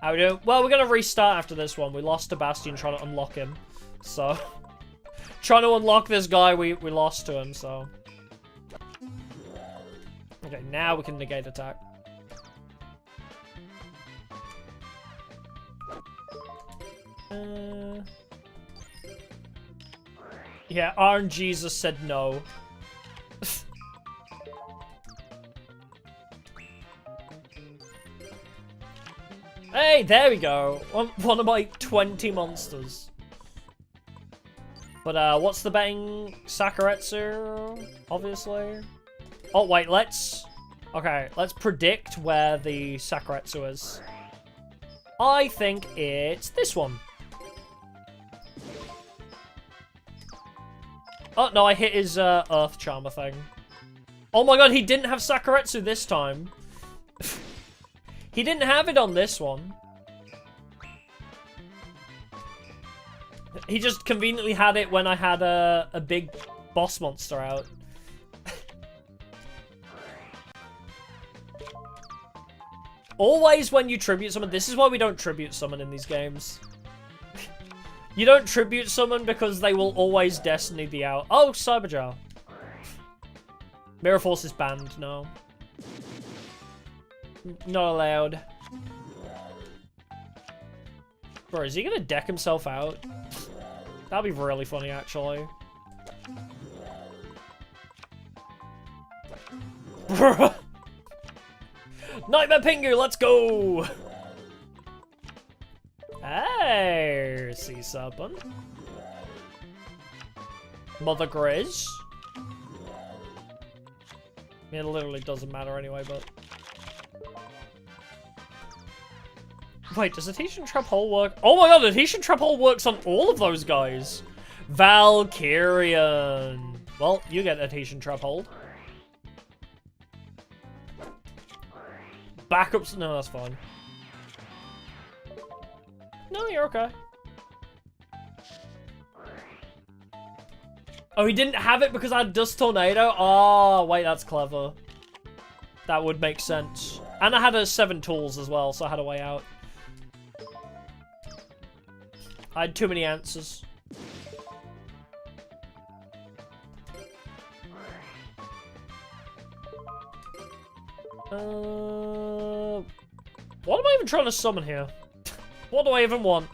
How we do? Well, we're gonna restart after this one. We lost to Bastion trying to unlock him. So... trying to unlock this guy, we lost to him, so... Okay, now we can negate attack. Yeah, RNGesus said no. Hey, there we go. One of my 20 monsters. But, what's the betting? Sakuretsu, obviously. Oh, wait, let's predict where the Sakuretsu is. I think it's this one. Oh, no, I hit his, Earth Charmer thing. Oh my god, he didn't have Sakuretsu this time. He didn't have it on this one. He just conveniently had it when I had a big boss monster out. Always when you tribute summon, this is why we don't tribute summon in these games. You don't tribute summon because they will always Destiny the out. Oh, Cyberjar. Mirror Force is banned, no. Not allowed. Bro, is he gonna deck himself out? That'd be really funny, actually. Nightmare Pingu, let's go! Hey, Sea Serpent. Mother Grizz. I mean, it literally doesn't matter anyway, but... Wait, does Adhesion Trap Hole work? Oh my god, Adhesion Trap Hole works on all of those guys. Valkyrian. Well, you get Adhesion Trap Hold. Backups. No, that's fine. No, you're okay. Oh, he didn't have it because I had Dust Tornado? Oh, wait, that's clever. That would make sense. And I had a 7 tools as well, so I had a way out. I had too many answers. What am I even trying to summon here? What do I even want?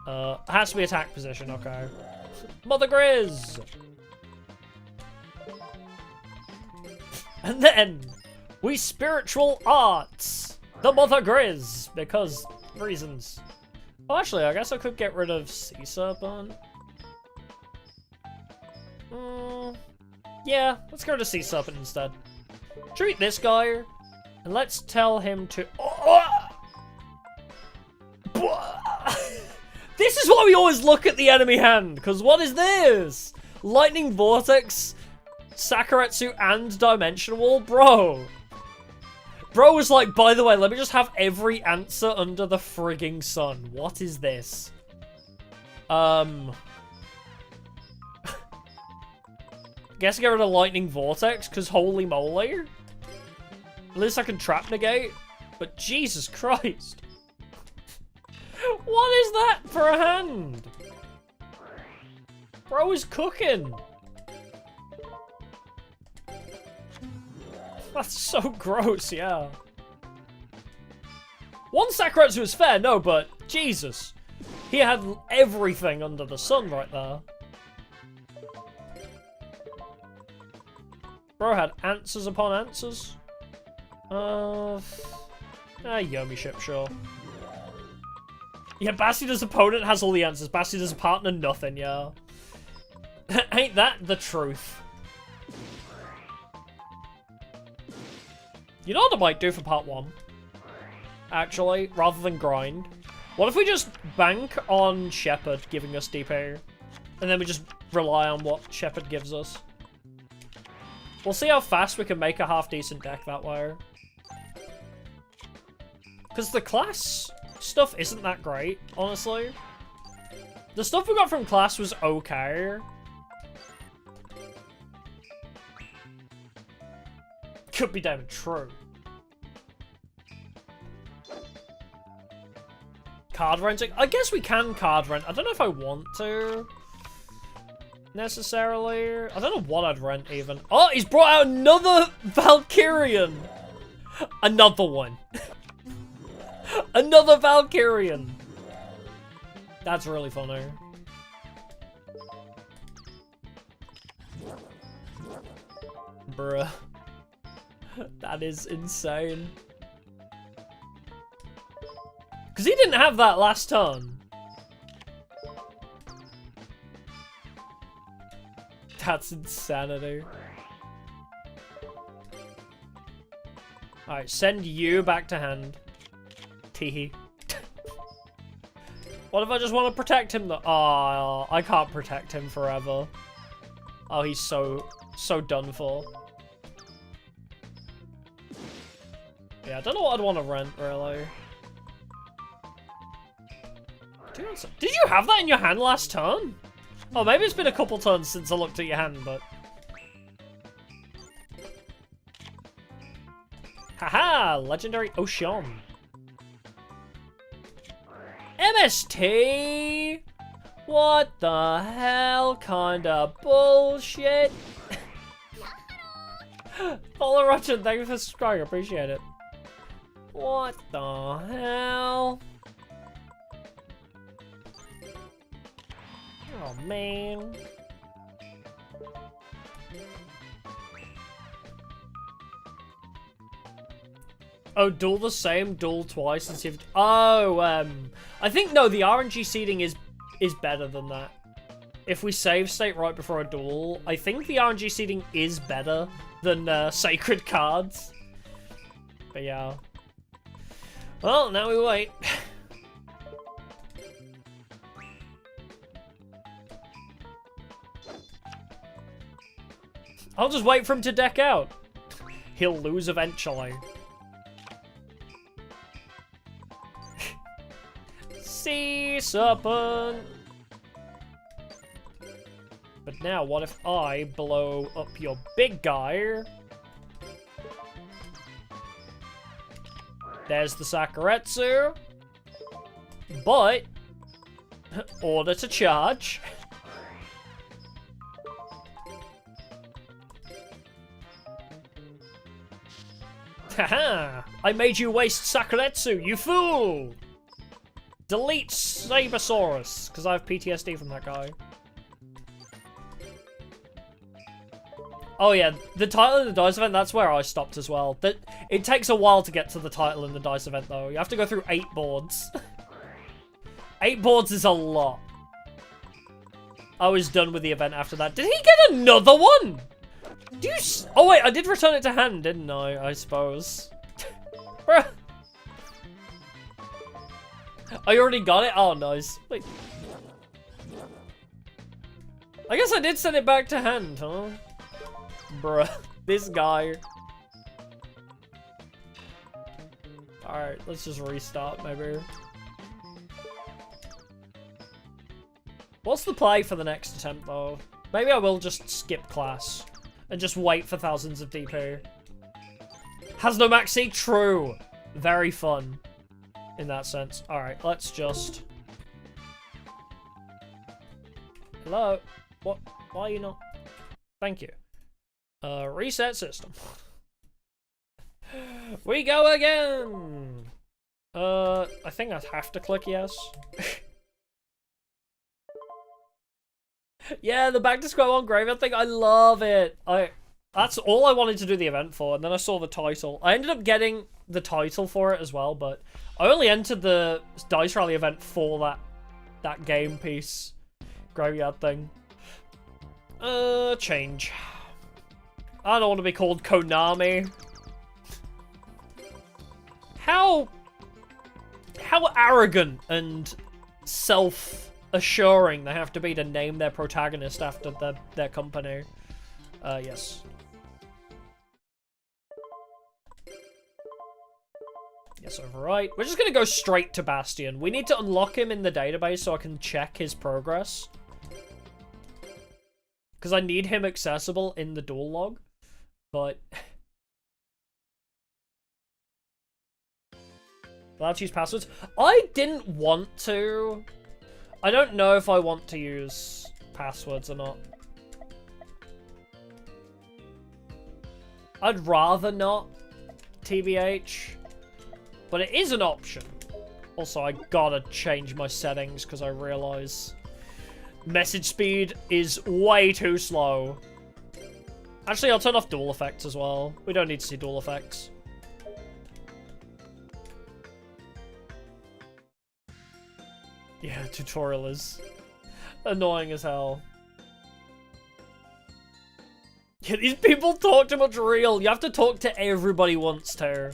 It has to be attack position, okay. Mother Grizz! And then, we spiritual arts the Mother Grizz, because reasons. Oh, actually, I guess I could get rid of Sea Serpent. Yeah, let's go to Sea Serpent instead. Treat this guy, and let's tell him to... This is why we always look at the enemy hand, because what is this? Lightning Vortex, Sakuretsu, and Dimension Wall? Bro. Bro was like, by the way, let me just have every answer under the frigging sun. What is this? Guess I get rid of Lightning Vortex, because holy moly. At least I can trap negate. But Jesus Christ. What is that for a hand? Bro is cooking. That's so gross, yeah. One Sakuretsu was fair, no, but Jesus. He had everything under the sun right there. Bro had answers upon answers. Yomi ship, sure. Yeah, Basida's opponent has all the answers. Basida's partner, nothing, yeah. Ain't that the truth? You know what I might do for part 1? Actually, rather than grind. What if we just bank on Shepard giving us DP? And then we just rely on what Shepard gives us. We'll see how fast we can make a half-decent deck that way. Because the class stuff isn't that great, honestly. The stuff we got from class was okay. Could be damn true. Card renting? I guess we can card rent. I don't know if I want to. Necessarily. I don't know what I'd rent even. Oh, he's brought out another Valkyrian. Another one. Another Valkyrian. That's really funny. Bruh. That is insane. Because he didn't have that last turn. That's insanity. Alright, send you back to hand. Teehee. What if I just want to protect him though? Oh, I can't protect him forever. Oh, he's so done for. Yeah, I don't know what I'd want to rent, really. Did you have that in your hand last turn? Oh, maybe it's been a couple turns since I looked at your hand, but... Haha! Legendary Ocean. MST? What the hell kind of bullshit? Follow Roger, thank you for subscribing, appreciate it. What the hell? Oh man. Oh, duel the same, duel twice and see if... Oh, I think, no, the RNG seeding is better than that. If we save state right before a duel, I think the RNG seeding is better than sacred cards. But yeah. Well, now we wait. I'll just wait for him to deck out. He'll lose eventually. Sea serpent. But now, what if I blow up your big guy? There's the Sakuretsu. But, order to charge. Haha! I made you waste Sakuretsu, you fool! Delete Sabersaurus, because I have PTSD from that guy. Oh yeah, the title in the DICE event, that's where I stopped as well. It takes a while to get to the title in the DICE event though. You have to go through 8 boards. 8 boards is a lot. I was done with the event after that. Did he get another one? Oh wait, I did return it to hand, didn't I suppose. Bruh. I already got it? Oh, nice. Wait. I guess I did send it back to hand, huh? Bruh. This guy. Alright, let's just restart, maybe. What's the play for the next attempt, though? Maybe I will just skip class. And just wait for thousands of DP. Has no maxi? True. Very fun. In that sense. Alright, let's just... Hello? What? Why are you not... Thank you. Reset system. We go again! I think I have to click yes. Yeah, the back to square one graveyard thing, I love it. That's all I wanted to do the event for, and then I saw the title. I ended up getting the title for it as well, but I only entered the Dice Rally event for that game piece graveyard thing. Change. I don't want to be called Konami. How arrogant and self-assuring they have to be to name their protagonist after their company. Yes. Yes, overwrite. We're just gonna go straight to Bastion. We need to unlock him in the database so I can check his progress. Because I need him accessible in the duel log. But... allowed to use passwords. I didn't want to. I don't know if I want to use passwords or not. I'd rather not, TBH. But it is an option. Also, I gotta change my settings because I realize message speed is way too slow. Actually, I'll turn off dual effects as well. We don't need to see dual effects. Yeah, tutorial is annoying as hell. Yeah, these people talk too much real. You have to talk to everybody once too.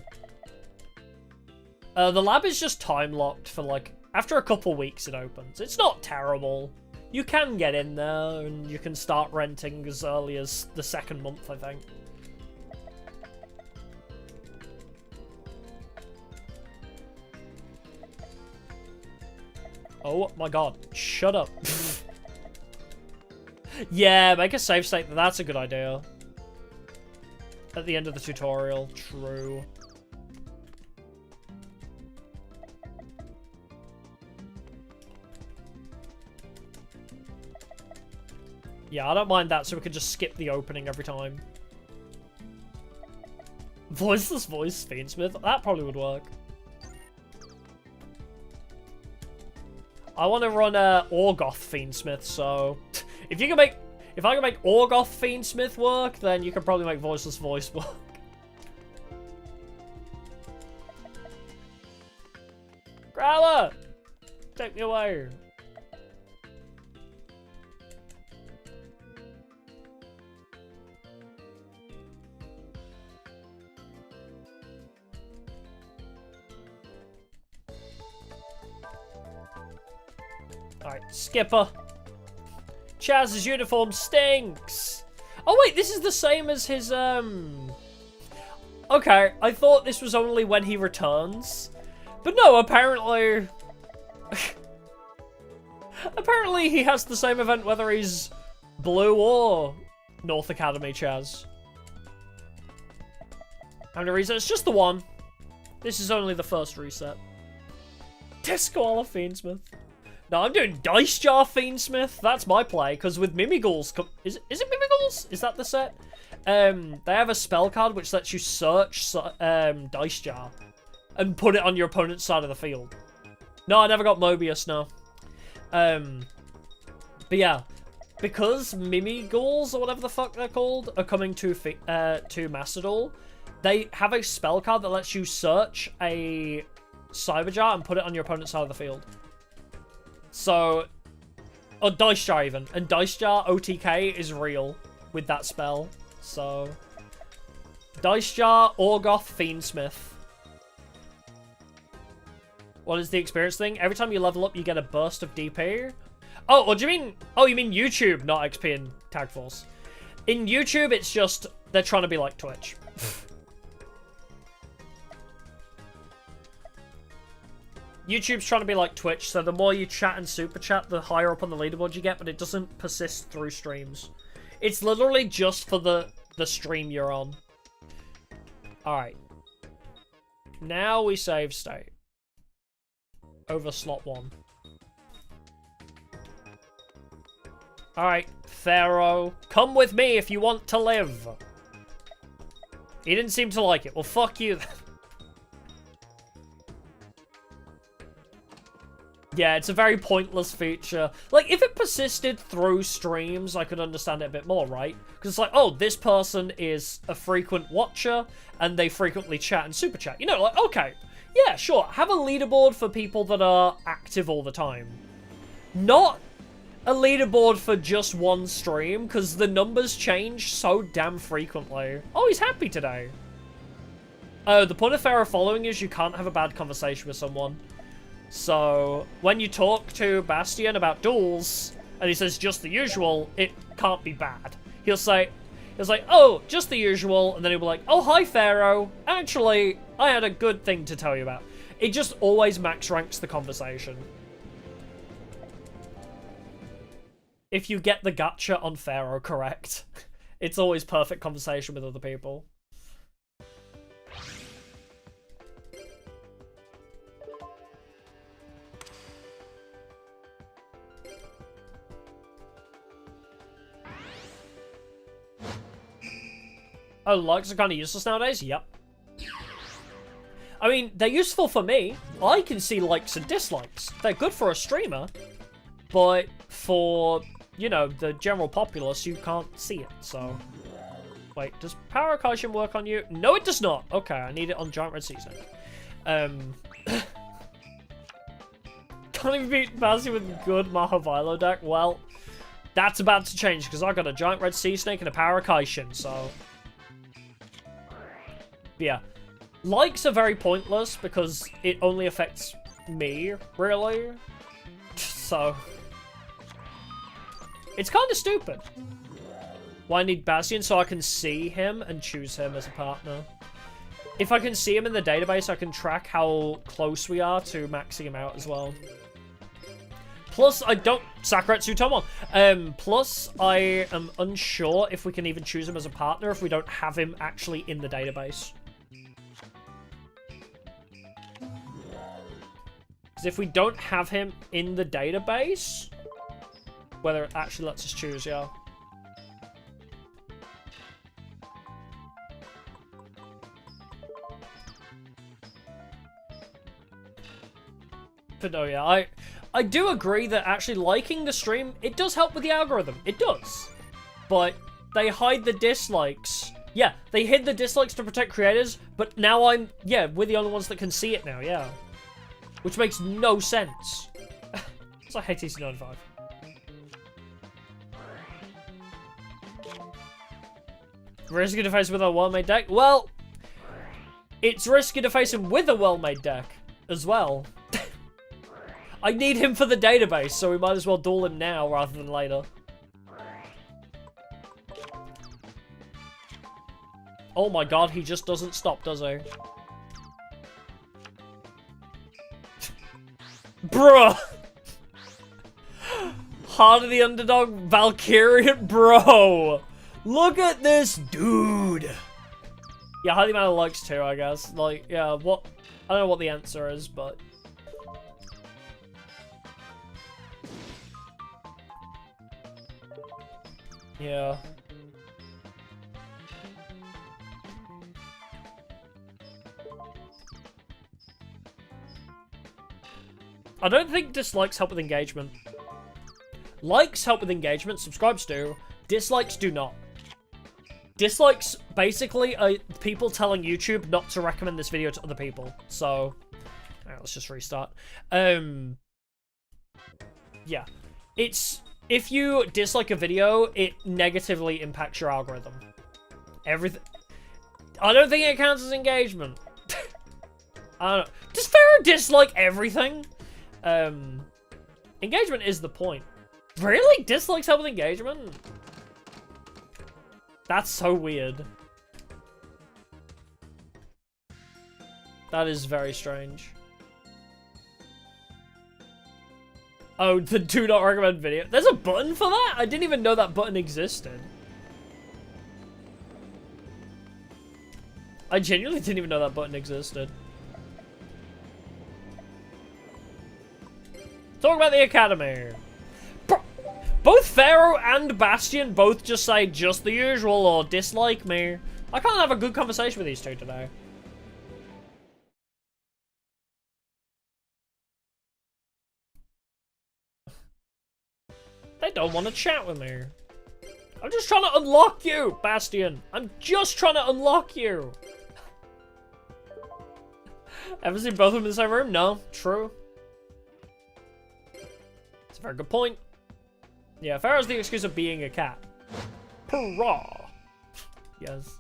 The lab is just time-locked for, like, after a couple weeks it opens. It's not terrible. You can get in there, and you can start renting as early as the 2nd month, I think. Oh my god. Shut up. Yeah, make a save state. That's a good idea. At the end of the tutorial. True. Yeah, I don't mind that, so we can just skip the opening every time. Voiceless voice, Fiendsmith. That probably would work. I want to run Orgoth Fiendsmith, so if I can make Orgoth Fiendsmith work, then you can probably make Voiceless Voice work. Growler! Take me away. Alright, Skipper. Chaz's uniform stinks. Oh wait, this is the same as his, Okay, I thought this was only when he returns. But no, apparently... apparently he has the same event whether he's Blue or North Academy Chaz. How many resets? Just the one. This is only the first reset. Discoala Fiendsmith. No, I'm doing Dice Jar Fiendsmith. That's my play, because with Mimighouls... Is it Mimighouls? Is that the set? They have a spell card which lets you search Dice Jar and put it on your opponent's side of the field. No, I never got Mobius, no. But yeah, because Mimighouls, or whatever the fuck they're called, are coming to Master Duel, they have a spell card that lets you search a Cyber Jar and put it on your opponent's side of the field. So, or Dice Jar even. And Dice Jar OTK is real with that spell. So, Dice Jar, Orgoth, Fiendsmith. What is the experience thing? Every time you level up, you get a burst of DP. Oh, what do you mean? Oh, you mean YouTube, not XP and Tag Force. In YouTube, it's just, they're trying to be like Twitch. YouTube's trying to be like Twitch, so the more you chat and super chat, the higher up on the leaderboard you get, but it doesn't persist through streams. It's literally just for the stream you're on. Alright. Now we save state. Over slot 1. Alright, Pharaoh. Come with me if you want to live. He didn't seem to like it. Well, fuck you. Yeah, it's a very pointless feature. Like, if it persisted through streams, I could understand it a bit more, right? Because it's like, oh, this person is a frequent watcher, and they frequently chat and super chat. You know, like, okay, yeah, sure, have a leaderboard for people that are active all the time. Not a leaderboard for just one stream, because the numbers change so damn frequently. Oh, he's happy today. Oh, the point of Pharaoh following is you can't have a bad conversation with someone. So, when you talk to Bastion about duels, and he says just the usual, it can't be bad. He'll say, oh, just the usual, and then he'll be like, oh, hi, Pharaoh. Actually, I had a good thing to tell you about. It just always max ranks the conversation. If you get the gacha on Pharaoh correct, it's always perfect conversation with other people. Oh, likes are kind of useless nowadays? Yep. I mean, they're useful for me. I can see likes and dislikes. They're good for a streamer. But for, you know, the general populace, you can't see it, so... Wait, does Power Kaishin work on you? No, it does not! Okay, I need it on Giant Red Sea Snake. Can't even beat Bazzi with good Mahavilo deck? Well, that's about to change, because I got a Giant Red Sea Snake and a Power Kaishin, so... Yeah. Likes are very pointless because it only affects me, really. So... It's kind of stupid. Well, I need Bastion so I can see him and choose him as a partner. If I can see him in the database, I can track how close we are to maxing him out as well. Plus, I don't... Sakuretsu Tomon. Plus, I am unsure if we can even choose him as a partner if we don't have him actually in the database. Because if we don't have him in the database... Whether it actually lets us choose, yeah. But no, yeah, I do agree that actually liking the stream, it does help with the algorithm. It does. But they hide the dislikes. Yeah, they hid the dislikes to protect creators, but now we're the only ones that can see it now, yeah. Which makes no sense. So I hate TC95. Risky to face with a well-made deck? Well, it's risky to face him with a well-made deck as well. I need him for the database, so we might as well duel him now rather than later. Oh my god, he just doesn't stop, does he? Bruh! Heart of the Underdog, Valkyrian, bro! Look at this dude! Yeah, highly amount of likes too, I guess. Like, yeah, what... I don't know what the answer is, but... Yeah. I don't think dislikes help with engagement. Likes help with engagement, subscribes do. Dislikes do not. Dislikes basically are people telling YouTube not to recommend this video to other people. So, alright, let's just restart. Yeah. It's... If you dislike a video, it negatively impacts your algorithm. Everything. I don't think it counts as engagement. I don't know. Does Pharaoh dislike everything? Engagement is the point. Really? Dislikes help with engagement? That's so weird. That is very strange. Oh, the do not recommend video. There's a button for that? I didn't even know that button existed. I genuinely didn't even know that button existed. Talk about the Academy. Both Pharaoh and Bastion both just say just the usual or dislike me. I can't have a good conversation with these two today. They don't want to chat with me. I'm just trying to unlock you, Bastion. I'm just trying to unlock you. Ever seen both of them in the same room? No. True. It's a very good point. Yeah, Pharaoh's the excuse of being a cat. Hurrah. Yes.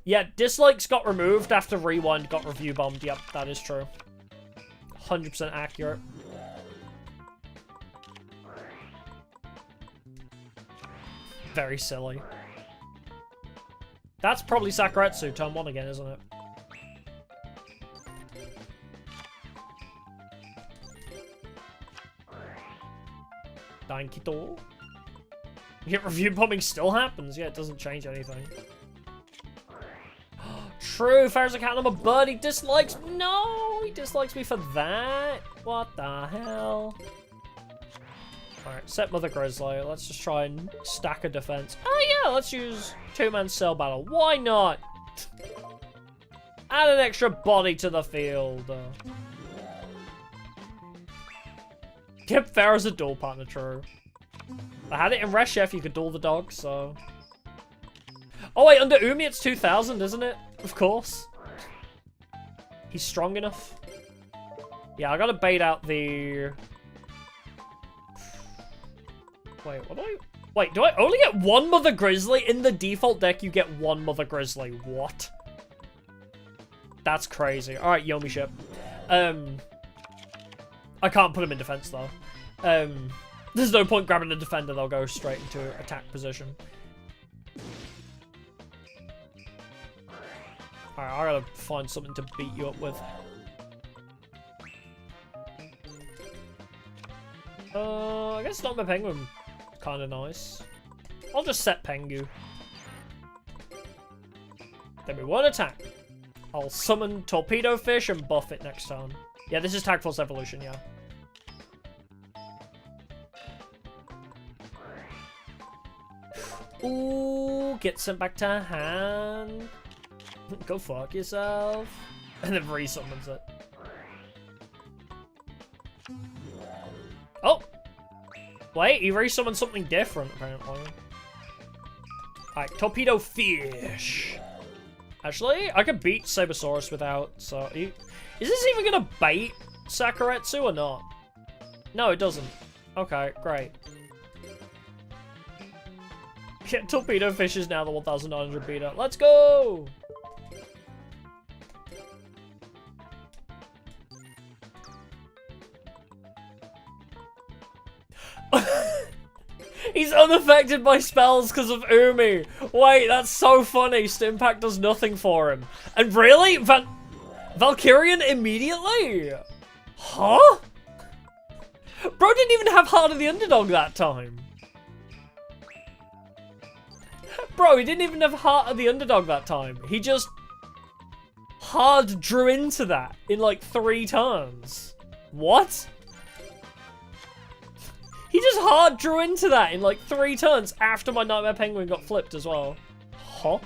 Yeah, dislikes got removed after Rewind got review bombed. Yep, that is true. 100% accurate. Very silly. That's probably Sakuretsu, turn 1 again, isn't it? Dankito. Yet review bombing still happens. Yeah, it doesn't change anything. True, Pharaoh's a cat number, but he dislikes... No, he dislikes me for that. What the hell? Alright, set Mother Grizzly. Let's just try and stack a defense. Oh yeah, let's use two-man cell battle. Why not? Add an extra body to the field. Yep, Pharaoh's a duel partner, true. I had it in Res Chef, you could duel the dog, so... Oh wait, under Umi it's 2000, isn't it? Of course. He's strong enough. Yeah, I gotta bait out the... Wait, what do I... Wait, do I only get one Mother Grizzly? In the default deck, you get one Mother Grizzly. What? That's crazy. Alright, Yomi ship. I can't put him in defense, though. There's no point grabbing a defender. They'll go straight into attack position. Alright, I gotta find something to beat you up with. I guess not my penguin. Kind of nice. I'll just set Pengu. Then we won't attack. I'll summon Torpedo Fish and buff it next turn. Yeah, this is Tag Force Evolution, yeah. Ooh, get sent back to hand. Go fuck yourself. And then resummons it. Oh! Wait, he resummoned something different, apparently. Alright, Torpedo Fish. Actually, I could beat Sabersaurus without, so... Is this even gonna bait Sakuretsu or not? No, it doesn't. Okay, great. Yeah, Torpedo Fish is now the 1900 beater. Let's go! He's unaffected by spells because of Umi. Wait, that's so funny. Stimpack does nothing for him. And really? Valkyrian immediately? Huh? Bro didn't even have Heart of the Underdog that time. Bro, he didn't even have Heart of the Underdog that time. He just hard drew into that in like 3 turns. What? He just hard drew into that in like 3 turns after my Nightmare Penguin got flipped as well. Huh?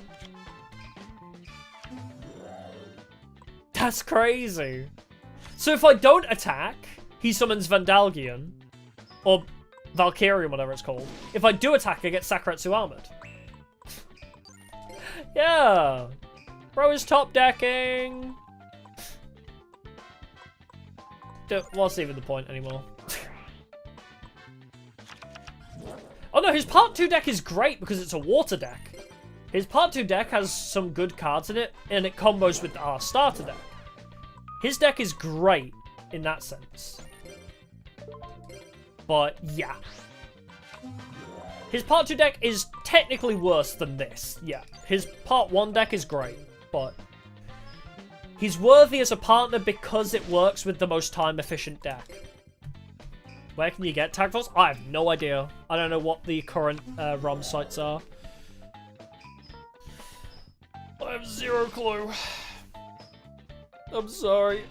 That's crazy. So if I don't attack, he summons Vandalgian. Or Valkyrian, whatever it's called. If I do attack, I get Sakuretsu Armored. Yeah. Bro is top decking. What's even the point anymore? Oh no, his part 2 deck is great because it's a water deck. His part 2 deck has some good cards in it, and it combos with our starter deck. His deck is great in that sense. But yeah. His part 2 deck is technically worse than this, yeah. His part 1 deck is great, but he's worthy as a partner because it works with the most time-efficient deck. Where can you get Tag Force? I have no idea. I don't know what the current ROM sites are. I have 0 clue. I'm sorry.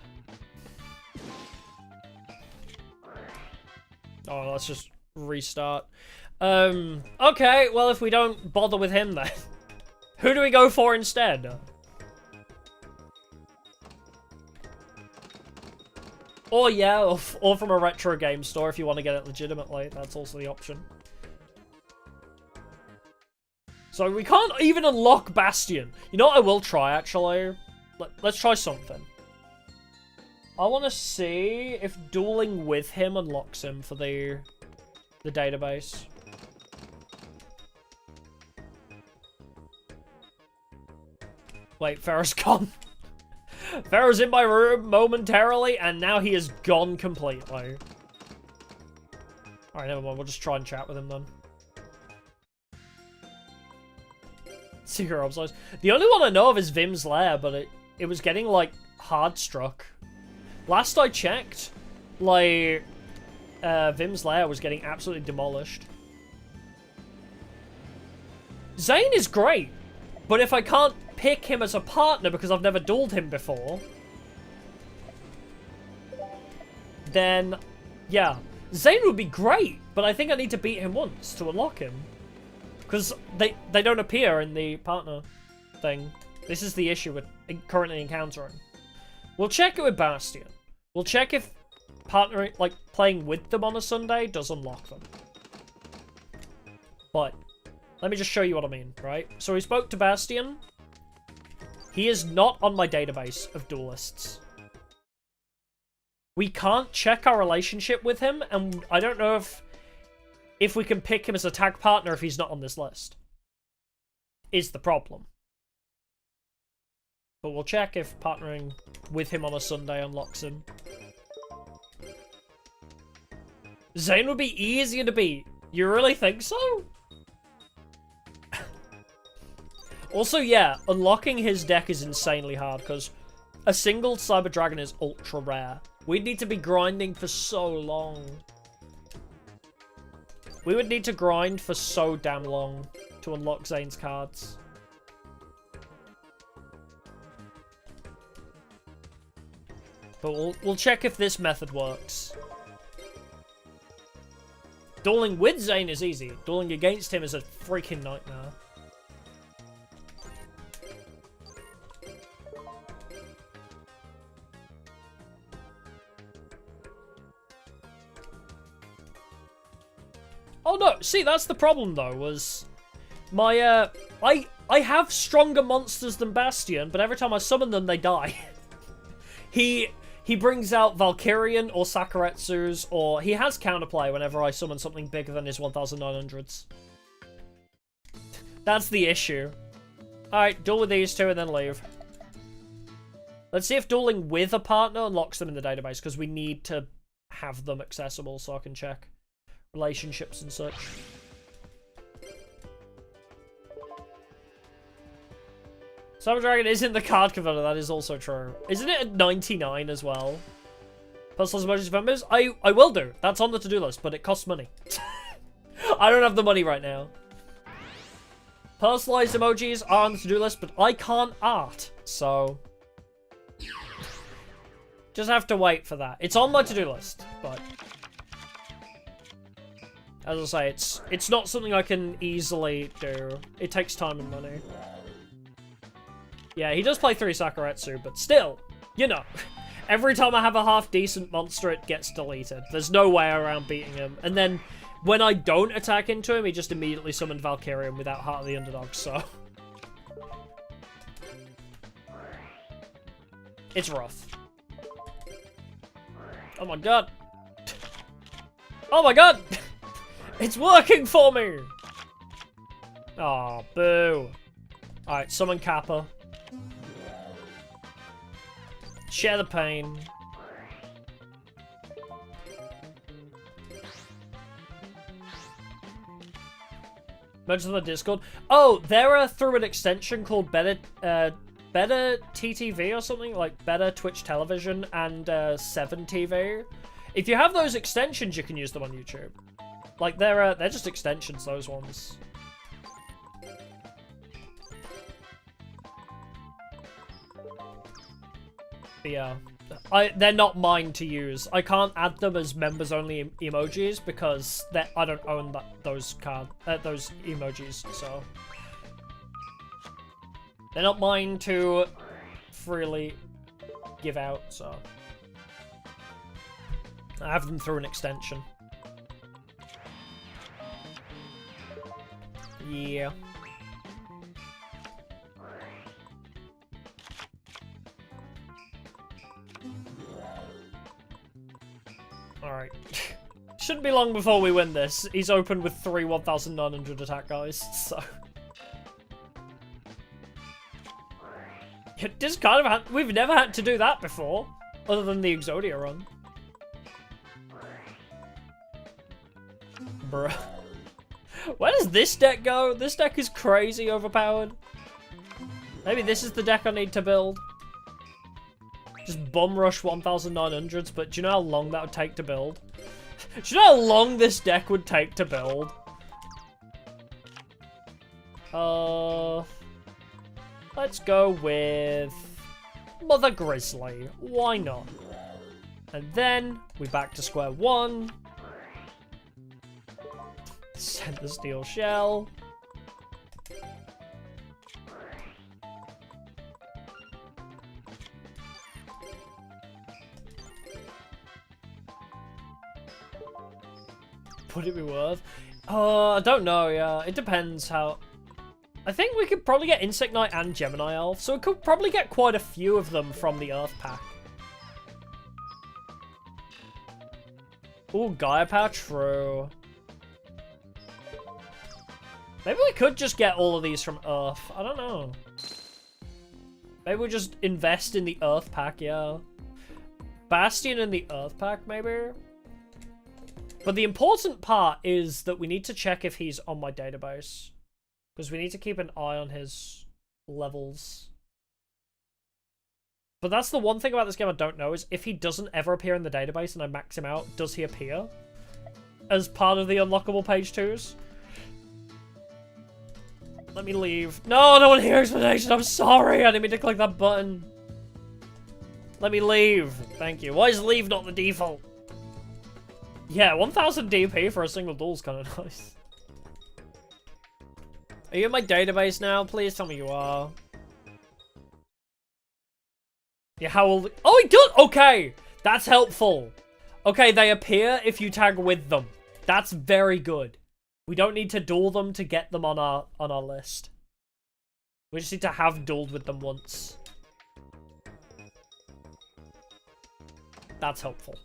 Oh, let's just restart. Okay, well, if we don't bother with him then, who do we go for instead? Or yeah, or from a retro game store if you want to get it legitimately. That's also the option. So we can't even unlock Bastion. You know what I will try, actually? Let's try something. I want to see if dueling with him unlocks him for the database. Wait, Pharaoh's gone. Pharaoh's in my room momentarily, and now he is gone completely. Alright, never mind. We'll just try and chat with him then. Secret Obslice. The only one I know of is Vim's Lair, but it was getting, like, hard struck. Last I checked, like, Vim's Lair was getting absolutely demolished. Zane is great, but if I can't pick him as a partner because I've never dueled him before, then, yeah. Zane would be great, but I think I need to beat him once to unlock him. Because they don't appear in the partner thing. This is the issue we're currently encountering. We'll check it with Bastion. We'll check if partnering, like, playing with them on a Sunday does unlock them. But, let me just show you what I mean, right? So we spoke to Bastion. He is not on my database of duelists. We can't check our relationship with him, and I don't know if we can pick him as a tag partner if he's not on this list. Is the problem. But we'll check if partnering with him on a Sunday unlocks him. Zane would be easier to beat. You really think so? Also, yeah, unlocking his deck is insanely hard because a single Cyber Dragon is ultra rare. We'd need to be grinding for so long. We would need to grind for so damn long to unlock Zane's cards. But we'll check if this method works. Dueling with Zane is easy. Dueling against him is a freaking nightmare. Oh no, see, that's the problem though, was my, I have stronger monsters than Bastion, but every time I summon them, they die. He brings out Valkyrian or Sakuretsu's, or he has counterplay whenever I summon something bigger than his 1900s. That's the issue. Alright, duel with these two and then leave. Let's see if dueling with a partner unlocks them in the database, because we need to have them accessible so I can check relationships and such. Summer Dragon isn't the card converter, that is also true. Isn't it at 99 as well? Personalized emojis for members? I will do. That's on the to-do list, but it costs money. I don't have the money right now. Personalized emojis are on the to-do list, but I can't art, so... just have to wait for that. It's on my to-do list, but... as I say, it's not something I can easily do. It takes time and money. Yeah, he does play 3 Sakuretsu, but still, you know, every time I have a half-decent monster, it gets deleted. There's no way around beating him. And then, when I don't attack into him, he just immediately summoned Valkyrian without Heart of the Underdog, so... it's rough. Oh my god. Oh my god! It's working for me! Aw, boo. Alright, summon Kappa. Share the pain. Mention on the Discord. Oh, they're through an extension called Better TTV or something, like Better Twitch Television and 7TV. If you have those extensions, you can use them on YouTube. Like they're just extensions, those ones. But yeah, they're not mine to use. I can't add them as members-only emojis because I don't own those emojis, so they're not mine to freely give out. So I have them through an extension. Yeah. Alright. Shouldn't be long before we win this. He's opened with 3 1900 attack guys, so... just kind of we've never had to do that before, other than the Exodia run. Bruh. Where does this deck go? This deck is crazy overpowered. Maybe this is the deck I need to build. Just bum rush 1900s, but do you know how long that would take to build? Do you know how long this deck would take to build? Let's go with Mother Grizzly. Why not? And then we back to square one. Send the steel shell. Would it be worth? I don't know, yeah. It depends how... I think we could probably get Insect Knight and Gemini Elf, so we could probably get quite a few of them from the Earth pack. Ooh, Gaia Power, true. Maybe we could just get all of these from Earth. I don't know. Maybe we just invest in the Earth pack, yeah. Bastion in the Earth pack, maybe? But the important part is that we need to check if he's on my database. Because we need to keep an eye on his levels. But that's the one thing about this game I don't know, is if he doesn't ever appear in the database and I max him out, does he appear? as part of the unlockable page 2s. Let me leave. No, I don't want to hear explanation. I'm sorry. I didn't mean to click that button. Let me leave. Thank you. Why is leave not the default? Yeah, 1000 DP for a single duel is kind of nice. Are you in my database now? Please tell me you are. Yeah, how old? Oh, it does! Okay! That's helpful. Okay, they appear if you tag with them. That's very good. We don't need to duel them to get them on our list. We just need to have dueled with them once. That's helpful.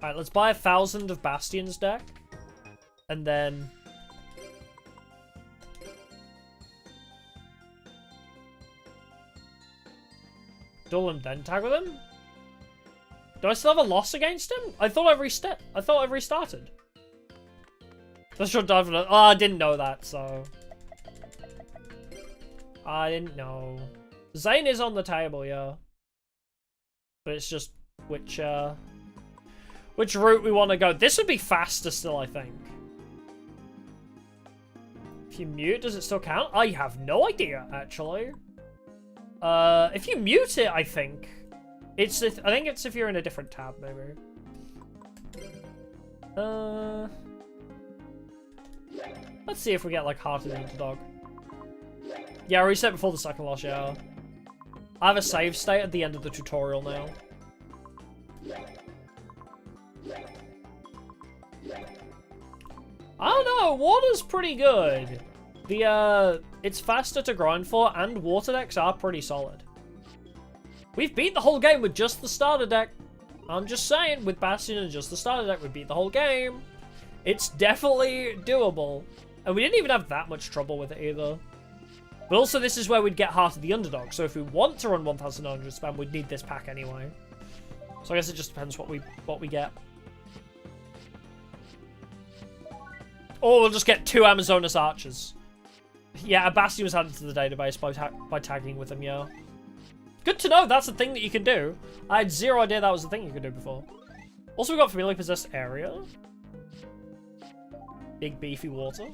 Alright, let's buy 1000 of Bastion's deck. And then... duel him, then tag with him? Do I still have a loss against him? I thought I've restarted. I should dive on it. Oh, I didn't know that, so... I didn't know. Zane is on the table, yeah. But it's just which route we want to go. This would be faster still, I think. If you mute, does it still count? I have no idea, actually. If you mute it, I think it's if you're in a different tab, maybe. Let's see if we get like Heart of the Underdog. Yeah, I reset before the second loss, yeah. I have a save state at the end of the tutorial now. I don't know, water's pretty good. It's faster to grind for, and water decks are pretty solid. We've beat the whole game with just the starter deck. I'm just saying, with Bastion and just the starter deck, we beat the whole game. It's definitely doable. And we didn't even have that much trouble with it either. But also, this is where we'd get Heart of the Underdog. So if we want to run 1900 spam, we'd need this pack anyway. So I guess it just depends what we get. Or we'll just get 2 Amazonas Archers. Yeah, a Bastion was added to the database by tagging with them, yeah. Good to know that's a thing that you can do. I had zero idea that was a thing you could do before. Also, we got Familiar Possessed Area. Big beefy water.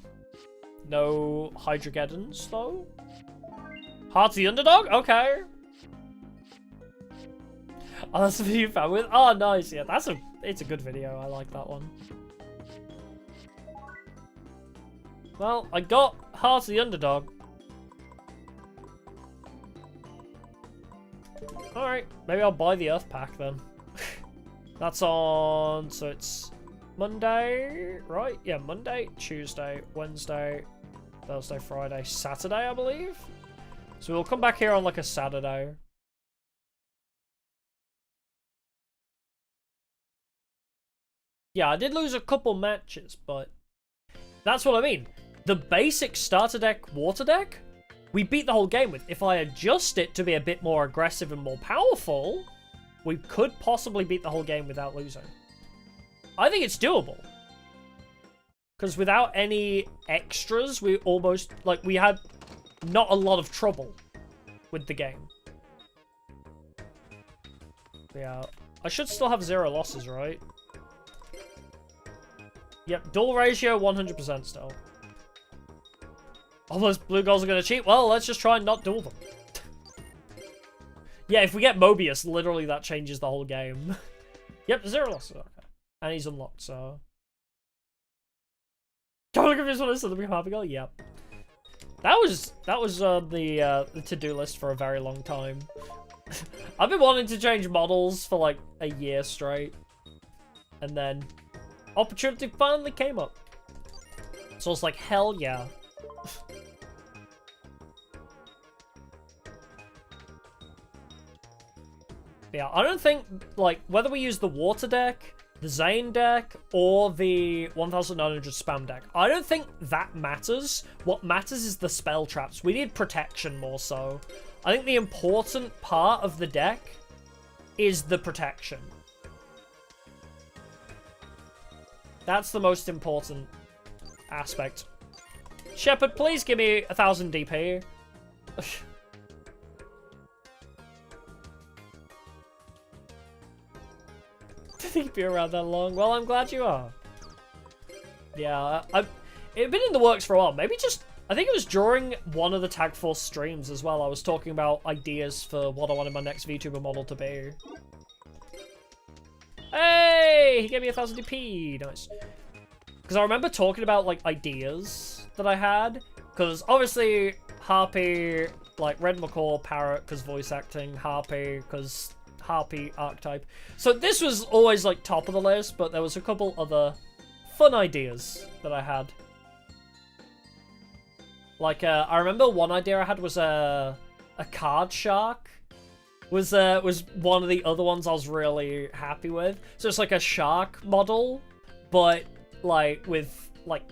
No Hydrogeddons, though. Heart of the Underdog? Okay. Oh, that's the video you found with. Oh, nice. Yeah, it's a good video. I like that one. Well, I got Heart of the Underdog. Alright, maybe I'll buy the Earth Pack then. That's on... so it's Monday, right? Yeah, Monday, Tuesday, Wednesday, Thursday, Friday, Saturday, I believe. So we'll come back here on like a Saturday. Yeah, I did lose a couple matches, but that's what I mean. The basic starter deck, water deck, we beat the whole game with. If I adjust it to be a bit more aggressive and more powerful, we could possibly beat the whole game without losing. I think it's doable. Because without any extras, we almost, like, we had not a lot of trouble with the game. Yeah, I should still have 0 losses, right? Yep, duel ratio 100% still. All those blue goals are going to cheat? Well, let's just try and not duel them. Yeah, if we get Mobius, literally that changes the whole game. Yep, 0 losses. Okay. And he's unlocked, so... Don't look at this one, so the become happy girl? Yep. That was the to-do list for a very long time. I've been wanting to change models for like a year straight. And then opportunity finally came up. So I was like, hell yeah. Yeah, I don't think, like, whether we use the water deck, the Zane deck, or the 1900 spam deck, I don't think that matters. What matters is the spell traps. We need protection more so. I think the important part of the deck is the protection. That's the most important aspect. Shepard, please give me 1000 DP. think be around that long. Well, I'm glad you are. Yeah, it'd been in the works for a while. Maybe just, I think it was during one of the Tag Force streams as well. I was talking about ideas for what I wanted my next VTuber model to be. Hey, he gave me 1000 DP. Nice. Because I remember talking about like ideas that I had. Because obviously Harpy, like Red Macaw, Parrot because voice acting, Harpy because Harpy archetype. So this was always like top of the list, but there was a couple other fun ideas that I had. Like I remember one idea I had was a card shark. Was one of the other ones I was really happy with. So it's like a shark model, but like with like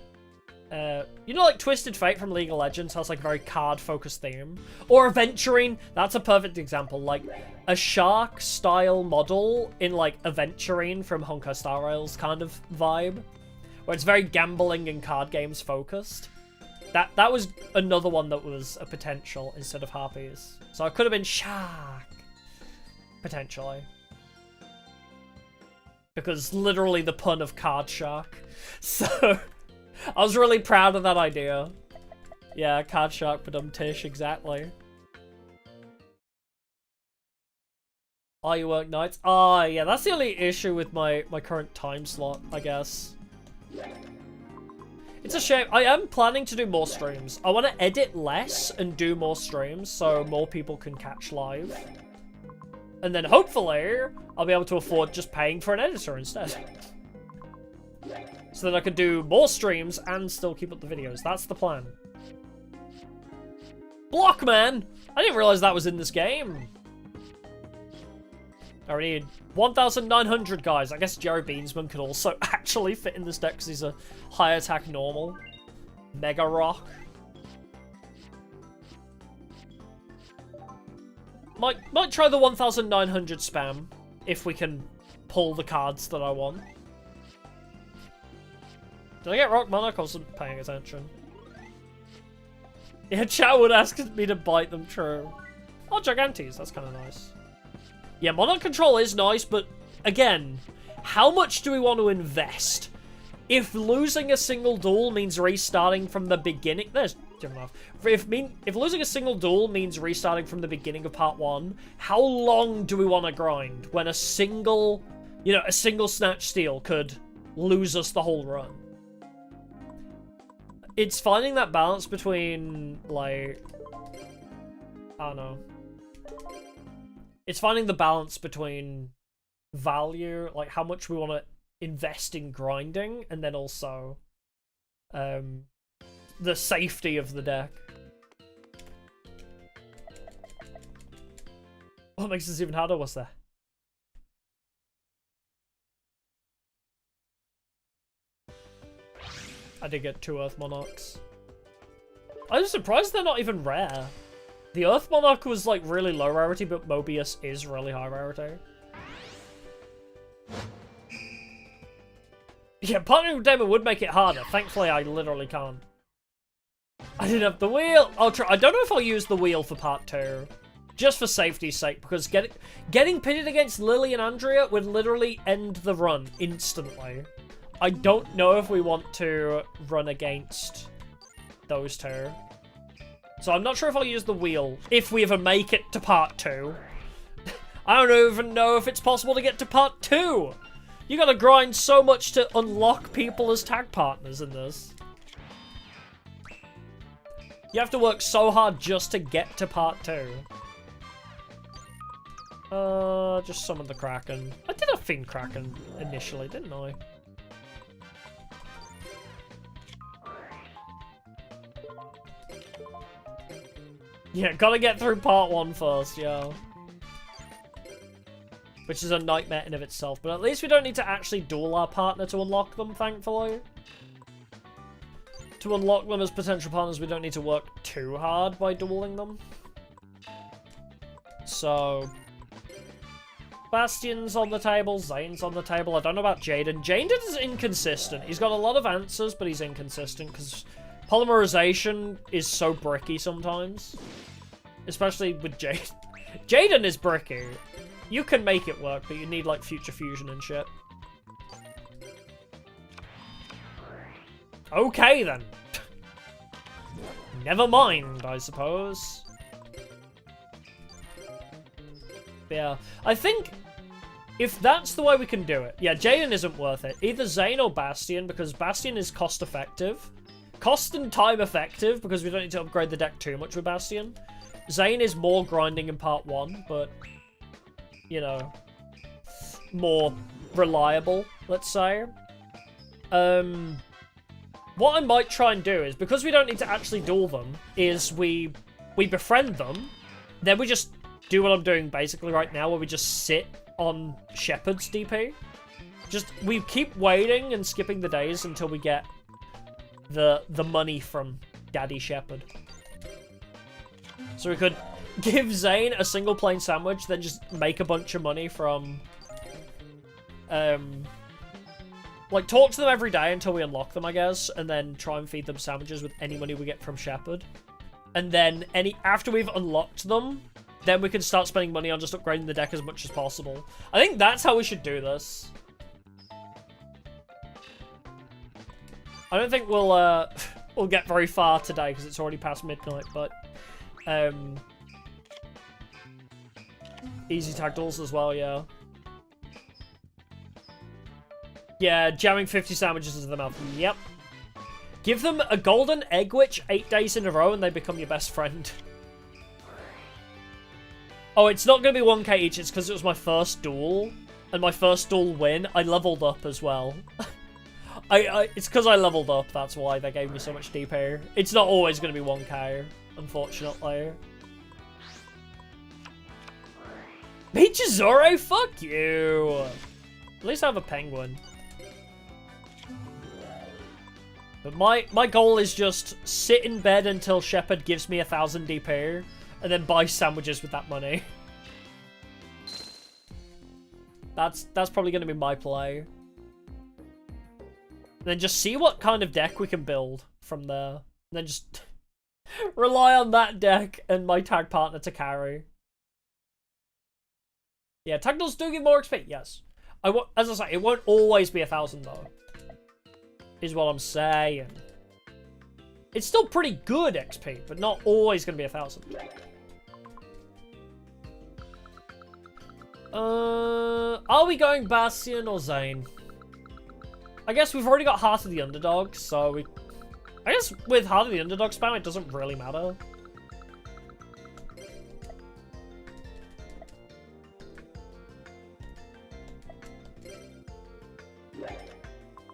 you know, like Twisted Fate from League of Legends has like a very card-focused theme. Or Aventurine, that's a perfect example. Like a shark-style model in like Aventurine from Honkai Star Rail's kind of vibe, where it's very gambling and card games focused. That was another one that was a potential instead of Harpies. So it could have been shark. Potentially. Because literally the pun of card shark. So I was really proud of that idea. Yeah, card shark tish, exactly. Oh, you work nights? Ah, yeah, that's the only issue with my current time slot, I guess. It's a shame. I am planning to do more streams. I want to edit less and do more streams so more people can catch live. And then hopefully, I'll be able to afford just paying for an editor instead. So that I can do more streams and still keep up the videos. That's the plan. Blockman! I didn't realize that was in this game. I already need 1,900 guys. I guess Jerry Beansman could also actually fit in this deck because he's a high attack normal. Mega Rock. Might try the 1,900 spam if we can pull the cards that I want. Did I get Rock Monarch? I wasn't paying attention. Yeah, chat would ask me to bite them, true. Oh, Gigantes, that's kind of nice. Yeah, Monarch Control is nice, but again, how much do we want to invest? If losing a single duel means restarting from the beginning... There's different enough. If losing a single duel means restarting from the beginning of part 1, how long do we want to grind when a single, you know, a single Snatch Steal could lose us the whole run? It's finding that balance between, like... I don't know. It's finding the balance between value, like how much we want to invest in grinding, and then also the safety of the deck. What makes this even harder? What's there? I did get 2 Earth Monarchs. I'm surprised they're not even rare. The Earth Monarch was like really low rarity, but Mobius is really high rarity. Yeah, partnering with Damon would make it harder. Thankfully, I literally can't. I didn't have the wheel. I'll try. I don't know if I'll use the wheel for part 2. Just for safety's sake, because getting pitted against Lily and Andrea would literally end the run instantly. I don't know if we want to run against those two. So I'm not sure if I'll use the wheel if we ever make it to part 2. I don't even know if it's possible to get to part 2. You gotta grind so much to unlock people as tag partners in this. You have to work so hard just to get to part 2. Just summon the Kraken. I did a Fiend Kraken initially, didn't I? Yeah, gotta get through part 1 first, yeah. Which is a nightmare in of itself, but at least we don't need to actually duel our partner to unlock them, thankfully. To unlock them as potential partners, we don't need to work too hard by dueling them. So... Bastion's on the table, Zane's on the table. I don't know about Jaden. Jaden is inconsistent. He's got a lot of answers, but he's inconsistent because polymerization is so bricky sometimes. Especially with Jaden. Jaden is bricky. You can make it work, but you need, like, future fusion and shit. Okay, then. Never mind, I suppose. Yeah, I think if that's the way we can do it, yeah, Jaden isn't worth it. Either Zane or Bastion, because Bastion is cost effective. Cost and time effective, because we don't need to upgrade the deck too much with Bastion. Zane is more grinding in part 1, but, you know, more reliable, let's say. What I might try and do is, because we don't need to actually duel them, is we befriend them, then we just do what I'm doing basically right now, where we just sit on Shepard's DP. We keep waiting and skipping the days until we get the money from Daddy Shepard. So we could give Zane a single plain sandwich, then just make a bunch of money from... like, talk to them every day until we unlock them, I guess, and then try and feed them sandwiches with any money we get from Shepard. And then, after we've unlocked them, then we can start spending money on just upgrading the deck as much as possible. I think that's how we should do this. I don't think we'll get very far today, because it's already past midnight, but... easy tag duels as well, yeah. Yeah, jamming 50 sandwiches into the mouth. Yep. Give them a golden egg witch 8 days in a row and they become your best friend. Oh, it's not going to be 1k each. It's because it was my first duel. And my first duel win, I leveled up as well. It's because I leveled up. That's why they gave me so much DP. It's not always going to be 1k, unfortunately. Meet Chizoro? Fuck you. At least I have a penguin. But my goal is just sit in bed until Shepard gives me 1,000 DP, and then buy sandwiches with that money. That's probably going to be my play. And then just see what kind of deck we can build from there. And then just rely on that deck and my tag partner to carry. Yeah, tag duels do give more XP, yes. As I say, it won't always be 1,000 though. Is what I'm saying. It's still pretty good XP, but not always going to be 1,000. Are we going Bastion or Zane? I guess we've already got Heart of the Underdog, so I guess with Heart of the Underdog spam, it doesn't really matter.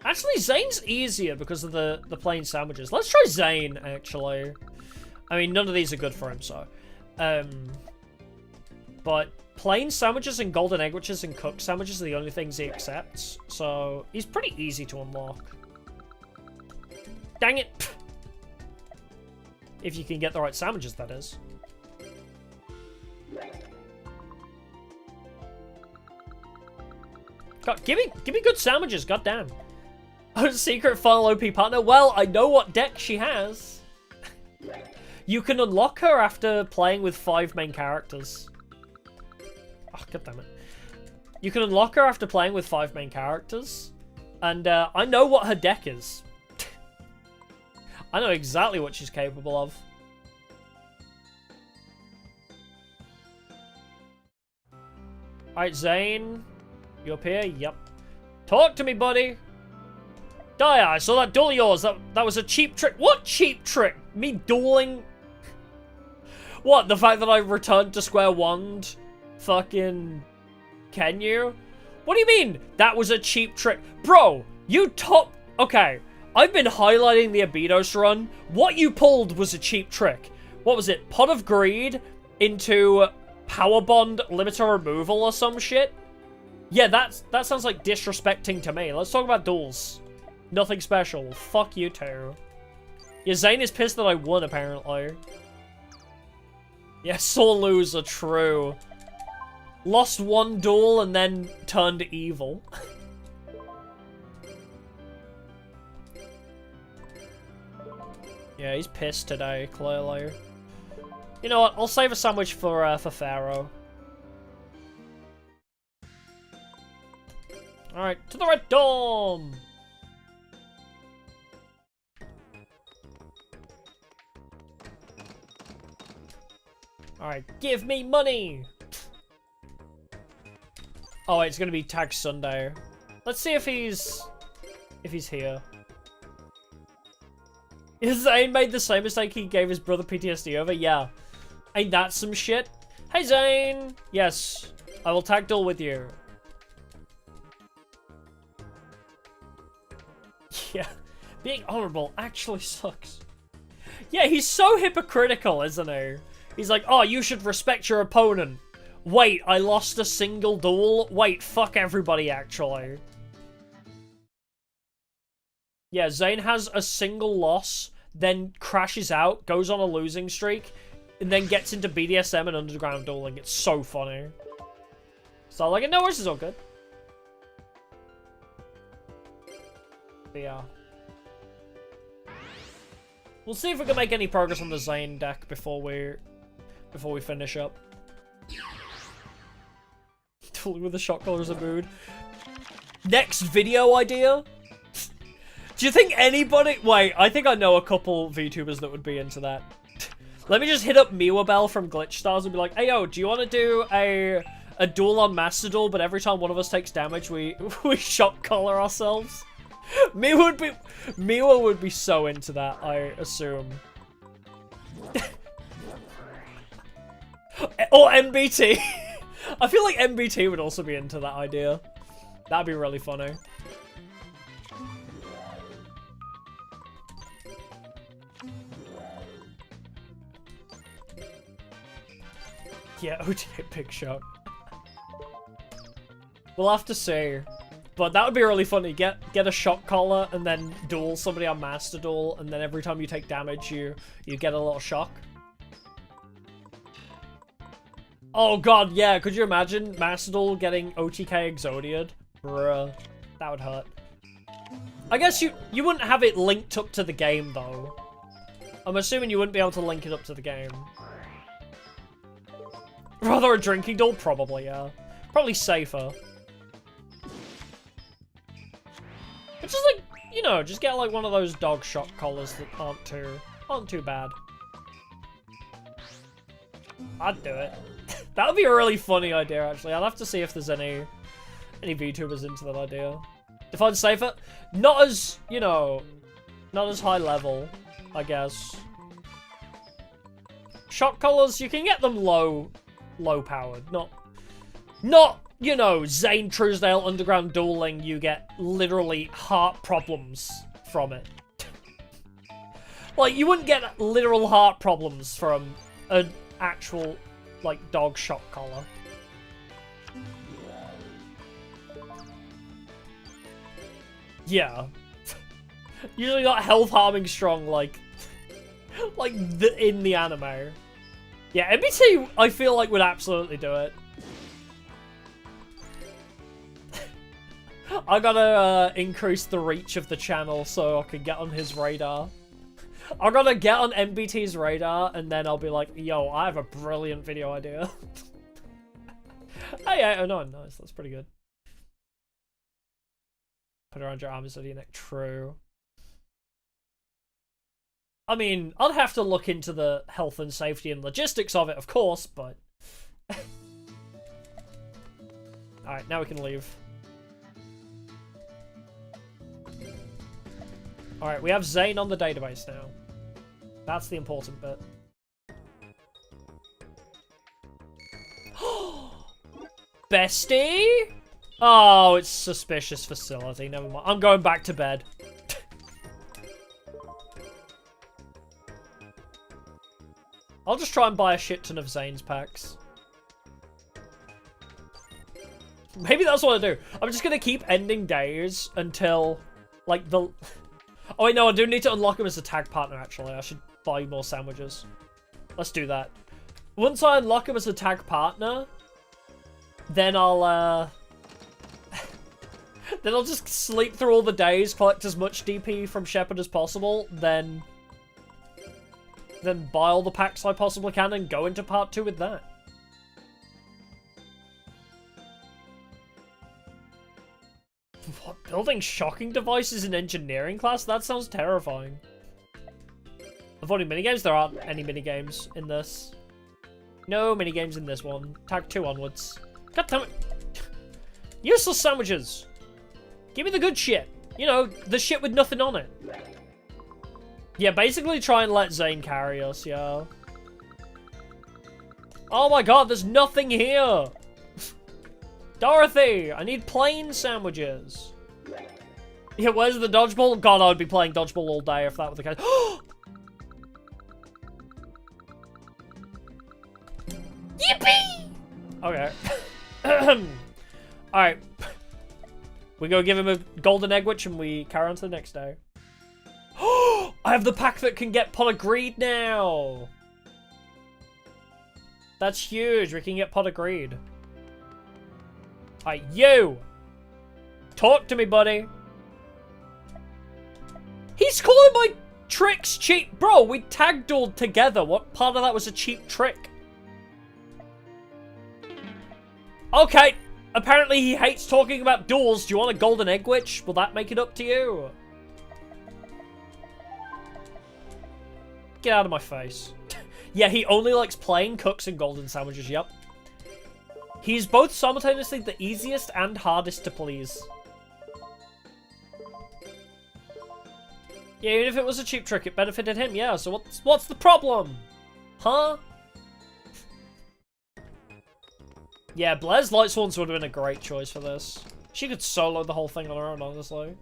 Actually, Zane's easier because of the plain sandwiches. Let's try Zane, actually. I mean, none of these are good for him, so. But plain sandwiches and golden egg witches and cooked sandwiches are the only things he accepts. So, he's pretty easy to unlock. Dang it! If you can get the right sandwiches, that is. God, give me good sandwiches, goddamn. Oh, secret funnel OP partner. Well, I know what deck she has. You can unlock her after playing with 5 main characters. Oh, goddammit. You can unlock her after playing with 5 main characters. And I know what her deck is. I know exactly what she's capable of. Alright, Zane. You up here? Yep. Talk to me, buddy. Dia, I saw that duel of yours. That was a cheap trick. What cheap trick? Me dueling? What, the fact that I returned to square one? Fucking... Can you? What do you mean? That was a cheap trick? Bro, you top... Okay, I've been highlighting the Abydos run. What you pulled was a cheap trick. What was it? Pot of Greed into Power Bond limiter removal or some shit? Yeah, that sounds like disrespecting to me. Let's talk about duels. Nothing special. Fuck you too. Yeah, Zane is pissed that I won, apparently. Yeah, sore loser, true. Lost one duel and then turned evil. Yeah, he's pissed today, clearly. You know what? I'll save a sandwich for Pharaoh. Alright, to the Red Dome! Alright, give me money! Oh, wait, it's gonna be Tag Sunday. Let's see if he's here. Zane made the same mistake he gave his brother PTSD over? Yeah. Ain't that some shit? Hey, Zane! Yes, I will tag duel with you. Yeah, being honorable actually sucks. Yeah, he's so hypocritical, isn't he? He's like, oh, you should respect your opponent. Wait, I lost a single duel? Wait, fuck everybody, actually. Yeah, Zane has a single loss, then crashes out, goes on a losing streak, and then gets into BDSM and underground dueling. It's so funny. So, like, no, this is all good. But yeah. We'll see if we can make any progress on the Zane deck before we finish up. Dueling with the shot callers a mood. Next video idea? Do you think anybody... Wait, I think I know a couple VTubers that would be into that. Let me just hit up Miwabel from Glitch Stars and be like, hey, yo, do you want to do a duel on Master Duel, but every time one of us takes damage, we shot collar ourselves? Miwa would be so into that, I assume. Or MBT. I feel like MBT would also be into that idea. That'd be really funny. Yeah, OT big shot. We'll have to see. But that would be really funny. Get a shot collar and then duel somebody on Master Duel, and then every time you take damage you get a little shock. Oh god, yeah, could you imagine Master Duel getting OTK Exodia'd? Bruh, that would hurt. I guess you wouldn't have it linked up to the game though. I'm assuming you wouldn't be able to link it up to the game. Rather a drinking duel? Probably, yeah. Probably safer. But just like, you know, just get like one of those dog shot collars that aren't too bad. I'd do it. That would be a really funny idea, actually. I'll have to see if there's any VTubers into that idea. Define safer? Not as, you know, not as high level, I guess. Shot collars, you can get them low powered. Not, you know, Zane Truesdale underground dueling, you get literally heart problems from it. Like, you wouldn't get literal heart problems from an actual, like, dog shot collar. Yeah. Usually not health harming strong like in the anime. Yeah, MBT I feel like would absolutely do it. I gotta increase the reach of the channel so I can get on his radar. I gotta get on MBT's radar and then I'll be like, yo, I have a brilliant video idea. Hey, oh no, nice, that's pretty good. Put it around your arm instead of your neck. True. I mean, I'd have to look into the health and safety and logistics of it, of course, but... Alright, now we can leave. Alright, we have Zane on the database now. That's the important bit. Bestie? Oh, it's suspicious facility. Never mind. I'm going back to bed. I'll just try and buy a shit ton of Zane's packs. Maybe that's what I do. I'm just gonna keep ending days until, like, the... Oh wait, no, I do need to unlock him as a tag partner, actually. I should buy more sandwiches. Let's do that. Once I unlock him as a tag partner, then I'll then I'll just sleep through all the days, collect as much DP from Shepard as possible, then buy all the packs I possibly can and go into part 2 with that. What, building shocking devices in engineering class? That sounds terrifying. Avoiding minigames? There aren't any minigames in this. No minigames in this one. Tag 2 onwards. God damn it. Useless sandwiches. Give me the good shit. You know, the shit with nothing on it. Yeah, basically try and let Zane carry us, yeah. Oh my god, there's nothing here. Dorothy, I need plain sandwiches. Yeah, where's the dodgeball? God, I would be playing dodgeball all day if that were the case. Yippee! Okay. Alright. We go give him a golden egg witch and we carry on to the next day. I have the pack that can get pot of greed now! That's huge, we can get pot of greed. Alright, you! Talk to me, buddy. He's calling my tricks cheap. Bro, we tag dueled together. What part of that was a cheap trick? Okay, apparently he hates talking about duels. Do you want a golden egg witch? Will that make it up to you? Get out of my face. Yeah, he only likes plain cooks and golden sandwiches, yep. He's both simultaneously the easiest and hardest to please. Yeah, even if it was a cheap trick, it benefited him, yeah, so what's the problem? Huh? Yeah, Blair's Light Swans would have been a great choice for this. She could solo the whole thing on her own, honestly.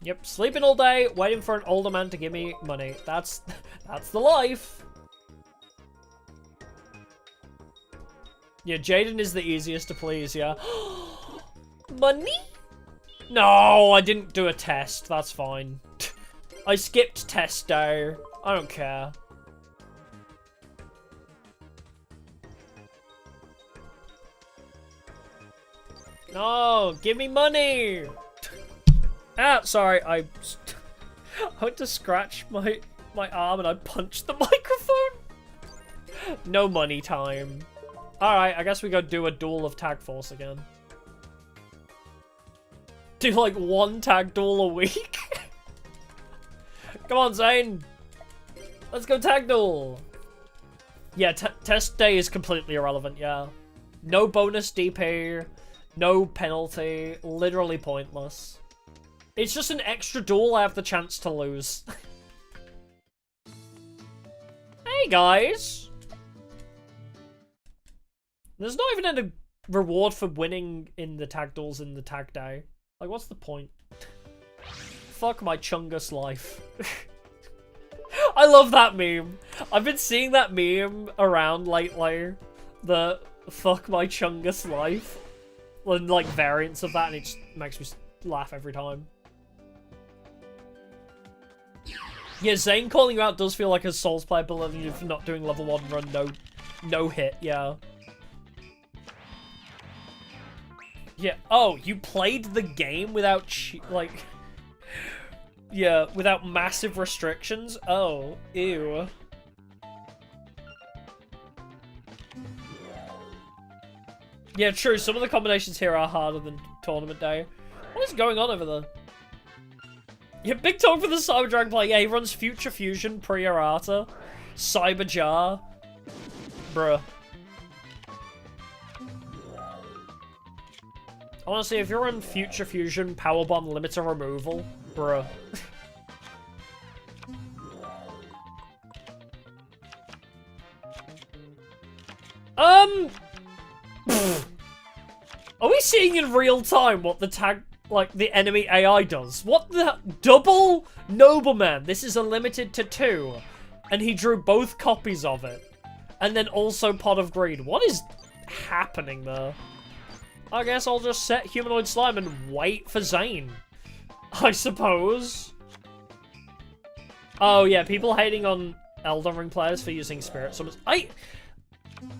Yep, sleeping all day, waiting for an older man to give me money. That's the life. Yeah, Jaden is the easiest to please, yeah. Money? No, I didn't do a test. That's fine. I skipped test day. I don't care. No, give me money. Ah, sorry, I went to scratch my arm and I punched the microphone. No money time. Alright, I guess we go do a duel of Tag Force again. Do like one tag duel a week? Come on, Zane. Let's go tag duel. Yeah, test day is completely irrelevant, yeah. No bonus DP, no penalty, literally pointless. It's just an extra duel I have the chance to lose. Hey, guys. There's not even any reward for winning in the tag duels in the tag day. Like, what's the point? Fuck my Chungus life. I love that meme. I've been seeing that meme around lately. The fuck my Chungus life. And, like, variants of that, and it just makes me laugh every time. Yeah, Zane calling you out does feel like a Souls player believing you for not doing level 1 run no hit, yeah. Yeah, oh, you played the game without, like... Yeah, without massive restrictions? Oh, ew. Yeah, true, some of the combinations here are harder than tournament day. What is going on over there? Yeah, big talk for the Cyber Dragon player. Yeah, he runs Future Fusion, Pre-Errata, Cyber Jar. Bruh. Honestly, if you're on Future Fusion, Power Bomb, Limiter Removal, bruh. Are we seeing in real time what the tag, like, the enemy AI does? What the? Double Nobleman. This is a limited to 2. And he drew both copies of it. And then also Pot of Greed. What is happening there? I guess I'll just set Humanoid Slime and wait for Zane. I suppose. Oh yeah, people hating on Elden Ring players for using Spirit Summons.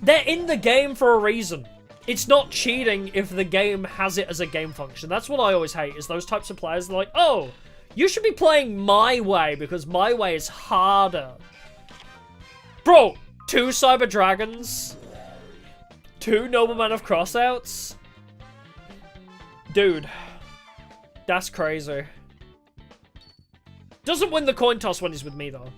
They're in the game for a reason. It's not cheating if the game has it as a game function. That's what I always hate, is those types of players. They're like, oh, you should be playing my way because my way is harder. Bro, 2 Cyber Dragons, 2 Nobleman of Crossouts. Dude. That's crazy. Doesn't win the coin toss when he's with me, though.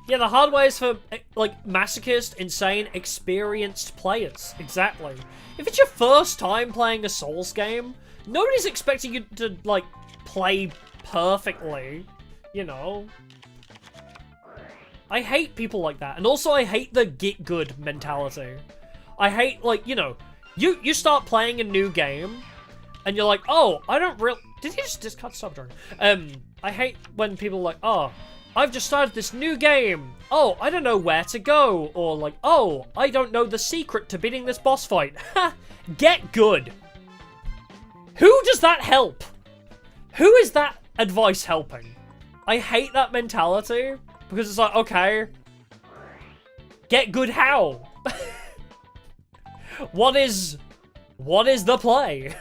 Yeah, the hard way is for, like, masochist, insane, experienced players. Exactly. If it's your first time playing a Souls game, nobody's expecting you to, like, play perfectly, you know? I hate people like that. And also, I hate the get good mentality. I hate, like, you know, you start playing a new game, and you're like, oh, I don't really... Did he just discard subdragon? I hate when people are like, oh, I've just started this new game. Oh, I don't know where to go. Or like, oh, I don't know the secret to beating this boss fight. Ha! Get good. Who does that help? Who is that advice helping? I hate that mentality. Because it's like, okay. Get good how? What is the play?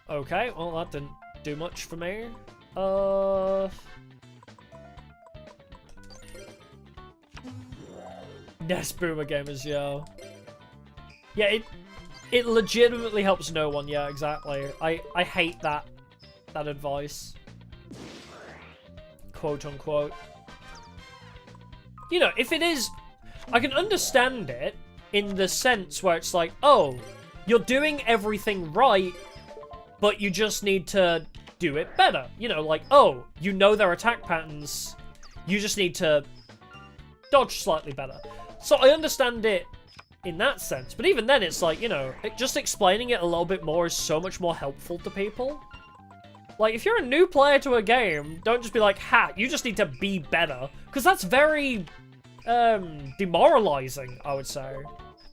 Okay, well that didn't do much for me. Yes, boomer gamers, yo. Yeah, it legitimately helps no one, yeah, exactly. I hate that advice. Quote unquote. You know, if it is, I can understand it in the sense where it's like, oh, you're doing everything right, but you just need to do it better. You know, like, oh, you know their attack patterns, you just need to dodge slightly better. So I understand it in that sense, but even then it's like, you know, just explaining it a little bit more is so much more helpful to people. Like, if you're a new player to a game, don't just be like, ha, you just need to be better. Because that's very, demoralizing, I would say.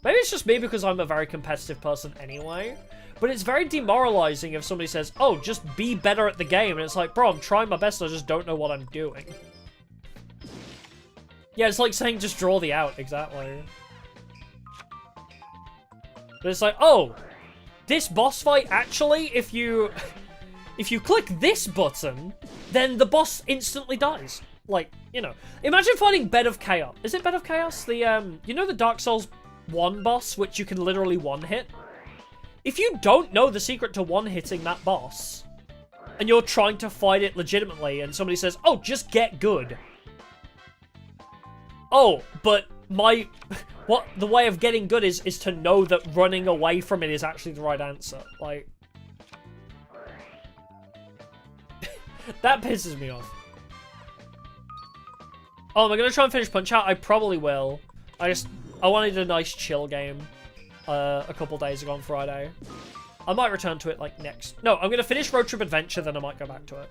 Maybe it's just me because I'm a very competitive person anyway. But it's very demoralizing if somebody says, oh, just be better at the game. And it's like, bro, I'm trying my best, I just don't know what I'm doing. Yeah, it's like saying just draw the out, exactly. But it's like, oh, this boss fight, actually, if you click this button, then the boss instantly dies. Like, you know. Imagine fighting Bed of Chaos. Is it Bed of Chaos? The, you know the Dark Souls 1 boss, which you can literally one-hit? If you don't know the secret to one-hitting that boss, and you're trying to fight it legitimately, and somebody says, oh, just get good. Oh, but what the way of getting good is to know that running away from it is actually the right answer. Like, that pisses me off. Oh, am I gonna try and finish Punch-Out? I probably will. I wanted a nice chill game a couple days ago on Friday. I might return to it like next... No, I'm gonna finish Road Trip Adventure, then I might go back to it.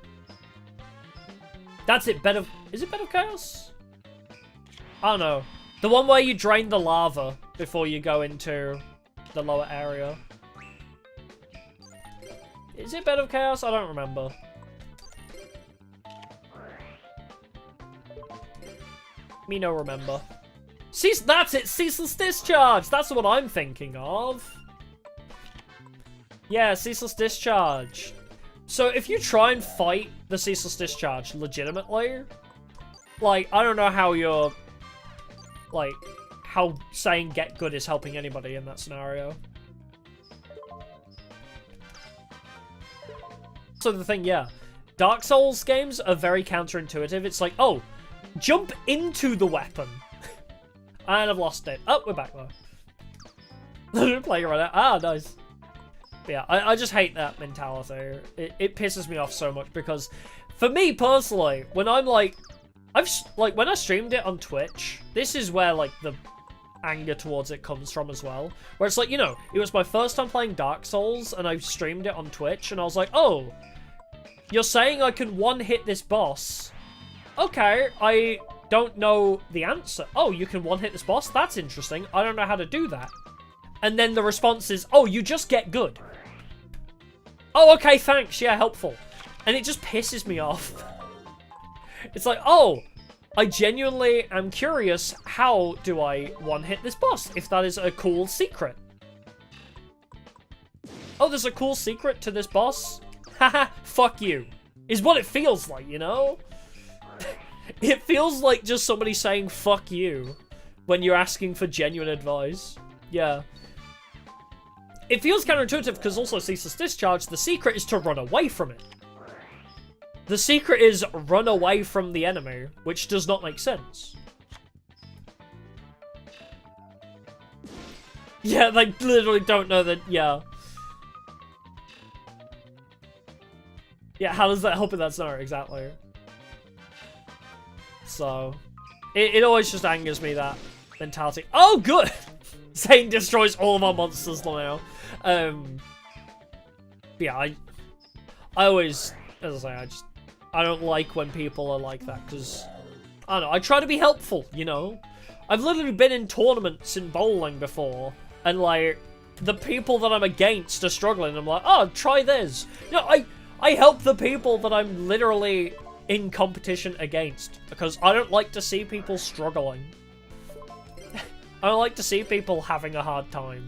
That's it, Bed of... Is it Bed of Chaos? I don't know. The one where you drain the lava before you go into the lower area. Is it Bed of Chaos? I don't remember. Me no remember. That's it! Ceaseless Discharge! That's what I'm thinking of. Yeah, Ceaseless Discharge. So if you try and fight the Ceaseless Discharge legitimately, like, I don't know how you're... Like, how saying get good is helping anybody in that scenario. So the thing, yeah. Dark Souls games are very counterintuitive. It's like, oh, jump into the weapon. And I've lost it. Oh, we're back though. Playing right now. Ah, nice. But yeah, I just hate that mentality. It pisses me off so much because, for me personally, when I'm like, when I streamed it on Twitch, this is where like the anger towards it comes from as well. Where it's like, you know, it was my first time playing Dark Souls and I streamed it on Twitch and I was like, oh, you're saying I can one-hit this boss? Okay, I don't know the answer. Oh, you can one-hit this boss? That's interesting. I don't know how to do that. And then the response is, oh, you just get good. Oh, okay, thanks. Yeah, helpful. And it just pisses me off. It's like, oh, I genuinely am curious, how do I one-hit this boss, if that is a cool secret? Oh, there's a cool secret to this boss? Haha, fuck you. Is what it feels like, you know? It feels like just somebody saying fuck you when you're asking for genuine advice. Yeah. It feels counterintuitive because also ceaseless discharge, the secret is to run away from it. The secret is run away from the enemy, which does not make sense. Yeah, they literally don't know that, yeah. Yeah, how does that help in that scenario? Exactly. So, it always just angers me, that mentality. Oh, good! Zane destroys all of our monsters now. Yeah, I always, as I say, I don't like when people are like that, because, I don't know, I try to be helpful, you know? I've literally been in tournaments in bowling before, and, like, the people that I'm against are struggling, I'm like, oh, try this. You know, I help the people that I'm literally in competition against, because I don't like to see people struggling. I don't like to see people having a hard time.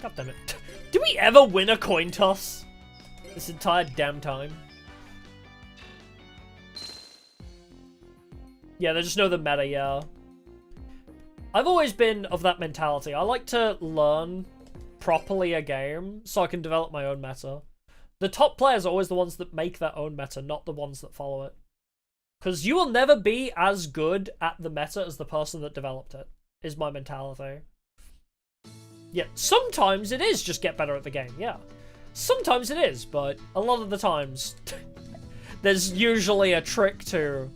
God damn it. Did we ever win a coin toss? This entire damn time. Yeah, they just know the meta, yeah. I've always been of that mentality. I like to learn properly a game so I can develop my own meta. The top players are always the ones that make their own meta, not the ones that follow it. Because you will never be as good at the meta as the person that developed it, is my mentality. Yeah, sometimes it is just get better at the game, yeah. Sometimes it is, but a lot of the times, there's usually a trick to,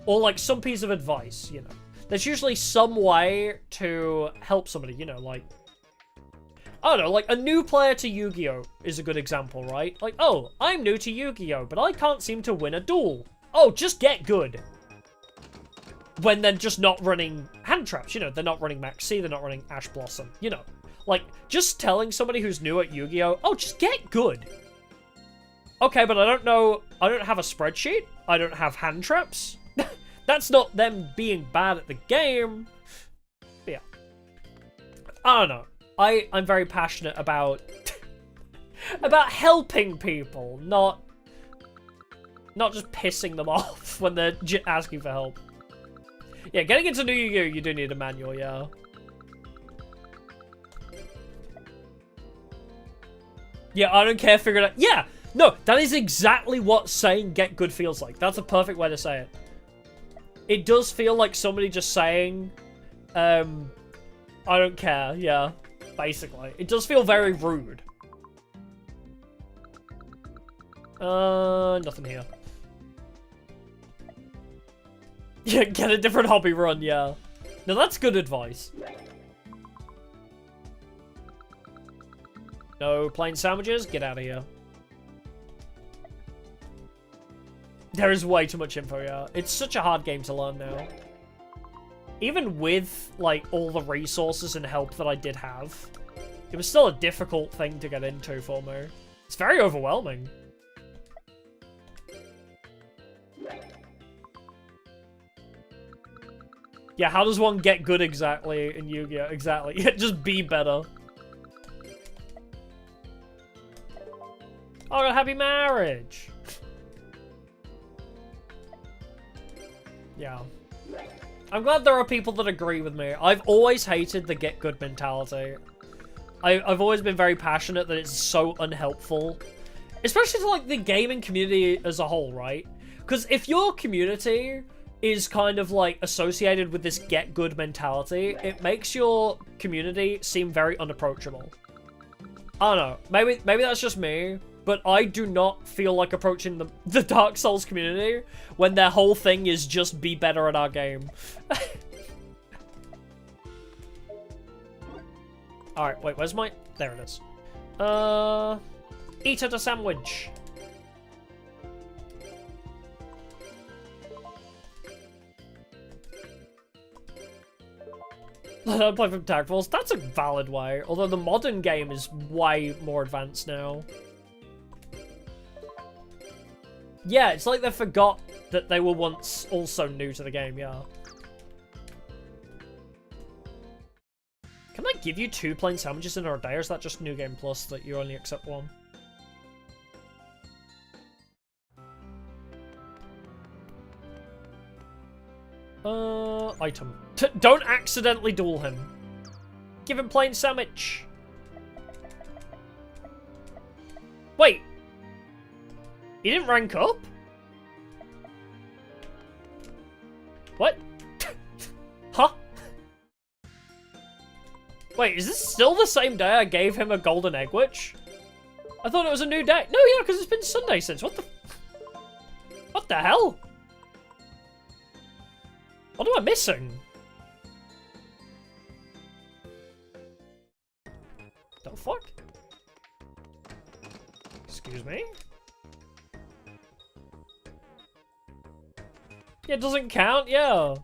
or like some piece of advice, you know. There's usually some way to help somebody, you know, like, I don't know, like a new player to Yu-Gi-Oh! Is a good example, right? Like, oh, I'm new to Yu-Gi-Oh! But I can't seem to win a duel. Oh, just get good. When they're just not running hand traps, you know, they're not running Max C, they're not running Ash Blossom, you know. Like, just telling somebody who's new at Yu-Gi-Oh! Oh, just get good. Okay, but I don't know, I don't have a spreadsheet, I don't have hand traps. That's not them being bad at the game. But yeah. I don't know. I'm very passionate about about helping people, not just pissing them off when they're asking for help. Yeah, getting into new Yu-Gi-Oh! You do need a manual, yeah. Yeah, I don't care, figure it out. Yeah, no, that is exactly what saying get good feels like. That's a perfect way to say it. It does feel like somebody just saying, I don't care, yeah, basically. It does feel very rude. Nothing here. Yeah, get a different hobby run, yeah. No, that's good advice. No plain sandwiches? Get out of here. There is way too much info, yeah. It's such a hard game to learn now. Even with, like, all the resources and help that I did have, it was still a difficult thing to get into for me. It's very overwhelming. Yeah, how does one get good exactly in Yu-Gi-Oh? Exactly. Yeah, just be better. Oh, a happy marriage! Yeah. I'm glad there are people that agree with me. I've always hated the get good mentality. I've always been very passionate that it's so unhelpful. Especially to, like, the gaming community as a whole, right? Because if your community is kind of, like, associated with this get good mentality, it makes your community seem very unapproachable. I don't know. Maybe that's just me, but I do not feel like approaching the Dark Souls community when their whole thing is just be better at our game. Alright, wait, where's my... There it is. Eat at a sandwich. I play from Tag Force. That's a valid way. Although the modern game is way more advanced now. Yeah, it's like they forgot that they were once also new to the game, yeah. Can I give you 2 plain sandwiches in a day, or is that just New Game Plus that you only accept 1? Item. Don't accidentally duel him. Give him plain sandwich. Wait. He didn't rank up? What? Huh? Wait, is this still the same day I gave him a golden egg witch? I thought it was a new day. No, yeah, because it's been Sunday since. What the hell? What am I missing? The fuck? Excuse me? Yeah, it doesn't count? Yeah.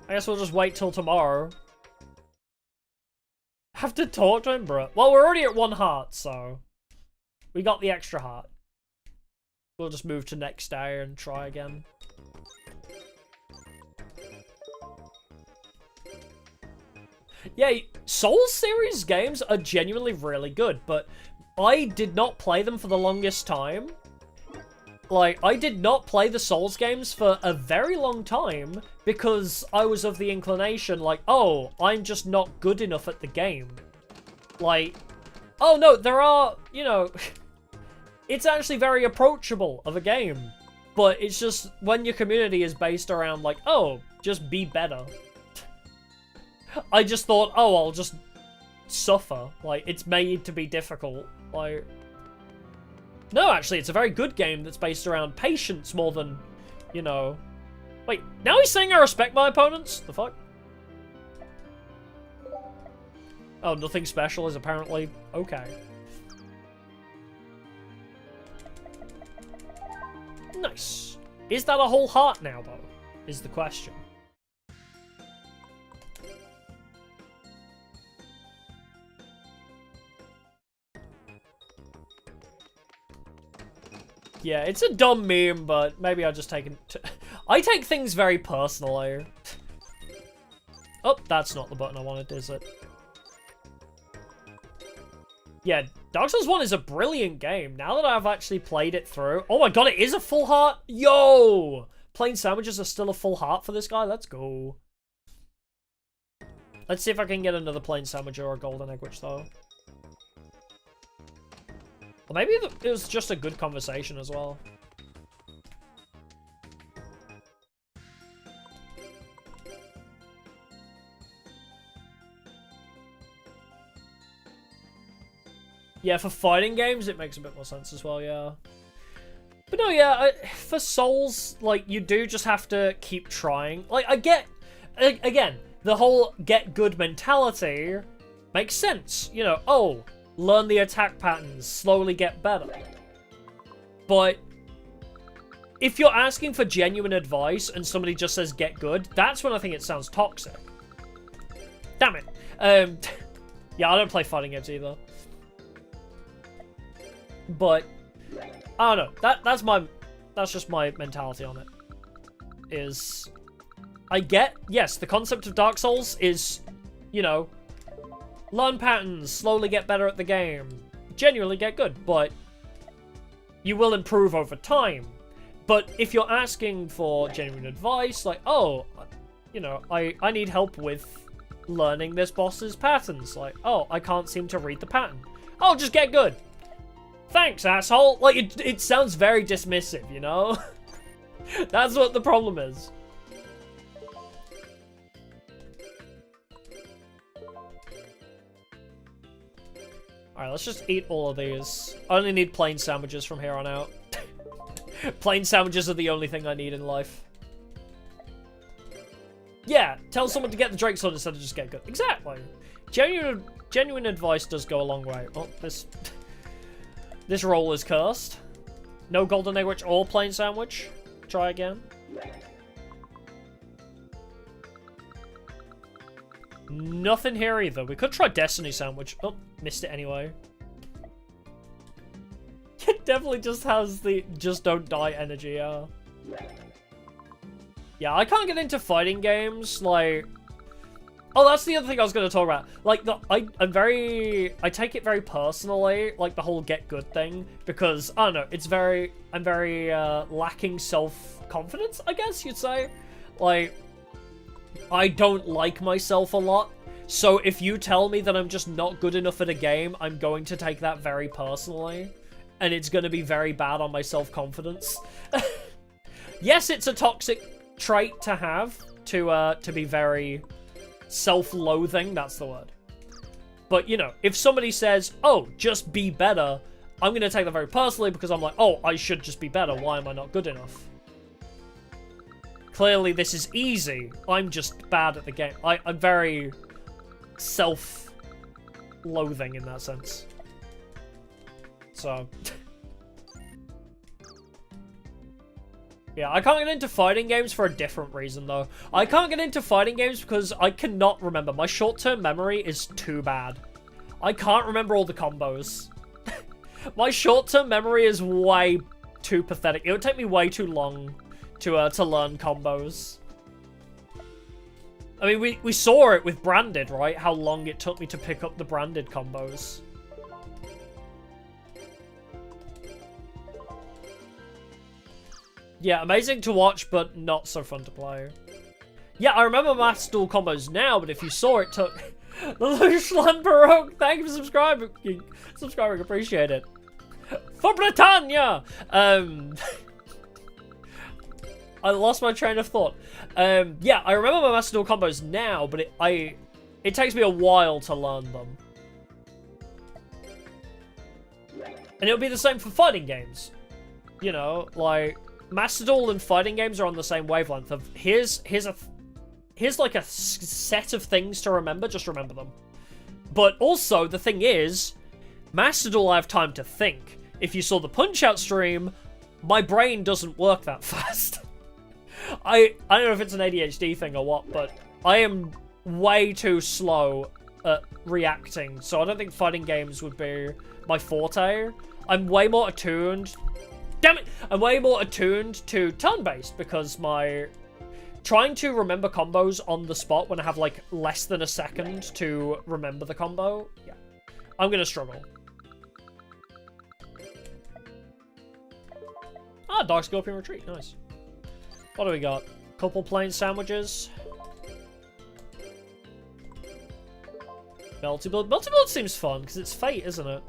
I guess we'll just wait till tomorrow. Have to talk to him, bro. Well, we're already at 1 heart, so... we got the extra heart. We'll just move to next day and try again. Yeah, Souls series games are genuinely really good, but I did not play them for the longest time. Like, I did not play the Souls games for a very long time because I was of the inclination, like, oh, I'm just not good enough at the game. Like, oh no, there are, you know, it's actually very approachable of a game, but it's just when your community is based around, like, oh, just be better. I just thought, oh, I'll just suffer. Like, it's made to be difficult. Like, no, actually, it's a very good game that's based around patience more than, you know... Wait, now he's saying I respect my opponents? The fuck? Oh, nothing special is apparently okay. Nice. Is that a whole heart now, though? Is the question. Yeah, it's a dumb meme, but maybe I'll just take it. I take things very personally. Oh, that's not the button I wanted, is it? Yeah, Dark Souls 1 is a brilliant game. Now that I've actually played it through... oh my god, it is a full heart? Yo! Plain sandwiches are still a full heart for this guy? Let's go. Let's see if I can get another plain sandwich or a golden egg witch, though. Or maybe it was just a good conversation as well. Yeah, for fighting games, it makes a bit more sense as well, yeah. But no, yeah, for Souls, like, you do just have to keep trying. Like, I get, again, the whole get good mentality makes sense. You know, oh, learn the attack patterns, slowly get better. But if you're asking for genuine advice and somebody just says get good, that's when I think it sounds toxic. Damn it. Yeah, I don't play fighting games either. But I don't know. That's just my mentality on it. Is I get, yes, the concept of Dark Souls is, you know, learn patterns, slowly get better at the game, genuinely get good, but you will improve over time. But if you're asking for genuine advice, like, oh, you know, I need help with learning this boss's patterns, like, oh, I can't seem to read the pattern. Oh, just get good. Thanks, asshole. Like, it sounds very dismissive, you know? That's what the problem is. Alright, let's just eat all of these. I only need plain sandwiches from here on out. Plain sandwiches are the only thing I need in life. Yeah, tell someone to get the Drake sword instead of just get good. Exactly. Genuine advice does go a long way. Oh, this roll is cursed. No golden egg witch or plain sandwich. Try again. Nothing here either. We could try Destiny sandwich. Oh, missed it anyway. It definitely just has the just don't die energy, yeah. Yeah, I can't get into fighting games, like... Oh, that's the other thing I was going to talk about. Like, I take it very personally, like the whole get good thing, because, I don't know, I'm very lacking self-confidence, I guess you'd say. Like, I don't like myself a lot. So if you tell me that I'm just not good enough at a game, I'm going to take that very personally. And it's going to be very bad on my self-confidence. Yes, it's a toxic trait to have, to be very self-loathing, that's the word. But, you know, if somebody says, oh, just be better, I'm going to take that very personally because I'm like, oh, I should just be better. Why am I not good enough? Clearly, this is easy. I'm just bad at the game. I'm very self-loathing in that sense. So... yeah, I can't get into fighting games for a different reason, though. I can't get into fighting games because I cannot remember. My short-term memory is too bad. I can't remember all the combos. My short-term memory is way too pathetic. It would take me way too long to learn combos. I mean, we saw it with Branded, right? How long it took me to pick up the Branded combos. Yeah, amazing to watch, but not so fun to play. Yeah, I remember Master Duel combos now, but if you saw it took... The Lushlan Baroque, thank you for subscribing. Appreciate it. For Britannia! I lost my train of thought. Yeah, I remember my Master Duel combos now, but it takes me a while to learn them. And it'll be the same for fighting games. You know, like... Master Duel and fighting games are on the same wavelength of here's like a set of things to remember, just remember them. But also, the thing is, Master Duel I have time to think. If you saw the Punch-Out stream, my brain doesn't work that fast. I don't know if it's an ADHD thing or what, but I am way too slow at reacting, so I don't think fighting games would be my forte. I'm way more attuned... Damn it! I'm way more attuned to turn-based because my... Trying to remember combos on the spot when I have, like, less than a second to remember the combo, yeah. I'm gonna struggle. Ah, Dark Scorpion Retreat, nice. What do we got? Couple plain sandwiches. Melty Blood. Melty Blood seems fun, because it's Fate, isn't it?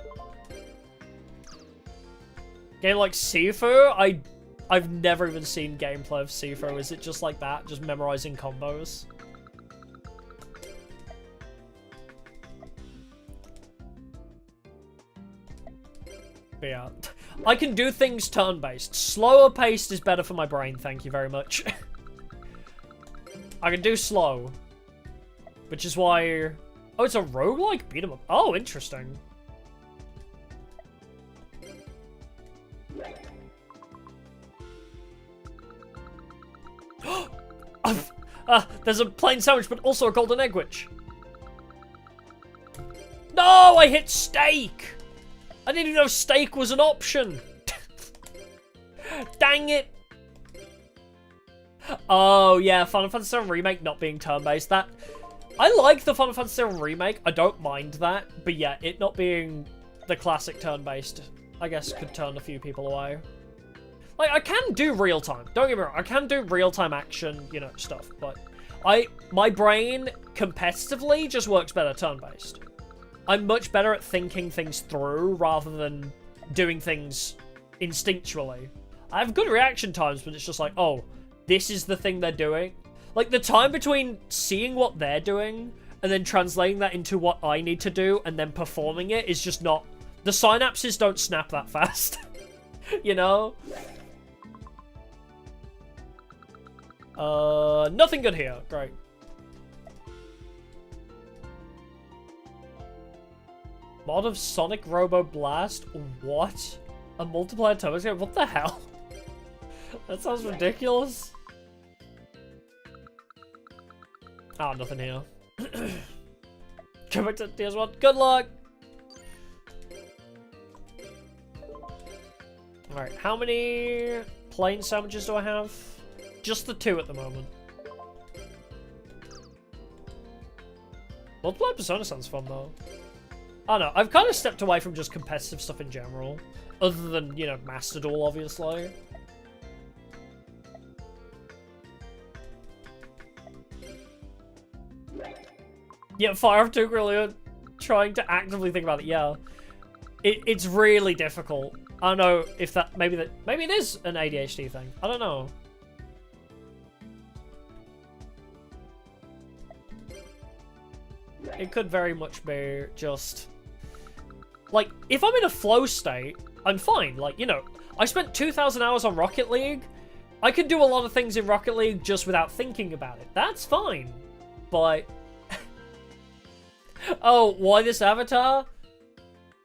Game like Sifu, I've never even seen gameplay of Sifu. Is it just like that? Just memorizing combos? But yeah. I can do things turn-based. Slower paced is better for my brain, thank you very much. I can do slow. Which is why... Oh, it's a roguelike beat 'em up. Oh, interesting. There's a plain sandwich, but also a golden egg witch. No, I hit steak. I didn't even know steak was an option. Dang it. Oh, yeah, Final Fantasy VII Remake not being turn-based. That... I like the Final Fantasy VII Remake. I don't mind that. But yeah, it not being the classic turn-based, I guess, could turn a few people away. Like, I can do real-time. Don't get me wrong. I can do real-time action, you know, stuff. But my brain, competitively, just works better turn-based. I'm much better at thinking things through rather than doing things instinctually. I have good reaction times, but it's just like, oh, this is the thing they're doing. Like, the time between seeing what they're doing and then translating that into what I need to do and then performing it is just not... The synapses don't snap that fast. You know? Nothing good here. Great. Mod of Sonic Robo Blast? What? A multiplayer turbo game? What the hell? That sounds ridiculous. Ah, nothing here. Go back to DS1. Good luck! Alright, how many plain sandwiches do I have? Just the 2 at the moment. Multiplayer Persona sounds fun, though. I don't know, I've kind of stepped away from just competitive stuff in general. Other than, you know, Master Duel, obviously. Yeah, fire off too quickly, trying to actively think about it, yeah. It's really difficult. I don't know if maybe it is an ADHD thing. I don't know. It could very much be just... Like, if I'm in a flow state, I'm fine. Like, you know, I spent 2,000 hours on Rocket League. I can do a lot of things in Rocket League just without thinking about it. That's fine. But... oh, why this avatar?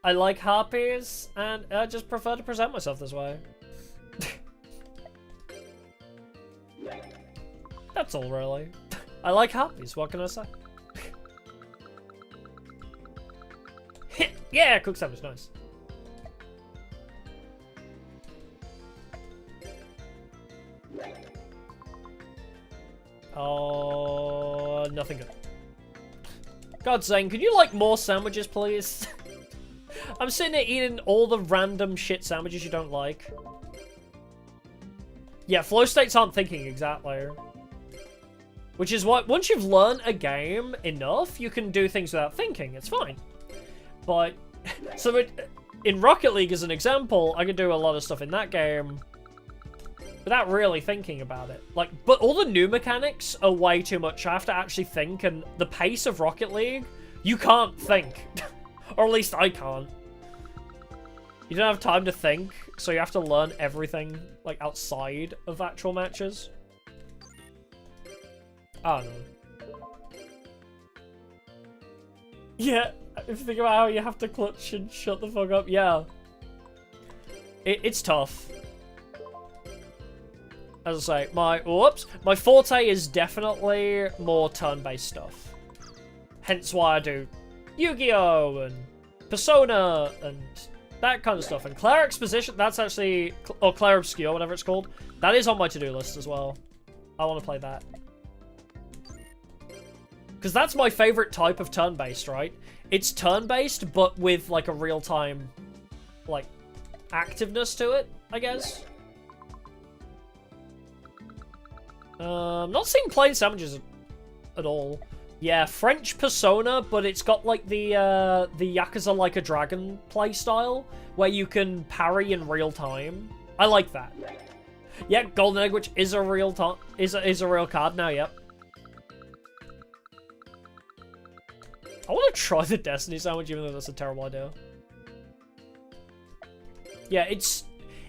I like harpies, and I just prefer to present myself this way. That's all, really. I like harpies, what can I say? Yeah, cook sandwich, nice. Oh, nothing good. God, Zane, could you like more sandwiches, please? I'm sitting there eating all the random shit sandwiches you don't like. Yeah, flow states aren't thinking, exactly. Which is why, once you've learned a game enough, you can do things without thinking. It's fine. But, so in Rocket League, as an example, I can do a lot of stuff in that game without really thinking about it. Like, but all the new mechanics are way too much. I have to actually think, and the pace of Rocket League, you can't think. Or at least I can't. You don't have time to think, so you have to learn everything, like, outside of actual matches. I don't know. Yeah, if you think about how you have to clutch and shut the fuck up, yeah. It's tough. As I say, my forte is definitely more turn-based stuff. Hence why I do Yu-Gi-Oh! And Persona and that kind of stuff. And Claire Exposition, that's actually, or Claire Obscure, whatever it's called, that is on my to-do list as well. I want to play that. Because that's my favorite type of turn-based, right? It's turn-based, but with, like, a real-time, like, activeness to it, I guess. Not seeing plain sandwiches at all. Yeah, French Persona, but it's got, like, the Yakuza Like a Dragon playstyle, where you can parry in real time. I like that. Yeah, Golden Egg, which is a real is a real card now, yep. I want to try the Destiny sandwich, even though that's a terrible idea. Yeah, it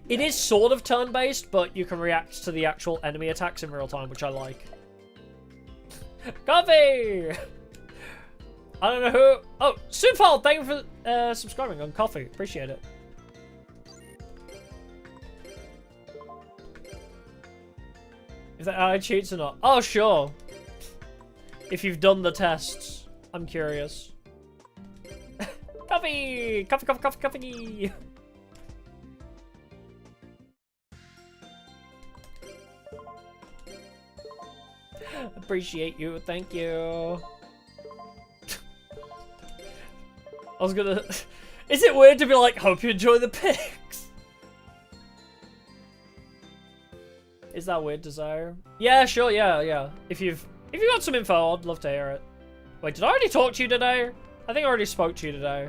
is sort of turn-based, but you can react to the actual enemy attacks in real time, which I like. Coffee! I don't know who... Oh, Soonfall, thank you for subscribing on Coffee. Appreciate it. If that AI cheats or not. Oh, sure. If you've done the tests. I'm curious. Coffee! Coffee, coffee, coffee, coffee! Appreciate you, thank you. I was gonna... Is it weird to be like, hope you enjoy the pics? Is that weird, Desire? Yeah, sure, yeah. If you've got some info, I'd love to hear it. Wait, did I already talk to you today? I think I already spoke to you today.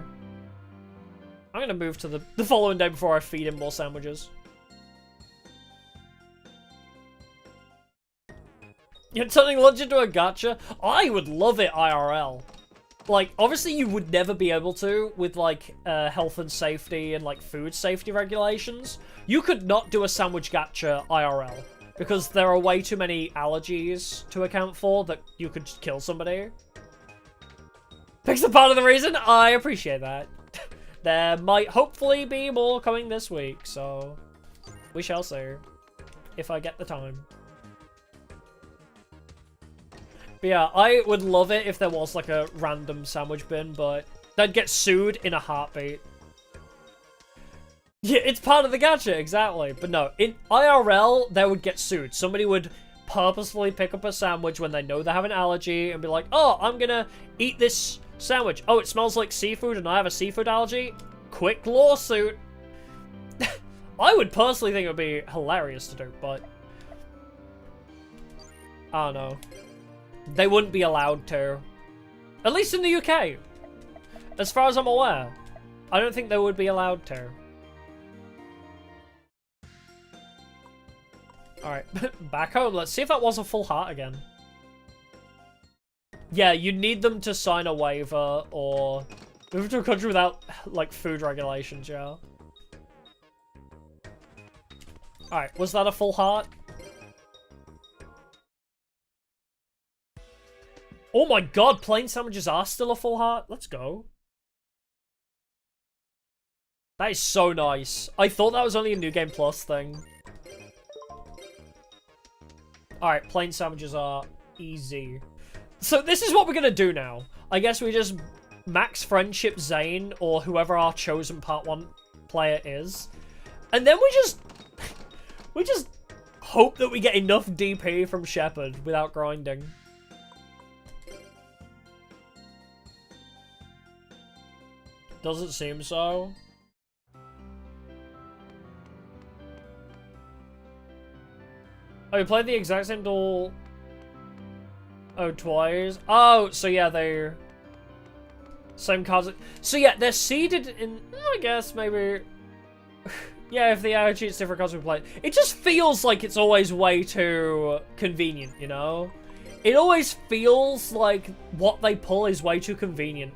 I'm gonna move to the following day before I feed him more sandwiches. You're turning lunch into a gacha? I would love it IRL. Like, obviously you would never be able to with, like, health and safety and, like, food safety regulations. You could not do a sandwich gacha IRL. Because there are way too many allergies to account for that you could just kill somebody. Picks a part of the reason? I appreciate that. There might hopefully be more coming this week, so... we shall see. If I get the time. But yeah, I would love it if there was like a random sandwich bin, but they'd get sued in a heartbeat. Yeah, it's part of the gacha, exactly. But no, in IRL, they would get sued. Somebody would purposefully pick up a sandwich when they know they have an allergy and be like, oh, I'm gonna eat this sandwich. Oh, it smells like seafood and I have a seafood allergy. Quick lawsuit. I would personally think it would be hilarious to do, but... I don't know. They wouldn't be allowed to. At least in the UK. As far as I'm aware. I don't think they would be allowed to. Alright, back home. Let's see if that was a full heart again. Yeah, you need them to sign a waiver or move to a country without, like, food regulations, yeah. Alright, was that a full heart? Oh my god, plain sandwiches are still a full heart? Let's go. That is so nice. I thought that was only a New Game Plus thing. Alright, plain sandwiches are easy. So this is what we're gonna do now. I guess we just max friendship Zane or whoever our chosen part 1 player is. And then we just hope that we get enough DP from Shepard without grinding. Doesn't seem so. Oh, you played the exact same duel. Oh, twice. Oh, so yeah, they're same cards. So yeah, they're seeded in. I guess maybe. Yeah, if the AO cheats different cards we play, it just feels like it's always way too convenient. You know, it always feels like what they pull is way too convenient.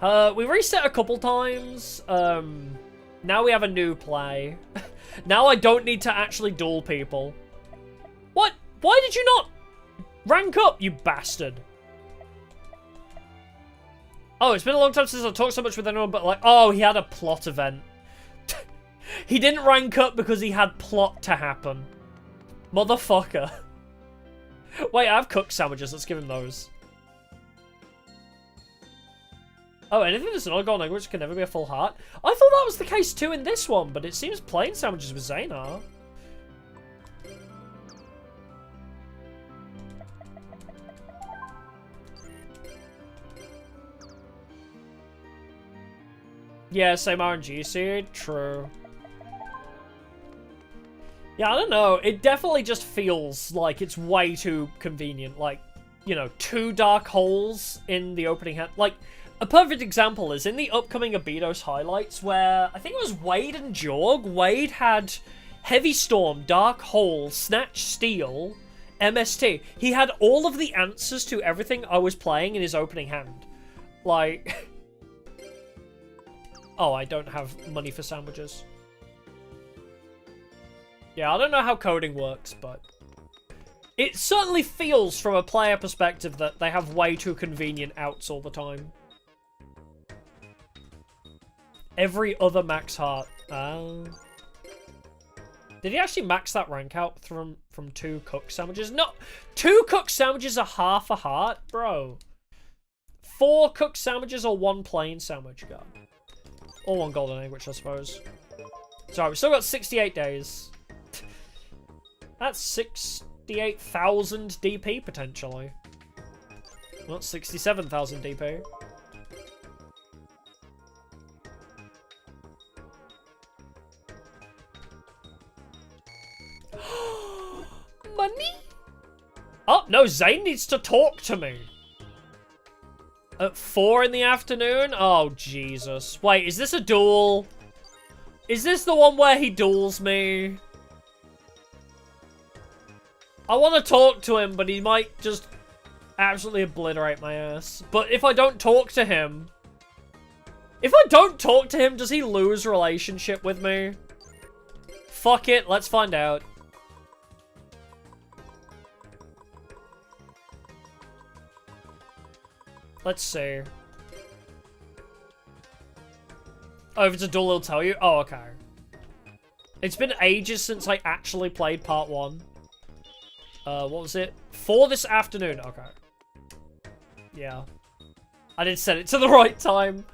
We reset a couple times. Now we have a new play. Now I don't need to actually duel people. What? Why did you not rank up, you bastard? Oh, it's been a long time since I talked so much with anyone, but like, oh, he had a plot event. He didn't rank up because he had plot to happen. Motherfucker. Wait, I have cooked sandwiches. Let's give him those. Oh, anything that's not a gold language can never be a full heart? I thought that was the case too in this one, but it seems plain sandwiches with Zane are. Yeah, same RNG seed. True. Yeah, I don't know. It definitely just feels like it's way too convenient. Like, you know, 2 dark holes in the opening hand. Like, a perfect example is in the upcoming Abidos highlights where I think it was Wade and Jorg. Wade had Heavy Storm, Dark Hole, Snatch Steel, MST. He had all of the answers to everything I was playing in his opening hand. Like... Oh, I don't have money for sandwiches. Yeah, I don't know how coding works, but... It certainly feels, from a player perspective, that they have way too convenient outs all the time. Every other max heart. Did he actually max that rank out from 2 cooked sandwiches? No! 2 cooked sandwiches are half a heart? Bro. 4 cooked sandwiches or 1 plain sandwich, God. Or 1 golden egg, which I suppose. Sorry, we've still got 68 days. That's 68,000 DP, potentially. Well, 67,000 DP. Money? Oh, no, Zane needs to talk to me. At 4 in the afternoon? Oh, Jesus. Wait, is this a duel? Is this the one where he duels me? I want to talk to him, but he might just absolutely obliterate my ass. But if I don't talk to him... If I don't talk to him, does he lose relationship with me? Fuck it, let's find out. Let's see. Oh, if it's a duel, it'll tell you? Oh, okay. It's been ages since I actually played part 1. What was it? 4 this afternoon. Okay. Yeah. I did set it to the right time.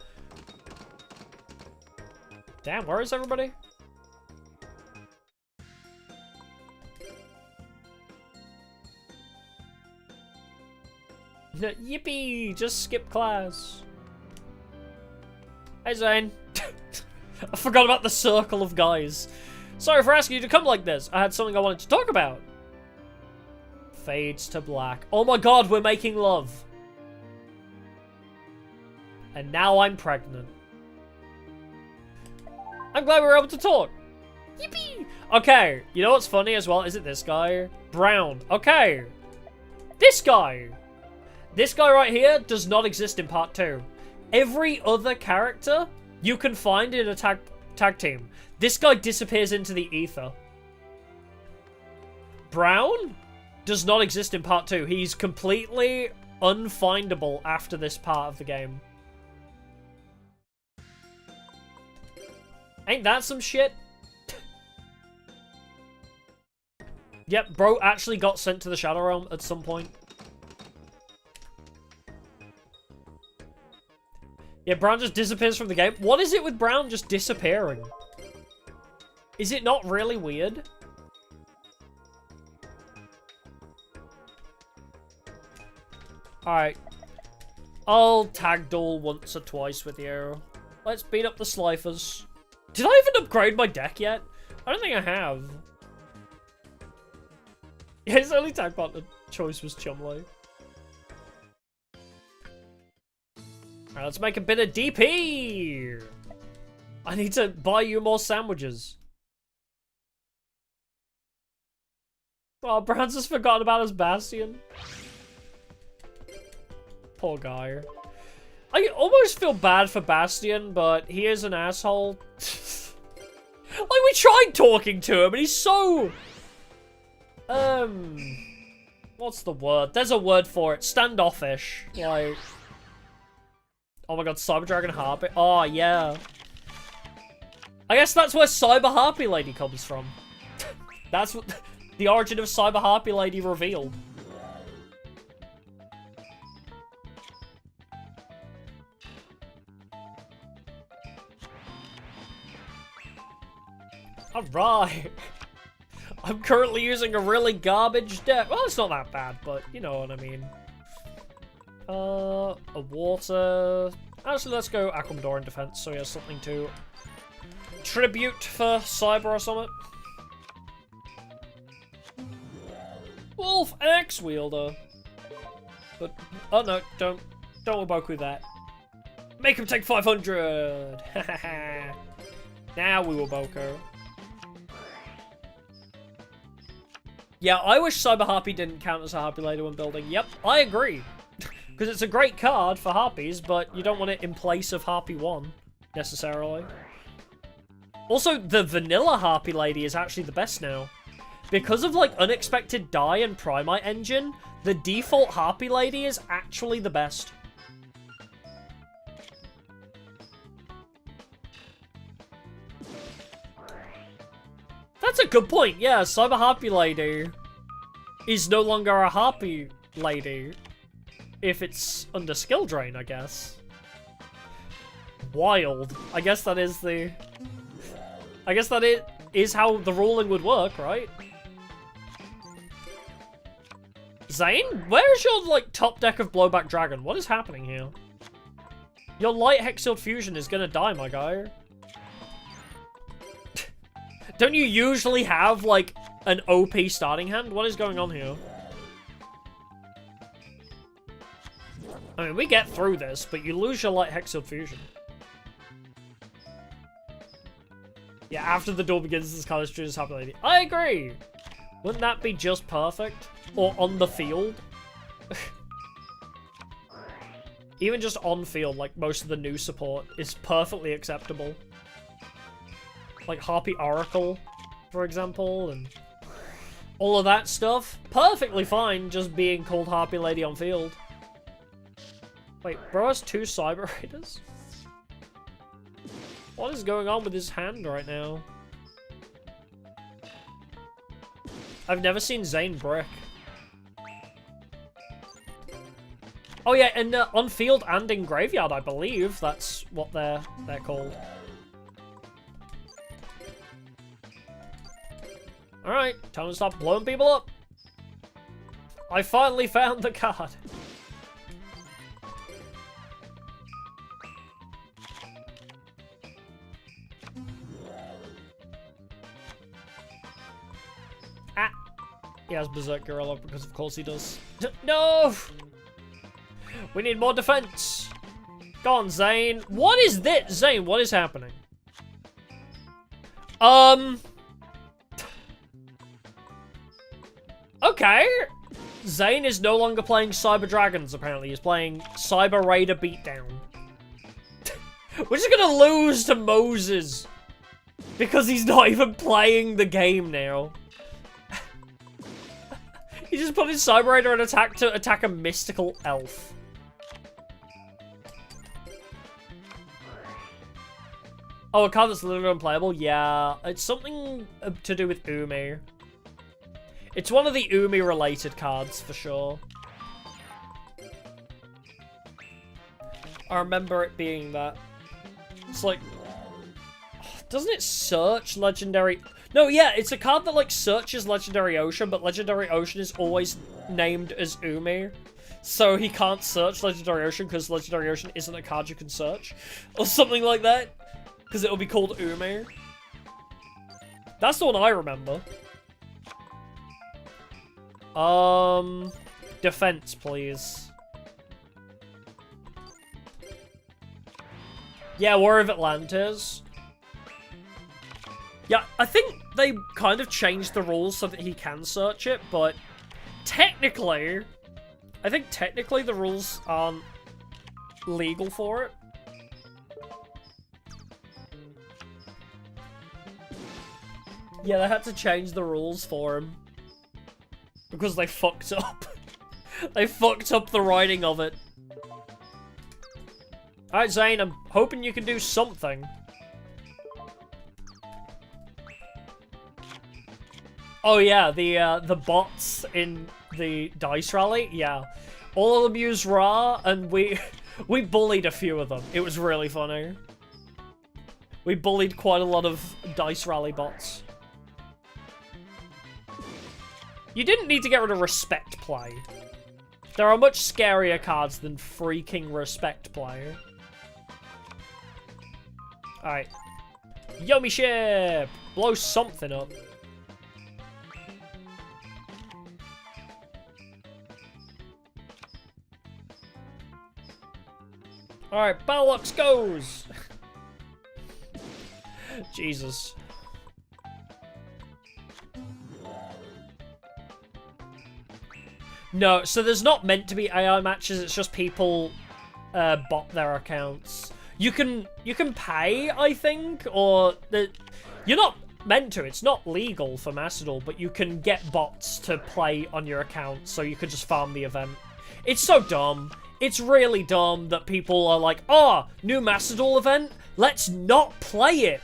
Damn, where is everybody? Yippee! Just skip class. Hey, Zane. I forgot about the circle of guys. Sorry for asking you to come like this. I had something I wanted to talk about. Fades to black. Oh my god, we're making love. And now I'm pregnant. I'm glad we were able to talk. Yippee! Okay, you know what's funny as well? Is it this guy? Brown. Okay. This guy. This guy right here does not exist in part 2. Every other character you can find in a tag team. This guy disappears into the ether. Brown does not exist in part 2. He's completely unfindable after this part of the game. Ain't that some shit? Yep, bro actually got sent to the Shadow Realm at some point. Yeah, Brown just disappears from the game. What is it with Brown just disappearing? Is it not really weird? Alright. I'll tag duel once or twice with you. Let's beat up the Slifers. Did I even upgrade my deck yet? I don't think I have. Yeah, his only tag partner choice was Chumley. Alright, let's make a bit of DP! I need to buy you more sandwiches. Oh, Brown's just forgotten about his Bastion. Poor guy. I almost feel bad for Bastion, but he is an asshole. Like, we tried talking to him, and he's so... What's the word? There's a word for it. Standoffish. Like... Oh my god, Cyber Dragon Harpy. Oh, yeah. I guess that's where Cyber Harpy Lady comes from. That's what... The origin of Cyber Harpy Lady revealed. Alright. I'm currently using a really garbage deck. Well, it's not that bad, but you know what I mean. A water. Actually, let's go Aquamdor in defense, so he has something to tribute for Cyber or something. Wolf Axe Wielder. But, oh no, don't Waboku that. Make him take 500! Now we Waboku. Yeah, I wish Cyber Harpy didn't count as a Harpy Lady when building. Yep, I agree. Because it's a great card for Harpies, but you don't want it in place of Harpy 1, necessarily. Also, the vanilla Harpy Lady is actually the best now. Because of, like, Unexpected Die and Primite Engine, the default Harpy Lady is actually the best. That's a good point, yeah, Cyber Harpy Lady is no longer a Harpy Lady if it's under skill drain, I guess. Wild. I guess that is the... I guess that it is how the ruling would work, right? Zane? Where is your, like, top deck of Blowback Dragon? What is happening here? Your Light Hexild Fusion is gonna die, my guy. Don't you usually have, like, an OP starting hand? What is going on here? I mean, we get through this, but you lose your Light Hexild Fusion. Yeah, after the duel begins, this card is true as Happy Lady. I agree! Wouldn't that be just perfect? Or on the field? Even just on field, like most of the new support, is perfectly acceptable. Like Harpy Oracle, for example, and all of that stuff. Perfectly fine just being called Harpy Lady on field. Wait, bro has 2 Cyber Raiders? What is going on with his hand right now? I've never seen Zane brick. Oh yeah, and on field and in graveyard, I believe that's what they're called. Alright, time to stop blowing people up. I finally found the card. Ah! He has Berserk Gorilla because of course he does. No! We need more defense! Go on, Zane. What is this? Zane, what is happening? Okay. Zane is no longer playing Cyber Dragons, apparently. He's playing Cyber Raider Beatdown. We're just gonna lose to Moses. Because he's not even playing the game now. He just put his Cyber Raider on attack to attack a mystical elf. Oh, a card that's literally unplayable? Yeah, it's something to do with Umi. It's one of the Umi-related cards, for sure. I remember it being that. It's like... Doesn't it search Legendary... No, yeah, it's a card that, like, searches Legendary Ocean, but Legendary Ocean is always named as Umi. So he can't search Legendary Ocean because Legendary Ocean isn't a card you can search. Or something like that. Because it'll be called Umi. That's the one I remember. Defense, please. Yeah, War of Atlantis. Yeah, I think they kind of changed the rules so that he can search it, but technically, I think technically the rules aren't legal for it. Yeah, they had to change the rules for him. Because they fucked up. They fucked up the writing of it. Alright, Zane, I'm hoping you can do something. Oh yeah, the bots in the dice rally, yeah. All of them use Ra, and we bullied a few of them. It was really funny. We bullied quite a lot of dice rally bots. You didn't need to get rid of Respect Play. There are much scarier cards than freaking Respect Play. Alright. Yummy ship! Blow something up. Alright, Battlelux goes! Jesus. No, so there's not meant to be AI matches, it's just people bot their accounts. You can pay, I think, or... You're not meant to, it's not legal for Macedal, but you can get bots to play on your account, so you could just farm the event. It's so dumb. It's really dumb that people are like, oh, new Macedal event? Let's not play it!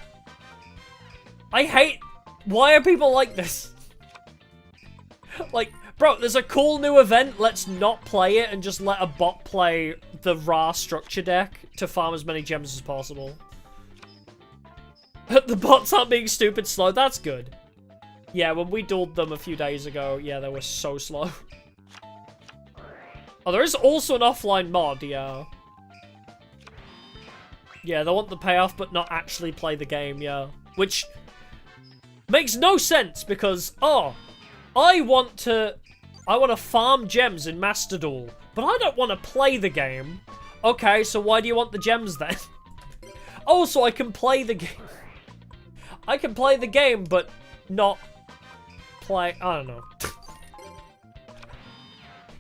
I hate... Why are people like this? Like... Bro, there's a cool new event, let's not play it and just let a bot play the Ra structure deck to farm as many gems as possible. The bots aren't being stupid slow, that's good. Yeah, when we dueled them a few days ago, yeah, they were so slow. Oh, there is also an offline mod, yeah. Yeah, they want the payoff but not actually play the game, yeah. Which makes no sense because, oh, I want to farm gems in Master Duel, but I don't want to play the game. Okay, so why do you want the gems then? Oh, so I can play the game. I can play the game, but not play... I don't know.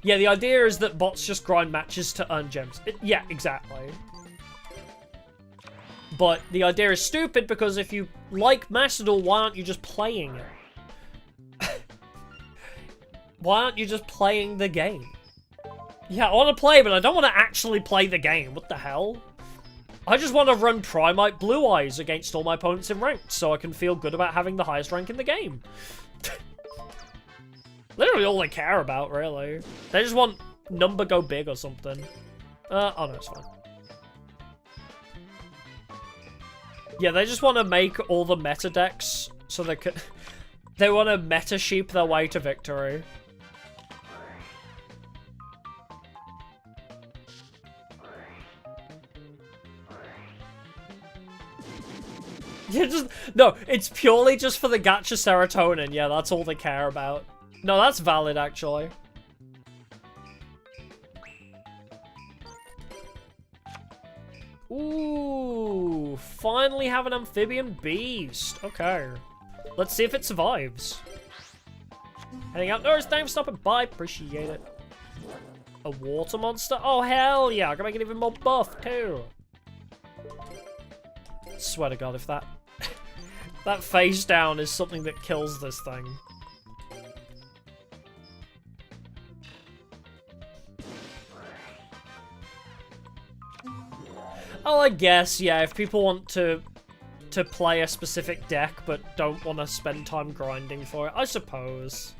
Yeah, the idea is that bots just grind matches to earn gems. Yeah, exactly. But the idea is stupid because if you like Master Duel, why aren't you just playing it? Why aren't you just playing the game? Yeah, I want to play, but I don't want to actually play the game. What the hell? I just want to run Primite Blue Eyes against all my opponents in ranked, so I can feel good about having the highest rank in the game. Literally all they care about, really. They just want number go big or something. Oh no, it's fine. Yeah, they just want to make all the meta decks so they can... They want to meta sheep their way to victory. Yeah, just... No, it's purely just for the gacha serotonin. Yeah, that's all they care about. No, that's valid, actually. Ooh, finally have an amphibian beast. Okay. Let's see if it survives. Heading out. No, it's time stopping by. Appreciate it. A water monster? Oh, hell yeah. I can make it even more buff, too. Swear to God, if that... that face down is something that kills this thing. Oh, I guess, yeah, if people want to play a specific deck but don't want to spend time grinding for it, I suppose.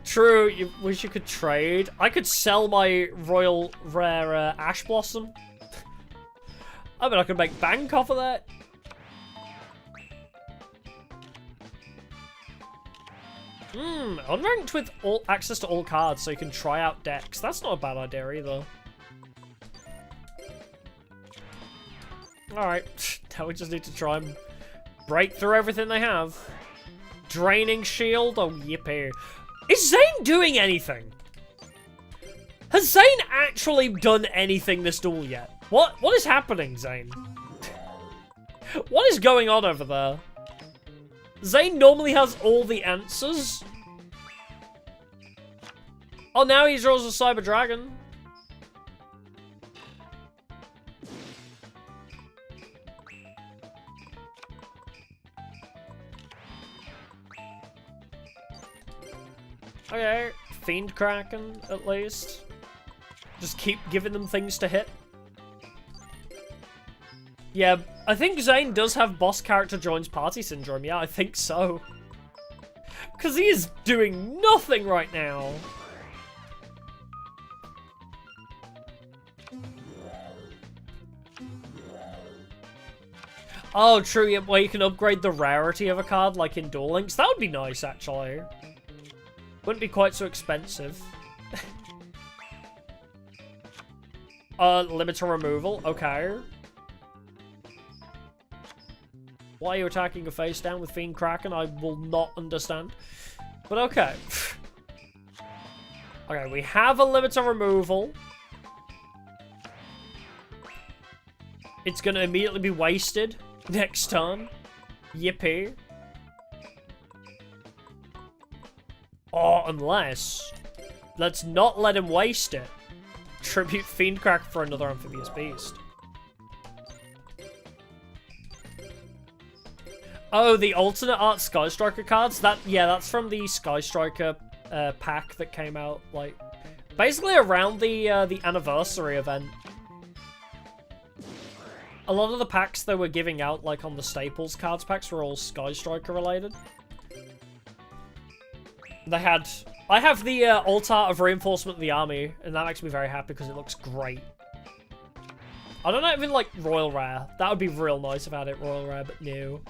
True, you wish you could trade. I could sell my Royal Rare Ash Blossom. I mean, I could make bank off of that. Unranked with all access to all cards so you can try out decks. That's not a bad idea either. Alright, now we just need to try and break through everything they have. Draining Shield? Oh, yippee. Is Zane doing anything? Has Zane actually done anything this duel yet? What is happening, Zane? What is going on over there? Zane normally has all the answers. Oh, now he draws a Cyber Dragon. Okay, Fiend Kraken, at least. Just keep giving them things to hit. Yeah, I think Zane does have boss character joins party syndrome. Yeah, I think so. Because he is doing nothing right now. Oh, true, yeah, well, you can upgrade the rarity of a card, like in Duel Links. That would be nice, actually. Wouldn't be quite so expensive. Limiter removal, okay. Why are you attacking a face down with Fiend Kraken? I will not understand. But okay. Okay, we have a limiter removal. It's gonna immediately be wasted next turn. Yippee. Oh, unless... let's not let him waste it. Tribute Fiend Kraken for another amphibious beast. Oh, the alternate art Sky Striker cards? Yeah, that's from the Sky Striker pack that came out, like, basically around the anniversary event. A lot of the packs they were giving out, like on the Staples cards packs, were all Sky Striker related. They had... I have the alt art of Reinforcement of the Army, and that makes me very happy because it looks great. I don't even like Royal Rare. That would be real nice if I had it Royal Rare, but no.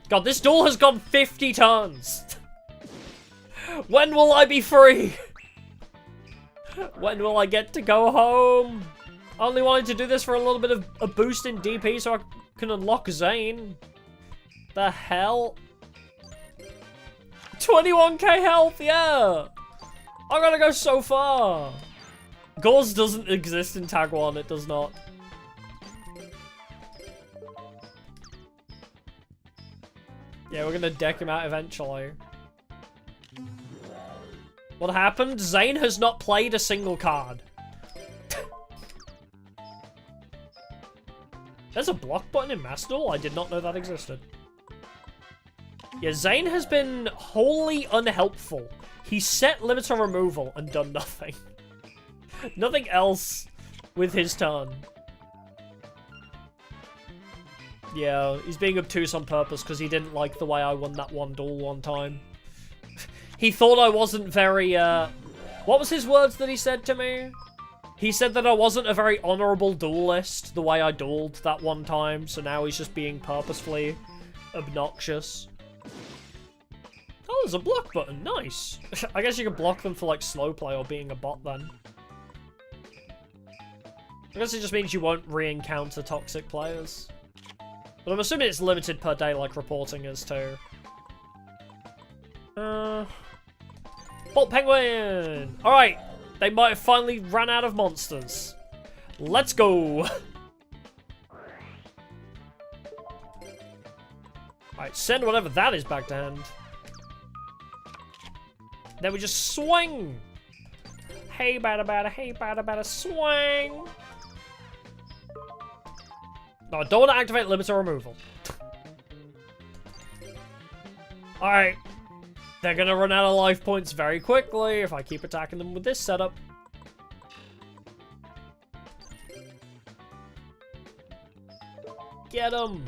God, this duel has gone 50 turns. When will I be free? When will I get to go home? I only wanted to do this for a little bit of a boost in DP so I can unlock Zane. The hell? 21k health, yeah! I gotta go so far! Gauze doesn't exist in Tag 1, it does not. Yeah, we're gonna deck him out eventually. What happened? Zane has not played a single card. There's a block button in Master Duel? I did not know that existed. Yeah, Zane has been wholly unhelpful. He set limiter removal and done nothing. Nothing else with his turn. Yeah, he's being obtuse on purpose because he didn't like the way I won that one duel one time. He thought I wasn't very, what was his words that he said to me? He said that I wasn't a very honourable duelist the way I dueled that one time, so now he's just being purposefully obnoxious. Oh, there's a block button. Nice. I guess you can block them for, like, slow play or being a bot, then. I guess it just means you won't re-encounter toxic players. But I'm assuming it's limited per day, like reporting is, too. Bolt Penguin! Alright. They might have finally ran out of monsters. Let's go. Alright, send whatever that is back to hand. Then we just swing. Hey, bada, swing. No, I don't want to activate limiter removal. Alright. They're gonna run out of life points very quickly if I keep attacking them with this setup. Get him!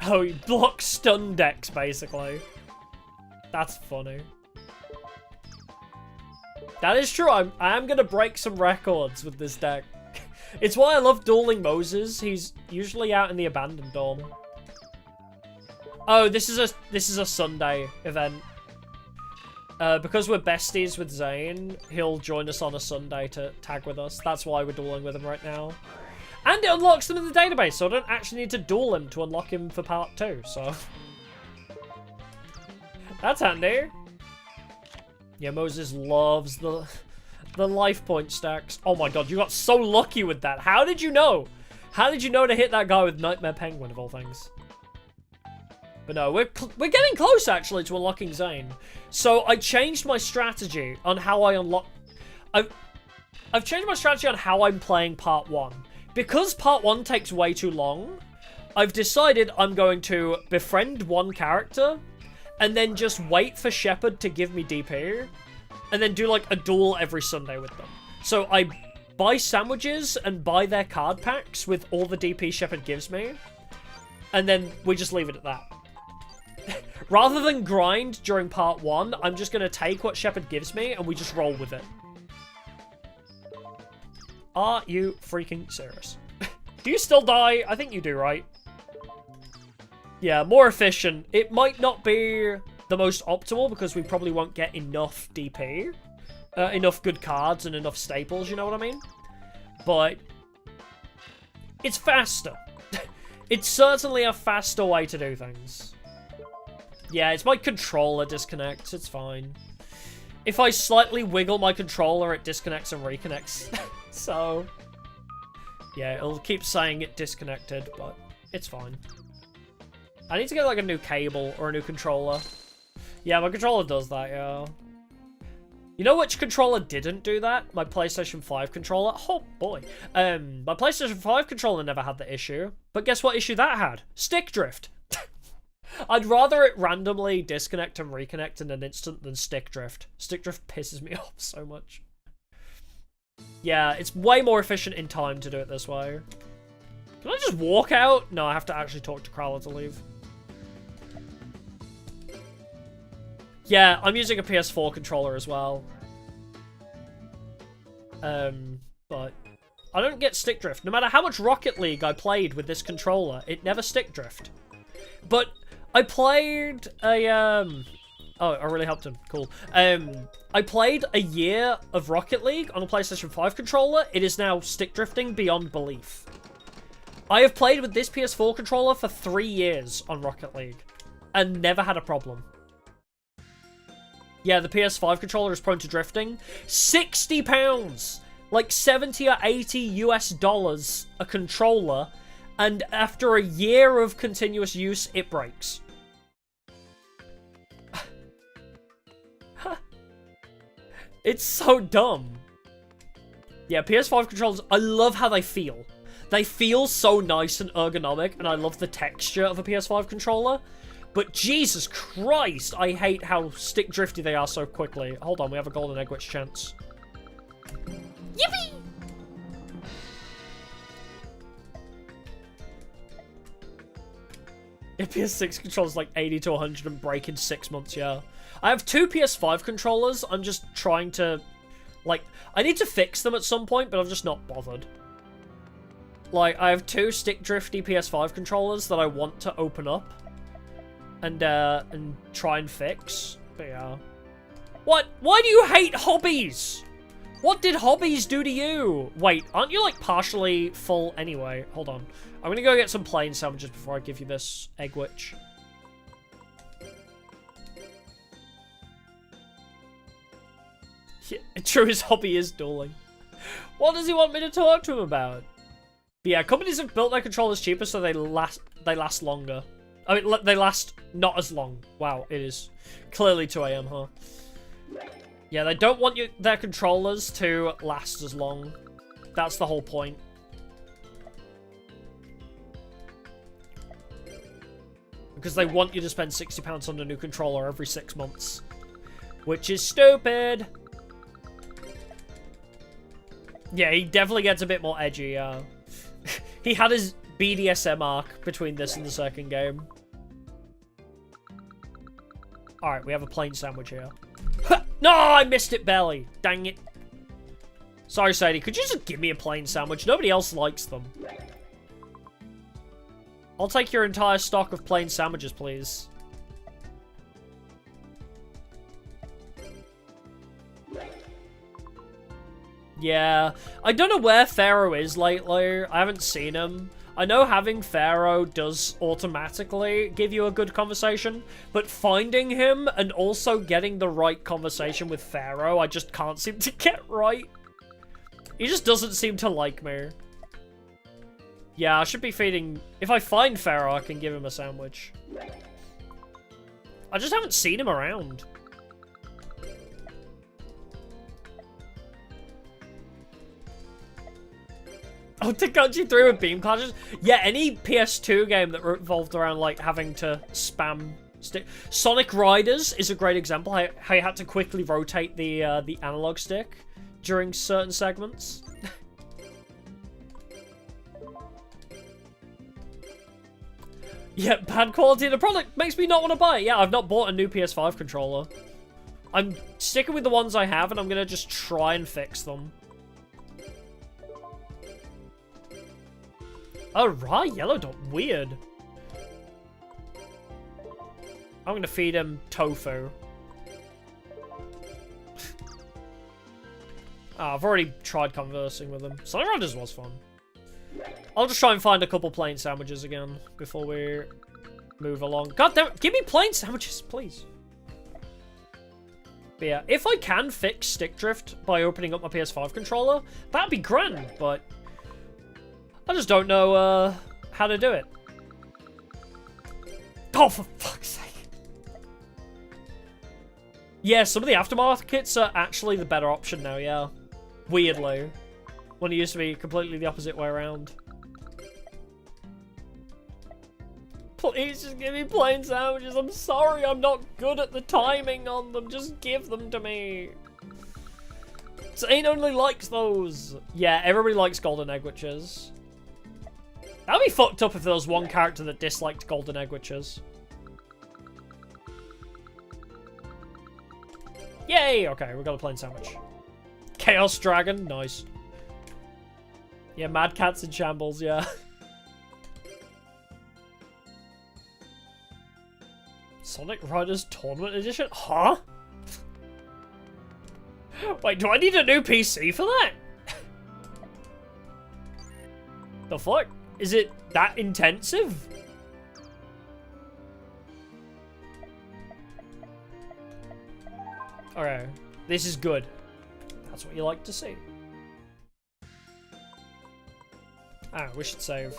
Oh, he blocks stun decks, basically. That's funny. That is true, I am gonna break some records with this deck. It's why I love dueling Moses. He's usually out in the abandoned dorm. Oh, this is a Sunday event. Because we're besties with Zane, he'll join us on a Sunday to tag with us. That's why we're dueling with him right now. And it unlocks them in the database, so I don't actually need to duel him to unlock him for part 2, so... That's handy. Yeah, Moses loves the life point stacks. Oh my god, you got so lucky with that. How did you know? How did you know to hit that guy with Nightmare Penguin, of all things? But no, we're getting close, actually, to unlocking Zane. So I changed my strategy on how I unlock... I've changed my strategy on how I'm playing part 1. Because part 1 takes way too long, I've decided I'm going to befriend one character, and then just wait for Shepard to give me DP, and then do, like, a duel every Sunday with them. So I buy sandwiches and buy their card packs with all the DP Shepard gives me, and then we just leave it at that. Rather than grind during part 1, I'm just going to take what Shepard gives me, and we just roll with it. Are you freaking serious? Do you still die? I think you do, right? Yeah, more efficient. It might not be the most optimal because we probably won't get enough DP. Enough good cards and enough staples, you know what I mean? But it's faster. It's certainly a faster way to do things. Yeah, it's my controller disconnects. It's fine. If I slightly wiggle my controller, it disconnects and reconnects. So, yeah, it'll keep saying it disconnected, but it's fine. I need to get, like, a new cable or a new controller. Yeah, my controller does that, yeah. You know which controller didn't do that? My PlayStation 5 controller. Oh, boy. My PlayStation 5 controller never had the issue. But guess what issue that had? Stick drift. I'd rather it randomly disconnect and reconnect in an instant than stick drift. Stick drift pisses me off so much. Yeah, it's way more efficient in time to do it this way. Can I just walk out? No, I have to actually talk to Crowler to leave. Yeah, I'm using a PS4 controller as well. But I don't get stick drift. No matter how much Rocket League I played with this controller, it never stick drift. But I played a, oh, I really helped him. Cool. I played a year of Rocket League on a PlayStation 5 controller. It is now stick drifting beyond belief. I have played with this PS4 controller for 3 years on Rocket League and never had a problem. Yeah, the PS5 controller is prone to drifting. £60! Like 70 or 80 US dollars a controller, and after a year of continuous use, it breaks. It's so dumb. Yeah, PS5 controllers, I love how they feel. They feel so nice and ergonomic, and I love the texture of a PS5 controller. But Jesus Christ, I hate how stick drifty they are so quickly. Hold on, we have a golden egg witch chance. Yippee! If PS6 controls like 80 to 100 and break in 6 months, yeah. I have 2 PS5 controllers. I'm just trying to, like, I need to fix them at some point, but I'm just not bothered. Like, I have 2 stick drifty PS5 controllers that I want to open up and try and fix. But yeah. What? Why do you hate hobbies? What did hobbies do to you? Wait, aren't you like partially full anyway? Hold on. I'm gonna go get some plain sandwiches before I give you this egg witch. Yeah, true, his hobby is dueling. What does he want me to talk to him about? But yeah, companies have built their controllers cheaper so they last longer. I mean, they last not as long. Wow, it is clearly 2 AM, huh? Yeah, they don't want their controllers to last as long. That's the whole point. Because they want you to spend £60 on a new controller every 6 months. Which is stupid! Yeah, he definitely gets a bit more edgy, he had his BDSM arc between this and the second game. Alright, we have a plain sandwich here. No, I missed it barely. Dang it. Sorry, Sadie. Could you just give me a plain sandwich? Nobody else likes them. I'll take your entire stock of plain sandwiches, please. Yeah. I don't know where Pharaoh is lately. I haven't seen him. I know having Pharaoh does automatically give you a good conversation, but finding him and also getting the right conversation with Pharaoh, I just can't seem to get right. He just doesn't seem to like me. Yeah, I should be feeding... If I find Pharaoh, I can give him a sandwich. I just haven't seen him around. Oh, Tenkaichi 3 with beam clashes? Yeah, any PS2 game that revolved around, like, having to spam stick. Sonic Riders is a great example. How you had to quickly rotate the analog stick during certain segments. Yeah, bad quality of the product makes me not want to buy it. Yeah, I've not bought a new PS5 controller. I'm sticking with the ones I have, and I'm going to just try and fix them. Oh, raw yellow dot. Weird. I'm going to feed him tofu. I've already tried conversing with him. Sonic Riders was fun. I'll just try and find a couple plain sandwiches again before we move along. God damn it, give me plain sandwiches, please. But yeah, if I can fix stick drift by opening up my PS5 controller, that'd be grand, but I just don't know how to do it. Oh, for fuck's sake. Yeah, some of the aftermarkets are actually the better option now, yeah. Weirdly. When it used to be completely the opposite way around. Please just give me plain sandwiches. I'm sorry, I'm not good at the timing on them. Just give them to me. Zane only likes those. Yeah, everybody likes golden egg witches. That'd be fucked up if there was one character that disliked golden egg witches. Yay! Okay, we got a plain sandwich. Chaos Dragon, nice. Yeah, Mad Cat's in shambles, yeah. Sonic Riders Tournament Edition? Huh? Wait, do I need a new PC for that? The fuck? Is it that intensive? Okay, this is good. That's what you like to see. Ah, we should save.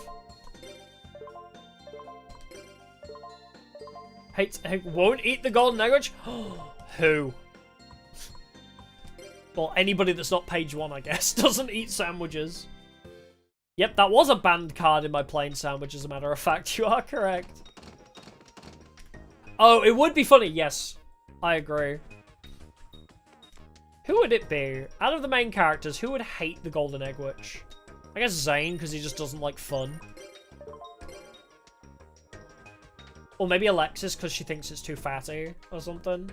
Won't eat the golden egg witch? Who? Well, anybody that's not page 1, I guess, doesn't eat sandwiches. Yep, that was a banned card in my plain sandwich, as a matter of fact. You are correct. Oh, it would be funny. Yes, I agree. Who would it be? Out of the main characters, who would hate the golden egg witch? I guess Zane, because he just doesn't like fun. Or maybe Alexis, because she thinks it's too fatty or something.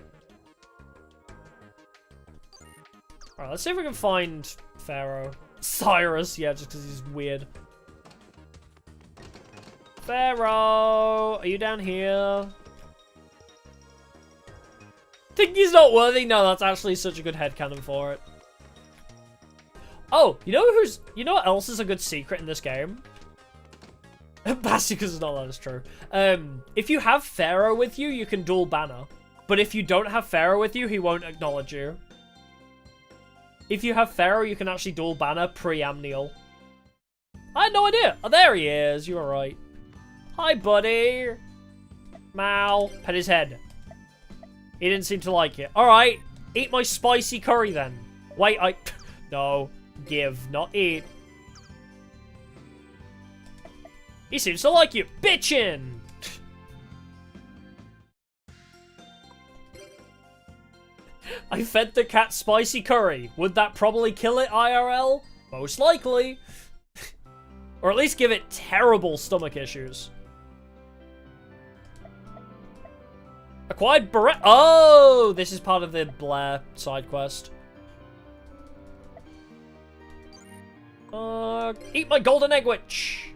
Alright, let's see if we can find Pharaoh. Cyrus, yeah, just because he's weird. Pharaoh, are you down here? Think he's not worthy? No, that's actually such a good headcanon for it. Oh, you know what else is a good secret in this game? Basicus is not that is true. If you have Pharaoh with you, you can dual banner. But if you don't have Pharaoh with you, he won't acknowledge you. if you have Pharaoh, you can actually dual banner pre-Amniel. I had no idea. Oh, there he is. You were right. Hi, buddy. Mal. Pet his head. He didn't seem to like it. Alright. Eat my spicy curry, then. Wait, No. Give, not eat. He seems to like you. Bitchin'! I fed the cat spicy curry. Would that probably kill it, IRL? Most likely. Or at least give it terrible stomach issues. Acquired Barret. Oh, this is part of the Blair side quest. Eat my golden egg witch.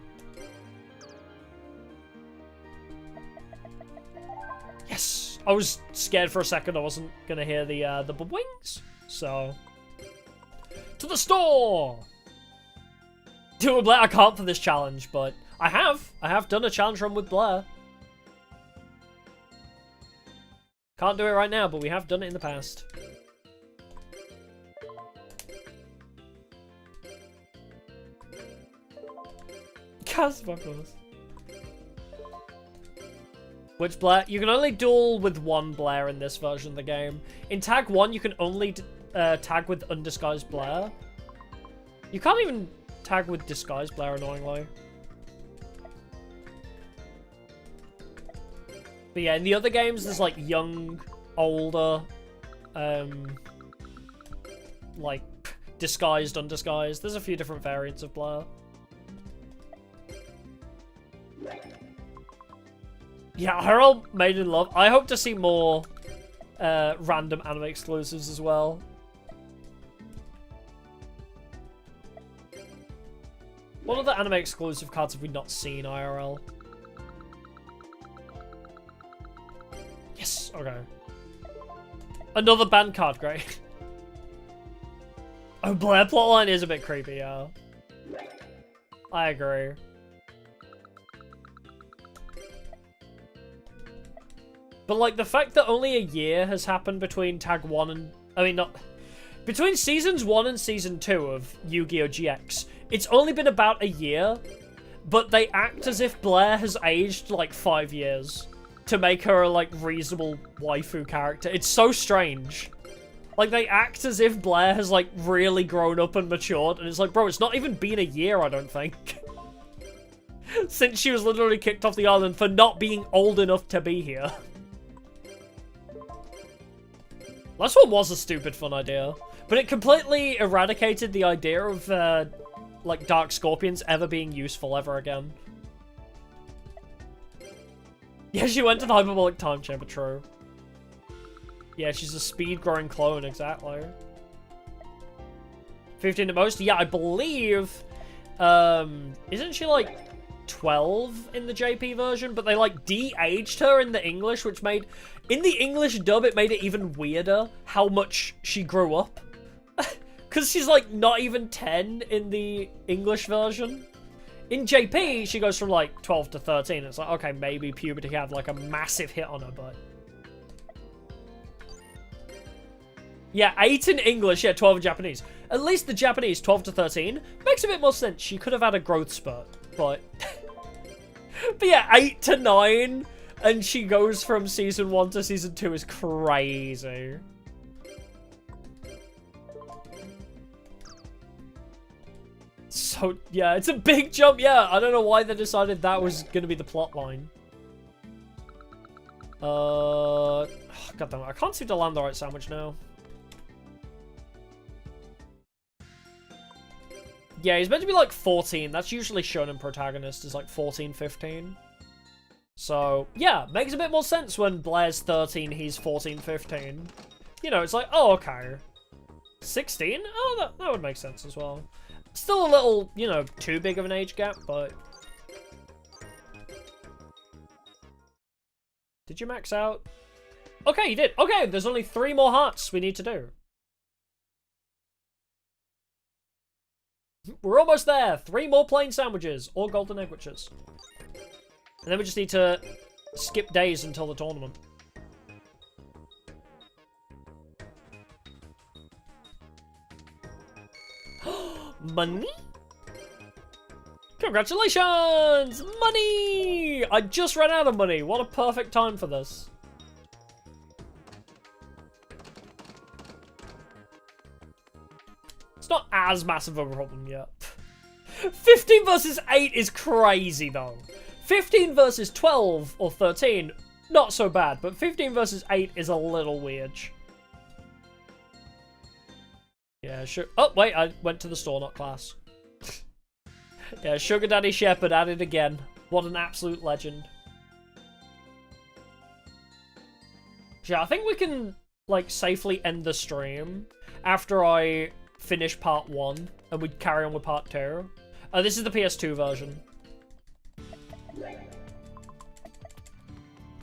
Yes. I was scared for a second. I wasn't gonna hear the wings. So, to the store. Do a Blair. I can't for this challenge, but I have done a challenge run with Blair. Can't do it right now, but we have done it in the past. Which Blair? You can only duel with one Blair in this version of the game. In Tag 1, you can only tag with Undisguised Blair. You can't even tag with Disguised Blair, annoyingly. But yeah, in the other games, there's like young, older, like disguised, undisguised. There's a few different variants of Blair. Yeah, Herald Made in Love. I hope to see more random anime exclusives as well. What other anime exclusive cards have we not seen IRL? Yes, okay. Another banned card, great. Oh, Blair plotline is a bit creepy, yeah. I agree. But, like, the fact that only a year has happened between Tag 1 and... I mean, not... Between Seasons 1 and Season 2 of Yu-Gi-Oh! GX, it's only been about a year, but they act as if Blair has aged, like, 5 years to make her a, like, reasonable waifu character. It's so strange. Like, they act as if Blair has, like, really grown up and matured, and it's like, bro, it's not even been a year, I don't think. Since she was literally kicked off the island for not being old enough to be here. Last one was a stupid fun idea, but it completely eradicated the idea of, like, Dark Scorpions ever being useful ever again. Yeah, she went to the Hyperbolic Time Chamber, true. Yeah, she's a speed-growing clone, exactly. 15 at most? Yeah, I believe, isn't she, like, 12 in the JP version? But they, like, de-aged her in the English, which made... In the English dub, it made it even weirder how much she grew up. Because she's, like, not even 10 in the English version. In JP, she goes from, like, 12 to 13. It's like, okay, maybe puberty had, like, a massive hit on her, but... Yeah, 8 in English, yeah, 12 in Japanese. At least the Japanese, 12 to 13, makes a bit more sense. She could have had a growth spurt, but... But yeah, 8 to 9... And she goes from Season 1 to Season 2 is crazy. So, yeah, it's a big jump. Yeah, I don't know why they decided that was going to be the plot line. God damn it. I can't seem to land the right sandwich now. Yeah, he's meant to be like 14. That's usually shonen protagonist is like 14, 15. So, yeah, makes a bit more sense when Blair's 13, he's 14, 15. You know, it's like, oh, okay. 16? Oh, that would make sense as well. Still a little, you know, too big of an age gap, but... Did you max out? Okay, you did. Okay, there's only 3 more hearts we need to do. We're almost there. 3 more plain sandwiches, or golden egg witches. And then we just need to skip days until the tournament. Money? Congratulations! Money! I just ran out of money. What a perfect time for this. It's not as massive of a problem yet. 15 versus 8 is crazy, though. 15 versus 12 or 13, not so bad. But 15 versus 8 is a little weird. Yeah, sure. Oh, wait, I went to the store, not class. Yeah, Sugar Daddy Shepherd at it again. What an absolute legend. Yeah, I think we can, like, safely end the stream after I finish part 1, and we'd carry on with part 2. This is the PS2 version.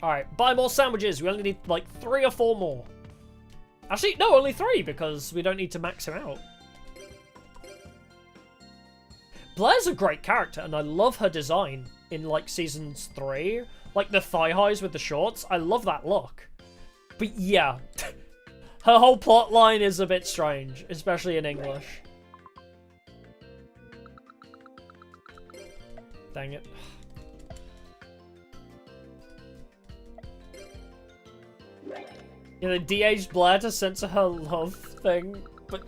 Alright, buy more sandwiches. We only need, like, 3 or 4 more. Actually, no, only 3, because we don't need to max him out. Blair's a great character, and I love her design in, like, Seasons 3. Like, the thigh highs with the shorts. I love that look. But, yeah. Her whole plot line is a bit strange, especially in English. Dang it. Yeah, they de-aged Blair to censor her love thing, but...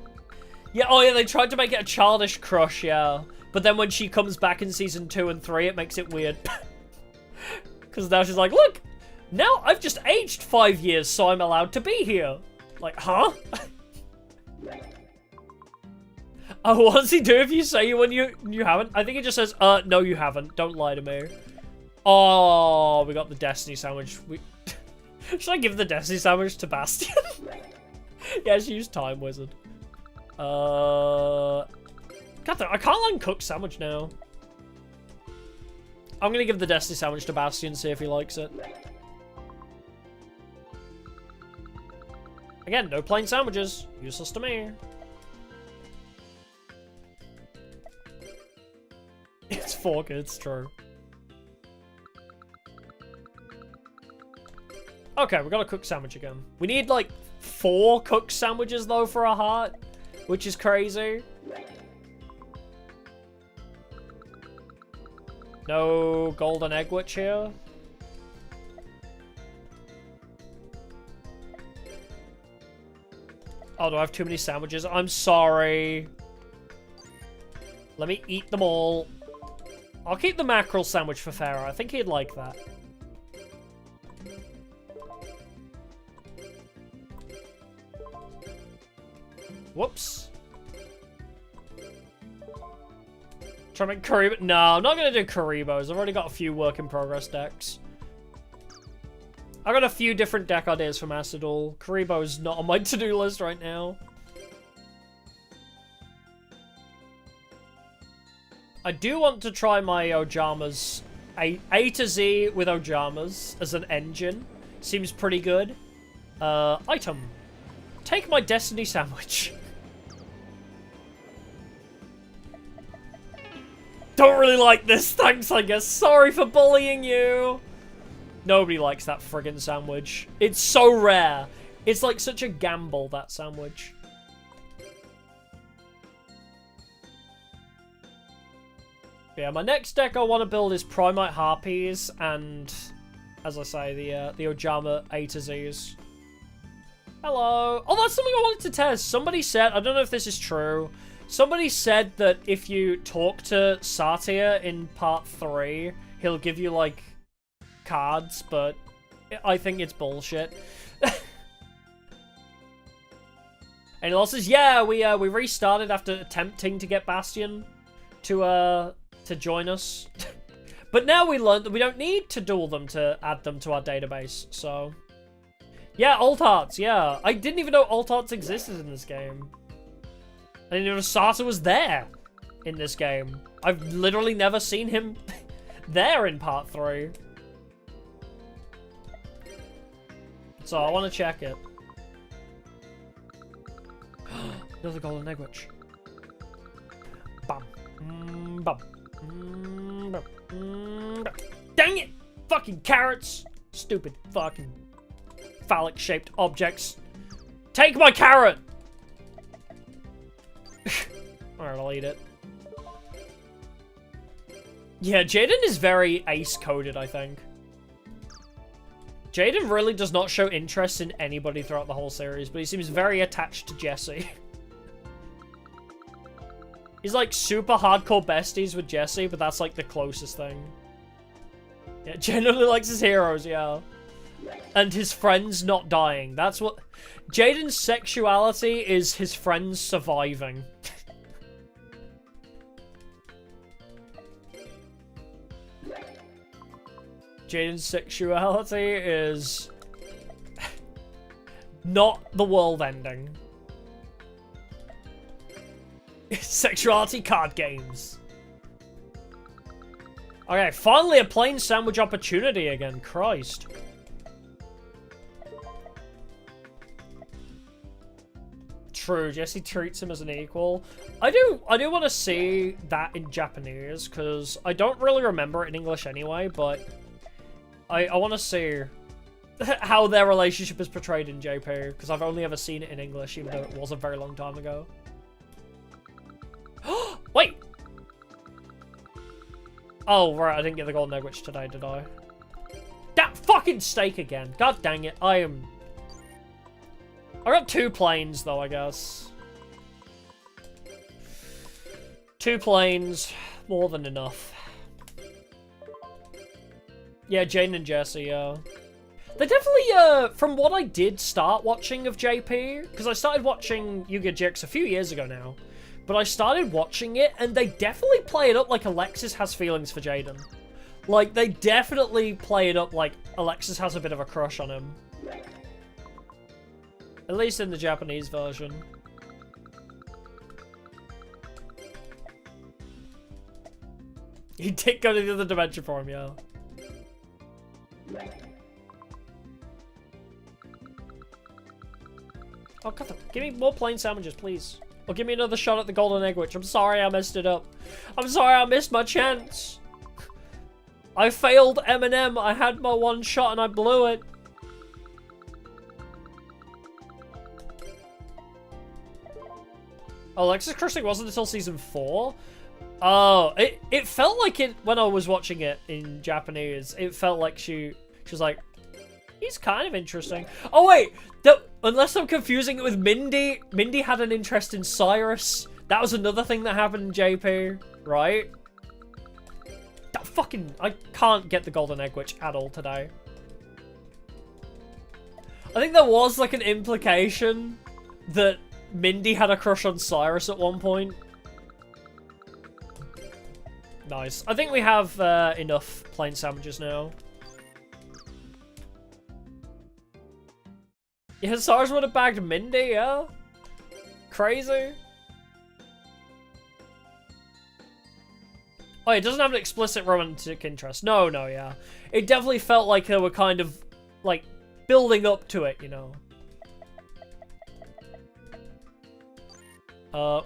Yeah, oh yeah, they tried to make it a childish crush, yeah. But then when she comes back in Season 2 and 3, it makes it weird. Because now she's like, look! Now I've just aged 5 years, so I'm allowed to be here. Like, huh? Oh, what does he do if you say when you haven't? I think he just says, no you haven't. Don't lie to me. Oh, we got the Destiny sandwich. Should I give the Destiny sandwich to Bastion? Yeah, she used Time Wizard. God, I can't like cook sandwich now. I'm gonna give the Destiny sandwich to Bastion, see if he likes it. Again, no plain sandwiches. Useless to me. It's 4 good, it's true. Okay, we got a cooked sandwich again. We need, like, 4 cooked sandwiches, though, for a heart. Which is crazy. No golden egg witch here. Oh, do I have too many sandwiches? I'm sorry. Let me eat them all. I'll keep the mackerel sandwich for Pharaoh. I think he'd like that. Whoops. Try to make Karibo. No, I'm not going to do Karibos. I've already got a few work in progress decks. I've got a few different deck ideas for Master Duel. Karibo's not on my to-do list right now. I do want to try my Ojamas. A to Z with Ojamas as an engine. Seems pretty good. Item. Take my Destiny sandwich. Don't really like this, thanks, I guess. Sorry for bullying you. Nobody likes that friggin' sandwich. It's so rare. It's like such a gamble, that sandwich. Yeah, my next deck I want to build is Primite Harpies and, as I say, the Ojama A to Zs. Hello. Oh, that's something I wanted to test. Somebody said, I don't know if this is true, somebody said that if you talk to Satya in part 3, he'll give you, like, cards, but I think it's bullshit. And Loss says, yeah, we restarted after attempting to get Bastion to join us. But now we learned that we don't need to duel them to add them to our database, so... Yeah, Alt Arts, yeah. I didn't even know Alt Arts existed in this game. I didn't even know Sata was there in this game. I've literally never seen him there in part 3. So I want to check it. Another golden egg witch. Bum. Bum. Bum. Dang it! Fucking carrots! Stupid fucking phallic-shaped objects. Take my carrot! Alright, I'll I'll eat it. Yeah, Jaden is very ace-coded, I think. Jaden really does not show interest in anybody throughout the whole series, but he seems very attached to Jessie. He's like super hardcore besties with Jessie, but that's like the closest thing. Yeah, genuinely likes his heroes, yeah. And his friends not dying. That's what... Jaden's sexuality is his friends surviving. Jaden's sexuality is... not the world ending. Sexuality card games. Okay, finally a plain sandwich opportunity again. Christ. True, Jesse treats him as an equal. I do want to see that in Japanese, because I don't really remember it in English anyway, but I want to see how their relationship is portrayed in JP, because I've only ever seen it in English, even though it was a very long time ago. Wait! Oh, right, I didn't get the golden egg witch today, did I? That fucking steak again! God dang it, I got 2 planes, though, I guess. 2 planes, more than enough. Yeah, Jane and Jesse, yeah. They definitely, from what I did start watching of JP, because I started watching Yu-Gi-Oh! GX a few years ago now, but I started watching it, and they definitely play it up like Alexis has feelings for Jaden. Like, they definitely play it up like Alexis has a bit of a crush on him. At least in the Japanese version. He did go to the other dimension for him, yeah. Oh, God, give me more plain sandwiches, please. Or give me another shot at the golden egg witch. I'm sorry I messed it up. I'm sorry I missed my chance. I failed Eminem. I had my one shot and I blew it. Oh, Alexis Crushing wasn't until season 4? Oh, it felt like it when I was watching it in Japanese. It felt like she was like, he's kind of interesting. Oh wait, unless I'm confusing it with Mindy. Mindy had an interest in Cyrus. That was another thing that happened in JP, right? That fucking... I can't get the golden egg witch at all today. I think there was like an implication that Mindy had a crush on Cyrus at one point. Nice. I think we have enough plain sandwiches now. Yeah, Cyrus would have bagged Mindy, yeah? Crazy. Oh, it doesn't have an explicit romantic interest. No, yeah. It definitely felt like they were kind of, like, building up to it, you know?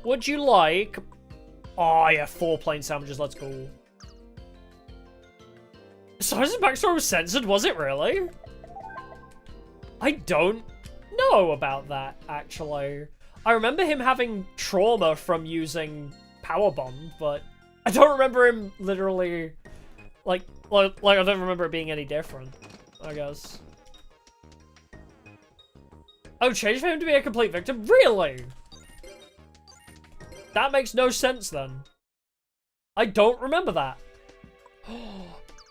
Would you like... Oh, yeah, 4 plain sandwiches, let's go. Cyrus' backstory was censored, was it really? I don't know about that, actually. I remember him having trauma from using Power Bomb, but I don't remember him literally... Like, I don't remember it being any different, I guess. Oh, change for him to be a complete victim? Really? That makes no sense, then. I don't remember that.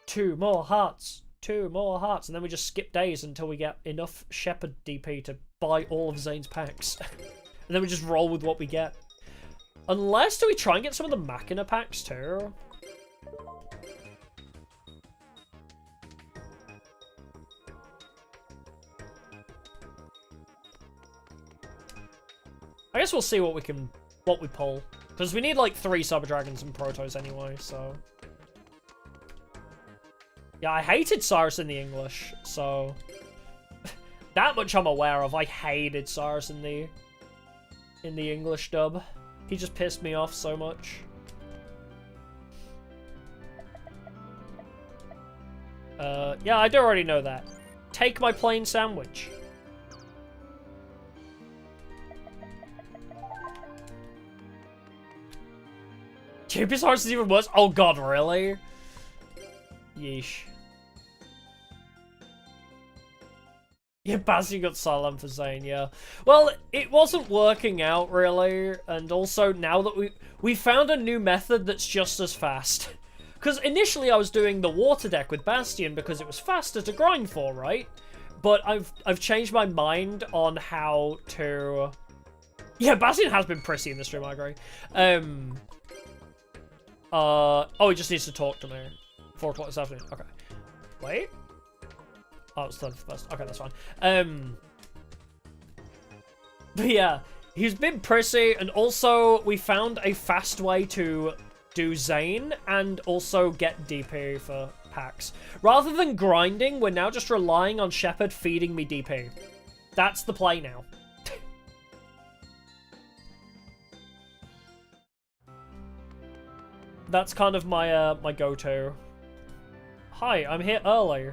2 more hearts. 2 more hearts. And then we just skip days until we get enough Shepherd DP to buy all of Zane's packs. And then we just roll with what we get. Unless, do we try and get some of the Machina packs, too? I guess we'll see what we pull. Because we need like 3 Cyber Dragons and Protos anyway, so... Yeah, I hated Cyrus in the English, so... that much I'm aware of. I hated Cyrus in the English dub. He just pissed me off so much. Yeah, I do already know that. Take my plain sandwich. Cheapest horse is even worse? Oh god, really? Yeesh. Yeah, Bastion got silent for Zane, yeah. Well, it wasn't working out, really, and also now that we found a new method that's just as fast. Because initially I was doing the water deck with Bastion because it was faster to grind for, right? But I've changed my mind on how to... Yeah, Bastion has been prissy in the stream, I agree. Oh, he just needs to talk to me. 4 o'clock this afternoon, okay. Wait? Oh, it's 31st. Okay, that's fine. But yeah, he's been prissy, and also we found a fast way to do Zane and also get DP for packs. Rather than grinding, we're now just relying on Shepard feeding me DP. That's the play now. That's kind of my my go-to. Hi, I'm here early.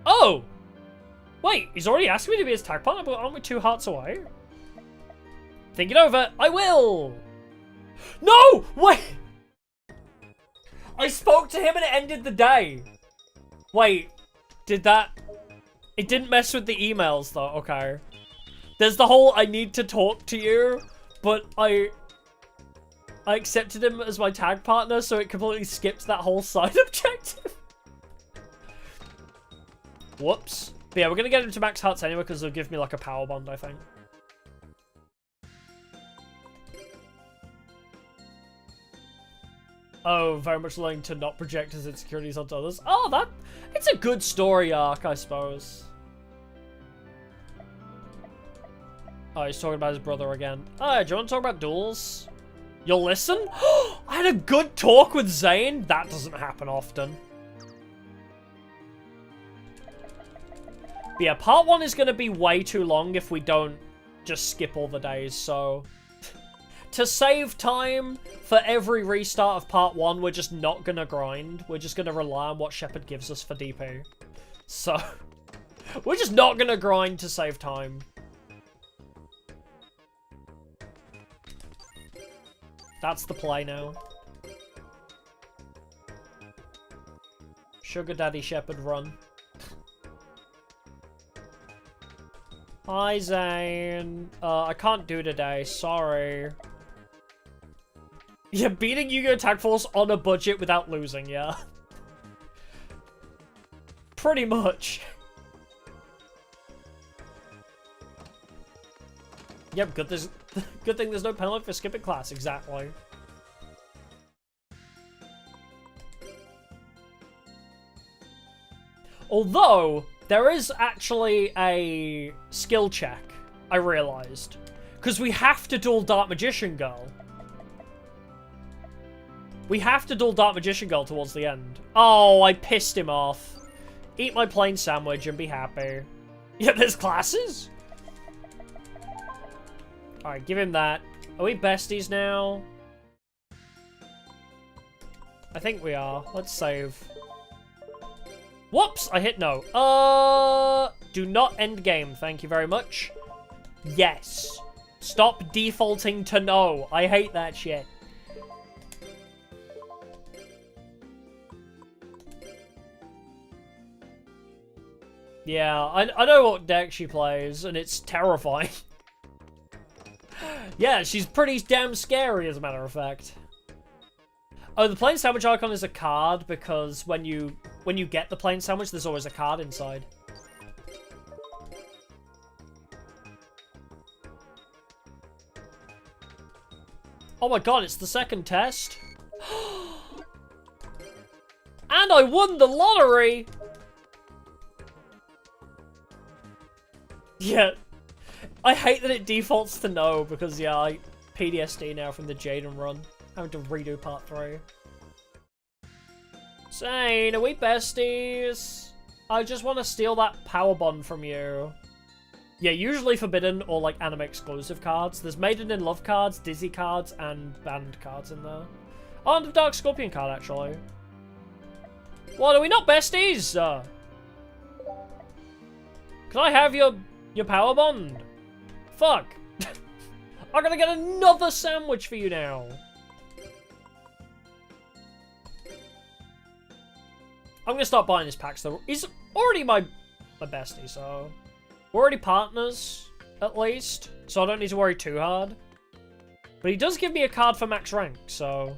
Oh! Wait, he's already asked me to be his tag partner, but aren't we 2 hearts away? Think it over. I will! No! Wait! I spoke to him and it ended the day. Wait, did that... It didn't mess with the emails, though. Okay. There's the whole I need to talk to you, but I accepted him as my tag partner, so it completely skips that whole side objective. Whoops. But yeah, we're gonna get him to max hearts anyway, because they'll give me like a power bond, I think. Oh, very much learning to not project his insecurities onto others. Oh, it's a good story arc, I suppose. Oh, he's talking about his brother again. Oh, do you want to talk about duels? You'll listen? I had a good talk with Zane. That doesn't happen often. But yeah, part 1 is going to be way too long if we don't just skip all the days, so... To save time for every restart of part 1, we're just not going to grind. We're just going to rely on what Shepard gives us for DP. So, we're just not going to grind to save time. That's the play now. Sugar Daddy Shepard run. Hi, Zane. I can't do today. Sorry. Yeah, beating Yu-Gi-Oh! Tag Force on a budget without losing, yeah. Pretty much. Yep, good thing there's no penalty for skipping class, exactly. Although, there is actually a skill check, I realized. Because we have to duel Dark Magician Girl. We have to duel Dark Magician Girl towards the end. Oh, I pissed him off. Eat my plain sandwich and be happy. Yeah, there's classes? Alright, give him that. Are we besties now? I think we are. Let's save. Whoops! I hit no. Do not end game. Thank you very much. Yes. Stop defaulting to no. I hate that shit. Yeah, I know what deck she plays, and it's terrifying. Yeah, she's pretty damn scary, as a matter of fact. Oh, the plain sandwich icon is a card, because when you get the plain sandwich, there's always a card inside. Oh my god, it's the second test. And I won the lottery! Yeah. I hate that it defaults to no, because, yeah, I PTSD now from the Jaden run. Having to redo part 3. Zane, are we besties? I just want to steal that power bond from you. Yeah, usually forbidden or, like, anime exclusive cards. There's Maiden in Love cards, Dizzy cards, and banned cards in there. Oh, and the Dark Scorpion card, actually. What, are we not besties? Can I have your power bond? Fuck. I'm gonna get another sandwich for you now. I'm gonna start buying his packs though. He's already my bestie, so we're already partners at least, so I don't need to worry too hard. But he does give me a card for max rank, so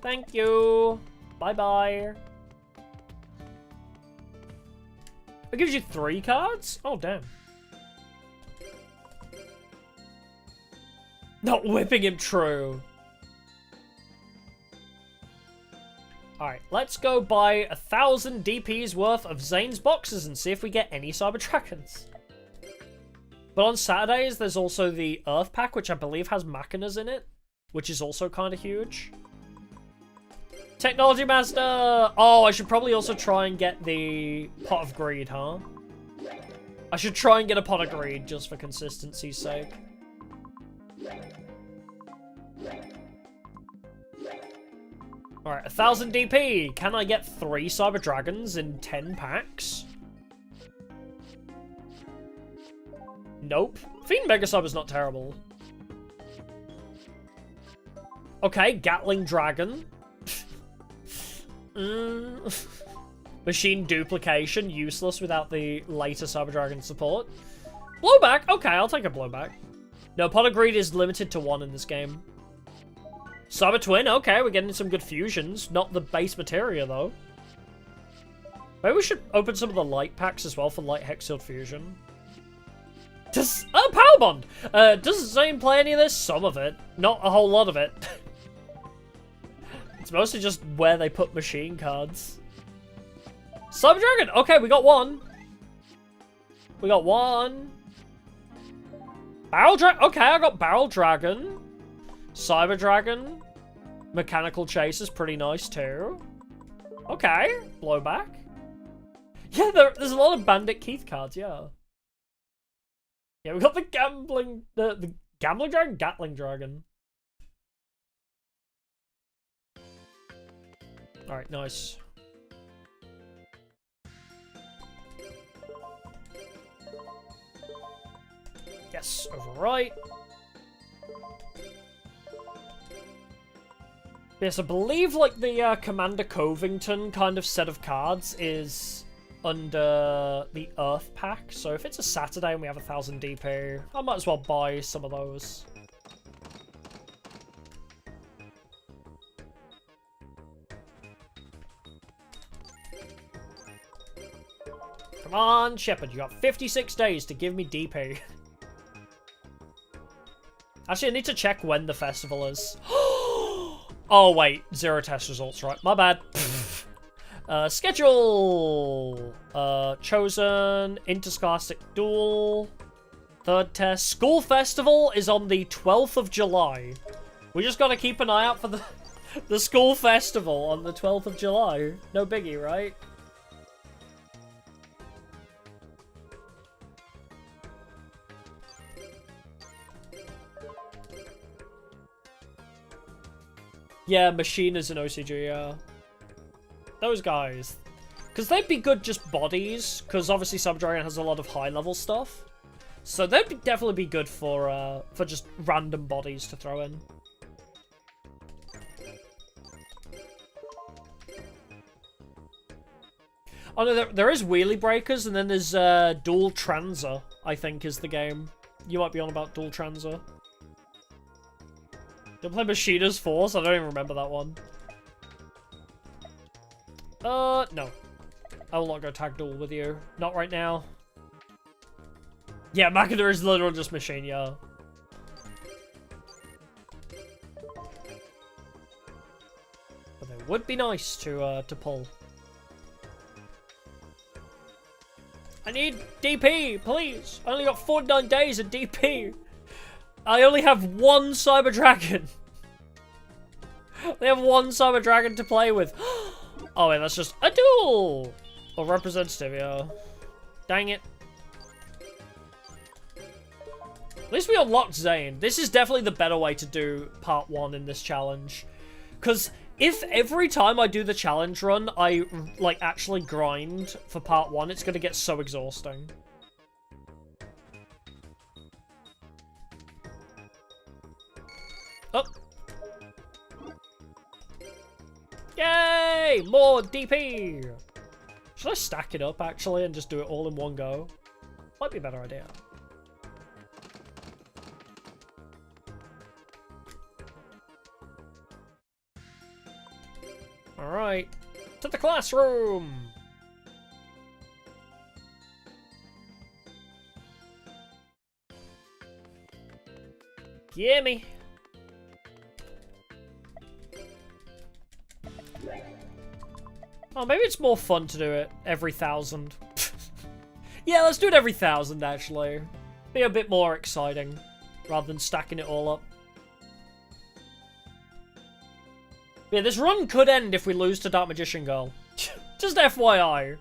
thank you. Bye bye. It gives you 3 cards? Oh damn. Not whipping him, true. Alright, let's go buy 1,000 DPs worth of Zane's boxes and see if we get any Cyber Dragons. But on Saturdays, there's also the Earth Pack, which I believe has Machinas in it, which is also kind of huge. Technology Master! Oh, I should probably also try and get the Pot of Greed, huh? I should try and get a Pot of Greed, just for consistency's sake. Alright, 1,000 DP. Can I get 3 Cyber Dragons in 10 packs? Nope. Fiend Mega Cyber's not terrible. Okay, Gatling Dragon. Machine Duplication, useless without the later Cyber Dragon support. Blowback? Okay, I'll take a Blowback. No, Pot of Greed is limited to 1 in this game. Cyber Twin, okay, we're getting some good fusions. Not the base materia, though. Maybe we should open some of the light packs as well for light Hexfield fusion. Does... Oh, Power Bond! Does Zane play any of this? Some of it. Not a whole lot of it. It's mostly just where they put machine cards. Cyber Dragon! Okay, we got 1. We got 1. Barrel Dragon! Okay, I got Barrel Dragon. Cyber Dragon. Mechanical Chase is pretty nice too. Okay, Blowback. Yeah, there's a lot of Bandit Keith cards, yeah. Yeah, we got the Gambling... The Gambling Dragon? Gatling Dragon. Alright, nice. Yes, overwrite. Yes, I believe, like, the Commander Covington kind of set of cards is under the Earth Pack. So if it's a Saturday and we have 1,000 DP, I might as well buy some of those. Come on, Shepard, you got 56 days to give me DP. Actually, I need to check when the festival is. Oh, wait. 0 test results, right. My bad. Schedule. Chosen. Interscholastic Duel. 3rd test. School Festival is on the 12th of July. We just gotta keep an eye out for the School Festival on the 12th of July. No biggie, right? Yeah, Machiners and OCG, yeah. Those guys. Because they'd be good just bodies, because obviously Subdragon has a lot of high-level stuff. So they'd definitely be good for just random bodies to throw in. Oh no, there is Wheelie Breakers, and then there's Dual Transer, I think is the game. You might be on about Dual Transer. Did I play Machina's Force? I don't even remember that one. No. I will not go tag duel with you. Not right now. Yeah, Machina is literally just Machine, yeah. But they would be nice to pull. I need DP, please! I only got 49 days of DP! I only have 1 Cyber Dragon! They have 1 Cyber Dragon to play with. Oh wait, that's just a duel! Or representative, yeah. Dang it. At least we unlocked Zane. This is definitely the better way to do part 1 in this challenge. Because if every time I do the challenge run, I, like, actually grind for part 1, it's gonna get so exhausting. Oh. Yay, more DP! Should I stack it up, actually, and just do it all in one go? Might be a better idea. Alright, to the classroom! Gimme! Oh, maybe it's more fun to do it every 1,000. Yeah, let's do it every 1,000, actually. Be a bit more exciting, rather than stacking it all up. Yeah, this run could end if we lose to Dark Magician Girl. Just FYI.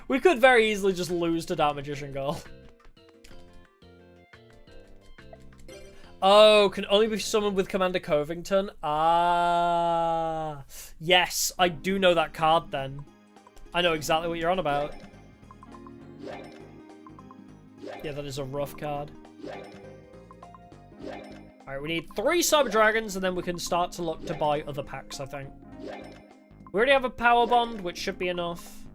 We could very easily just lose to Dark Magician Girl. Oh, can only be summoned with Commander Covington? Ah. Yes, I do know that card then. I know exactly what you're on about. Yeah, that is a rough card. Alright, we need 3 Cyber Dragons, and then we can start to look to buy other packs, I think. We already have a Power Bond, which should be enough.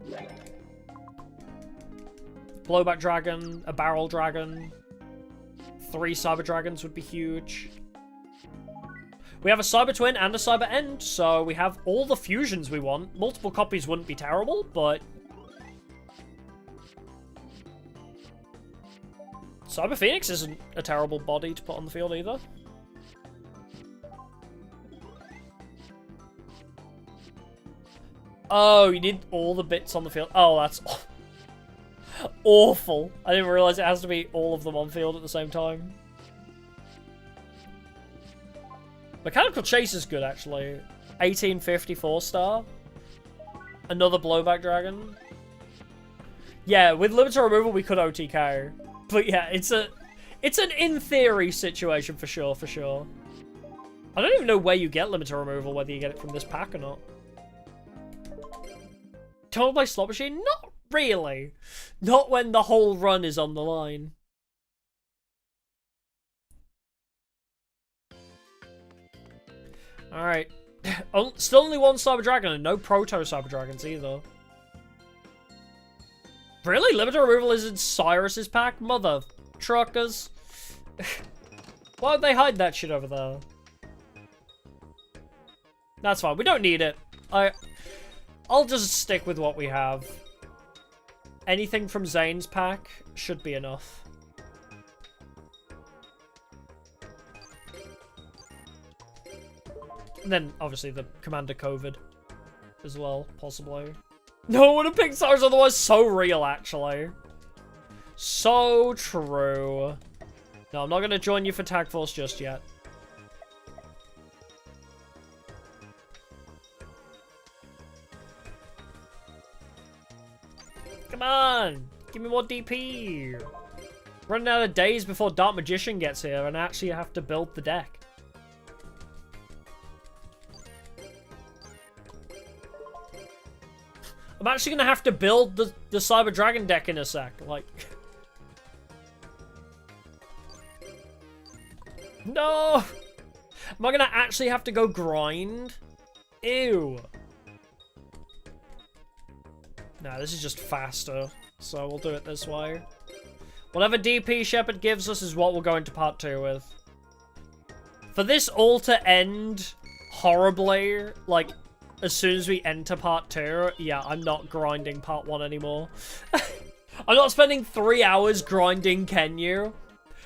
Blowback Dragon, a Barrel Dragon. 3 Cyber Dragons would be huge. We have a Cyber Twin and a Cyber End, so we have all the fusions we want. Multiple copies wouldn't be terrible, but... Cyber Phoenix isn't a terrible body to put on the field either. Oh, you need all the bits on the field. Oh, that's awful. I didn't realize it has to be all of them on field at the same time. Mechanical Chase is good, actually. 1854 star. Another Blowback Dragon. Yeah, with limited removal, we could OTK. But yeah, it's an in theory situation for sure, for sure. I don't even know where you get limited removal, whether you get it from this pack or not. Can I play Slot Machine? Not really. Not when the whole run is on the line. Alright. Still only 1 Cyber Dragon and no Proto Cyber Dragons either. Really? Limited removal is in Cyrus's pack? Mother truckers. Why would they hide that shit over there? That's fine. We don't need it. I'll just stick with what we have. Anything from Zane's pack should be enough. And then, obviously, the Commander COVID as well, possibly. No one would have picked Cyrus, otherwise so real, actually. So true. No, I'm not going to join you for Tag Force just yet. Come on! Give me more DP! Running out of days before Dark Magician gets here, and actually have to build the deck. I'm actually gonna have to build the Cyber Dragon deck in a sec, like... No! Am I gonna actually have to go grind? Ew. Nah, this is just faster, so we'll do it this way. Whatever DP Shepard gives us is what we'll go into part 2 with. For this all to end horribly, like, as soon as we enter part 2, yeah, I'm not grinding part 1 anymore. I'm not spending 3 hours grinding Kenyu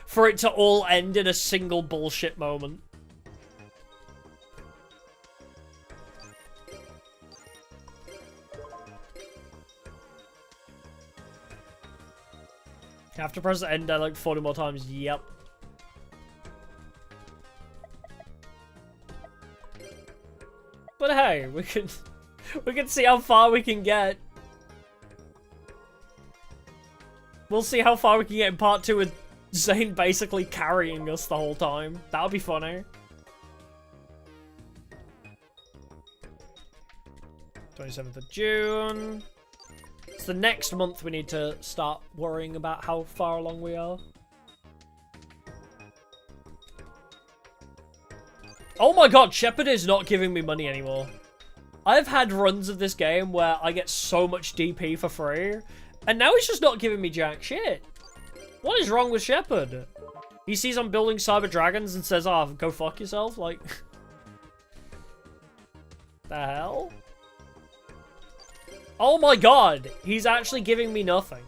for it to all end in a single bullshit moment. I have to press the end like 40 more times, yep. But hey, we can see how far we can get. We'll see how far we can get in part 2 with Zane basically carrying us the whole time. That would be funny. 27th of June. It's the next month we need to start worrying about how far along we are. Oh my god, Shepard is not giving me money anymore. I've had runs of this game where I get so much DP for free, and now he's just not giving me jack shit. What is wrong with Shepard? He sees I'm building cyber dragons and says, "Oh, go fuck yourself." Like, the hell? Oh my god, he's actually giving me nothing.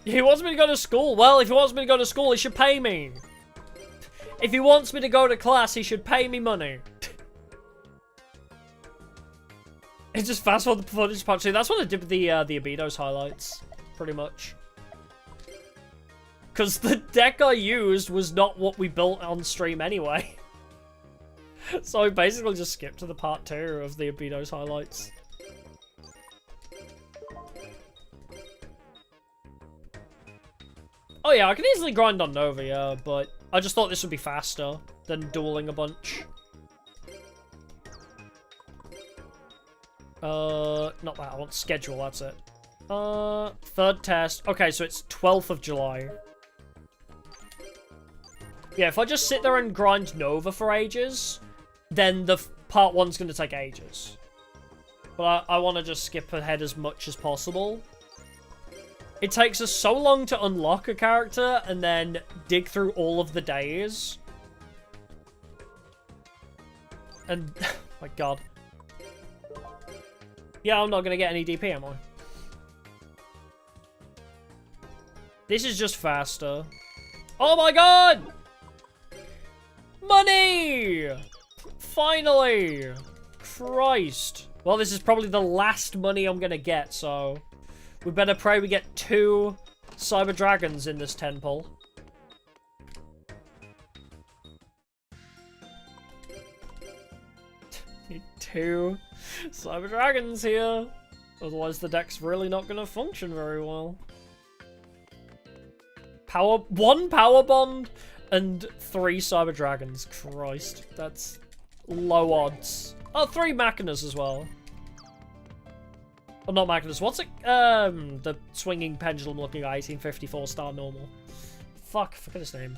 He wants me to go to school. Well, if he wants me to go to school, he should pay me. If he wants me to go to class, he should pay me money. It's just fast forward the footage part 2. That's what I did with the Abidos highlights, pretty much. Because the deck I used was not what we built on stream anyway. So I basically just skipped to the part 2 of the Abidos highlights. Oh yeah, I can easily grind on Nova, yeah, but I just thought this would be faster than dueling a bunch. Not that, I want schedule, that's it. Third test. Okay, so it's 12th of July. Yeah, if I just sit there and grind Nova for ages, then the part 1's gonna take ages. But I want to just skip ahead as much as possible. It takes us so long to unlock a character and then dig through all of the days. And, oh my god. Yeah, I'm not going to get any DP, am I? This is just faster. Oh my god! Money! Finally! Christ. Well, this is probably the last money I'm going to get, so... we better pray we get 2 cyber dragons in this temple. Need 2 cyber dragons here. Otherwise the deck's really not going to function very well. 1 power bond and 3 cyber dragons. Christ, that's low odds. Oh, 3 machinas as well. Oh, not Magnus. What's it? The swinging pendulum looking guy, 1854 star normal. Fuck, forget his name.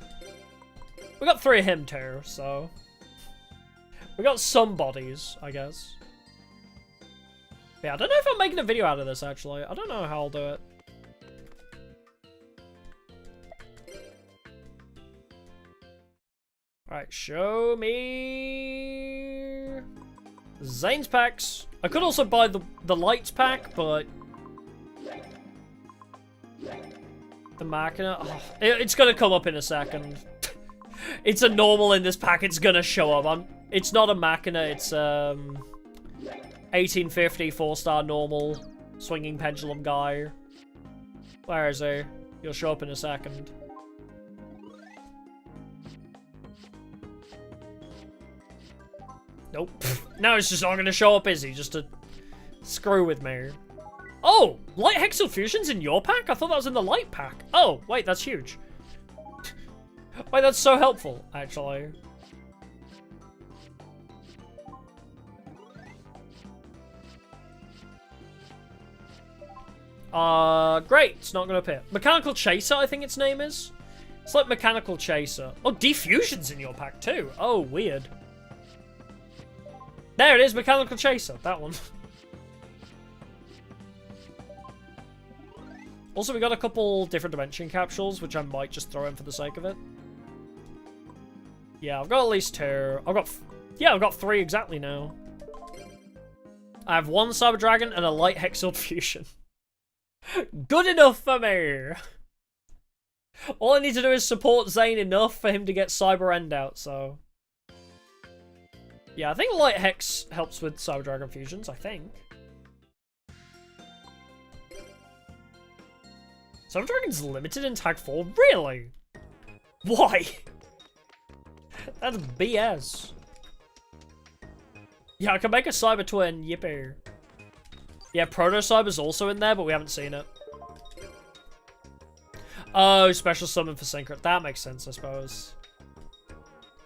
We got 3 of him too, so... we got some bodies, I guess. Yeah, I don't know if I'm making a video out of this, actually. I don't know how I'll do it. Alright, show me... Zane's packs. I could also buy the lights pack, but... the Machina... oh, it's gonna come up in a second. It's a normal in this pack, it's gonna show up. It's not a Machina, it's 1850 4-star normal swinging pendulum guy. Where is he? He'll show up in a second. Nope. Now it's just not going to show up, is he? Just to screw with me. Oh! Light Hexal Fusion's in your pack? I thought that was in the light pack. Oh, wait, that's huge. Wait, that's so helpful, actually. Great. It's not going to appear. Mechanical Chaser, I think its name is. It's like Mechanical Chaser. Oh, Defusion's in your pack, too. Oh, weird. There it is, Mechanical Chaser. That one. Also, we got a couple different dimension capsules, which I might just throw in for the sake of it. Yeah, I've got at least 2. I've got 3 exactly now. I have 1 Cyber Dragon and a Light Hexal Fusion. Good enough for me! All I need to do is support Zane enough for him to get Cyber End out, so... yeah, I think Light Hex helps with Cyber Dragon fusions, I think. Cyber Dragon's limited in Tag 4? Really? Why? That's BS. Yeah, I can make a Cyber Twin, yippee. Yeah, Proto Cyber's also in there, but we haven't seen it. Oh, special summon for Synchro. That makes sense, I suppose.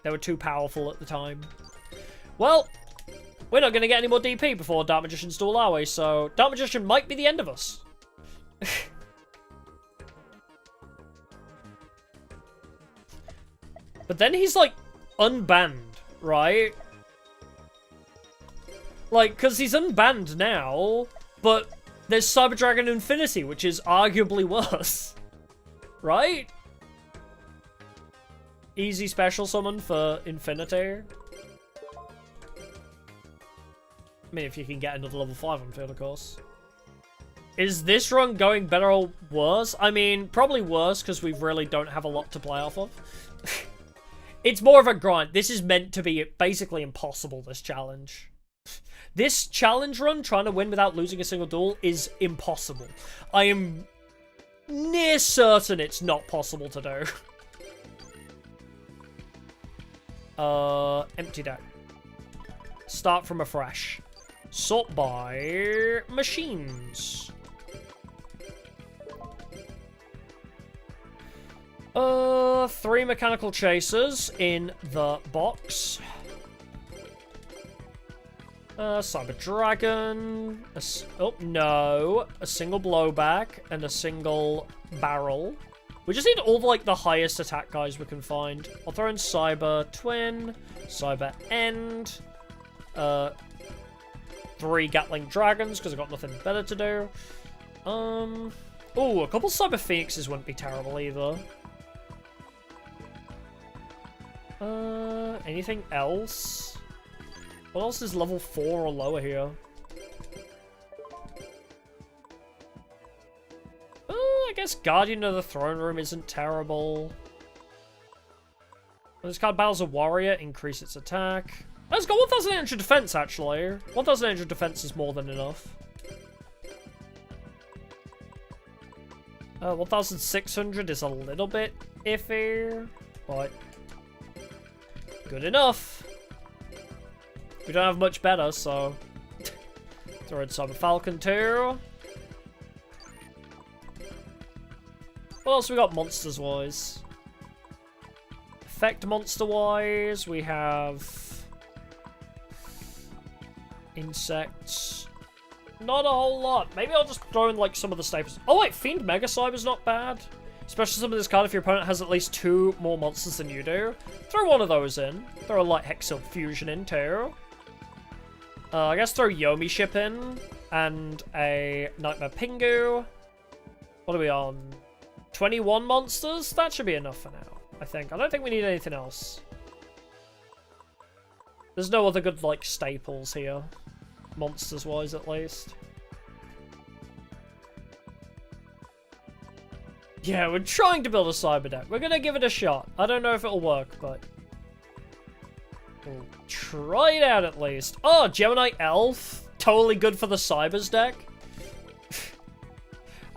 They were too powerful at the time. Well, we're not going to get any more DP before Dark Magician's Duel, are we? So, Dark Magician might be the end of us. But then he's like unbanned, right? Like, because he's unbanned now, but there's Cyber Dragon Infinity, which is arguably worse. Right? Easy special summon for Infinity. I mean, if you can get another level 5 on field, of course. Is this run going better or worse? I mean, probably worse, because we really don't have a lot to play off of. It's more of a grind. This is meant to be basically impossible, this challenge. This challenge run, trying to win without losing a single duel, is impossible. I am near certain it's not possible to do. Empty deck. Start from afresh. Sort by machines. 3 mechanical chasers in the box. Cyber Dragon. Oh, no. A single blowback and a single barrel. We just need all the highest attack guys we can find. I'll throw in Cyber Twin, Cyber End, 3 Gatling Dragons, because I've got nothing better to do. Oh, a couple Cyber Phoenixes wouldn't be terrible either. Anything else? What else is level 4 or lower here? I guess Guardian of the Throne Room isn't terrible. When this card battles a warrior, increase its attack. Oh, it's got 1,800 defense, actually. 1,800 defense is more than enough. 1,600 is a little bit iffy, but good enough. We don't have much better, so throw in Cyber Falcon too. What else we got monsters-wise? Effect monster-wise, we have insects. Not a whole lot. Maybe I'll just throw in some of the staples. Oh wait, Fiend Mega Cyber's not bad. Especially some of this card if your opponent has at least 2 more monsters than you do. Throw one of those in. Throw a Light Hexil Fusion in too. I guess throw Yomi Ship in. And a Nightmare Pingu. What are we on? 21 monsters? That should be enough for now, I think. I don't think we need anything else. There's no other good, staples here. Monsters-wise, at least. Yeah, we're trying to build a cyber deck. We're gonna give it a shot. I don't know if it'll work, but we'll try it out at least. Oh, Gemini Elf. Totally good for the cybers deck.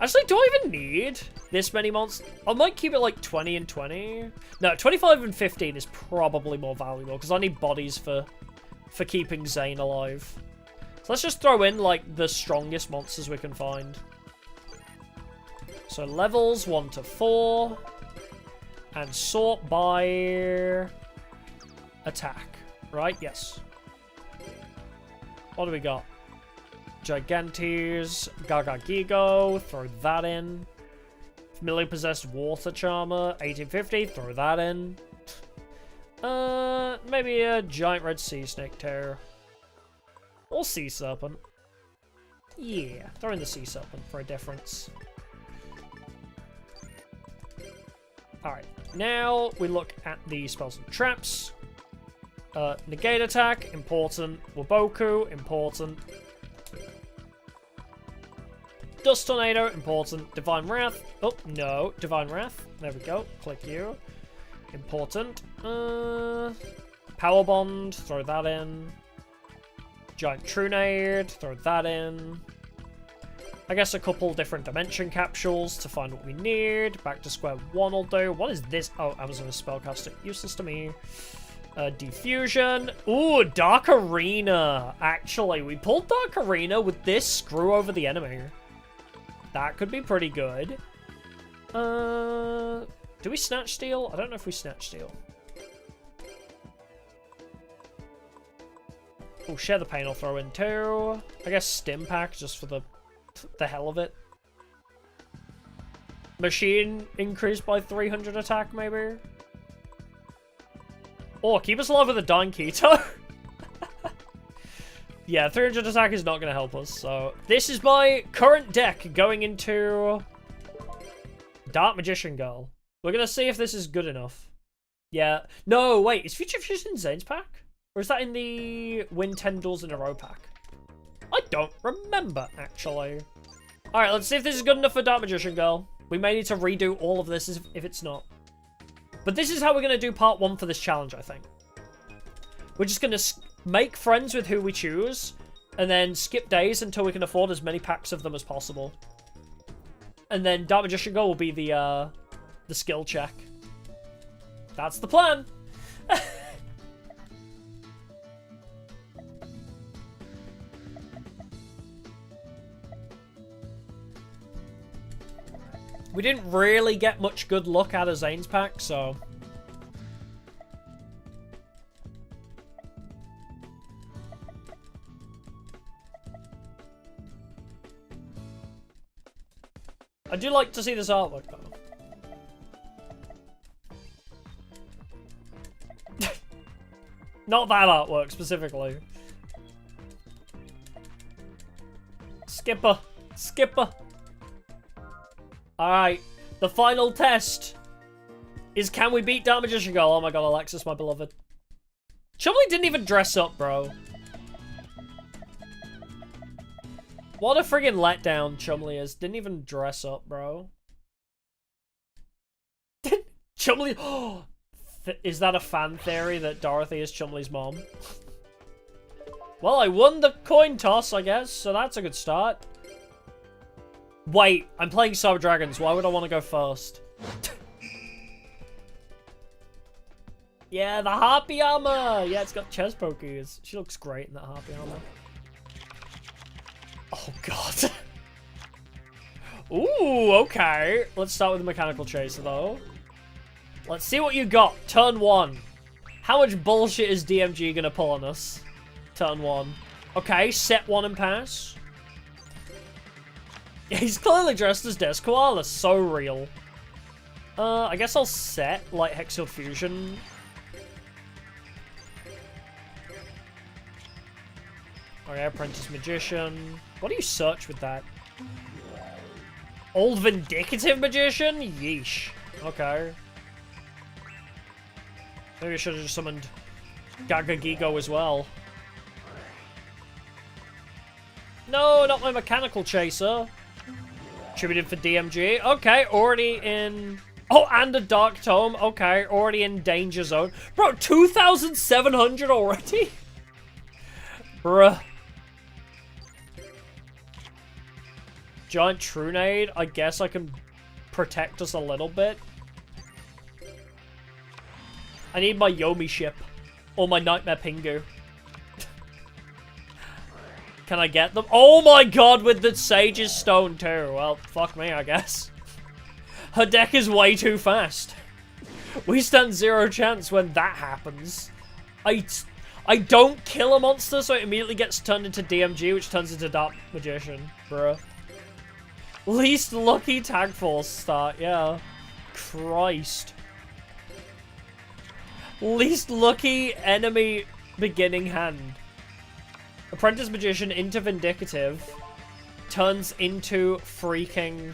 Actually, do I even need this many monsters? I might keep it 20 and 20. No, 25 and 15 is probably more valuable because I need bodies for keeping Zane alive. So let's just throw in the strongest monsters we can find. So levels 1 to 4. And sort by attack. Right? Yes. What do we got? Gigantes, Gaga Gigo, throw that in. Familiar Possessed Water Charmer, 1850, throw that in. Maybe a Giant Red Sea Snake too. Or Sea Serpent. Yeah, throw in the Sea Serpent for a difference. Alright, now we look at the spells and traps. Negate Attack, important. Waboku, important. Dust Tornado, important. Divine Wrath. Oh, no. Divine Wrath. There we go. Click you. Important. Power Bond. Throw that in. Giant Trunade. Throw that in. I guess a couple different dimension capsules to find what we need. Back to square one will do. What is this? Oh, Amazon Spellcaster. Useless to me. Diffusion. Ooh, Dark Arena. Actually, we pulled Dark Arena with this screw over the enemy. That could be pretty good. Do we Snatch Steal? I don't know if we Snatch Steal. Oh, Share the Pain I'll throw in too. I guess Stim Pack just for the hell of it. Machine increased by 300 attack maybe? Or keep us alive with a dying keto. Yeah, 300 attack is not going to help us. So this is my current deck going into Dark Magician Girl. We're going to see if this is good enough. Yeah. No, wait. Is Future Fusion in Zane's pack? Or is that in the Win 10 Duels in a Row pack? I don't remember, actually. Alright, let's see if this is good enough for Dark Magician Girl. We may need to redo all of this if it's not. But this is how we're going to do part 1 for this challenge, I think. We're just going to make friends with who we choose, and then skip days until we can afford as many packs of them as possible. And then Dark Magician Girl will be the skill check. That's the plan. We didn't really get much good luck out of Zane's pack, so... I do like to see this artwork, though. Not that artwork, specifically. Skipper. Skipper. Alright. The final test is, can we beat Dark Magician Girl? Oh my god, Alexis, my beloved. Chumley didn't even dress up, bro. What a friggin' letdown Chumley is. Didn't even dress up, bro. Chumley... Is that a fan theory that Dorothy is Chumley's mom? Well, I won the coin toss, I guess, so that's a good start. Wait, I'm playing Cyber Dragons. Why would I want to go first? Yeah, the Harpy armor! Yeah, it's got chest pokers. She looks great in that Harpy armor. Oh, God. Ooh, okay. Let's start with the Mechanical Chaser, though. Let's see what you got. Turn 1. How much bullshit is DMG gonna pull on us? Turn 1. Okay, set 1 and pass. Yeah, he's clearly dressed as Des Koala. So real. I guess I'll set Light Hexial Fusion. Okay, Apprentice Magician. What do you search with that? Old Vindicative Magician? Yeesh. Okay. Maybe I should have just summoned Gaga Gigo as well. No, not my Mechanical Chaser. Attributed for DMG. Okay, already in... Oh, and a Dark Tome. Okay, already in Danger Zone. Bro, 2,700 already? Bruh. Giant Trunade. I guess I can protect us a little bit. I need my Yomi ship. Or my Nightmare Pingu. Can I get them? Oh my god, with the Sage's Stone too. Well, fuck me, I guess. Her deck is way too fast. We stand 0 chance when that happens. I don't kill a monster, so it immediately gets turned into DMG, which turns into Dark Magician. Bruh. Least lucky Tag Force start, yeah. Christ. Least lucky enemy beginning hand. Apprentice Magician into Vindicative. Turns into freaking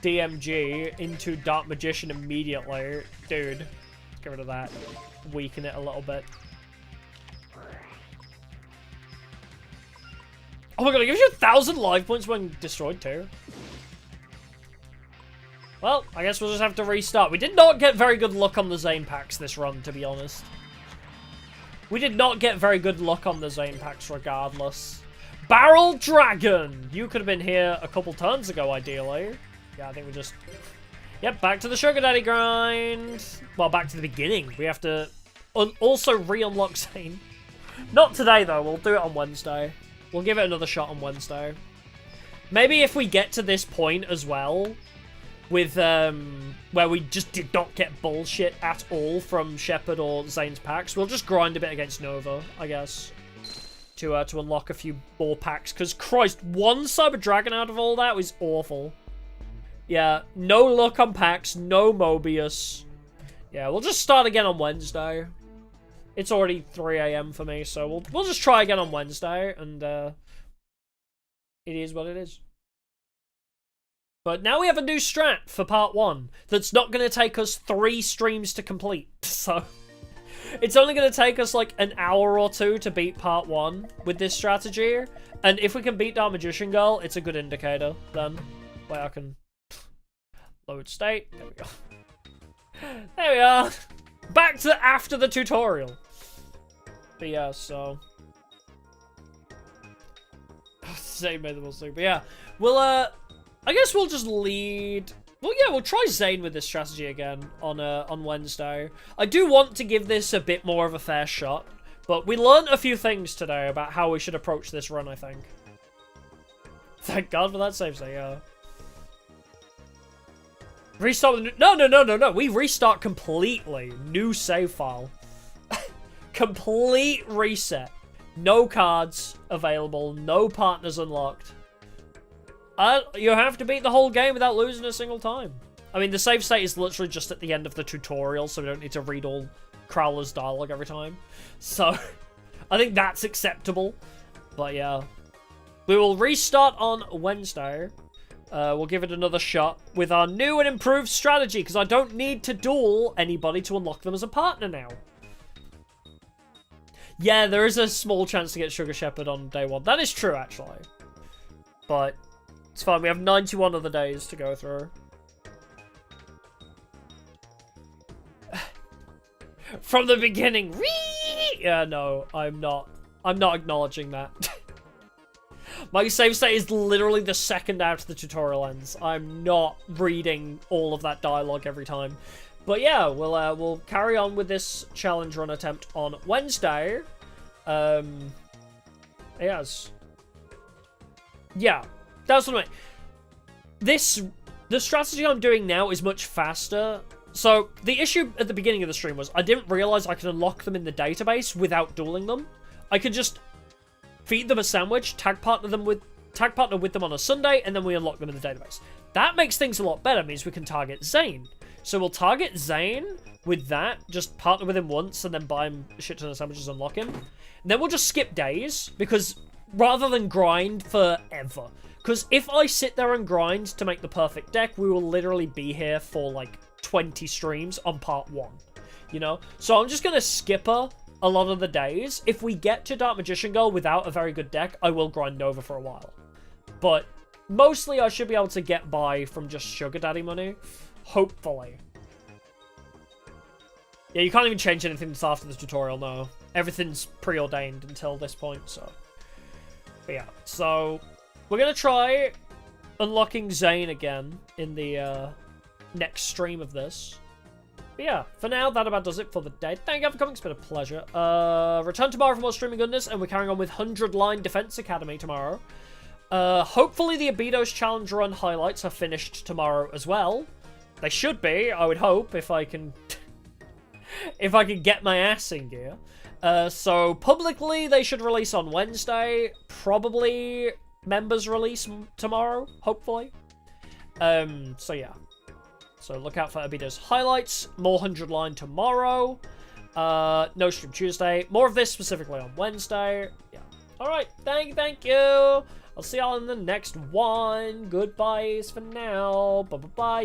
DMG into Dark Magician immediately. Dude. Get rid of that. Weaken it a little bit. Oh my god, it gives you 1,000 life points when destroyed too. Well, I guess we'll just have to restart. We did not get very good luck on the Zane packs this run, to be honest. We did not get very good luck on the Zane packs regardless. Barrel Dragon! You could have been here a couple turns ago, ideally. Yeah, I think we just... Yep, back to the Sugar Daddy grind. Well, back to the beginning. We have to also re-unlock Zane. Not today, though. We'll do it on Wednesday. We'll give it another shot on Wednesday. Maybe if we get to this point as well, with, where we just did not get bullshit at all from Shepard or Zane's packs, we'll just grind a bit against Nova, I guess, to unlock a few more packs, because, Christ, one Cyber Dragon out of all that was awful. Yeah, no luck on packs, no Mobius, Yeah, we'll just start again on Wednesday. It's already 3 a.m. for me, so we'll just try again on Wednesday, and it is what it is. But now we have a new strat for part 1 that's not going to take us 3 streams to complete, so it's only going to take us like an hour or 2 to beat part 1 with this strategy, and if we can beat Dark Magician Girl, it's a good indicator then. Wait, I can load state. There we go. There we are. Back to after the tutorial. But yeah, so same made the most thing. But yeah, we'll I guess we'll just lead. Well, yeah, we'll try Zane with this strategy again on Wednesday. I do want to give this a bit more of a fair shot, but we learned a few things today about how we should approach this run, I think. Thank God for that save state, yeah. Restart with no. We restart completely. New save file. Complete reset. No cards available. No partners unlocked. You have to beat the whole game without losing a single time. I mean, the save state is literally just at the end of the tutorial, so we don't need to read all Crowler's dialogue every time. So, I think that's acceptable. But yeah. We will restart on Wednesday. We'll give it another shot with our new and improved strategy, because I don't need to duel anybody to unlock them as a partner now. Yeah, there is a small chance to get Sugar Shepherd on day 1. That is true, actually. But it's fine. We have 91 other days to go through. From the beginning. Yeah, no, I'm not acknowledging that. My save state is literally the second after the tutorial ends. I'm not reading all of that dialogue every time. But yeah, we'll carry on with this challenge run attempt on Wednesday. Yes. Yeah, that's what I mean. The strategy I'm doing now is much faster. So the issue at the beginning of the stream was I didn't realize I could unlock them in the database without dueling them. I could just feed them a sandwich, tag partner with them on a Sunday, and then we unlock them in the database. That makes things a lot better, means we can target Zane. So we'll target Zane with that, just partner with him once, and then buy him a shit ton of sandwiches and unlock him. And then we'll just skip days, because rather than grind forever. Because if I sit there and grind to make the perfect deck, we will literally be here for like 20 streams on part 1. You know? So I'm just going to skip her a lot of the days. If we get to Dark Magician Girl without a very good deck, I will grind Nova for a while. But mostly I should be able to get by from just Sugar Daddy money. Hopefully. Yeah, you can't even change anything until after the tutorial, no. Everything's preordained until this point, so. But yeah, so we're going to try unlocking Zane again in the next stream of this. But yeah, for now, that about does it for the day. Thank you for coming, it's been a pleasure. Return tomorrow for more streaming goodness, and we're carrying on with 100 Line Defense Academy tomorrow. Hopefully the Abido's Challenge Run highlights are finished tomorrow as well. They should be, I would hope, if I can if I can get my ass in gear. So publicly they should release on Wednesday. Probably members release tomorrow, hopefully. So yeah. So look out for Abido's highlights. More 100 Line tomorrow. No stream Tuesday. More of this specifically on Wednesday. Yeah. Alright, thank you. I'll see y'all in the next one. Goodbyes for now. Bye-bye.